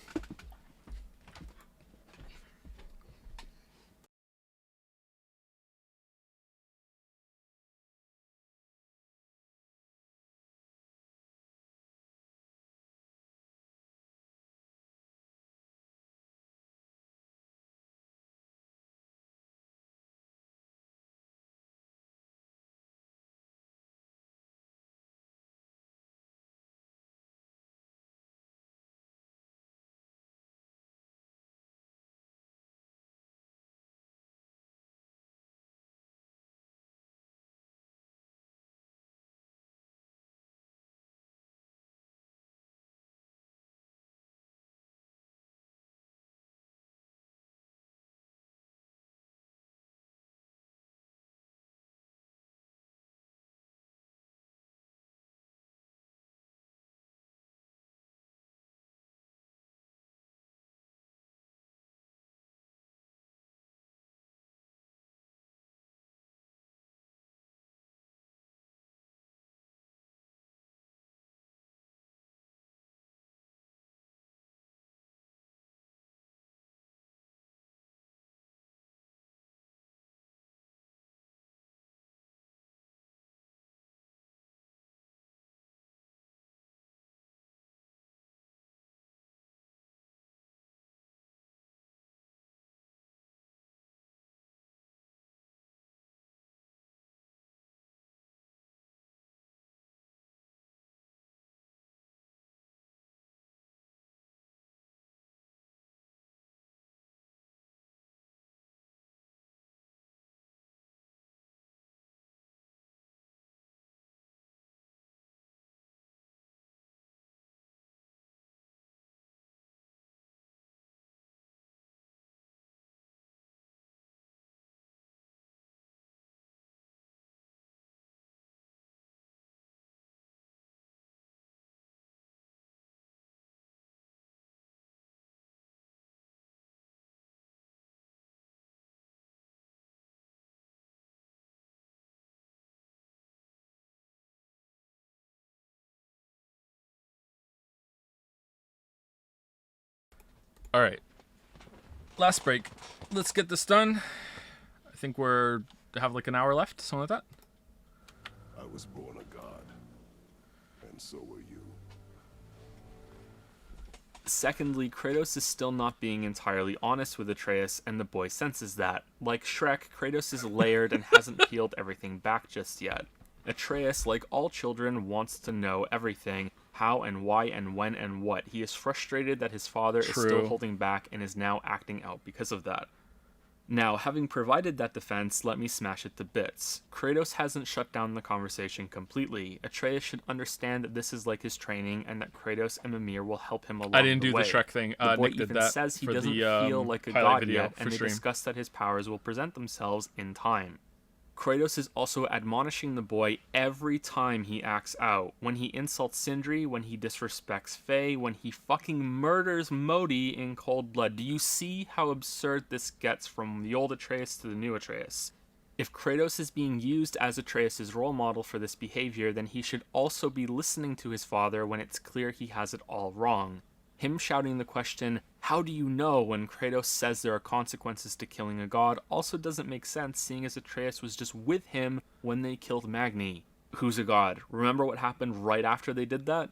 All right. Last break. Let's get this done. I think we're have like an hour left, something like that. I was born a god, and so were you. Secondly, Kratos is still not being entirely honest with Atreus, and the boy senses that. Like Shrek, Kratos is layered and hasn't peeled everything back just yet. Atreus, like all children, wants to know everything, how and why and when and what. He is frustrated that his father is still holding back and is now acting out because of that. Now, having provided that defense, let me smash it to bits. Kratos hasn't shut down the conversation completely. Atreus should understand that this is like his training, and that Kratos and Mimir will help him along the way. I didn't do the Shrek thing. The boy Nick did even that says he for doesn't the feel like a highlight god video yet, and they stream. discuss that his powers will present themselves in time. Kratos is also admonishing the boy every time he acts out. When he insults Sindri, when he disrespects Faye, when he fucking murders Modi in cold blood. Do you see how absurd this gets from the old Atreus to the new Atreus? If Kratos is being used as Atreus' role model for this behavior, then he should also be listening to his father when it's clear he has it all wrong. Him shouting the question, How do you know when Kratos says there are consequences to killing a god also doesn't make sense, seeing as Atreus was just with him when they killed Magni, who's a god. Remember what happened right after they did that?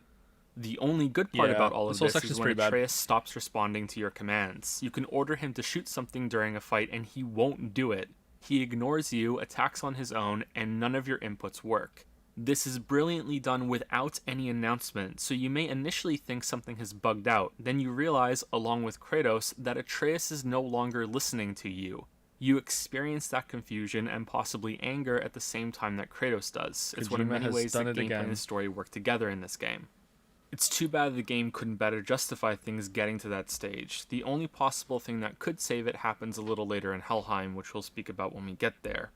The only good part about all of this is when Atreus stops responding to your commands. You can order him to shoot something during a fight and he won't do it. He ignores you, attacks on his own, and none of your inputs work. This is brilliantly done without any announcement, so you may initially think something has bugged out. Then you realize, along with Kratos, that Atreus is no longer listening to you. You experience that confusion and possibly anger at the same time that Kratos does. It's one of many ways that gameplay and the story work together in this game. It's too bad the game couldn't better justify things getting to that stage. The only possible thing that could save it happens a little later in Helheim, which we'll speak about when we get there.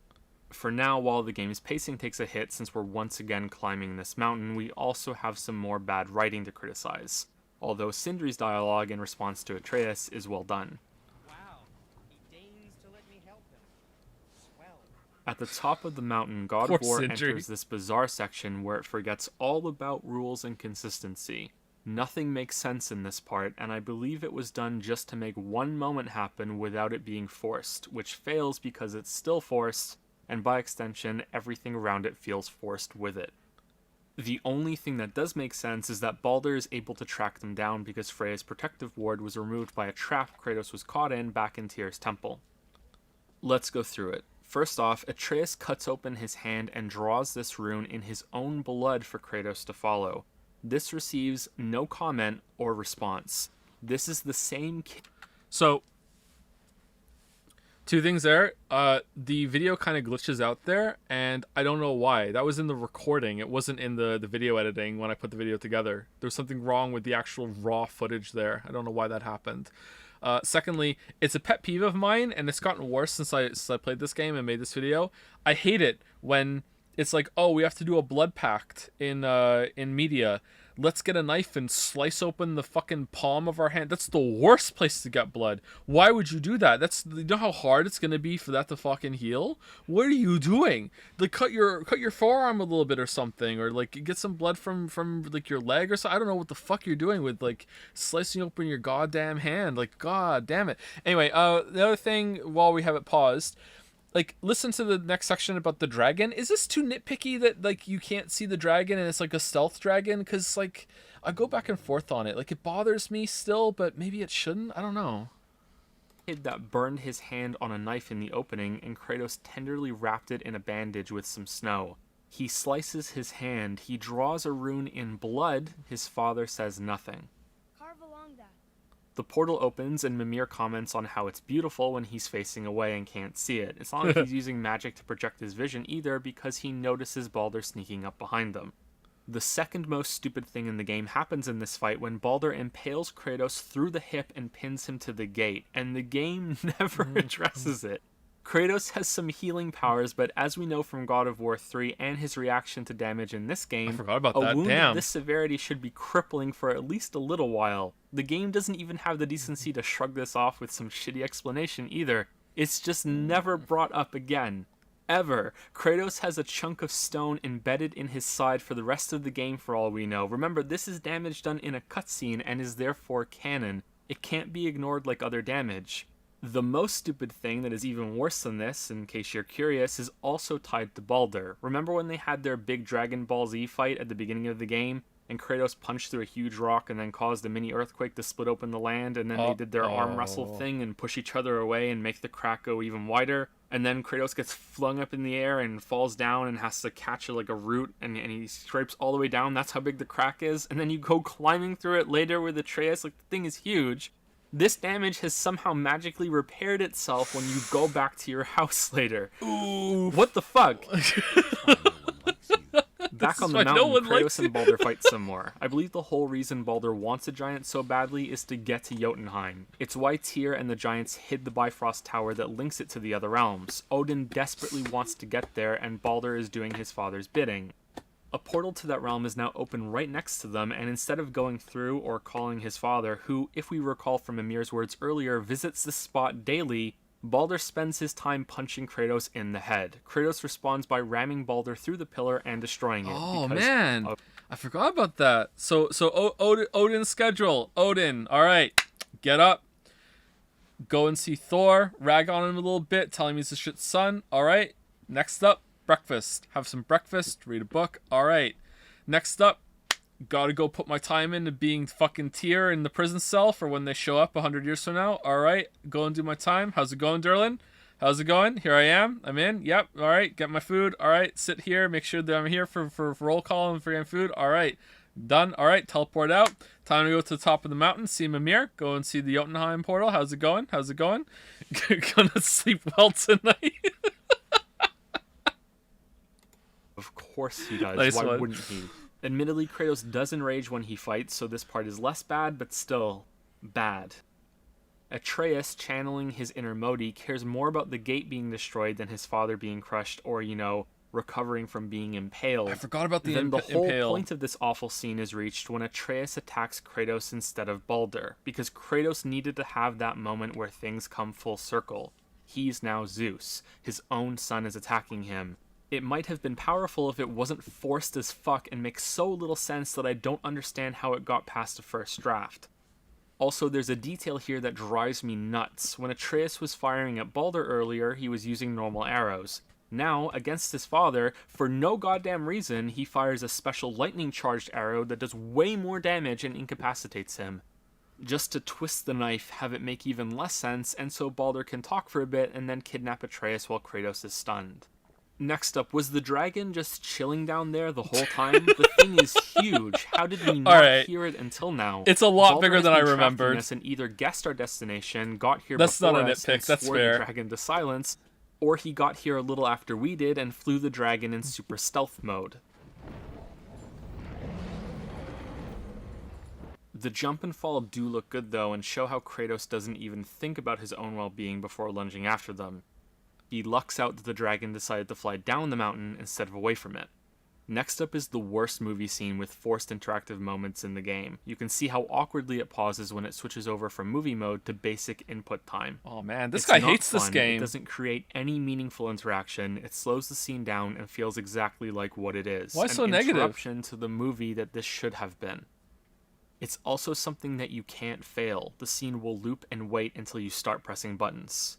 For now, while the game's pacing takes a hit since we're once again climbing this mountain, we also have some more bad writing to criticize, although Sindri's dialogue in response to Atreus is well done. Wow, he deigns to let me help him. Swell. At the top of the mountain, God of War enters this bizarre section where it forgets all about rules and consistency. Nothing makes sense in this part, and I believe it was done just to make one moment happen without it being forced, which fails because it's still forced, and by extension, everything around it feels forced with it. The only thing that does make sense is that Baldur is able to track them down because Freya's protective ward was removed by a trap Kratos was caught in back in Tyr's temple. Let's go through it. First off, Atreus cuts open his hand and draws this rune in his own blood for Kratos to follow. This receives no comment or response. This is the same... So, two things there. The video kind of glitches out there, and I don't know why. That was in the recording. It wasn't in the video editing when I put the video together. There was something wrong with the actual raw footage there. I don't know why that happened. Secondly, it's a pet peeve of mine, and it's gotten worse since I played this game and made this video. I hate it when it's like, oh, we have to do a blood pact in media. Let's get a knife and slice open the fucking palm of our hand. That's the worst place to get blood. Why would you do that? You know how hard it's gonna be for that to fucking heal? What are you doing? Like cut your forearm a little bit or something, or like get some blood from like your leg or something. I don't know what the fuck you're doing with like slicing open your goddamn hand. Like, god damn it. Anyway, the other thing while we have it paused, like, listen to the next section about the dragon. Is this too nitpicky that, like, you can't see the dragon and it's, like, a stealth dragon? Because, like, I go back and forth on it. Like, it bothers me still, but maybe it shouldn't? I don't know. That burned his hand on a knife in the opening, and Kratos tenderly wrapped it in a bandage with some snow. He slices his hand. He draws a rune in blood. His father says nothing. Carve along that. The portal opens and Mimir comments on how it's beautiful when he's facing away and can't see it. It's not like he's using magic to project his vision either, because he notices Baldur sneaking up behind them. The second most stupid thing in the game happens in this fight when Baldur impales Kratos through the hip and pins him to the gate, and the game never addresses it. Kratos has some healing powers, but as we know from God of War 3 and his reaction to damage in this game, I forgot about a that. wound Damn. of this severity should be crippling for at least a little while. The game doesn't even have the decency to shrug this off with some shitty explanation either. It's just never brought up again. Ever. Kratos has a chunk of stone embedded in his side for the rest of the game for all we know. Remember, this is damage done in a cutscene and is therefore canon. It can't be ignored like other damage. The most stupid thing that is even worse than this, in case you're curious, is also tied to Baldur. Remember when they had their big Dragon Ball Z fight at the beginning of the game, and Kratos punched through a huge rock and then caused a mini earthquake to split open the land, and then they did their arm wrestle thing and push each other away and make the crack go even wider, and then Kratos gets flung up in the air and falls down and has to catch a root, and he scrapes all the way down. That's how big the crack is, and then you go climbing through it later with Atreus. Like, the thing is huge. This damage has somehow magically repaired itself when you go back to your house later. Ooh. What the fuck? Back on the mountain, Kratos and Baldur fight some more. I believe the whole reason Baldur wants a giant so badly is to get to Jotunheim. It's why Tyr and the giants hid the Bifrost Tower that links it to the other realms. Odin desperately wants to get there, and Baldur is doing his father's bidding. A portal to that realm is now open right next to them, and instead of going through or calling his father, who, if we recall from Mimir's words earlier, visits the spot daily, Baldur spends his time punching Kratos in the head. Kratos responds by ramming Baldur through the pillar and destroying it. Oh man, I forgot about that. So Odin's schedule. Odin, all right, Get up. Go and see Thor. Rag on him a little bit. Tell him he's a shit son. All right. Next up, breakfast. Have some breakfast. Read a book. All right. Next up, gotta go put my time into being fucking Tyr in the prison cell for when they show up 100 years from now. All right. Go and do my time. How's it going, Derlin? How's it going? Here I am. I'm in. Yep. All right. Get my food. All right. Sit here. Make sure that I'm here for roll call and for getting food. All right. Done. All right. Teleport out. Time to go to the top of the mountain. See Mimir. Go and see the Jotunheim portal. How's it going? How's it going? Gonna sleep well tonight. Of course he does. Nice Why one. wouldn't he? Admittedly, Kratos does enrage when he fights, so this part is less bad, but still bad. Atreus, channeling his inner Modi, cares more about the gate being destroyed than his father being crushed or, recovering from being impaled. I forgot about the Then the whole impale. point of this awful scene is reached when Atreus attacks Kratos instead of Baldur, because Kratos needed to have that moment where things come full circle. He's now Zeus. His own son is attacking him. It might have been powerful if it wasn't forced as fuck and makes so little sense that I don't understand how it got past the first draft. Also, there's a detail here that drives me nuts. When Atreus was firing at Baldur earlier, he was using normal arrows. Now, against his father, for no goddamn reason, he fires a special lightning-charged arrow that does way more damage and incapacitates him. Just to twist the knife, have it make even less sense, and so Baldur can talk for a bit and then kidnap Atreus while Kratos is stunned. Next up, was the dragon just chilling down there the whole time? The thing is huge. How did we not hear it until now? It's a lot Baldur bigger has than I been tracking remembered. us and either guessed our destination, got here That's before not a us, nitpick, and that's swore fair. the dragon to silence, or he got here a little after we did and flew the dragon in super stealth mode. The jump and fall do look good though, and show how Kratos doesn't even think about his own well-being before lunging after them. He lucks out that the dragon decided to fly down the mountain instead of away from it. Next up is the worst movie scene with forced interactive moments in the game. You can see how awkwardly it pauses when it switches over from movie mode to basic input time. Oh man, this It's guy not hates this fun, game. It doesn't create any meaningful interaction. It slows the scene down and feels exactly like what it is. Why so negative? An interruption to the movie that this should have been. It's also something that you can't fail. The scene will loop and wait until you start pressing buttons.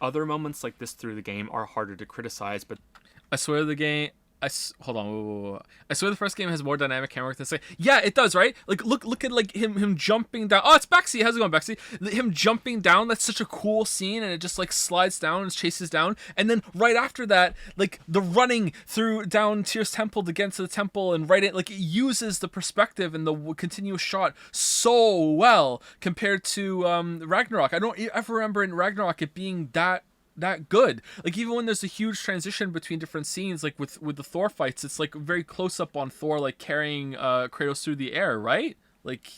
Other moments like this through the game are harder to criticize, but I swear the game. Hold on. Whoa. I swear the first game has more dynamic camera work than say. Yeah, it does, right? Like, look at like him jumping down. Oh, it's Bexy. How's it going, Bexy? Him jumping down. That's such a cool scene, and it just like slides down and chases down. And then right after that, like the running through down Tyr's temple to get into the temple, and right it like it uses the perspective and the continuous shot so well compared to Ragnarok. I don't ever remember in Ragnarok it being that good. Like even when there's a huge transition between different scenes, like with the Thor fights, it's like very close up on Thor like carrying Kratos through the air, right? Like,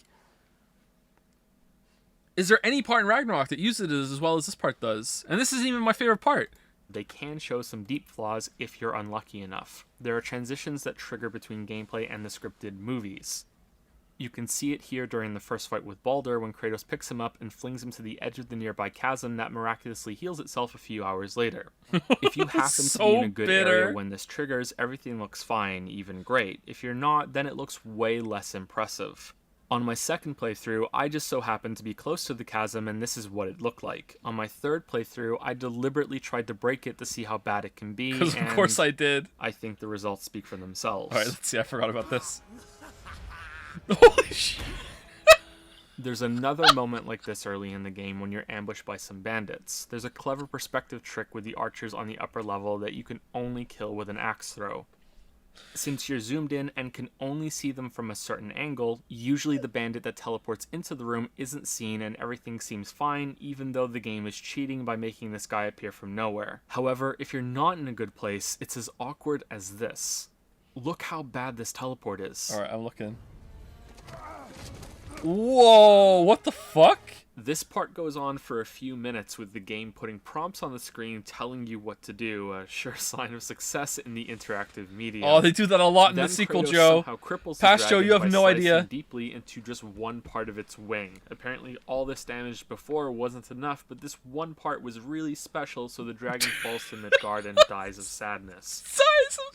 is there any part in Ragnarok that uses it as well as this part does? And this isn't even my favorite part. they can show some deep flaws if you're unlucky enough. There are transitions that trigger between gameplay and the scripted movies. You can see it here during the first fight with Baldur when Kratos picks him up and flings him to the edge of the nearby chasm that miraculously heals itself a few hours later. If you happen to be in a good area when this triggers, everything looks fine, even great. If you're not, then it looks way less impressive. On my second playthrough, I just so happened to be close to the chasm and this is what it looked like. On my third playthrough, I deliberately tried to break it to see how bad it can be. Because of course I did. I think the results speak for themselves. Alright, let's see, I forgot about this. Holy shit. There's another moment like this early in the game when you're ambushed by some bandits. There's a clever perspective trick with the archers on the upper level that you can only kill with an axe throw. Since you're zoomed in and can only see them from a certain angle, usually the bandit that teleports into the room isn't seen and everything seems fine, even though the game is cheating by making this guy appear from nowhere. However, if you're not in a good place, it's as awkward as this. Look how bad this teleport is. Alright, I'm looking. Whoa, what the fuck? This part goes on for a few minutes with the game putting prompts on the screen telling you what to do, a sure sign of success in the interactive medium. Oh, they do that a lot in then the sequel, Kratos Joe. somehow cripples the Past Joe, dragon you have by no slicing idea. deeply into just one part of its wing. Apparently, all this damage before wasn't enough, but this one part was really special, so the dragon falls to Midgard and dies of sadness.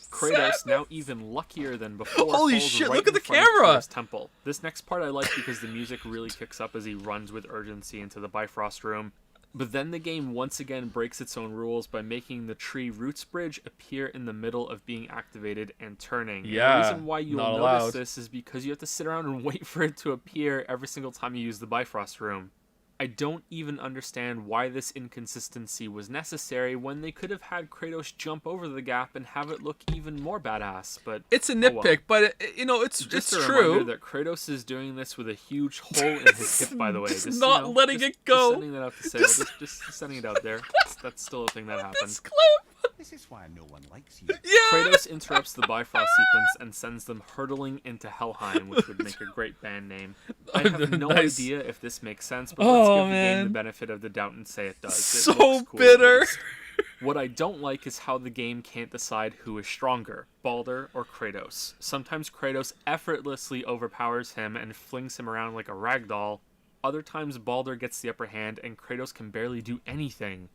Kratos, now even luckier than before, Holy falls shit, right look at in the front of camera! Thor's temple. This next part I like because the music really kicks up as he runs with urgency emergency into the Bifrost room. But then the game once again breaks its own rules by making the tree Roots Bridge appear in the middle of being activated and turning. Yeah, and the reason why you'll not notice allowed. this is because you have to sit around and wait for it to appear every single time you use the Bifrost room. I don't even understand why this inconsistency was necessary when they could have had Kratos jump over the gap and have it look even more badass, but It's a oh nitpick, well. but it's Just a true. reminder that Kratos is doing this with a huge hole in his hip, by the way. Just Just, not letting it go. Just sending that out to say, just sending it out there. That's still a thing that happened. This clip. This is why no one likes you. Yeah. Kratos interrupts the Bifrost sequence and sends them hurtling into Helheim, which would make a great band name. I have no Nice. idea if this makes sense, but Oh, let's give the man. game the benefit of the doubt and say it does. It So looks cool, at bitter. least. What I don't like is how the game can't decide who is stronger, Baldur or Kratos. Sometimes Kratos effortlessly overpowers him and flings him around like a ragdoll. Other times Baldur gets the upper hand and Kratos can barely do anything.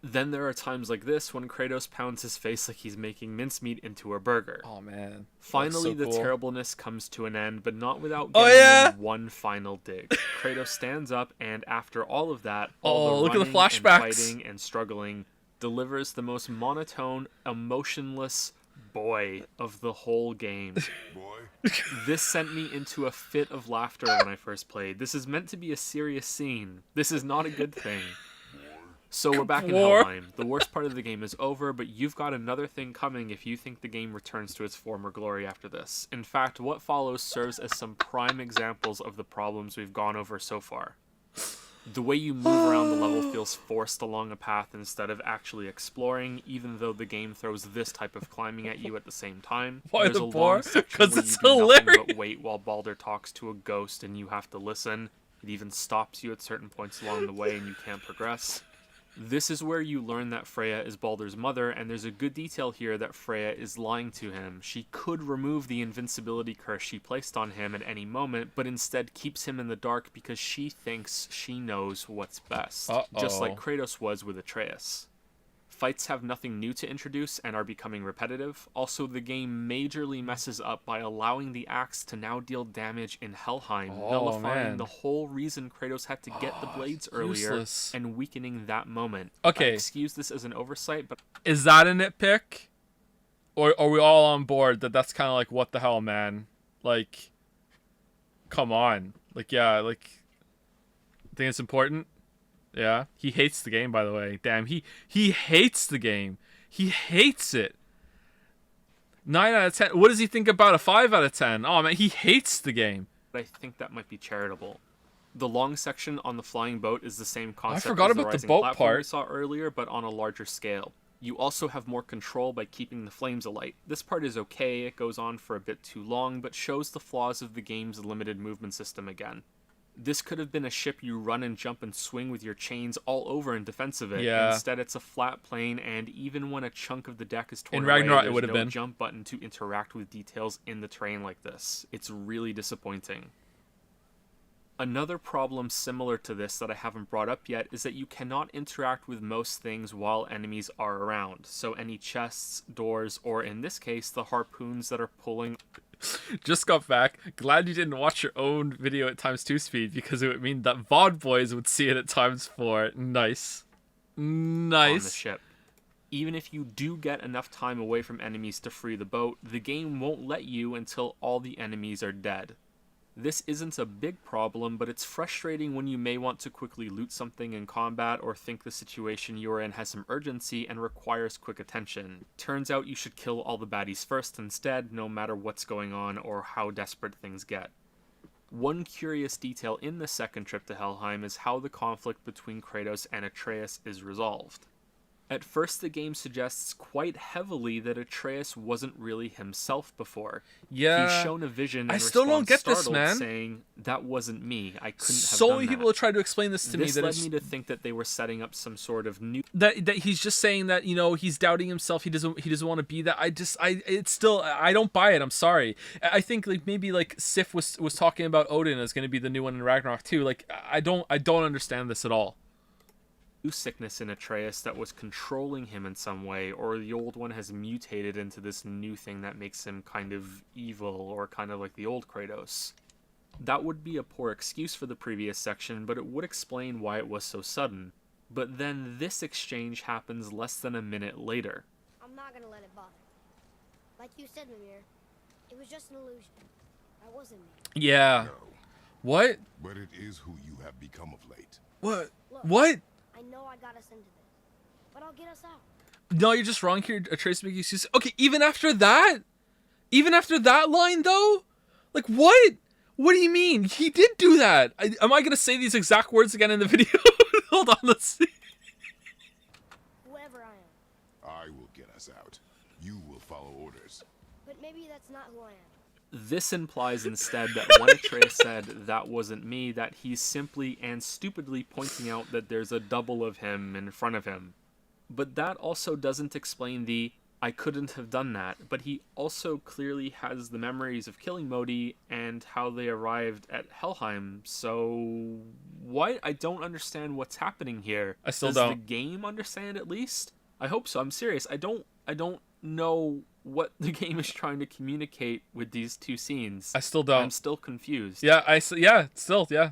Then there are times like this when Kratos pounds his face like he's making mincemeat into a burger. Oh man. Finally, That's so the cool. terribleness comes to an end, but not without Oh, getting yeah? in one final dig. Kratos stands up, and after all of that, Oh, all the look at the running flashbacks. and fighting and struggling, delivers the most monotone, emotionless boy of the whole game. Boy, This sent me into a fit of laughter when I first played. This is meant to be a serious scene. This is not a good thing. So we're back in War. Helheim. The worst part of the game is over, but you've got another thing coming if you think the game returns to its former glory after this. In fact, what follows serves as some prime examples of the problems we've gone over so far. The way you move around the level feels forced along a path instead of actually exploring, even though the game throws this type of climbing at you at the same time. Why There's the a boar? long section 'Cause where it's you do nothing hilarious. but wait while Baldur talks to a ghost and you have to listen. It even stops you at certain points along the way and you can't progress. This is where you learn that Freya is Baldur's mother, and there's a good detail here that Freya is lying to him. She could remove the invincibility curse she placed on him at any moment, but instead keeps him in the dark because she thinks she knows what's best. Just like Kratos was with Atreus. Fights have nothing new to introduce and are becoming repetitive. Also, the game majorly messes up by allowing the axe to now deal damage in Helheim, nullifying man. the whole reason Kratos had to get the blades earlier useless. and weakening that moment. Okay. I excuse this as an oversight, but Is that a nitpick? Or are we all on board that that's kind of like, what the hell, man? Like, come on. Like, yeah, like, think it's important? Yeah. He hates the game, by the way. Damn, he hates the game. He hates it. 9 out of 10. What does he think about a 5 out of 10? Oh, man, he hates the game. I think that might be charitable. The long section on the flying boat is the same concept forgot as about the rising boat platform we part. saw earlier, but on a larger scale. You also have more control by keeping the flames alight. This part is okay, it goes on for a bit too long, but shows the flaws of the game's limited movement system again. This could have been a ship you run and jump and swing with your chains all over in defense of it. Yeah. Instead, it's a flat plane, and even when a chunk of the deck is torn In away, Ragnarok, it there's would have no been. jump button to interact with details in the terrain like this. It's really disappointing. Another problem similar to this that I haven't brought up yet is that you cannot interact with most things while enemies are around. So any chests, doors, or in this case, the harpoons that are pulling... Just got back. Glad you didn't watch your own video at ×2 speed, because it would mean that VOD boys would see it at ×4. Nice. Nice. On the ship. Even if you do get enough time away from enemies to free the boat, the game won't let you until all the enemies are dead. This isn't a big problem, but it's frustrating when you may want to quickly loot something in combat or think the situation you're in has some urgency and requires quick attention. Turns out you should kill all the baddies first instead, no matter what's going on or how desperate things get. One curious detail in the second trip to Helheim is how the conflict between Kratos and Atreus is resolved. At first, the game suggests quite heavily that Atreus wasn't really himself before. Yeah. He's shown a vision and I still don't get this, startled, man. saying, that wasn't me. I couldn't have So done many that. people have tried to explain this to me. This That led it's, me to think that they were setting up some sort of new... that he's just saying that, you know, he's doubting himself. He doesn't want to be that. It's still, I don't buy it. I'm sorry. I think like maybe like Sif was talking about Odin as going to be the new one in Ragnarok too. Like I don't understand this at all. sickness in Atreus that was controlling him in some way, or the old one has mutated into this new thing that makes him kind of evil, or kind of like the old Kratos. That would be a poor excuse for the previous section, but it would explain why it was so sudden. But then this exchange happens less than a minute later. I'm not gonna let it bother. Like you said, Mimir, it was just an illusion. That wasn't me. Yeah. No, What? but it is who you have become of late. What? Look, What? I know I got us into this, but I'll get us out. No, you're just wrong here. Atreus making excuses. Okay, even after that? Even after that line, though? Like, what? What do you mean? He did do that. Am I going to say these exact words again in the video? Hold on, let's see. Whoever I am. I will get us out. You will follow orders. But maybe that's not who I am. This implies instead that when Atreus said, "That wasn't me," that he's simply and stupidly pointing out that there's a double of him in front of him. But that also doesn't explain the "I couldn't have done that," but he also clearly has the memories of killing Modi and how they arrived at Helheim, so what? I don't understand what's happening here. I still Does don't. the game understand at least? I hope so. I'm serious. I don't know what the game is trying to communicate with these two scenes. I still don't. I'm still confused. Yeah, yeah.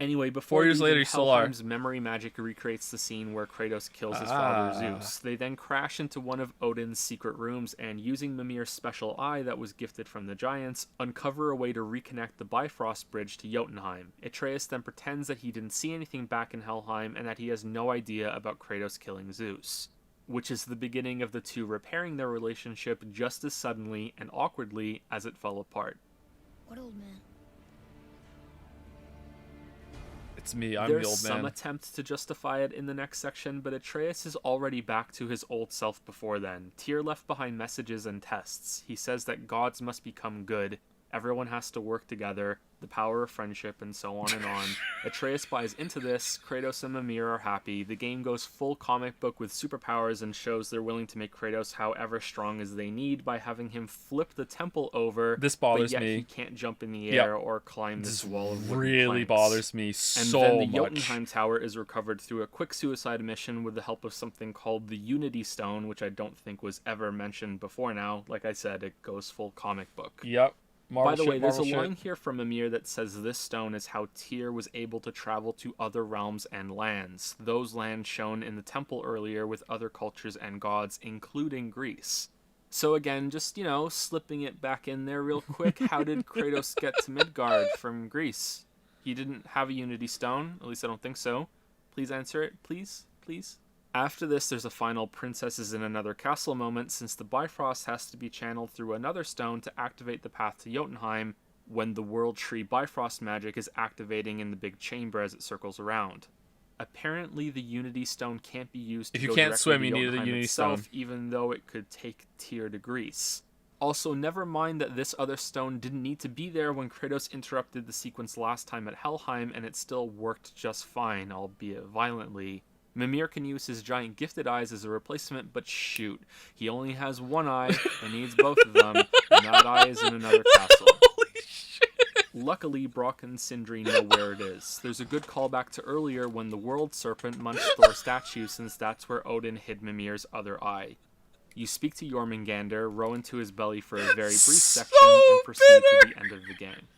Anyway, before 4 years leaving, later, you still are. Helheim's memory magic recreates the scene where Kratos kills his father Zeus. They then crash into one of Odin's secret rooms and, using Mimir's special eye that was gifted from the giants, uncover a way to reconnect the Bifrost bridge to Jotunheim. Atreus then pretends that he didn't see anything back in Helheim and that he has no idea about Kratos killing Zeus, which is the beginning of the two repairing their relationship just as suddenly and awkwardly as it fell apart. What old man? It's me, I'm There's the old some man. attempt to justify it in the next section, but Atreus is already back to his old self before then. Tyr left behind messages and tests. He says that gods must become good, everyone has to work together, the power of friendship, and so on and on. Atreus buys into this, Kratos and Mimir are happy, the game goes full comic book with superpowers and shows they're willing to make Kratos however strong as they need by having him flip the temple over. This bothers but yet me. He can't jump in the air or climb this wall of wooden really planks. bothers me And so then the much. Jotunheim Tower is recovered through a quick suicide mission with the help of something called the Unity Stone, which I don't think was ever mentioned before now. Like I said, it goes full comic book. Yep. By the way, there's a line here from Mimir that says this stone is how Tyr was able to travel to other realms and lands. Those lands shown in the temple earlier with other cultures and gods, including Greece. So again, just, slipping it back in there real quick, how did Kratos get to Midgard from Greece? He didn't have a Unity Stone, at least I don't think so. Please answer it, please, please. After this, there's a final princesses in another castle moment, since the Bifrost has to be channeled through another stone to activate the path to Jotunheim, when the World Tree Bifrost magic is activating in the big chamber as it circles around. Apparently, the Unity Stone can't be used to If you go can't directly swim, to you need the Jotunheim Unity itself, Stone. even though it could take Tyr to Greece. Also, never mind that this other stone didn't need to be there when Kratos interrupted the sequence last time at Helheim, and it still worked just fine, albeit violently. Mimir can use his giant gifted eyes as a replacement, but shoot, he only has one eye and needs both of them, and that eye is in another castle. Holy shit! Luckily, Brock and Sindri know where it is. There's a good callback to earlier when the World Serpent munched Thor's statue, since that's where Odin hid Mimir's other eye. You speak to Jormungandr, row into his belly for a very brief section, and proceed to the end of the game.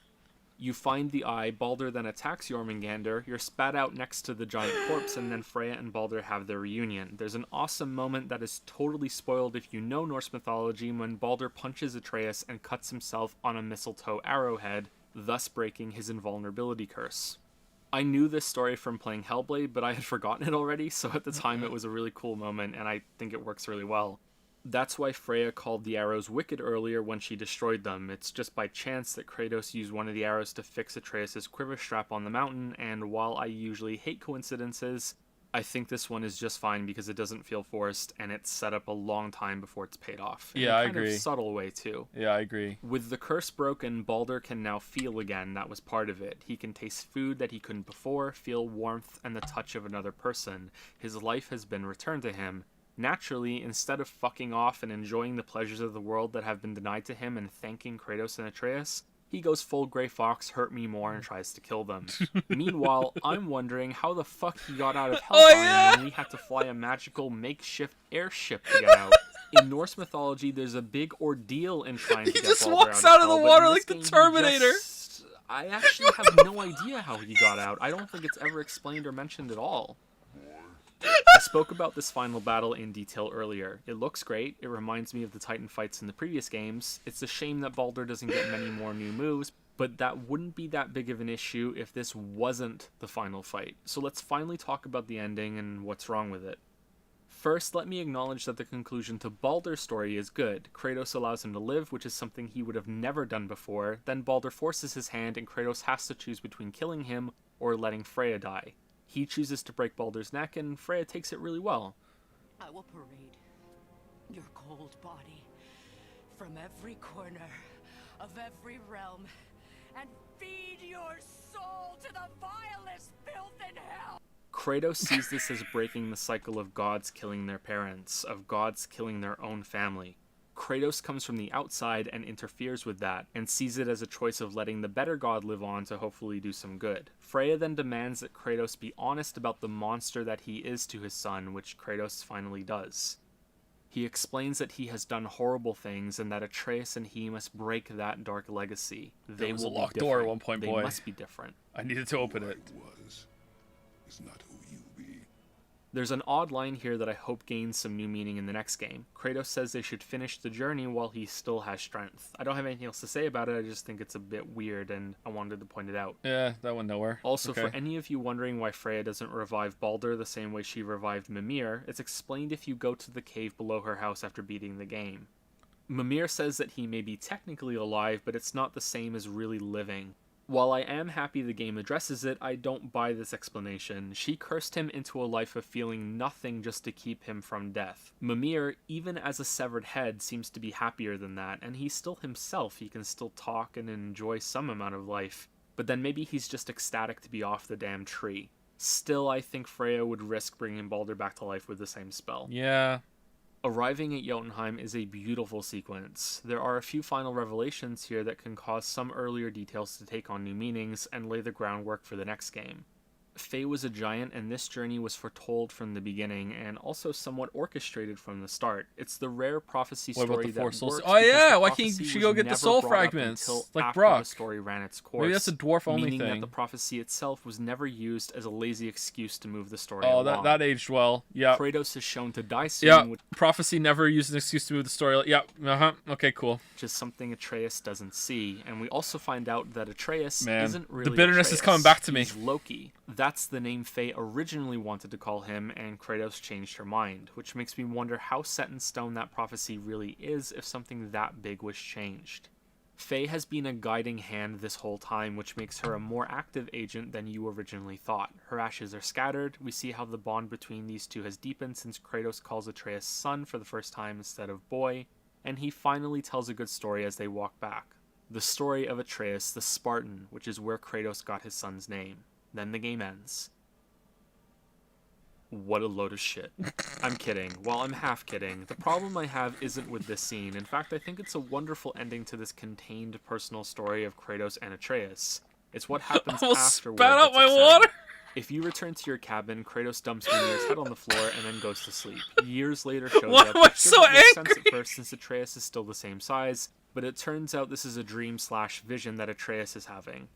You find the eye, Baldur then attacks Jormungandr, you're spat out next to the giant corpse, and then Freya and Baldur have their reunion. There's an awesome moment that is totally spoiled if you know Norse mythology when Baldur punches Atreus and cuts himself on a mistletoe arrowhead, thus breaking his invulnerability curse. I knew this story from playing Hellblade, but I had forgotten it already, so at the time it was a really cool moment, and I think it works really well. That's why Freya called the arrows wicked earlier when she destroyed them. It's just by chance that Kratos used one of the arrows to fix Atreus' quiver strap on the mountain, and while I usually hate coincidences, I think this one is just fine because it doesn't feel forced, and it's set up a long time before it's paid off. In Yeah, I a kind agree. of subtle way, too. Yeah, I agree. With the curse broken, Baldur can now feel again. That was part of it. He can taste food that he couldn't before, feel warmth and the touch of another person. His life has been returned to him. Naturally, instead of fucking off and enjoying the pleasures of the world that have been denied to him and thanking Kratos and Atreus, he goes full Grey Fox, hurt me more, and tries to kill them. Meanwhile, I'm wondering how the fuck he got out of Helheim when we had to fly a magical makeshift airship to get out. In Norse mythology, there's a big ordeal in trying to get just Baldur walks out out of the hell, but water in like this the game, he Terminator. just- I actually have no idea how he got out. I don't think it's ever explained or mentioned at all. I spoke about this final battle in detail earlier. It looks great, it reminds me of the Titan fights in the previous games. It's a shame that Baldur doesn't get many more new moves, but that wouldn't be that big of an issue if this wasn't the final fight. So let's finally talk about the ending and what's wrong with it. First, let me acknowledge that the conclusion to Baldur's story is good. Kratos allows him to live, which is something he would have never done before. Then Baldur forces his hand and Kratos has to choose between killing him or letting Freya die. He chooses to break Baldur's neck, and Freya takes it really well. I will parade your cold body from every corner of every realm and feed your soul to the vilest filth in hell. Kratos sees this as breaking the cycle of gods killing their parents, of gods killing their own family. Kratos comes from the outside and interferes with that, and sees it as a choice of letting the better god live on to hopefully do some good. Freya then demands that Kratos be honest about the monster that he is to his son, which Kratos finally does. He explains that he has done horrible things and that Atreus and he must break that dark legacy. There was a locked door at one point, boy. They must be different. I needed to open it. Is not who you be. There's an odd line here that I hope gains some new meaning in the next game. Kratos says they should finish the journey while he still has strength. I don't have anything else to say about it, I just think it's a bit weird and I wanted to point it out. Yeah, that went nowhere. Also, for any of you wondering why Freya doesn't revive Baldur the same way she revived Mimir, it's explained if you go to the cave below her house after beating the game. Mimir says that he may be technically alive, but it's not the same as really living. While I am happy the game addresses it, I don't buy this explanation. She cursed him into a life of feeling nothing just to keep him from death. Mimir, even as a severed head, seems to be happier than that, and he's still himself. He can still talk and enjoy some amount of life. But then maybe he's just ecstatic to be off the damn tree. Still, I think Freya would risk bringing Baldur back to life with the same spell. Yeah. Arriving at Jotunheim is a beautiful sequence. There are a few final revelations here that can cause some earlier details to take on new meanings and lay the groundwork for the next game. Faye was a giant, and this journey was foretold from the beginning, and also somewhat orchestrated from the start. It's the rare prophecy story that works. Oh yeah, why can't she go get the soul fragments like Brock? The story ran its course. Maybe that's a dwarf-only meaning thing. That the prophecy itself was never used as a lazy excuse to move the story along. along. that aged well. Yeah. Kratos is shown to die soon. Yeah. Prophecy never used an excuse to move the story. Yeah. Okay. Cool. Which is something Atreus doesn't see, and we also find out that Atreus isn't really the bitterness Atreus. is coming back to me. He's Loki. That's the name Faye originally wanted to call him, and Kratos changed her mind, which makes me wonder how set in stone that prophecy really is if something that big was changed. Faye has been a guiding hand this whole time, which makes her a more active agent than you originally thought. Her ashes are scattered. We see how the bond between these two has deepened since Kratos calls Atreus son for the first time instead of boy, and he finally tells a good story as they walk back. The story of Atreus the Spartan, which is where Kratos got his son's name. Then the game ends. What a load of shit. I'm kidding. Well, I'm half kidding. The problem I have isn't with this scene. In fact, I think it's a wonderful ending to this contained personal story of Kratos and Atreus. It's what happens afterward. Spat out my water! If you return to your cabin, Kratos dumps Mimir's head on the floor and then goes to sleep. Years later shows up. Why am I so angry? Sense at first since Atreus is still the same size, but it turns out this is a dream/vision that Atreus is having.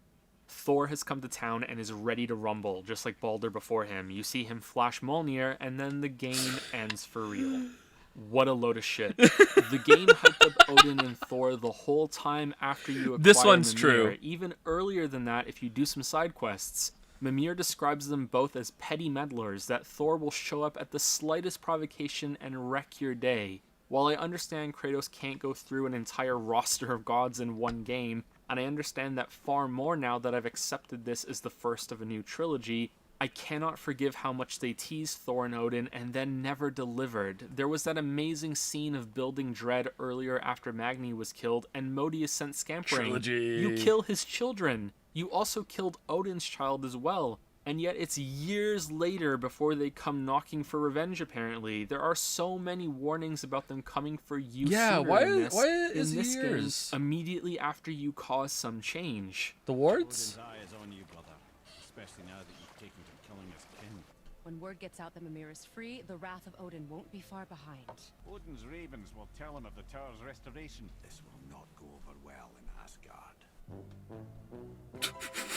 Thor has come to town and is ready to rumble, just like Baldur before him. You see him flash Mjolnir, and then the game ends for real. What a load of shit. The game hyped up Odin and Thor the whole time after you acquire This one's Mimir. true. Even earlier than that, if you do some side quests, Mimir describes them both as petty meddlers, that Thor will show up at the slightest provocation and wreck your day. While I understand Kratos can't go through an entire roster of gods in one game, and I understand that far more now that I've accepted this as the first of a new trilogy, I cannot forgive how much they teased Thor and Odin and then never delivered. There was that amazing scene of building Dread earlier after Magni was killed, and Modi is sent scampering. Trilogy. You kill his children. You also killed Odin's child as well. And yet it's years later before they come knocking for revenge, apparently. There are so many warnings about them coming for you sooner why in is this years? game, immediately after you cause some change. The wards? Odin's eye is on you, brother. Especially now that you've taken to killing his kin. When word gets out that Mimir is free, the wrath of Odin won't be far behind. Odin's ravens will tell him of the tower's restoration. This will not go over well in Asgard.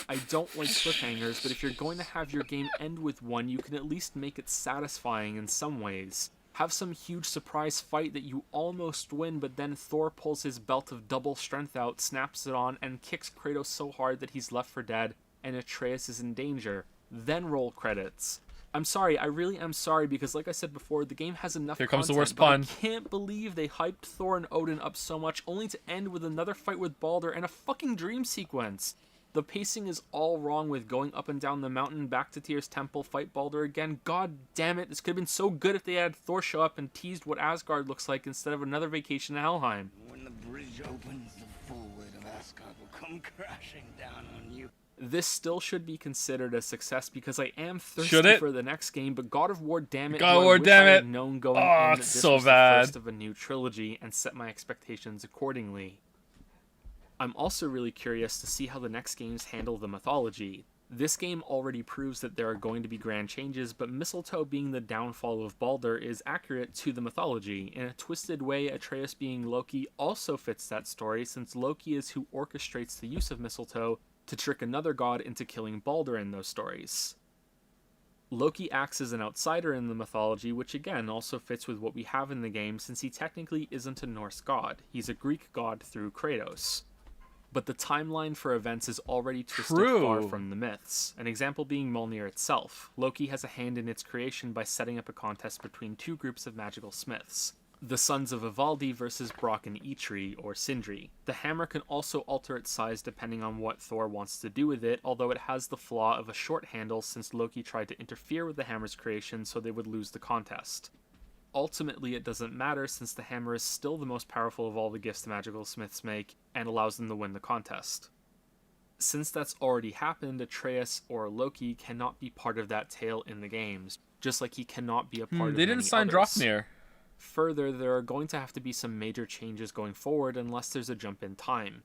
I don't like cliffhangers, but if you're going to have your game end with one, you can at least make it satisfying in some ways. Have some huge surprise fight that you almost win, but then Thor pulls his belt of double strength out, snaps it on, and kicks Kratos so hard that he's left for dead, and Atreus is in danger. Then roll credits. I'm sorry, I really am sorry, because like I said before, the game has enough Here comes the content, worst but pun. I can't believe they hyped Thor and Odin up so much, only to end with another fight with Baldur and a fucking dream sequence. The pacing is all wrong with going up and down the mountain, back to Tyr's temple, fight Baldur again. God damn it, this could have been so good if they had Thor show up and teased what Asgard looks like instead of another vacation to Helheim. When the bridge opens, the full weight of Asgard will come crashing down on you. This still should be considered a success because I am Should thirsty it? for the next game, but God of War, damn it, God of do I War, wish damn I had it. known going Oh, in that it's this so was bad. the first of a new trilogy and set my expectations accordingly. I'm also really curious to see how the next games handle the mythology. This game already proves that there are going to be grand changes, but Mistletoe being the downfall of Baldur is accurate to the mythology. In a twisted way, Atreus being Loki also fits that story, since Loki is who orchestrates the use of Mistletoe to trick another god into killing Baldur in those stories. Loki acts as an outsider in the mythology, which again also fits with what we have in the game, since he technically isn't a Norse god. He's a Greek god through Kratos. But the timeline for events is already twisted far True. from the myths. An example being Mjolnir itself. Loki has a hand in its creation by setting up a contest between two groups of magical smiths. The sons of Ivaldi versus Brock and Eitri, or Sindri. The hammer can also alter its size depending on what Thor wants to do with it, although it has the flaw of a short handle since Loki tried to interfere with the hammer's creation so they would lose the contest. Ultimately, it doesn't matter since the hammer is still the most powerful of all the gifts the magical smiths make and allows them to win the contest. Since that's already happened, Atreus or Loki cannot be part of that tale in the games, just like he cannot be a part of They didn't many sign others. Draupnir. Further, there are going to have to be some major changes going forward unless there's a jump in time.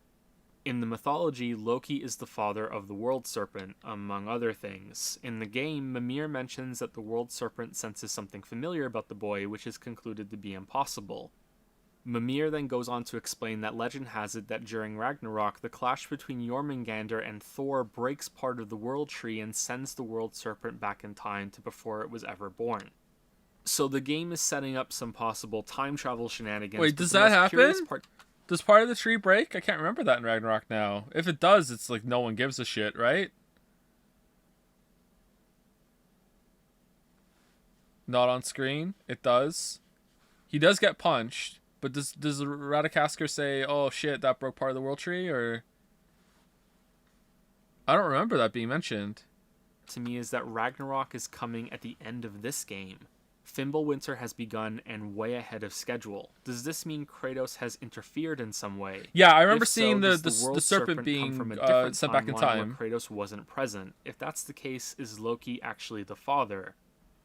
In the mythology, Loki is the father of the World Serpent, among other things. In the game, Mimir mentions that the World Serpent senses something familiar about the boy, which is concluded to be impossible. Mimir then goes on to explain that legend has it that during Ragnarok, the clash between Jormungandr and Thor breaks part of the World Tree and sends the World Serpent back in time to before it was ever born. So the game is setting up some possible time travel shenanigans. Wait, but does the that most curious happen? part- Does part of the tree break? I can't remember that in Ragnarok now. If it does, it's like no one gives a shit, right? Not on screen. It does. He does get punched, but does Radikasker say, "Oh shit, that broke part of the world tree," or I don't remember that being mentioned. to me is that Ragnarok is coming at the end of this game. Fimbulwinter has begun and way ahead of schedule. Does this mean Kratos has interfered in some way? Yeah, I remember If so, seeing does the World serpent come being from a different sent back in timeline time. where Kratos wasn't present. If that's the case, is Loki actually the father?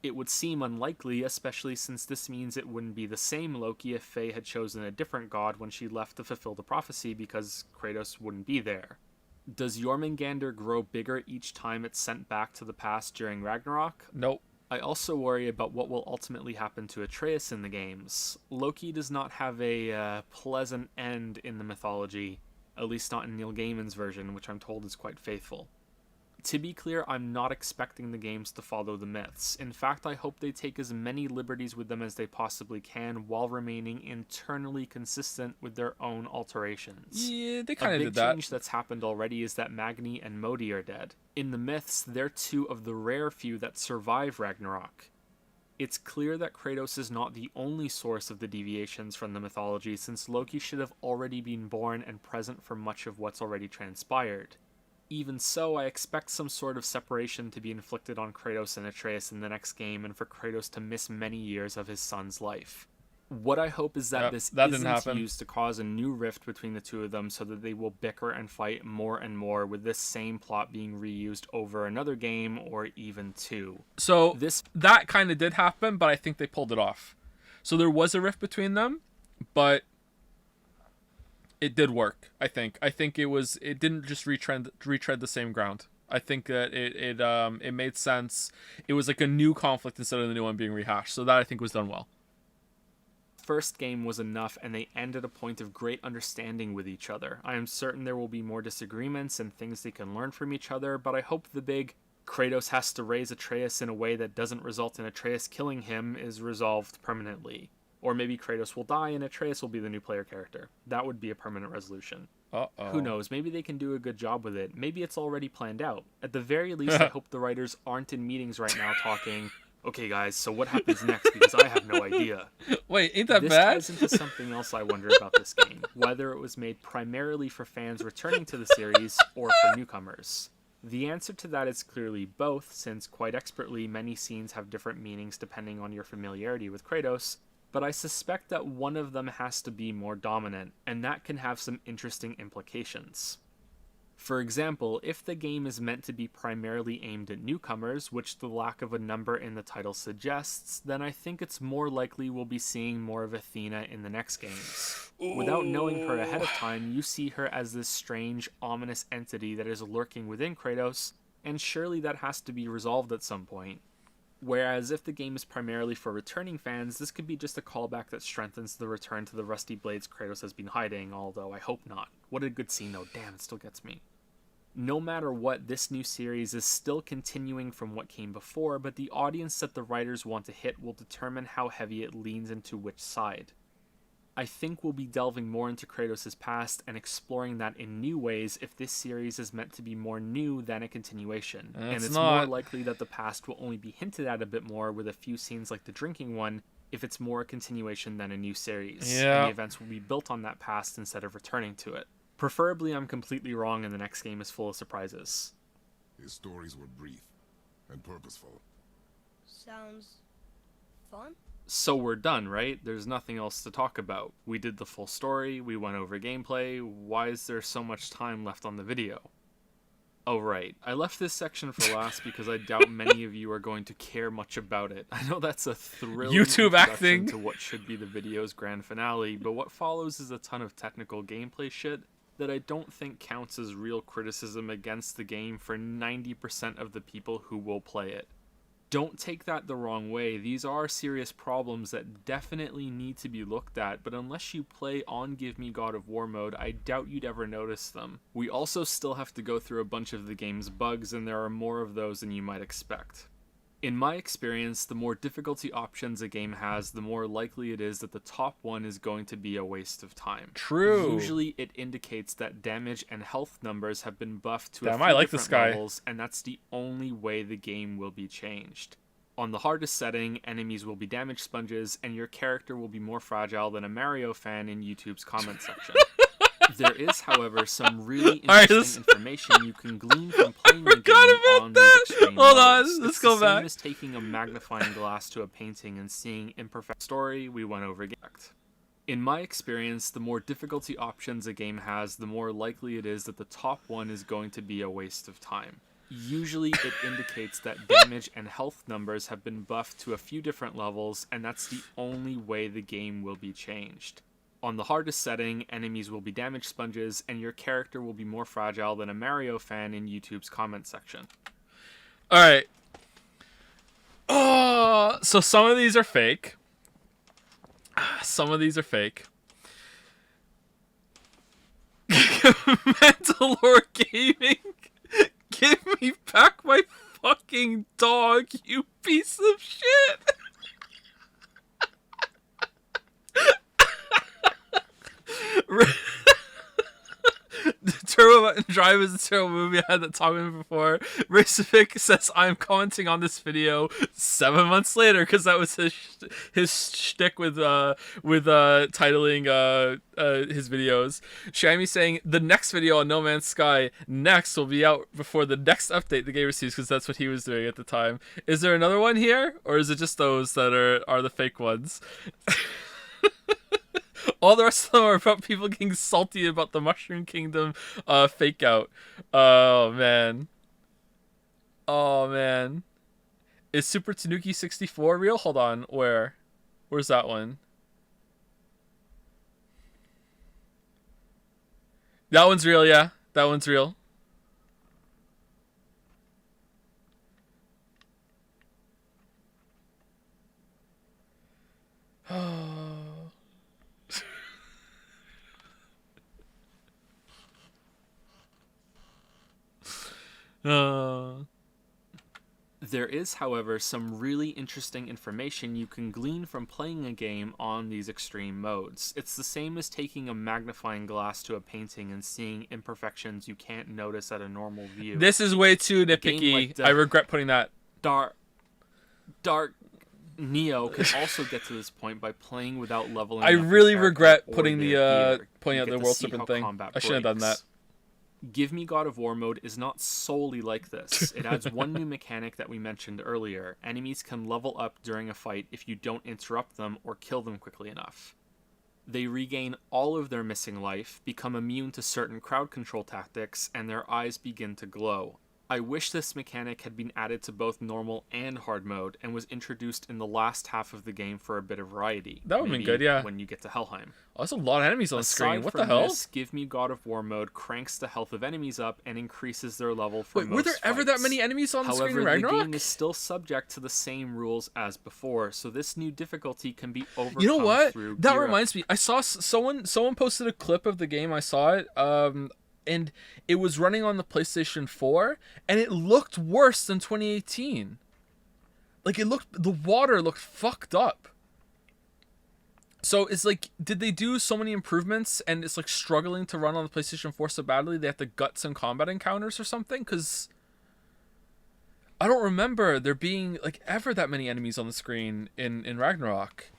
It would seem unlikely, especially since this means it wouldn't be the same Loki if Faye had chosen a different god when she left to fulfill the prophecy because Kratos wouldn't be there. Does Jormungandr grow bigger each time it's sent back to the past during Ragnarok? Nope. I also worry about what will ultimately happen to Atreus in the games. Loki does not have a pleasant end in the mythology, at least not in Neil Gaiman's version, which I'm told is quite faithful. To be clear, I'm not expecting the games to follow the myths. In fact, I hope they take as many liberties with them as they possibly can while remaining internally consistent with their own alterations. Yeah, they kind of A did big that. change that's happened already is that Magni and Modi are dead. In the myths, they're two of the rare few that survive Ragnarok. It's clear that Kratos is not the only source of the deviations from the mythology, since Loki should have already been born and present for much of what's already transpired. Even so, I expect some sort of separation to be inflicted on Kratos and Atreus in the next game, and for Kratos to miss many years of his son's life. What I hope is that this that didn't isn't happen. used to cause a new rift between the two of them so that they will bicker and fight more and more, with this same plot being reused over another game or even two. So that kind of did happen, but I think they pulled it off. So there was a rift between them, but it did work. I think it didn't just retread the same ground. I think that it made sense. It was like a new conflict instead of the new one being rehashed. So that I think was done well. first game was enough and they end at a point of great understanding with each other. I am certain there will be more disagreements and things they can learn from each other, but I hope the big Kratos has to raise Atreus in a way that doesn't result in Atreus killing him is resolved permanently. Or maybe Kratos will die and Atreus will be the new player character. That would be a permanent resolution. Uh-oh. Who knows, maybe they can do a good job with it. Maybe it's already planned out. At the very least, I hope the writers aren't in meetings right now talking, okay guys, so what happens next, because I have no idea. Wait, ain't that this bad? This ties into something else I wonder about this game, whether it was made primarily for fans returning to the series or for newcomers. The answer to that is clearly both, since quite expertly many scenes have different meanings depending on your familiarity with Kratos, but I suspect that one of them has to be more dominant, and that can have some interesting implications. For example, if the game is meant to be primarily aimed at newcomers, which the lack of a number in the title suggests, then I think it's more likely we'll be seeing more of Athena in the next games. Without knowing her ahead of time, you see her as this strange, ominous entity that is lurking within Kratos, and surely that has to be resolved at some point. Whereas if the game is primarily for returning fans, this could be just a callback that strengthens the return to the rusty blades Kratos has been hiding, although I hope not. What a good scene though, damn, it still gets me. No matter what, this new series is still continuing from what came before, but the audience that the writers want to hit will determine how heavy it leans into which side. I think we'll be delving more into Kratos' past and exploring that in new ways if this series is meant to be more new than a continuation. And it's more likely that the past will only be hinted at a bit more with a few scenes like the drinking one if it's more a continuation than a new series. Yeah. And the events will be built on that past instead of returning to it. Preferably I'm completely wrong and the next game is full of surprises. His stories were brief and purposeful. Sounds fun? So we're done, right? There's nothing else to talk about. We did the full story, we went over gameplay. Why is there so much time left on the video? Oh right, I left this section for last because I doubt many of you are going to care much about it. I know that's a thrilling YouTube acting to what should be the video's grand finale, but what follows is a ton of technical gameplay shit that I don't think counts as real criticism against the game for 90% of the people who will play it. Don't take that the wrong way, these are serious problems that definitely need to be looked at, but unless you play on Give Me God of War mode, I doubt you'd ever notice them. We also still have to go through a bunch of the game's bugs, and there are more of those than you might expect. In my experience, the more difficulty options a game has, the more likely it is that the top one is going to be a waste of time. True. Usually it indicates that damage and health numbers have been buffed to Damn, a I few like this different guy. levels, and that's the only way the game will be changed. On the hardest setting, enemies will be damage sponges, and your character will be more fragile than a Mario fan in YouTube's comment section. There is, however, some really interesting information you can glean from playing the game on these extreme Hold modes. on, let's It's go the same back. as taking a magnifying glass to a painting and seeing imperfect story we went over. In my experience, the more difficulty options a game has, the more likely it is that the top one is going to be a waste of time. Usually it indicates that damage and health numbers have been buffed to a few different levels, and that's the only way the game will be changed. On the hardest setting, enemies will be damage sponges, and your character will be more fragile than a Mario fan in YouTube's comment section. Alright. Oh, so some of these are fake. Some of these are fake. Mandalore Gaming, give me back my fucking dog, you piece of shit. Turbo Drive is a terrible movie. I had that talk with him before. Racific says I'm commenting on this video 7 months later because that was his shtick with titling his videos. Shammy saying the next video on No Man's Sky next will be out before the next update the game receives because that's what he was doing at the time. Is there another one here, or is it just those that are the fake ones? All the rest of them are about people getting salty about the Mushroom Kingdom fake out. Oh, man. Oh, man. Is Super Tanuki 64 real? Hold on. Where? Where's that one? That one's real, yeah. That one's real. There is, however, some really interesting information you can glean from playing a game on these extreme modes. It's the same as taking a magnifying glass to a painting and seeing imperfections you can't notice at a normal view. This is way too nitpicky. I regret putting that. Dark Neo can also get to this point by playing without leveling. I really regret putting pointing out the World Serpent thing. I should have done that. Give Me God of War mode is not solely like this. It adds one new mechanic that we mentioned earlier. Enemies can level up during a fight if you don't interrupt them or kill them quickly enough. They regain all of their missing life, become immune to certain crowd control tactics, and their eyes begin to glow. I wish this mechanic had been added to both normal and hard mode and was introduced in the last half of the game for a bit of variety. That would have been good, yeah. When you get to Helheim. Oh, there's a lot of enemies on the screen. What the hell? This, Give Me God of War mode cranks the health of enemies up and increases their level for most Were there ever that many enemies on the screen in Ragnarok? The game is still subject to the same rules as before, so this new difficulty can be overcome. You know what? Through That reminds me. I saw someone posted a clip of the game. I saw it. And it was running on the PlayStation 4, and it looked worse than 2018. Like, the water looked fucked up. So it's like, did they do so many improvements, and it's like struggling to run on the PlayStation 4 so badly they have to gut some combat encounters or something? Because I don't remember there being like ever that many enemies on the screen in Ragnarok.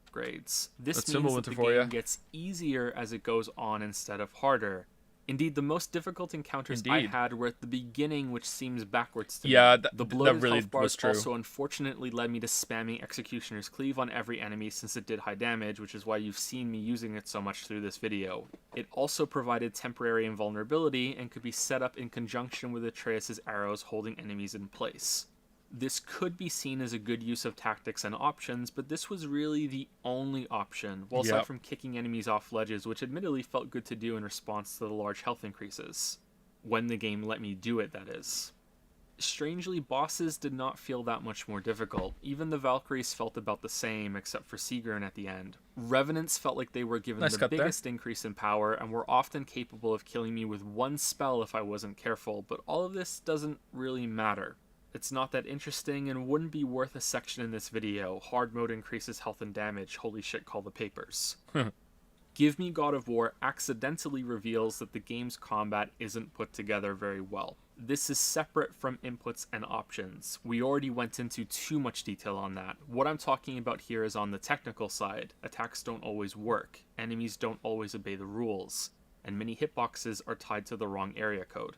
Grades. This means that the game gets easier as it goes on instead of harder. Indeed, the most difficult encounters I had were at the beginning, which seems backwards to me. The bloated really health bars true. Also unfortunately led me to spamming Executioner's Cleave on every enemy since it did high damage, which is why you've seen me using it so much through this video. It also provided temporary invulnerability and could be set up in conjunction with Atreus' arrows holding enemies in place. This could be seen as a good use of tactics and options, but this was really the only option, well, aside from kicking enemies off ledges, which admittedly felt good to do in response to the large health increases. When the game let me do it, that is. Strangely, bosses did not feel that much more difficult. Even the Valkyries felt about the same, except for Sigrun at the end. Revenants felt like they were given the biggest increase in power, and were often capable of killing me with one spell if I wasn't careful, but all of this doesn't really matter. It's not that interesting and wouldn't be worth a section in this video. Hard mode increases health and damage. Holy shit, call the papers. Give Me God of War accidentally reveals that the game's combat isn't put together very well. This is separate from inputs and options. We already went into too much detail on that. What I'm talking about here is on the technical side. Attacks don't always work. Enemies don't always obey the rules. And many hitboxes are tied to the wrong area code.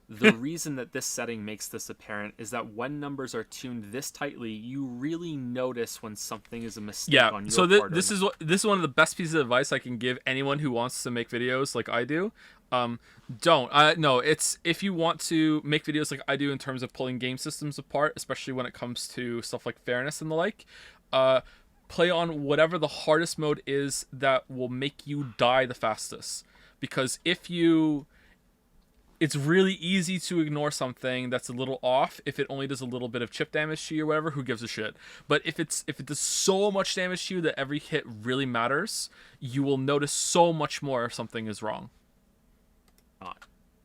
The reason that this setting makes this apparent is that when numbers are tuned this tightly, you really notice when something is a mistake on your part. This is one of the best pieces of advice I can give anyone who wants to make videos like I do. It's if you want to make videos like I do in terms of pulling game systems apart, especially when it comes to stuff like fairness and the like, play on whatever the hardest mode is that will make you die the fastest. Because it's really easy to ignore something that's a little off if it only does a little bit of chip damage to you or whatever. Who gives a shit? But if it does so much damage to you that every hit really matters, you will notice so much more if something is wrong.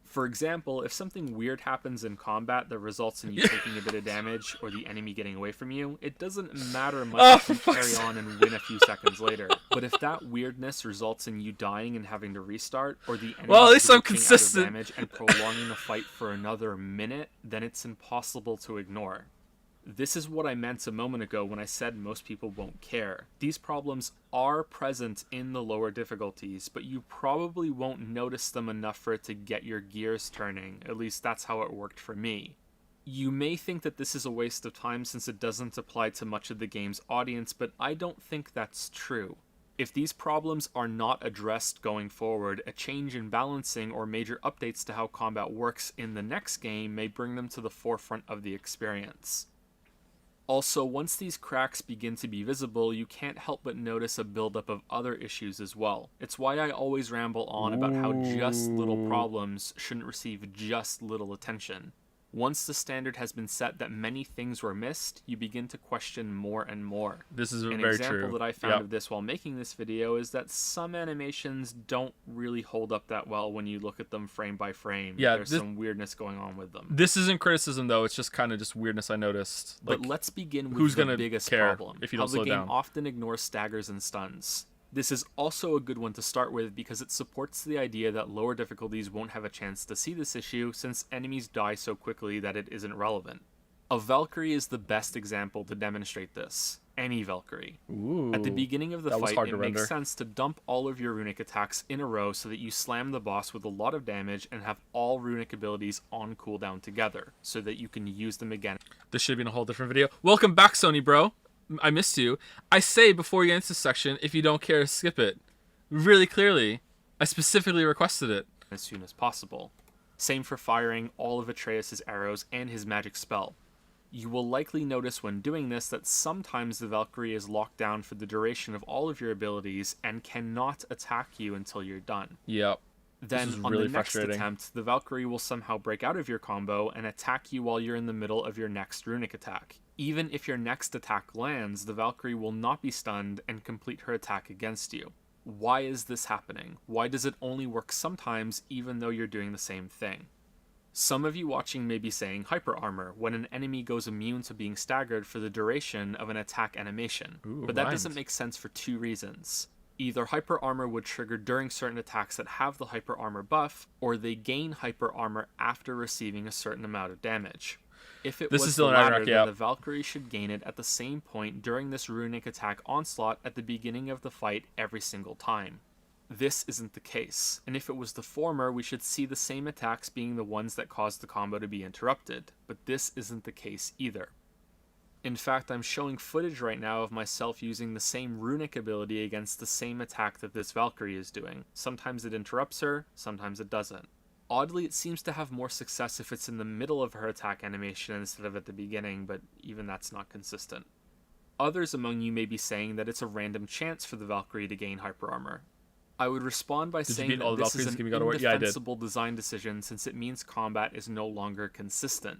For example, if something weird happens in combat that results in you taking a bit of damage or the enemy getting away from you, it doesn't matter much if you carry on and win a few seconds later. But if that weirdness results in you dying and having to restart, or the enemy at least I'm consistent. Out of damage and prolonging the fight for another minute, then it's impossible to ignore. This is what I meant a moment ago when I said most people won't care. These problems are present in the lower difficulties, but you probably won't notice them enough for it to get your gears turning. At least that's how it worked for me. You may think that this is a waste of time since it doesn't apply to much of the game's audience, but I don't think that's true. If these problems are not addressed going forward, a change in balancing or major updates to how combat works in the next game may bring them to the forefront of the experience. Also, once these cracks begin to be visible, you can't help but notice a buildup of other issues as well. It's why I always ramble on about how just little problems shouldn't receive just little attention. Once the standard has been set that many things were missed, you begin to question more and more. This is An very example true. that I found Yep. of this while making this video is that some animations don't really hold up that well when you look at them frame by frame. Yeah, There's some weirdness going on with them. This isn't criticism, though. It's just kind of just weirdness I noticed. But let's begin with who's the gonna biggest care problem, if you how don't the slow game down? often ignores staggers and stuns. This is also a good one to start with because it supports the idea that lower difficulties won't have a chance to see this issue since enemies die so quickly that it isn't relevant. A Valkyrie is the best example to demonstrate this. Any Valkyrie. Ooh, At the beginning of the that was fight, hard it to makes render. sense to dump all of your runic attacks in a row so that you slam the boss with a lot of damage and have all runic abilities on cooldown together, so that you can use them again. This should have been a whole different video. Welcome back, Sony bro. I missed you. I say before you get into this section, if you don't care, skip it. Really clearly. I specifically requested it. As soon as possible. Same for firing all of Atreus' arrows and his magic spell. You will likely notice when doing this that sometimes the Valkyrie is locked down for the duration of all of your abilities and cannot attack you until you're done. Yep. Then, This is on really the next frustrating. attempt, the Valkyrie will somehow break out of your combo and attack you while you're in the middle of your next runic attack. Even if your next attack lands, the Valkyrie will not be stunned and complete her attack against you. Why is this happening? Why does it only work sometimes even though you're doing the same thing? Some of you watching may be saying hyper armor, when an enemy goes immune to being staggered for the duration of an attack animation. Ooh, but that rhymed. doesn't make sense for two reasons. Either hyper armor would trigger during certain attacks that have the hyper armor buff, or they gain hyper armor after receiving a certain amount of damage. If it This was is still the an latter, Ragnarok, then yeah. the Valkyrie should gain it at the same point during this runic attack onslaught at the beginning of the fight every single time. This isn't the case, and if it was the former, we should see the same attacks being the ones that caused the combo to be interrupted, but this isn't the case either. In fact, I'm showing footage right now of myself using the same runic ability against the same attack that this Valkyrie is doing. Sometimes it interrupts her, sometimes it doesn't. Oddly, it seems to have more success if it's in the middle of her attack animation instead of at the beginning, but even that's not consistent. Others among you may be saying that it's a random chance for the Valkyrie to gain hyper armor. I would respond by Did you saying beat all that the this is Valkyries? an Give me God of War? Yeah, I did. indefensible design decision since it means combat is no longer consistent.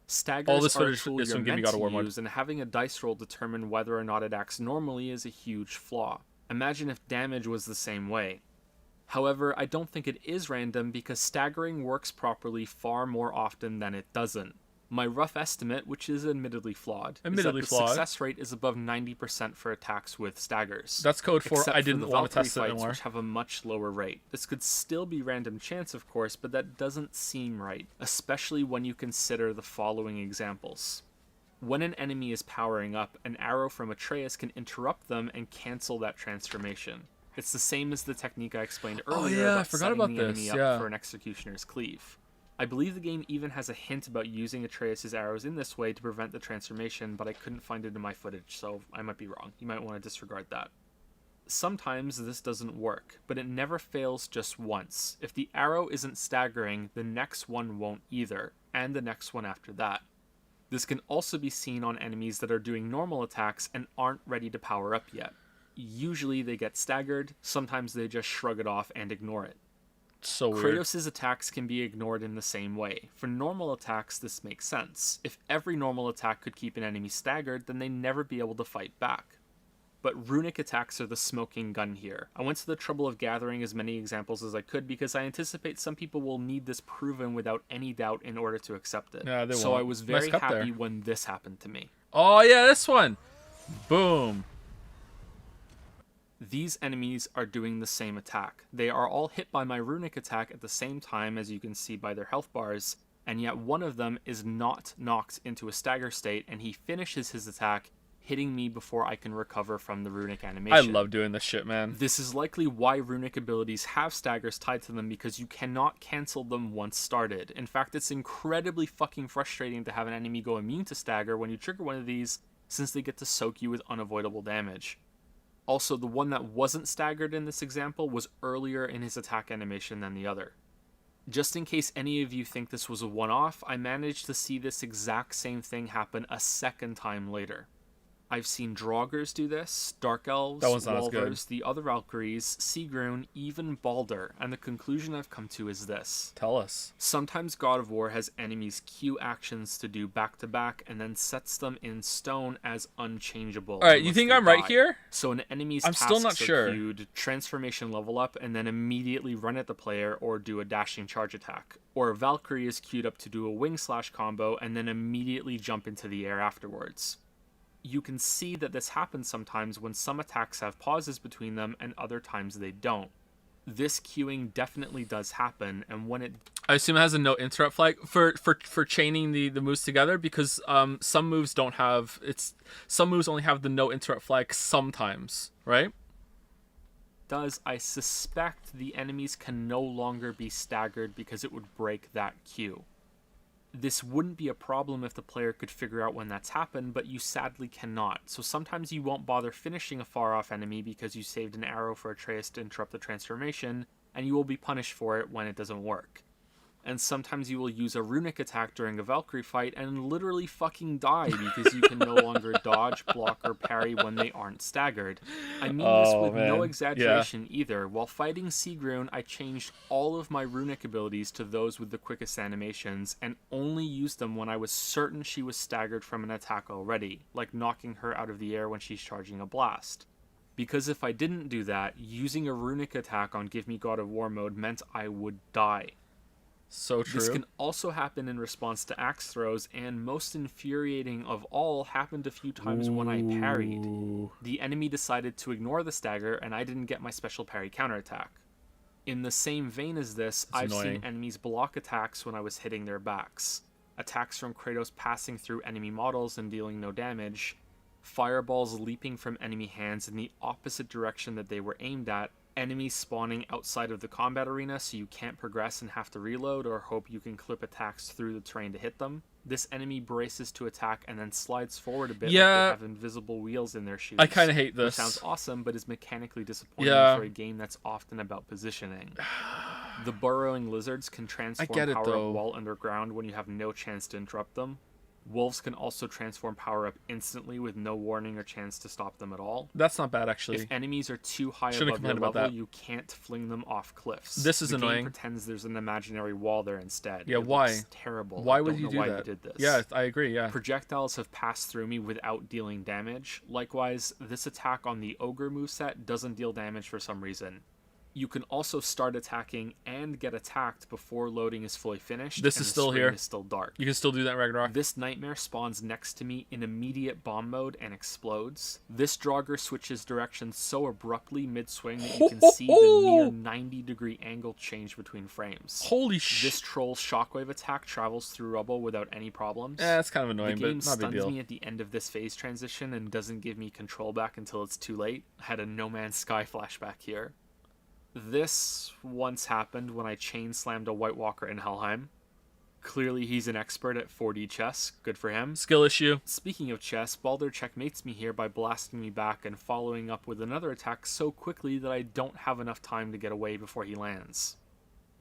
Staggers All this are a footage tool is you're from Give Me meant God of to War mode. use, and having a dice roll determine whether or not it acts normally is a huge flaw. Imagine if damage was the same way. However, I don't think it is random because staggering works properly far more often than it doesn't. My rough estimate, which is admittedly flawed, Admittedly is that flawed. the success rate is above 90% for attacks with staggers. That's code for except I for didn't the want to Valkyrie test it fights, anymore. which have a much lower rate. This could still be random chance, of course, but that doesn't seem right, especially when you consider the following examples. When an enemy is powering up, an arrow from Atreus can interrupt them and cancel that transformation. It's the same as the technique I explained earlier yeah, I about forgot setting about the this, enemy up yeah. for an executioner's cleave. I believe the game even has a hint about using Atreus' arrows in this way to prevent the transformation, but I couldn't find it in my footage, so I might be wrong. You might want to disregard that. Sometimes this doesn't work, but it never fails just once. If the arrow isn't staggering, the next one won't either, and the next one after that. This can also be seen on enemies that are doing normal attacks and aren't ready to power up yet. Usually they get staggered, sometimes they just shrug it off and ignore it. So weird. Kratos' attacks can be ignored in the same way. For normal attacks, this makes sense. If every normal attack could keep an enemy staggered, then they'd never be able to fight back. But runic attacks are the smoking gun here. I went to the trouble of gathering as many examples as I could because I anticipate some people will need this proven without any doubt in order to accept it. Yeah, they so won't. I was Nice very cut happy there. when this happened to me. Oh yeah, this one. Boom. These enemies are doing the same attack. They are all hit by my runic attack at the same time, as you can see by their health bars, and yet one of them is not knocked into a stagger state, and he finishes his attack, hitting me before I can recover from the runic animation. I love doing this shit, man. This is likely why runic abilities have staggers tied to them, because you cannot cancel them once started. In fact, it's incredibly fucking frustrating to have an enemy go immune to stagger when you trigger one of these, since they get to soak you with unavoidable damage. Also, the one that wasn't staggered in this example was earlier in his attack animation than the other. Just in case any of you think this was a one-off, I managed to see this exact same thing happen a second time later. I've seen Draugrs do this, Dark Elves, That one's not as good. Walvers, the other Valkyries, Sigrun, even Balder, and the conclusion I've come to is this. Tell us. Sometimes God of War has enemies queue actions to do back-to-back and then sets them in stone as unchangeable. All right, you unless think they I'm right die. here? So an enemy's I'm still not tasks are sure. queued, transformation level up, and then immediately run at the player or do a dashing charge attack. Or a Valkyrie is queued up to do a wing slash combo and then immediately jump into the air afterwards. You can see that this happens sometimes when some attacks have pauses between them and other times they don't. This queuing definitely does happen, and when it... I assume it has a no interrupt flag for chaining the moves together, because some moves don't have... Some moves only have the no interrupt flag sometimes, right? does, I suspect the enemies can no longer be staggered because it would break that queue. This wouldn't be a problem if the player could figure out when that's happened, but you sadly cannot. So sometimes you won't bother finishing a far-off enemy because you saved an arrow for Atreus to interrupt the transformation, and you will be punished for it when it doesn't work. And sometimes you will use a runic attack during a Valkyrie fight and literally fucking die because you can no longer dodge, block, or parry when they aren't staggered. I mean this with no exaggeration either. While fighting Sigrun, I changed all of my runic abilities to those with the quickest animations and only used them when I was certain she was staggered from an attack already, like knocking her out of the air when she's charging a blast. Because if I didn't do that, using a runic attack on Give Me God of War mode meant I would die. So true. This can also happen in response to axe throws, and most infuriating of all happened a few times when I parried. The enemy decided to ignore the stagger, and I didn't get my special parry counterattack. In the same vein as this, I've seen enemies block attacks when I was hitting their backs. Attacks from Kratos passing through enemy models and dealing no damage. Fireballs leaping from enemy hands in the opposite direction that they were aimed at. Enemies spawning outside of the combat arena so you can't progress and have to reload or hope you can clip attacks through the terrain to hit them. This enemy braces to attack and then slides forward a bit like they have invisible wheels in their shoes. I kind of hate this. Which sounds awesome, but is mechanically disappointing for a game that's often about positioning. The burrowing lizards can transform power up while underground when you have no chance to interrupt them. Wolves can also transform power up instantly with no warning or chance to stop them at all. That's not bad, actually. If enemies are too high above your level, you can't fling them off cliffs. This is annoying. The game pretends there's an imaginary wall there instead. Yeah, it why? Looks terrible. Why would you do why that? You did this. Yeah, I agree, yeah. Projectiles have passed through me without dealing damage. Likewise, this attack on the Ogre moveset doesn't deal damage for some reason. You can also start attacking and get attacked before loading is fully finished. This is still here. Is still dark. You can still do that in Ragnarok. This nightmare spawns next to me in immediate bomb mode and explodes. This Draugr switches directions so abruptly mid-swing that you can see the near 90-degree angle change between frames. Holy shit. This troll's shockwave attack travels through rubble without any problems. Yeah, that's kind of annoying, but not a big deal. The game stuns me at the end of this phase transition and doesn't give me control back until it's too late. I had a No Man's Sky flashback here. This once happened when I chain slammed a White Walker in Helheim. Clearly he's an expert at 4D chess. Good for him. Skill issue. Speaking of chess, Balder checkmates me here by blasting me back and following up with another attack so quickly that I don't have enough time to get away before he lands.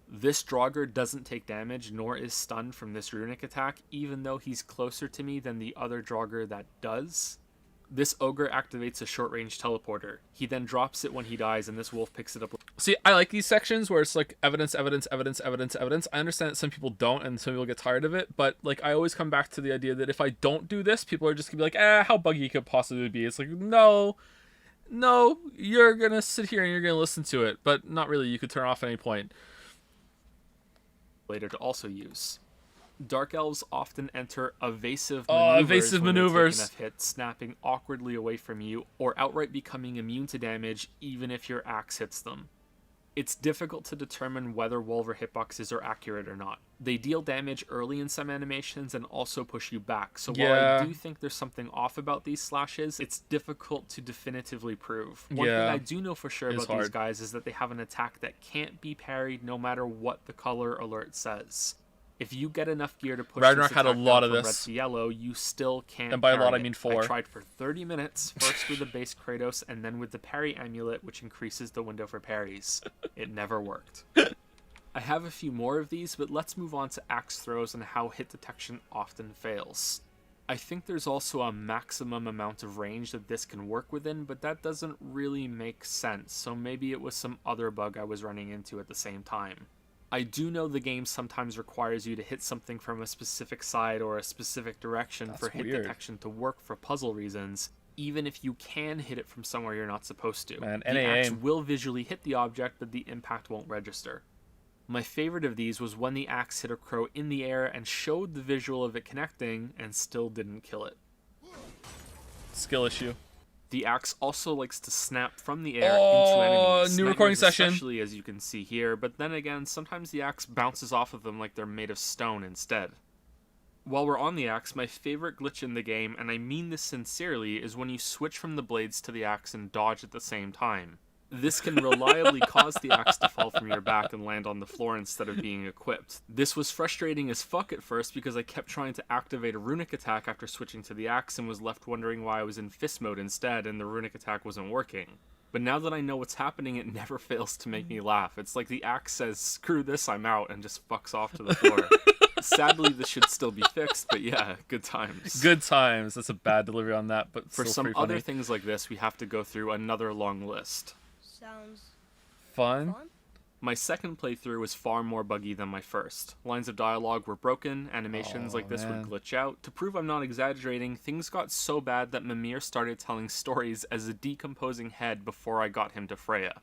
This Draugr doesn't take damage nor is stunned from this runic attack, even though he's closer to me than the other Draugr that does. This ogre activates a short-range teleporter. He then drops it when he dies, and this wolf picks it up. See, I like these sections where it's like evidence, evidence, evidence, evidence, evidence. I understand that some people don't, and some people get tired of it, but like I always come back to the idea that if I don't do this, people are just gonna be like, how buggy could it possibly be? It's like, no, you're gonna sit here and you're gonna listen to it, but not really. You could turn off at any point. Later to also use. Dark Elves often enter evasive maneuvers. Enough hits, snapping awkwardly away from you, or outright becoming immune to damage even if your axe hits them. It's difficult to determine whether Wolver hitboxes are accurate or not. They deal damage early in some animations and also push you back, so while I do think there's something off about these slashes, it's difficult to definitively prove. One thing I do know for sure about these guys is that they have an attack that can't be parried no matter what the color alert says. If you get enough gear to push Ragnarok this had a attack lot down of from this. red to yellow, you still can't. And by a lot, parry I mean it. 4. I tried for 30 minutes, first with the base Kratos and then with the parry amulet, which increases the window for parries. It never worked. I have a few more of these, but let's move on to axe throws and how hit detection often fails. I think there's also a maximum amount of range that this can work within, but that doesn't really make sense, so maybe it was some other bug I was running into at the same time. I do know the game sometimes requires you to hit something from a specific side or a specific direction for hit detection to work for puzzle reasons, even if you can hit it from somewhere you're not supposed to. Man, the axe will visually hit the object, but the impact won't register. My favorite of these was when the axe hit a crow in the air and showed the visual of it connecting and still didn't kill it. Skill issue. The axe also likes to snap from the air into enemies. New recording session. Especially as you can see here, but then again, sometimes the axe bounces off of them like they're made of stone instead. While we're on the axe, my favorite glitch in the game, and I mean this sincerely, is when you switch from the blades to the axe and dodge at the same time. This can reliably cause the axe to fall from your back and land on the floor instead of being equipped. This was frustrating as fuck at first because I kept trying to activate a runic attack after switching to the axe and was left wondering why I was in fist mode instead and the runic attack wasn't working. But now that I know what's happening, it never fails to make me laugh. It's like the axe says, screw this, I'm out, and just fucks off to the floor. Sadly, this should still be fixed, but yeah, good times. Good times. That's a bad delivery on that, but for some other things like this, we have to go through another long list. Sounds fun. My second playthrough was far more buggy than my first. Lines of dialogue were broken, animations like this would glitch out. To prove I'm not exaggerating, things got so bad that Mimir started telling stories as a decomposing head before I got him to Freya.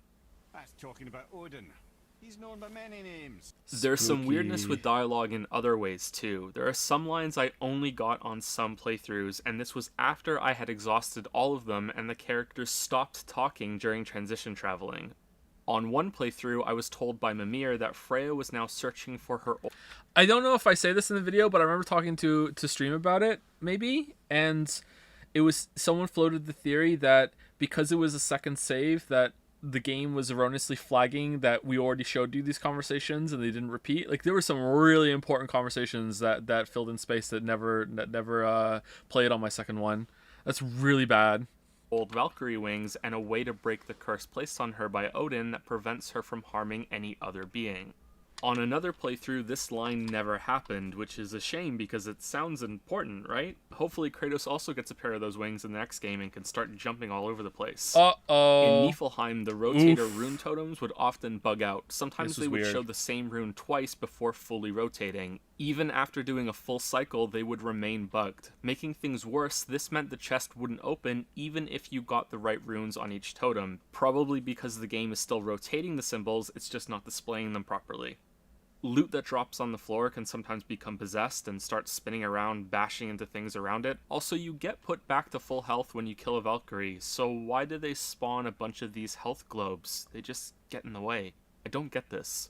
That's talking about Odin. He's known by many names. There's some weirdness with dialogue in other ways too. There are some lines I only got on some playthroughs, and this was after I had exhausted all of them and the characters stopped talking during transition traveling. On one playthrough, I was told by Mimir that Freya was now searching for her... I don't know if I say this in the video, but I remember talking to Stream about it, maybe, and it was... Someone floated the theory that because it was a second save, that the game was erroneously flagging that we already showed you these conversations and they didn't repeat. Like, there were some really important conversations that filled in space that never played on my second one. That's really bad. Old Valkyrie wings and a way to break the curse placed on her by Odin that prevents her from harming any other being. On another playthrough, this line never happened, which is a shame because it sounds important, right? Hopefully Kratos also gets a pair of those wings in the next game and can start jumping all over the place. Uh-oh. In Niflheim, the rotator rune totems would often bug out. Sometimes they would show the same rune twice before fully rotating. Even after doing a full cycle, they would remain bugged. Making things worse, this meant the chest wouldn't open even if you got the right runes on each totem, probably because the game is still rotating the symbols, it's just not displaying them properly. Loot that drops on the floor can sometimes become possessed and start spinning around, bashing into things around it. Also, you get put back to full health when you kill a Valkyrie, so why did they spawn a bunch of these health globes? They just get in the way. I don't get this.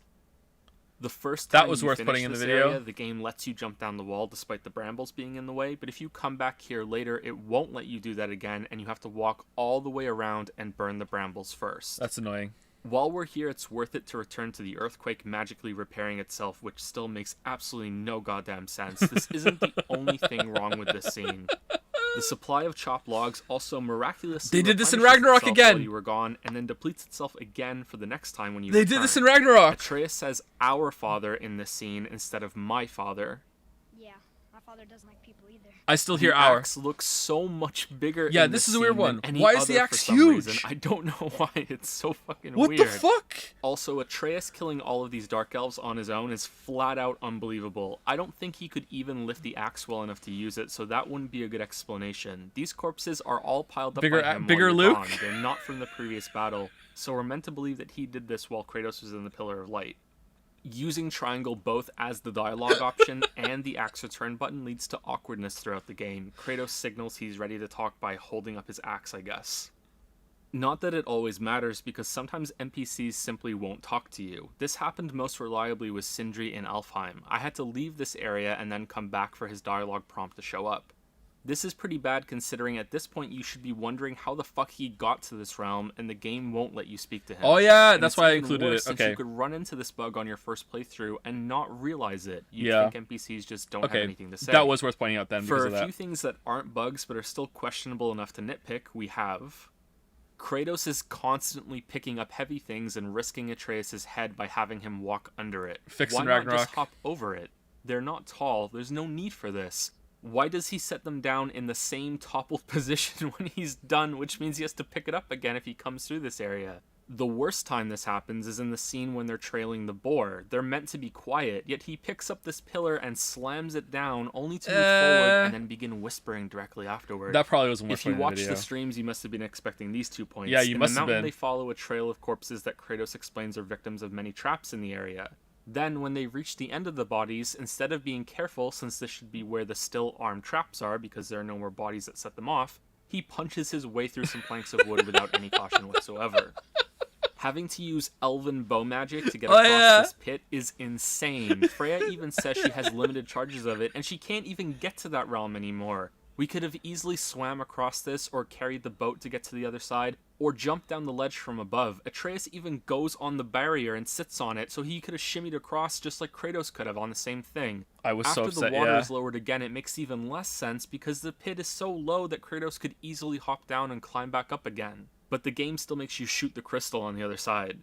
The first time that was you worth finish putting in the this video. Area, the game lets you jump down the wall despite the brambles being in the way, but if you come back here later, it won't let you do that again, and you have to walk all the way around and burn the brambles first. That's annoying. While we're here, it's worth it to return to the earthquake magically repairing itself, which still makes absolutely no goddamn sense. This isn't the only thing wrong with this scene. The supply of chopped logs also miraculously they did this in Ragnarok again while you were gone, and then depletes itself again for the next time when you They return. did this in Ragnarok! Atreus says our father in this scene instead of my father. Yeah, my father doesn't like people either. I still hear the our. axe looks so much bigger. Yeah, in this is a scene weird than one. any Why is the other axe for some huge? reason. I don't know why. It's so fucking What weird. the fuck? Also, Atreus killing all of these dark elves on his own is flat out unbelievable. I don't think he could even lift the axe well enough to use it, so that wouldn't be a good explanation. These corpses are all piled up by him bigger while Luke? gone. They're not from the previous battle, so we're meant to believe that he did this while Kratos was in the Pillar of Light. Using triangle both as the dialogue option and the axe return button leads to awkwardness throughout the game. Kratos signals he's ready to talk by holding up his axe, I guess. Not that it always matters, because sometimes NPCs simply won't talk to you. This happened most reliably with Sindri in Alfheim. I had to leave this area and then come back for his dialogue prompt to show up. This is pretty bad considering at this point you should be wondering how the fuck he got to this realm and the game won't let you speak to him. Oh yeah, and that's why I included it. Since Okay. you could run into this bug on your first playthrough and not realize it. You Yeah. think NPCs just don't have anything to say. That was worth pointing out then because For of a that. few things that aren't bugs but are still questionable enough to nitpick, we have... Kratos is constantly picking up heavy things and risking Atreus' head by having him walk under it. Fixed Why in not Ragnarok. just hop over it? They're not tall, there's no need for this. Why does he set them down in the same toppled position when he's done, which means he has to pick it up again if he comes through this area? The worst time this happens is in the scene when they're trailing the boar. They're meant to be quiet, yet he picks up this pillar and slams it down, only to move forward and then begin whispering directly afterward. That probably wasn't worth If you watched video. the streams, you must have been expecting these 2 points. Yeah, you in must the have mountain, been. they follow a trail of corpses that Kratos explains are victims of many traps in the area. Then, when they reach the end of the bodies, instead of being careful, since this should be where the still armed traps are because there are no more bodies that set them off, he punches his way through some planks of wood without any caution whatsoever. Having to use elven bow magic to get across this pit is insane. Freya even says she has limited charges of it, and she can't even get to that realm anymore. We could have easily swam across this, or carried the boat to get to the other side, or jumped down the ledge from above. Atreus even goes on the barrier and sits on it, so he could have shimmied across just like Kratos could have on the same thing. I was so upset, After the water is lowered again, it makes even less sense because the pit is so low that Kratos could easily hop down and climb back up again. But the game still makes you shoot the crystal on the other side.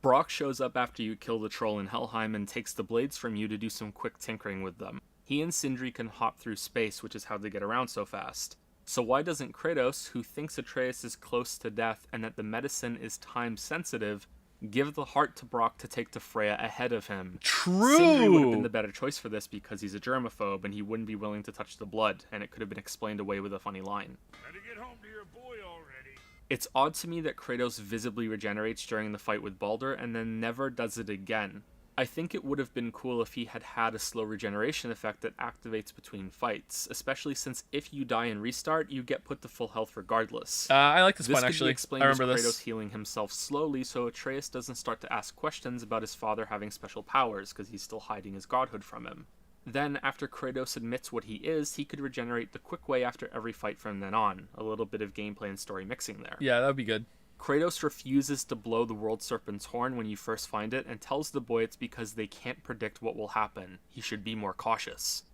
Brock shows up after you kill the troll in Helheim and takes the blades from you to do some quick tinkering with them. He and Sindri can hop through space, which is how they get around so fast. So why doesn't Kratos, who thinks Atreus is close to death and that the medicine is time sensitive, give the heart to Brock to take to Freya ahead of him? True! Sindri would have been the better choice for this because he's a germaphobe and he wouldn't be willing to touch the blood, and it could have been explained away with a funny line. Better get home to your boy already. It's odd to me that Kratos visibly regenerates during the fight with Baldur and then never does it again. I think it would have been cool if he had had a slow regeneration effect that activates between fights, especially since if you die and restart, you get put to full health regardless. I like this point, could actually. Be explained I remember as Kratos this. healing himself slowly, so Atreus doesn't start to ask questions about his father having special powers, because he's still hiding his godhood from him. Then, after Kratos admits what he is, he could regenerate the quick way after every fight from then on. A little bit of gameplay and story mixing there. Yeah, that would be good. Kratos refuses to blow the World Serpent's horn when you first find it, and tells the boy it's because they can't predict what will happen. He should be more cautious.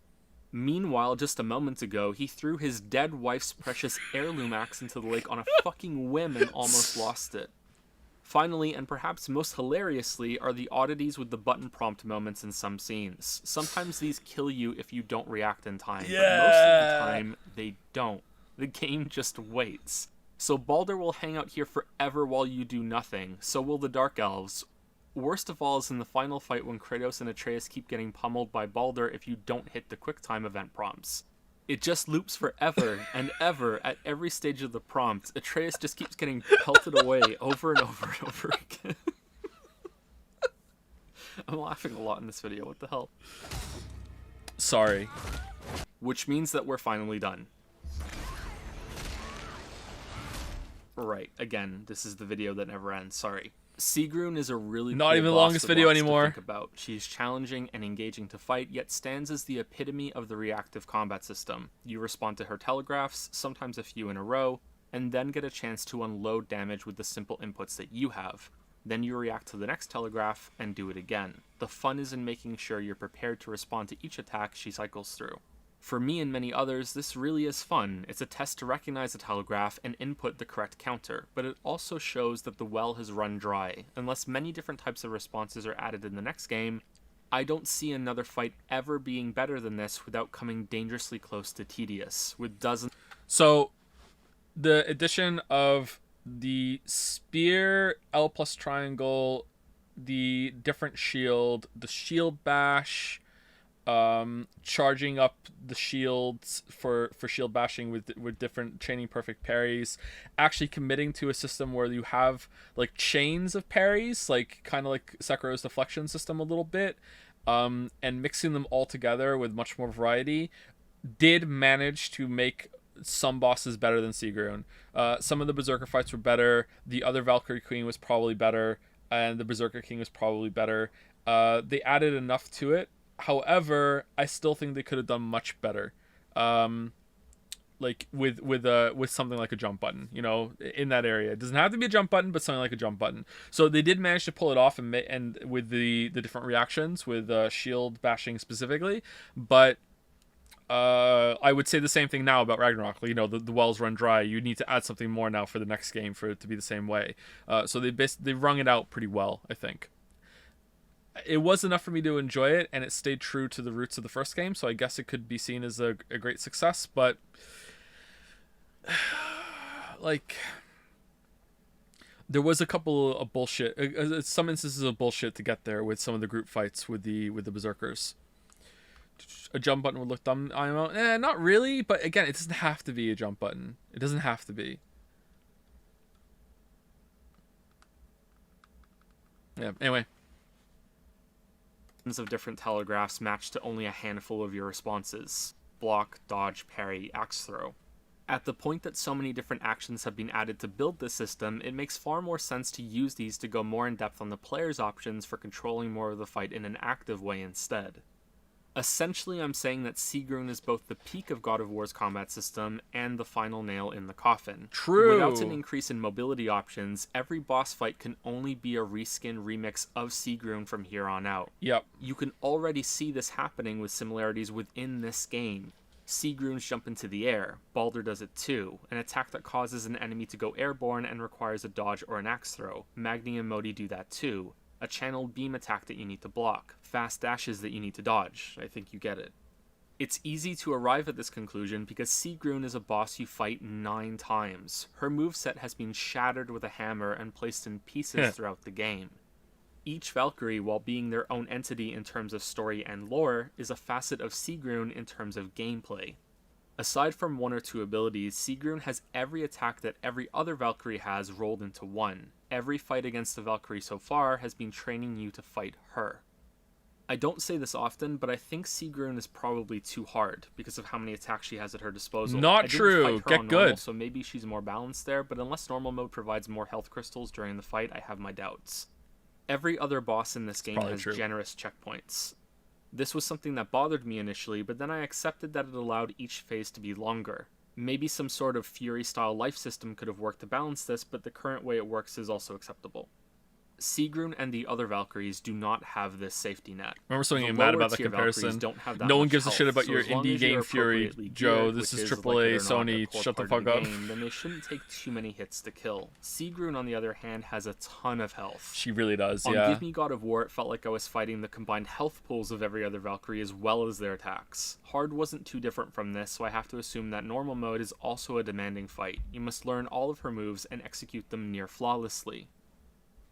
Meanwhile, just a moment ago, he threw his dead wife's precious heirloom axe into the lake on a fucking whim and almost lost it. Finally, and perhaps most hilariously, are the oddities with the button prompt moments in some scenes. Sometimes these kill you if you don't react in time, but most of the time, they don't. The game just waits. So Baldur will hang out here forever while you do nothing, so will the Dark Elves. Worst of all is in the final fight when Kratos and Atreus keep getting pummeled by Baldur if you don't hit the QuickTime event prompts. It just loops forever and ever at every stage of the prompt. Atreus just keeps getting pelted away over and over and over again. I'm laughing a lot in this video, what the hell? Sorry. Which means that we're finally done. Right, again, this is the video that never ends, sorry. Sigrun is a really not cool even the boss longest with video lots anymore. To think about. She's challenging and engaging to fight, yet stands as the epitome of the reactive combat system. You respond to her telegraphs, sometimes a few in a row, and then get a chance to unload damage with the simple inputs that you have. Then you react to the next telegraph and do it again. The fun is in making sure you're prepared to respond to each attack she cycles through. For me and many others, this really is fun. It's a test to recognize a telegraph and input the correct counter, but it also shows that the well has run dry. Unless many different types of responses are added in the next game, I don't see another fight ever being better than this without coming dangerously close to tedious, with dozens... So, the addition of the spear, L plus triangle, the different shield, the shield bash, charging up the shields for shield bashing with different chaining perfect parries, actually committing to a system where you have like chains of parries, like kind of like Sekiro's deflection system a little bit, and mixing them all together with much more variety, did manage to make some bosses better than Sigrun. Some of the Berserker fights were better, the other Valkyrie Queen was probably better, and the Berserker King was probably better. They added enough to it. However, I still think they could have done much better, like with something like a jump button, you know, in that area. It doesn't have to be a jump button, but something like a jump button. So they did manage to pull it off, and with the different reactions with shield bashing specifically. But I would say the same thing now about Ragnarok. You know, the wells run dry. You need to add something more now for the next game for it to be the same way. So they wrung it out pretty well, I think. it was enough for me to enjoy it, and it stayed true to the roots of the first game, so I guess it could be seen as a great success, but like, there was a couple of bullshit, some instances of bullshit to get there with some of the group fights with the berserkers. A jump button would look dumb. Not really, but again, it doesn't have to be a jump button. It doesn't have to be. Yeah, anyway. Of different telegraphs matched to only a handful of your responses. Block, dodge, parry, axe throw. At the point that so many different actions have been added to build this system, it makes far more sense to use these to go more in depth on the player's options for controlling more of the fight in an active way instead. Essentially, I'm saying that Sigrun is both the peak of God of War's combat system and the final nail in the coffin. True. Without an increase in mobility options, every boss fight can only be a reskin remix of Sigrun from here on out. Yep. You can already see this happening with similarities within this game. Sigrun's jump into the air. Baldur does it too. An attack that causes an enemy to go airborne and requires a dodge or an axe throw. Magni and Modi do that too. A channeled beam attack that you need to block. Fast dashes that you need to dodge. I think you get it. It's easy to arrive at this conclusion because Sigrun is a boss you fight 9 times. Her moveset has been shattered with a hammer and placed in pieces throughout the game. Each Valkyrie, while being their own entity in terms of story and lore, is a facet of Sigrun in terms of gameplay. Aside from 1 or 2 abilities, Sigrun has every attack that every other Valkyrie has rolled into one. Every fight against the Valkyrie so far has been training you to fight her. I don't say this often, but I think Sigrun is probably too hard because of how many attacks she has at her disposal. Not true. Get good. Normal, so maybe she's more balanced there, but unless normal mode provides more health crystals during the fight, I have my doubts. Every other boss in this game has generous checkpoints. This was something that bothered me initially, but then I accepted that it allowed each phase to be longer. Maybe some sort of Fury-style life system could have worked to balance this, but the current way it works is also acceptable. Sigrun and the other Valkyries do not have this safety net. Remember something mad about the comparison? No one gives a shit about your indie game Fury, Joe. This is AAA, Sony. Shut the fuck up. Then they shouldn't take too many hits to kill. Sigrun, on the other hand, has a ton of health. She really does, On yeah. Give Me God of War, it felt like I was fighting the combined health pools of every other Valkyrie as well as their attacks. Hard wasn't too different from this, so I have to assume that normal mode is also a demanding fight. You must learn all of her moves and execute them near flawlessly.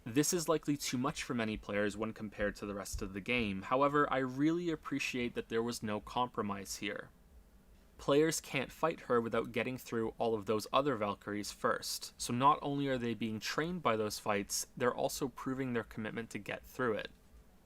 This is likely too much for many players when compared to the rest of the game. However, I really appreciate that there was no compromise here. Players can't fight her without getting through all of those other Valkyries first, so not only are they being trained by those fights, they're also proving their commitment to get through it.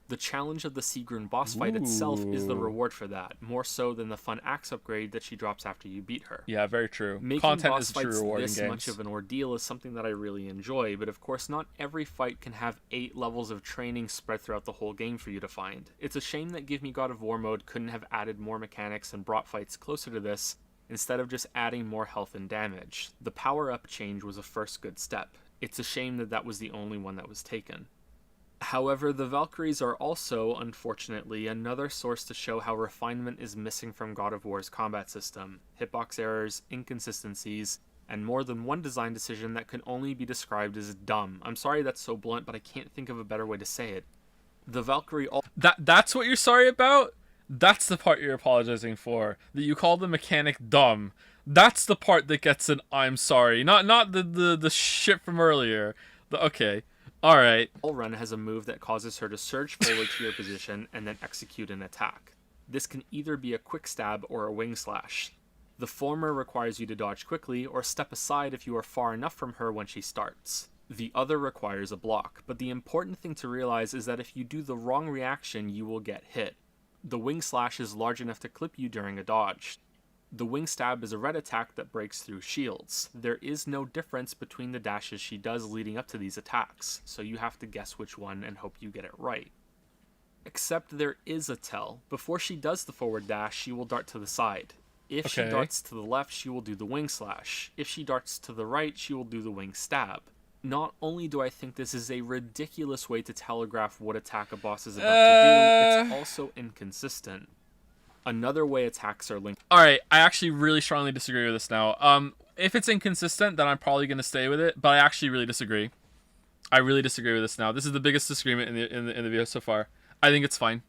The challenge of the Sigrun boss fight itself is the reward for that, more so than the fun axe upgrade that she drops after you beat her. Yeah, very true. Making Content boss is a true fights reward in this games. much of an ordeal is something that I really enjoy, but of course not every fight can have 8 levels of training spread throughout the whole game for you to find. It's a shame that Give Me God of War mode couldn't have added more mechanics and brought fights closer to this, instead of just adding more health and damage. The power-up change was a first good step. It's a shame that that was the only one that was taken. However, the Valkyries are also, unfortunately, another source to show how refinement is missing from God of War's combat system. Hitbox errors, inconsistencies, and more than one design decision that can only be described as dumb. I'm sorry that's so blunt, but I can't think of a better way to say it. The Valkyrie... That's what you're sorry about? That's the part you're apologizing for. That you call the mechanic dumb. That's the part that gets an I'm sorry. Not the shit from earlier. Okay. Alright. All Run has a move that causes her to surge forward to your position and then execute an attack. This can either be a quick stab or a wing slash. The former requires you to dodge quickly or step aside if you are far enough from her when she starts. The other requires a block, but the important thing to realize is that if you do the wrong reaction, you will get hit. The wing slash is large enough to clip you during a dodge. The wing stab is a red attack that breaks through shields. There is no difference between the dashes she does leading up to these attacks, so you have to guess which one and hope you get it right. Except there is a tell. Before she does the forward dash, she will dart to the side. If she darts to the left, she will do the wing slash. If she darts to the right, she will do the wing stab. Not only do I think this is a ridiculous way to telegraph what attack a boss is about to do, it's also inconsistent. Another way attacks are linked. Alright, I actually really strongly disagree with this now. If it's inconsistent, then I'm probably going to stay with it, but I actually really disagree. I really disagree with this now. This is the biggest disagreement in the video so far. I think it's fine.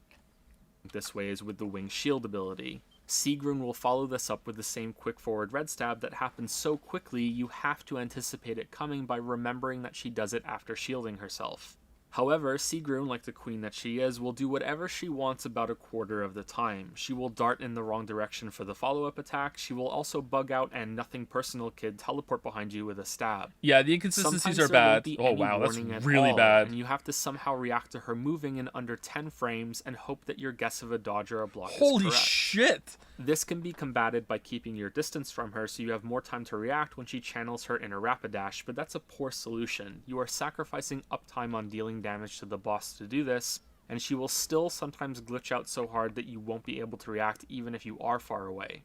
This way is with the wing shield ability. Sigrun will follow this up with the same quick forward red stab that happens so quickly you have to anticipate it coming by remembering that she does it after shielding herself. However, Sigrun, like the queen that she is, will do whatever she wants about a quarter of the time. She will dart in the wrong direction for the follow-up attack. She will also bug out and nothing personal kid teleport behind you with a stab. Yeah, the inconsistencies Sometimes are there won't bad. be Oh any wow, that's warning at really all, bad. And you have to somehow react to her moving in under 10 frames and hope that your guess of a dodge or a block Holy is correct. shit! This can be combated by keeping your distance from her so you have more time to react when she channels her inner Rapidash, but that's a poor solution. You are sacrificing uptime on dealing damage to the boss to do this, and she will still sometimes glitch out so hard that you won't be able to react even if you are far away.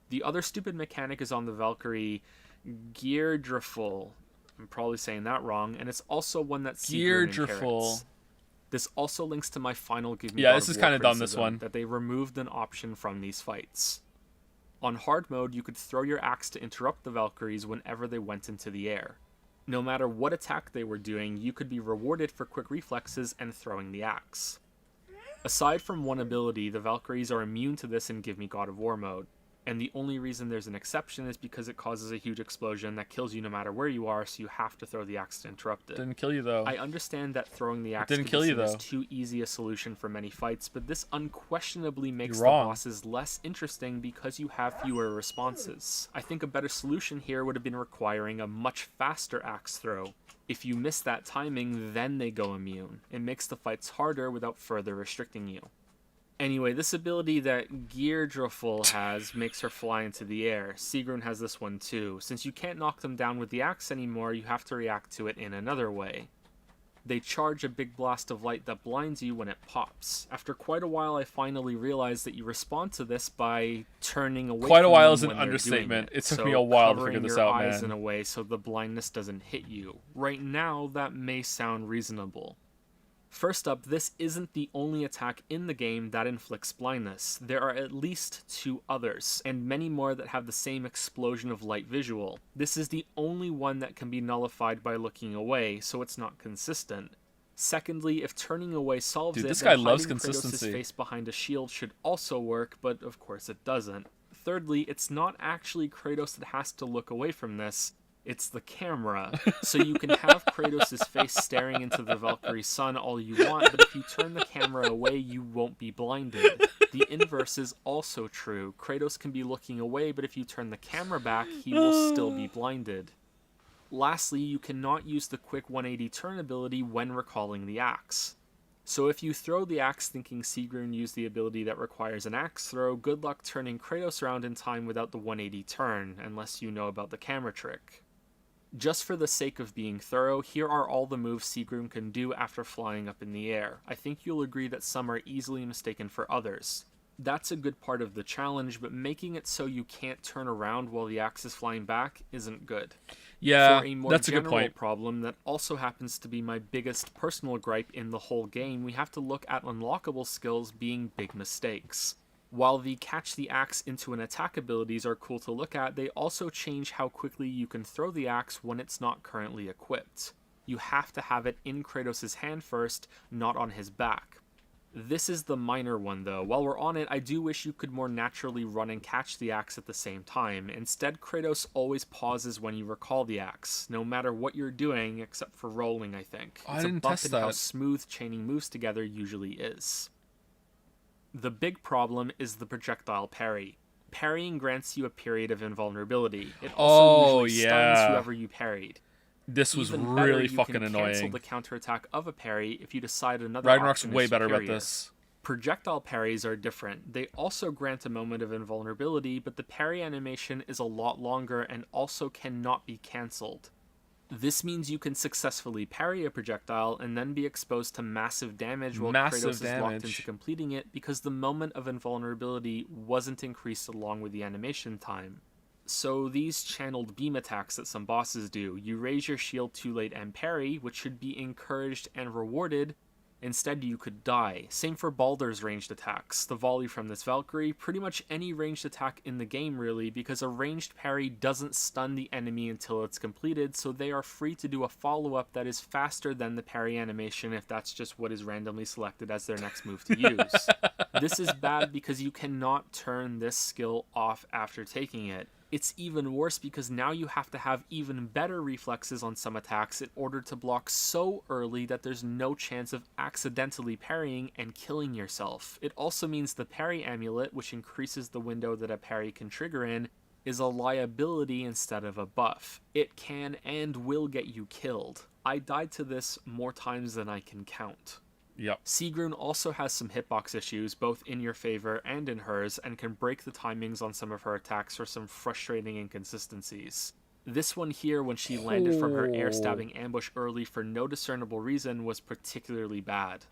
The other stupid mechanic is on the Valkyrie Geardriful. I'm probably saying that wrong, and it's also one that Sigrun inherits. This also links to my final Give Me God this of is War kind of dumb, this criticism, one. that they removed an option from these fights. On hard mode, you could throw your axe to interrupt the Valkyries whenever they went into the air. No matter what attack they were doing, you could be rewarded for quick reflexes and throwing the axe. Aside from one ability, the Valkyries are immune to this in Give Me God of War mode. And the only reason there's an exception is because it causes a huge explosion that kills you no matter where you are, so you have to throw the axe to interrupt it. Didn't kill you though. I understand that throwing the axe didn't could kill be you, seen as though. too easy a solution for many fights, but this unquestionably makes You're the wrong. bosses less interesting because you have fewer responses. I think a better solution here would have been requiring a much faster axe throw. If you miss that timing, then they go immune. It makes the fights harder without further restricting you. Anyway, this ability that Geardriful has makes her fly into the air. Sigrun has this one too. Since you can't knock them down with the axe anymore, you have to react to it in another way. They charge a big blast of light that blinds you when it pops. After quite a while, I finally realized that you respond to this by turning away Quite a from while them is an when they're understatement. doing It took So me a while to covering figure this your out, eyes man. in a way so the blindness doesn't hit you. Right now, that may sound reasonable. First up, this isn't the only attack in the game that inflicts blindness. There are at least 2 others, and many more that have the same explosion of light visual. This is the only one that can be nullified by looking away, so it's not consistent. Secondly, if turning away solves Dude, it, this then guy loves hiding Kratos' consistency. face behind a shield should also work, but of course it doesn't. Thirdly, it's not actually Kratos that has to look away from this. It's the camera. So you can have Kratos' face staring into the Valkyrie sun all you want, but if you turn the camera away, you won't be blinded. The inverse is also true. Kratos can be looking away, but if you turn the camera back, he will still be blinded. Lastly, you cannot use the quick 180 turn ability when recalling the axe. So if you throw the axe thinking Sigrun used the ability that requires an axe throw, good luck turning Kratos around in time without the 180 turn, unless you know about the camera trick. Just for the sake of being thorough, here are all the moves Sigrun can do after flying up in the air. I think you'll agree that some are easily mistaken for others. That's a good part of the challenge, but making it so you can't turn around while the axe is flying back isn't good. Yeah, For a more that's a good general point. problem that also happens to be my biggest personal gripe in the whole game, we have to look at unlockable skills being big mistakes. While the catch the axe into an attack abilities are cool to look at, they also change how quickly you can throw the axe when it's not currently equipped. You have to have it in Kratos' hand first, not on his back. This is the minor one though. While we're on it, I do wish you could more naturally run and catch the axe at the same time. Instead, Kratos always pauses when you recall the axe, no matter what you're doing, except for rolling, I think. I It's a didn't bump test in how that. smooth chaining moves together usually is. The big problem is the projectile parry. Parrying grants you a period of invulnerability. It also usually stuns yeah. whoever you parried. This was Even better, really you fucking can cancel annoying. the counterattack of a parry if you decide another Ragnarok's option way is better about superior. this. Projectile parries are different. They also grant a moment of invulnerability, but the parry animation is a lot longer and also cannot be cancelled. This means you can successfully parry a projectile and then be exposed to massive damage while Massive Kratos is locked damage. into completing it because the moment of invulnerability wasn't increased along with the animation time. So these channeled beam attacks that some bosses do, you raise your shield too late and parry, which should be encouraged and rewarded, Instead, you could die. Same for Baldur's ranged attacks, the volley from this Valkyrie, pretty much any ranged attack in the game really, because a ranged parry doesn't stun the enemy until it's completed, so they are free to do a follow-up that is faster than the parry animation if that's just what is randomly selected as their next move to use. This is bad because you cannot turn this skill off after taking it. It's even worse because now you have to have even better reflexes on some attacks in order to block so early that there's no chance of accidentally parrying and killing yourself. It also means the parry amulet, which increases the window that a parry can trigger in, is a liability instead of a buff. It can and will get you killed. I died to this more times than I can count. Yep. Sigrun also has some hitbox issues, both in your favor and in hers, and can break the timings on some of her attacks for some frustrating inconsistencies. This one here, when she landed from her air stabbing ambush early for no discernible reason, was particularly bad.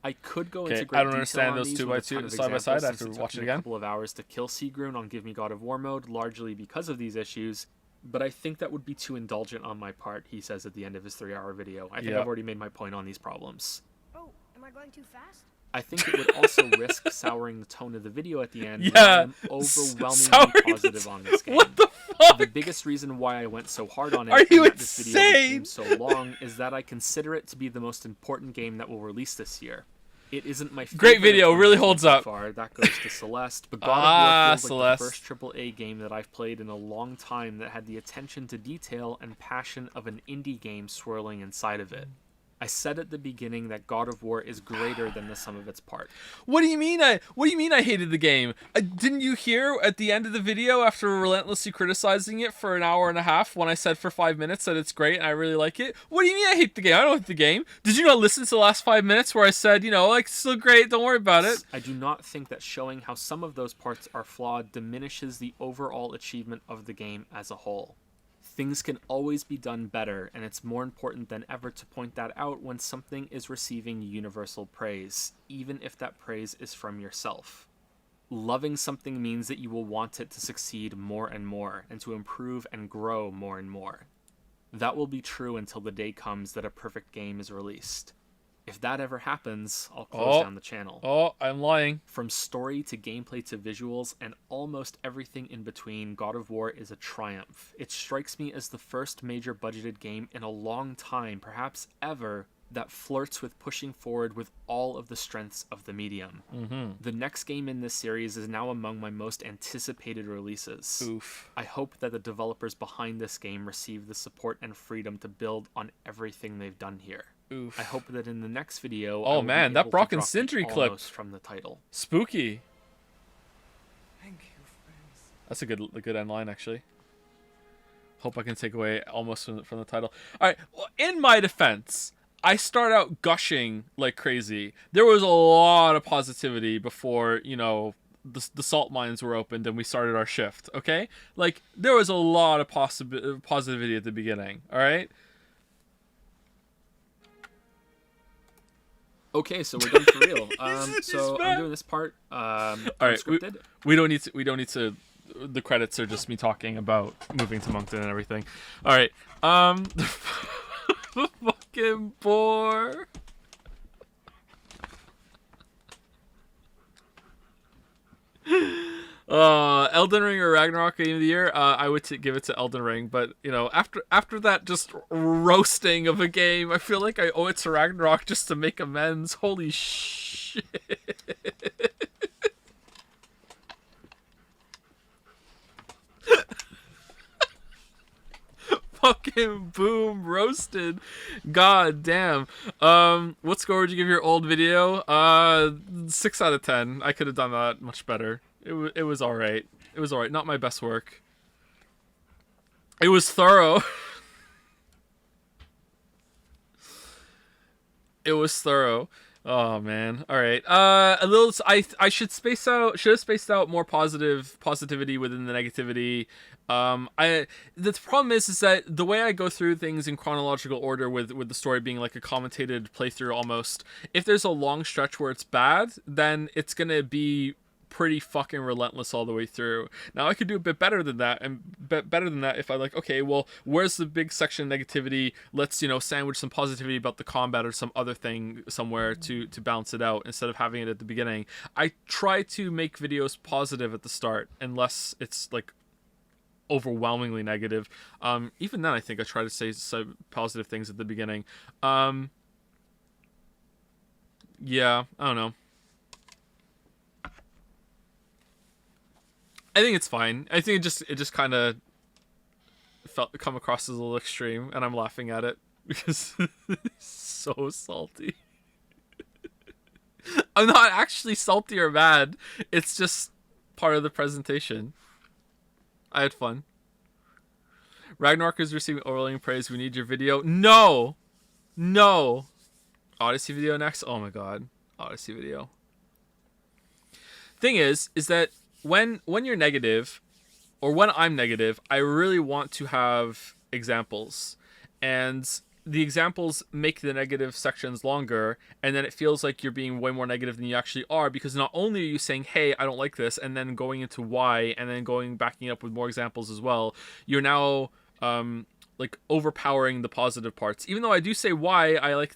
I could go into great I don't detail understand on those these 2 with by a ton 2 of side by side examples, after since it watching took it me a again. couple of hours to kill Sigrun on Give Me God of War mode, largely because of these issues, but I think that would be too indulgent on my part, he says at the end of his 3-hour video. I think I've already made my point on these problems. Oh, am I going too fast? I think it would also risk souring the tone of the video at the end. Yeah, I'm overwhelmingly positive on this game. What the fuck? The biggest reason why I went so hard on it Are you and that this video insane? became so long is that I consider it to be the most important game that will release this year. It isn't my favorite. Great video, really holds so up. far. That goes to Celeste, but God of War feels Celeste. like the first AAA game that I've played in a long time that had the attention to detail and passion of an indie game swirling inside of it. I said at the beginning that God of War is greater than the sum of its parts. What do you mean? What do you mean I hated the game? Didn't you hear at the end of the video after relentlessly criticizing it for an hour and a half when I said for 5 minutes that it's great and I really like it? What do you mean I hate the game? I don't hate the game. Did you not listen to the last 5 minutes where I said, you know, like, it's still great, don't worry about it? I do not think that showing how some of those parts are flawed diminishes the overall achievement of the game as a whole. Things can always be done better, and it's more important than ever to point that out when something is receiving universal praise, even if that praise is from yourself. Loving something means that you will want it to succeed more and more, and to improve and grow more and more. That will be true until the day comes that a perfect game is released. If that ever happens, I'll close down the channel. Oh, I'm lying. From story to gameplay to visuals and almost everything in between, God of War is a triumph. It strikes me as the first major budgeted game in a long time, perhaps ever, that flirts with pushing forward with all of the strengths of the medium. The next game in this series is now among my most anticipated releases. Oof. I hope that the developers behind this game receive the support and freedom to build on everything they've done here. Oof. I hope that in the next video, Oh, I will man, be that able Brock to and drop the Sindri clip. almost from the title. Spooky. Thank you, friends. That's a good end line, actually. Hope I can take away almost from the title. All right, well, in my defense, I start out gushing like crazy. There was a lot of positivity before, you know, the salt mines were opened and we started our shift, okay? Like, there was a lot of positivity at the beginning, all right? Okay, so we're done for real. So I'm doing this part. All right, unscripted. we don't need to. The credits are just me talking about moving to Moncton and everything. All right, the fucking bore. Elden Ring or Ragnarok Game of the Year? I would give it to Elden Ring, but you know, after that just roasting of a game, I feel like I owe it to Ragnarok just to make amends. Holy shit! Fucking boom, roasted. God damn. What score would you give your old video? 6 out of 10. I could have done that much better. It was alright. It was alright. Not my best work. It was thorough. It was thorough. Oh man. All right. A little. I should have spaced out more positivity within the negativity. The problem is that the way I go through things in chronological order with the story being like a commentated playthrough almost. If there's a long stretch where it's bad, then it's gonna be pretty fucking relentless all the way through. Now I could do a bit better than that, and better than that if I like, okay, well, where's the big section of negativity? Let's, you know, sandwich some positivity about the combat or some other thing somewhere to balance it out instead of having it at the beginning. I try to make videos positive at the start unless it's like overwhelmingly negative. Even then I think I try to say some positive things at the beginning. Yeah, I don't know. I think it's fine. I think it just kind of come across as a little extreme, and I'm laughing at it because it's so salty. I'm not actually salty or mad. It's just part of the presentation. I had fun. Ragnarok is receiving overwhelming praise. We need your video. No! No! Odyssey video next? Oh my god. Odyssey video. Thing is that when you're negative, or when I'm negative, I really want to have examples. And the examples make the negative sections longer, and then it feels like you're being way more negative than you actually are, because not only are you saying, hey, I don't like this, and then going into why, and then backing up with more examples as well, you're now like overpowering the positive parts. Even though I do say why I like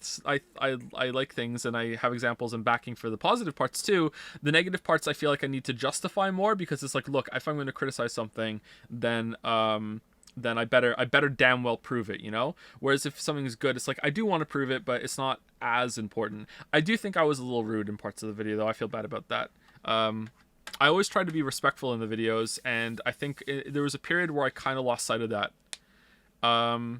things, and I have examples and backing for the positive parts too, the negative parts I feel like I need to justify more, because it's like, look, if I'm going to criticize something, then I better damn well prove it, you know? Whereas if something's good, it's like, I do want to prove it, but it's not as important. I do think I was a little rude in parts of the video, though. I feel bad about that. I always try to be respectful in the videos, and I think there was a period where I kind of lost sight of that. I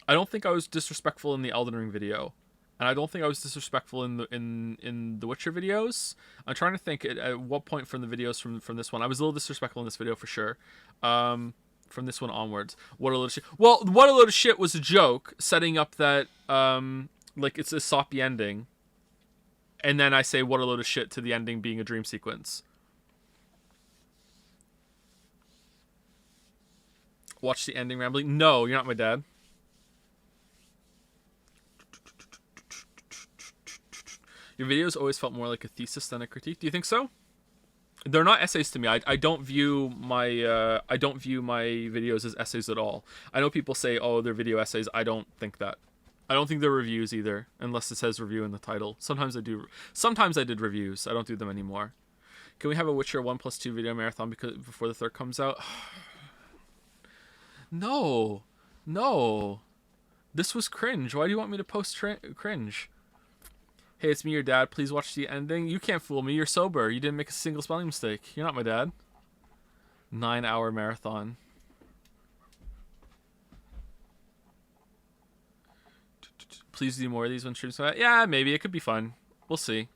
don't think I was disrespectful in the Elden Ring video, and I don't think I was disrespectful in the Witcher videos. I'm trying to think at what point from the videos from this one I was a little disrespectful in this video for sure. From this one onwards, what a load of shit. Well, what a load of shit was a joke setting up that like it's a soppy ending, and then I say what a load of shit to the ending being a dream sequence. Watch the ending rambling. No, you're not my dad. Your videos always felt more like a thesis than a critique. Do you think so? They're not essays to me. I don't view my videos as essays at all. I know people say, oh, they're video essays. I don't think that. I don't think they're reviews either, unless it says review in the title. Sometimes I do. Sometimes I did reviews. I don't do them anymore. Can we have a Witcher 1+2 video marathon before the third comes out? No. This was cringe. Why do you want me to post cringe? Hey, it's me, your dad. Please watch the ending. You can't fool me. You're sober. You didn't make a single spelling mistake. You're not my dad. 9-hour marathon. Please do more of these when streams come out. Yeah, maybe. It could be fun. We'll see.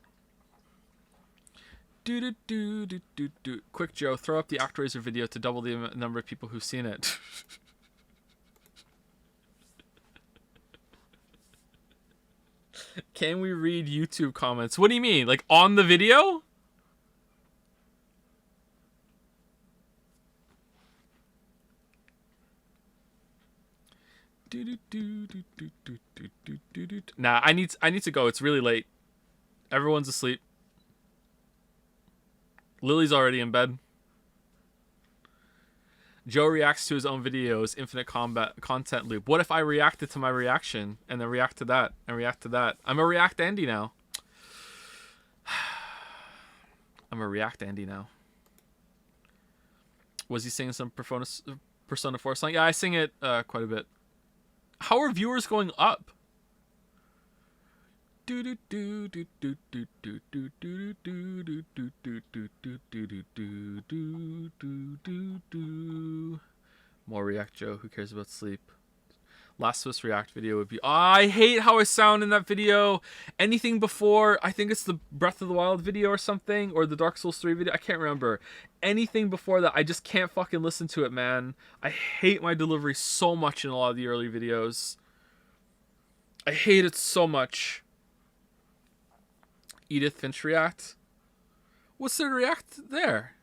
Quick, Joe. Throw up the ActRaiser video to double the number of people who've seen it. Can we read YouTube comments? What do you mean? Like on the video? Nah, I need to go. It's really late. Everyone's asleep. Lily's already in bed. Joe reacts to his own videos, infinite combat content loop. What if I reacted to my reaction and then react to that and react to that? I'm a React Andy now. I'm a React Andy now. Was he singing some Persona 4 song? Yeah, I sing it quite a bit. How are viewers going up? More React Joe. Who cares about sleep? Last of Us React video would be... Oh, I hate how I sound in that video. Anything before... I think it's the Breath of the Wild video or something. Or the Dark Souls 3 video. I can't remember. Anything before that, I just can't fucking listen to it, man. I hate my delivery so much in a lot of the early videos. I hate it so much. Edith Finch React? What's there to react there?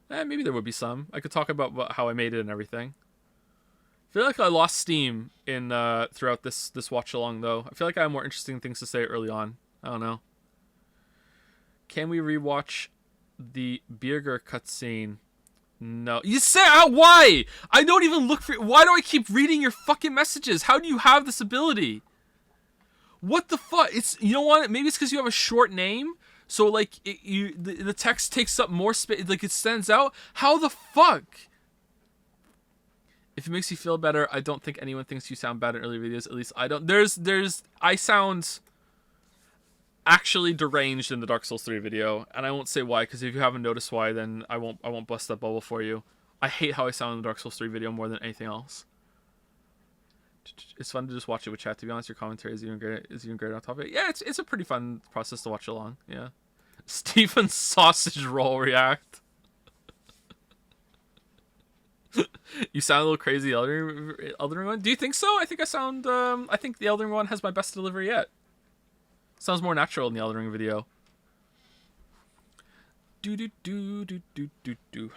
Maybe there would be some. I could talk about how I made it and everything. I feel like I lost steam in throughout this watch along though. I feel like I have more interesting things to say early on. I don't know. Can we rewatch the Birger cutscene? No. You say why? I don't even look for. Why do I keep reading your fucking messages? How do you have this ability? What the fuck? It's, you know what? Maybe it's because you have a short name, so like the text takes up more space, like it stands out. How the fuck? If it makes you feel better, I don't think anyone thinks you sound bad in early videos. At least I don't. I sound actually deranged in the Dark Souls 3 video, and I won't say why, because if you haven't noticed why, then I won't bust that bubble for you. I hate how I sound in the Dark Souls 3 video more than anything else. It's fun to just watch it with chat. To be honest, your commentary is even great on top of it. Yeah, it's a pretty fun process to watch along. Yeah. Stephen's sausage roll react. You sound a little crazy, Elden Ring one. Do you think so? I think I sound. I think the Elden Ring one has my best delivery yet. Sounds more natural in the Elden Ring video. Do do do do do do do.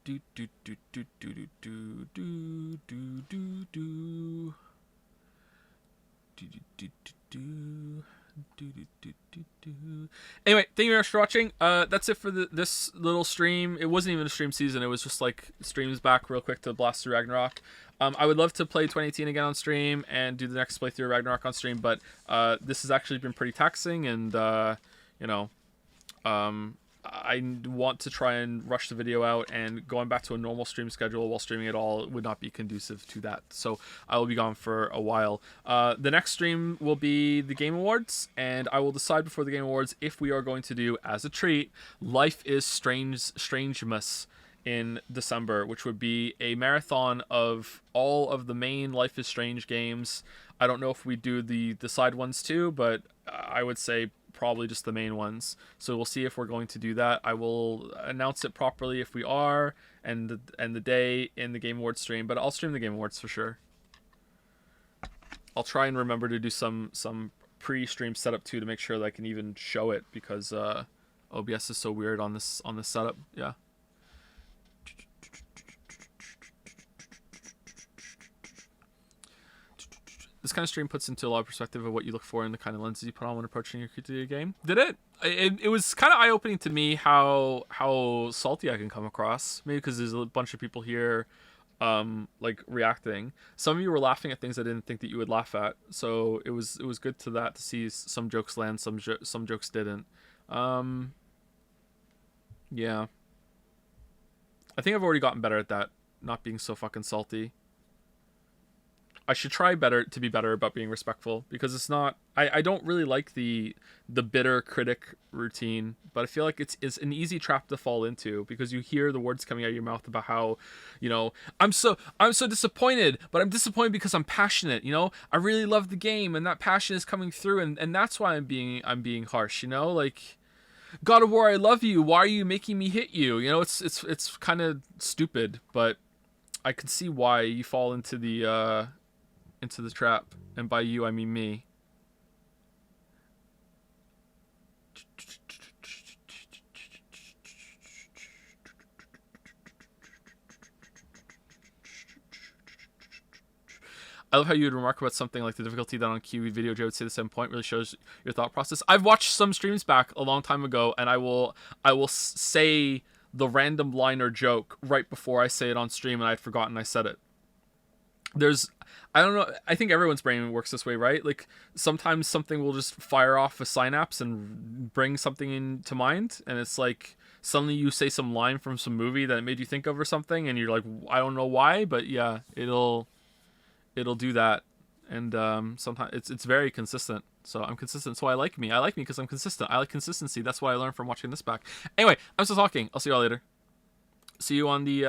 Do do do do do do do do do do do. Do do do do do. Anyway, thank you very much for watching. That's it for this little stream. It wasn't even a stream season. It was just like streams back real quick to blast through Ragnarok. I would love to play 2018 again on stream and do the next playthrough of Ragnarok on stream, but this has actually been pretty taxing, and you know, I want to try and rush the video out, and going back to a normal stream schedule while streaming it all would not be conducive to that. So I will be gone for a while. The next stream will be the Game Awards, and I will decide before the Game Awards if we are going to do, as a treat, Life is Strangemas in December, which would be a marathon of all of the main Life is Strange games. I don't know if we do the side ones too, but I would say probably just the main ones. So we'll see if we're going to do that. I will announce it properly if we are, and the day in the Game Awards stream, but I'll stream the Game Awards for sure. I'll try and remember to do some pre-stream setup too, to make sure that I can even show it, because OBS is so weird on this setup. Yeah. This kind of stream puts into a lot of perspective of what you look for and the kind of lenses you put on when approaching your critique game. Did it? It was kind of eye-opening to me how salty I can come across. Maybe because there's a bunch of people here like reacting. Some of you were laughing at things I didn't think that you would laugh at. So it was good to see some jokes land, some jokes didn't. Yeah. I think I've already gotten better at that, not being so fucking salty. I should try to be better about being respectful, because it's not. I don't really like the bitter critic routine, but I feel like it's an easy trap to fall into, because you hear the words coming out of your mouth about how, you know, I'm so disappointed, but I'm disappointed because I'm passionate. You know, I really love the game, and that passion is coming through, and that's why I'm being harsh. You know, like, God of War, I love you. Why are you making me hit you? You know, it's kind of stupid, but I can see why you fall into the trap, and by you I mean me. I love how you would remark about something like the difficulty that on Kiwi video Joe would say the same point really shows your thought process. I've watched some streams back a long time ago, and I will say the random line or joke right before I say it on stream, and I'd forgotten I said it. I don't know, I think everyone's brain works this way, right? Like, sometimes something will just fire off a synapse and bring something into mind, and it's like suddenly you say some line from some movie that it made you think of or something, and you're like, I don't know why, but yeah, it'll do that. And sometimes it's very consistent. So I'm consistent. So I like me because I'm consistent. I like consistency. That's what I learned from watching this back. Anyway, I'm still talking. I'll see you all later. See you on the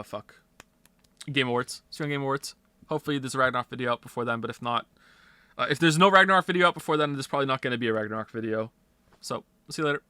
fuck. Game Awards. See you on Game Awards. Hopefully there's a Ragnarok video out before then, but if not, if there's no Ragnarok video out before then, there's probably not going to be a Ragnarok video. So, we'll see you later.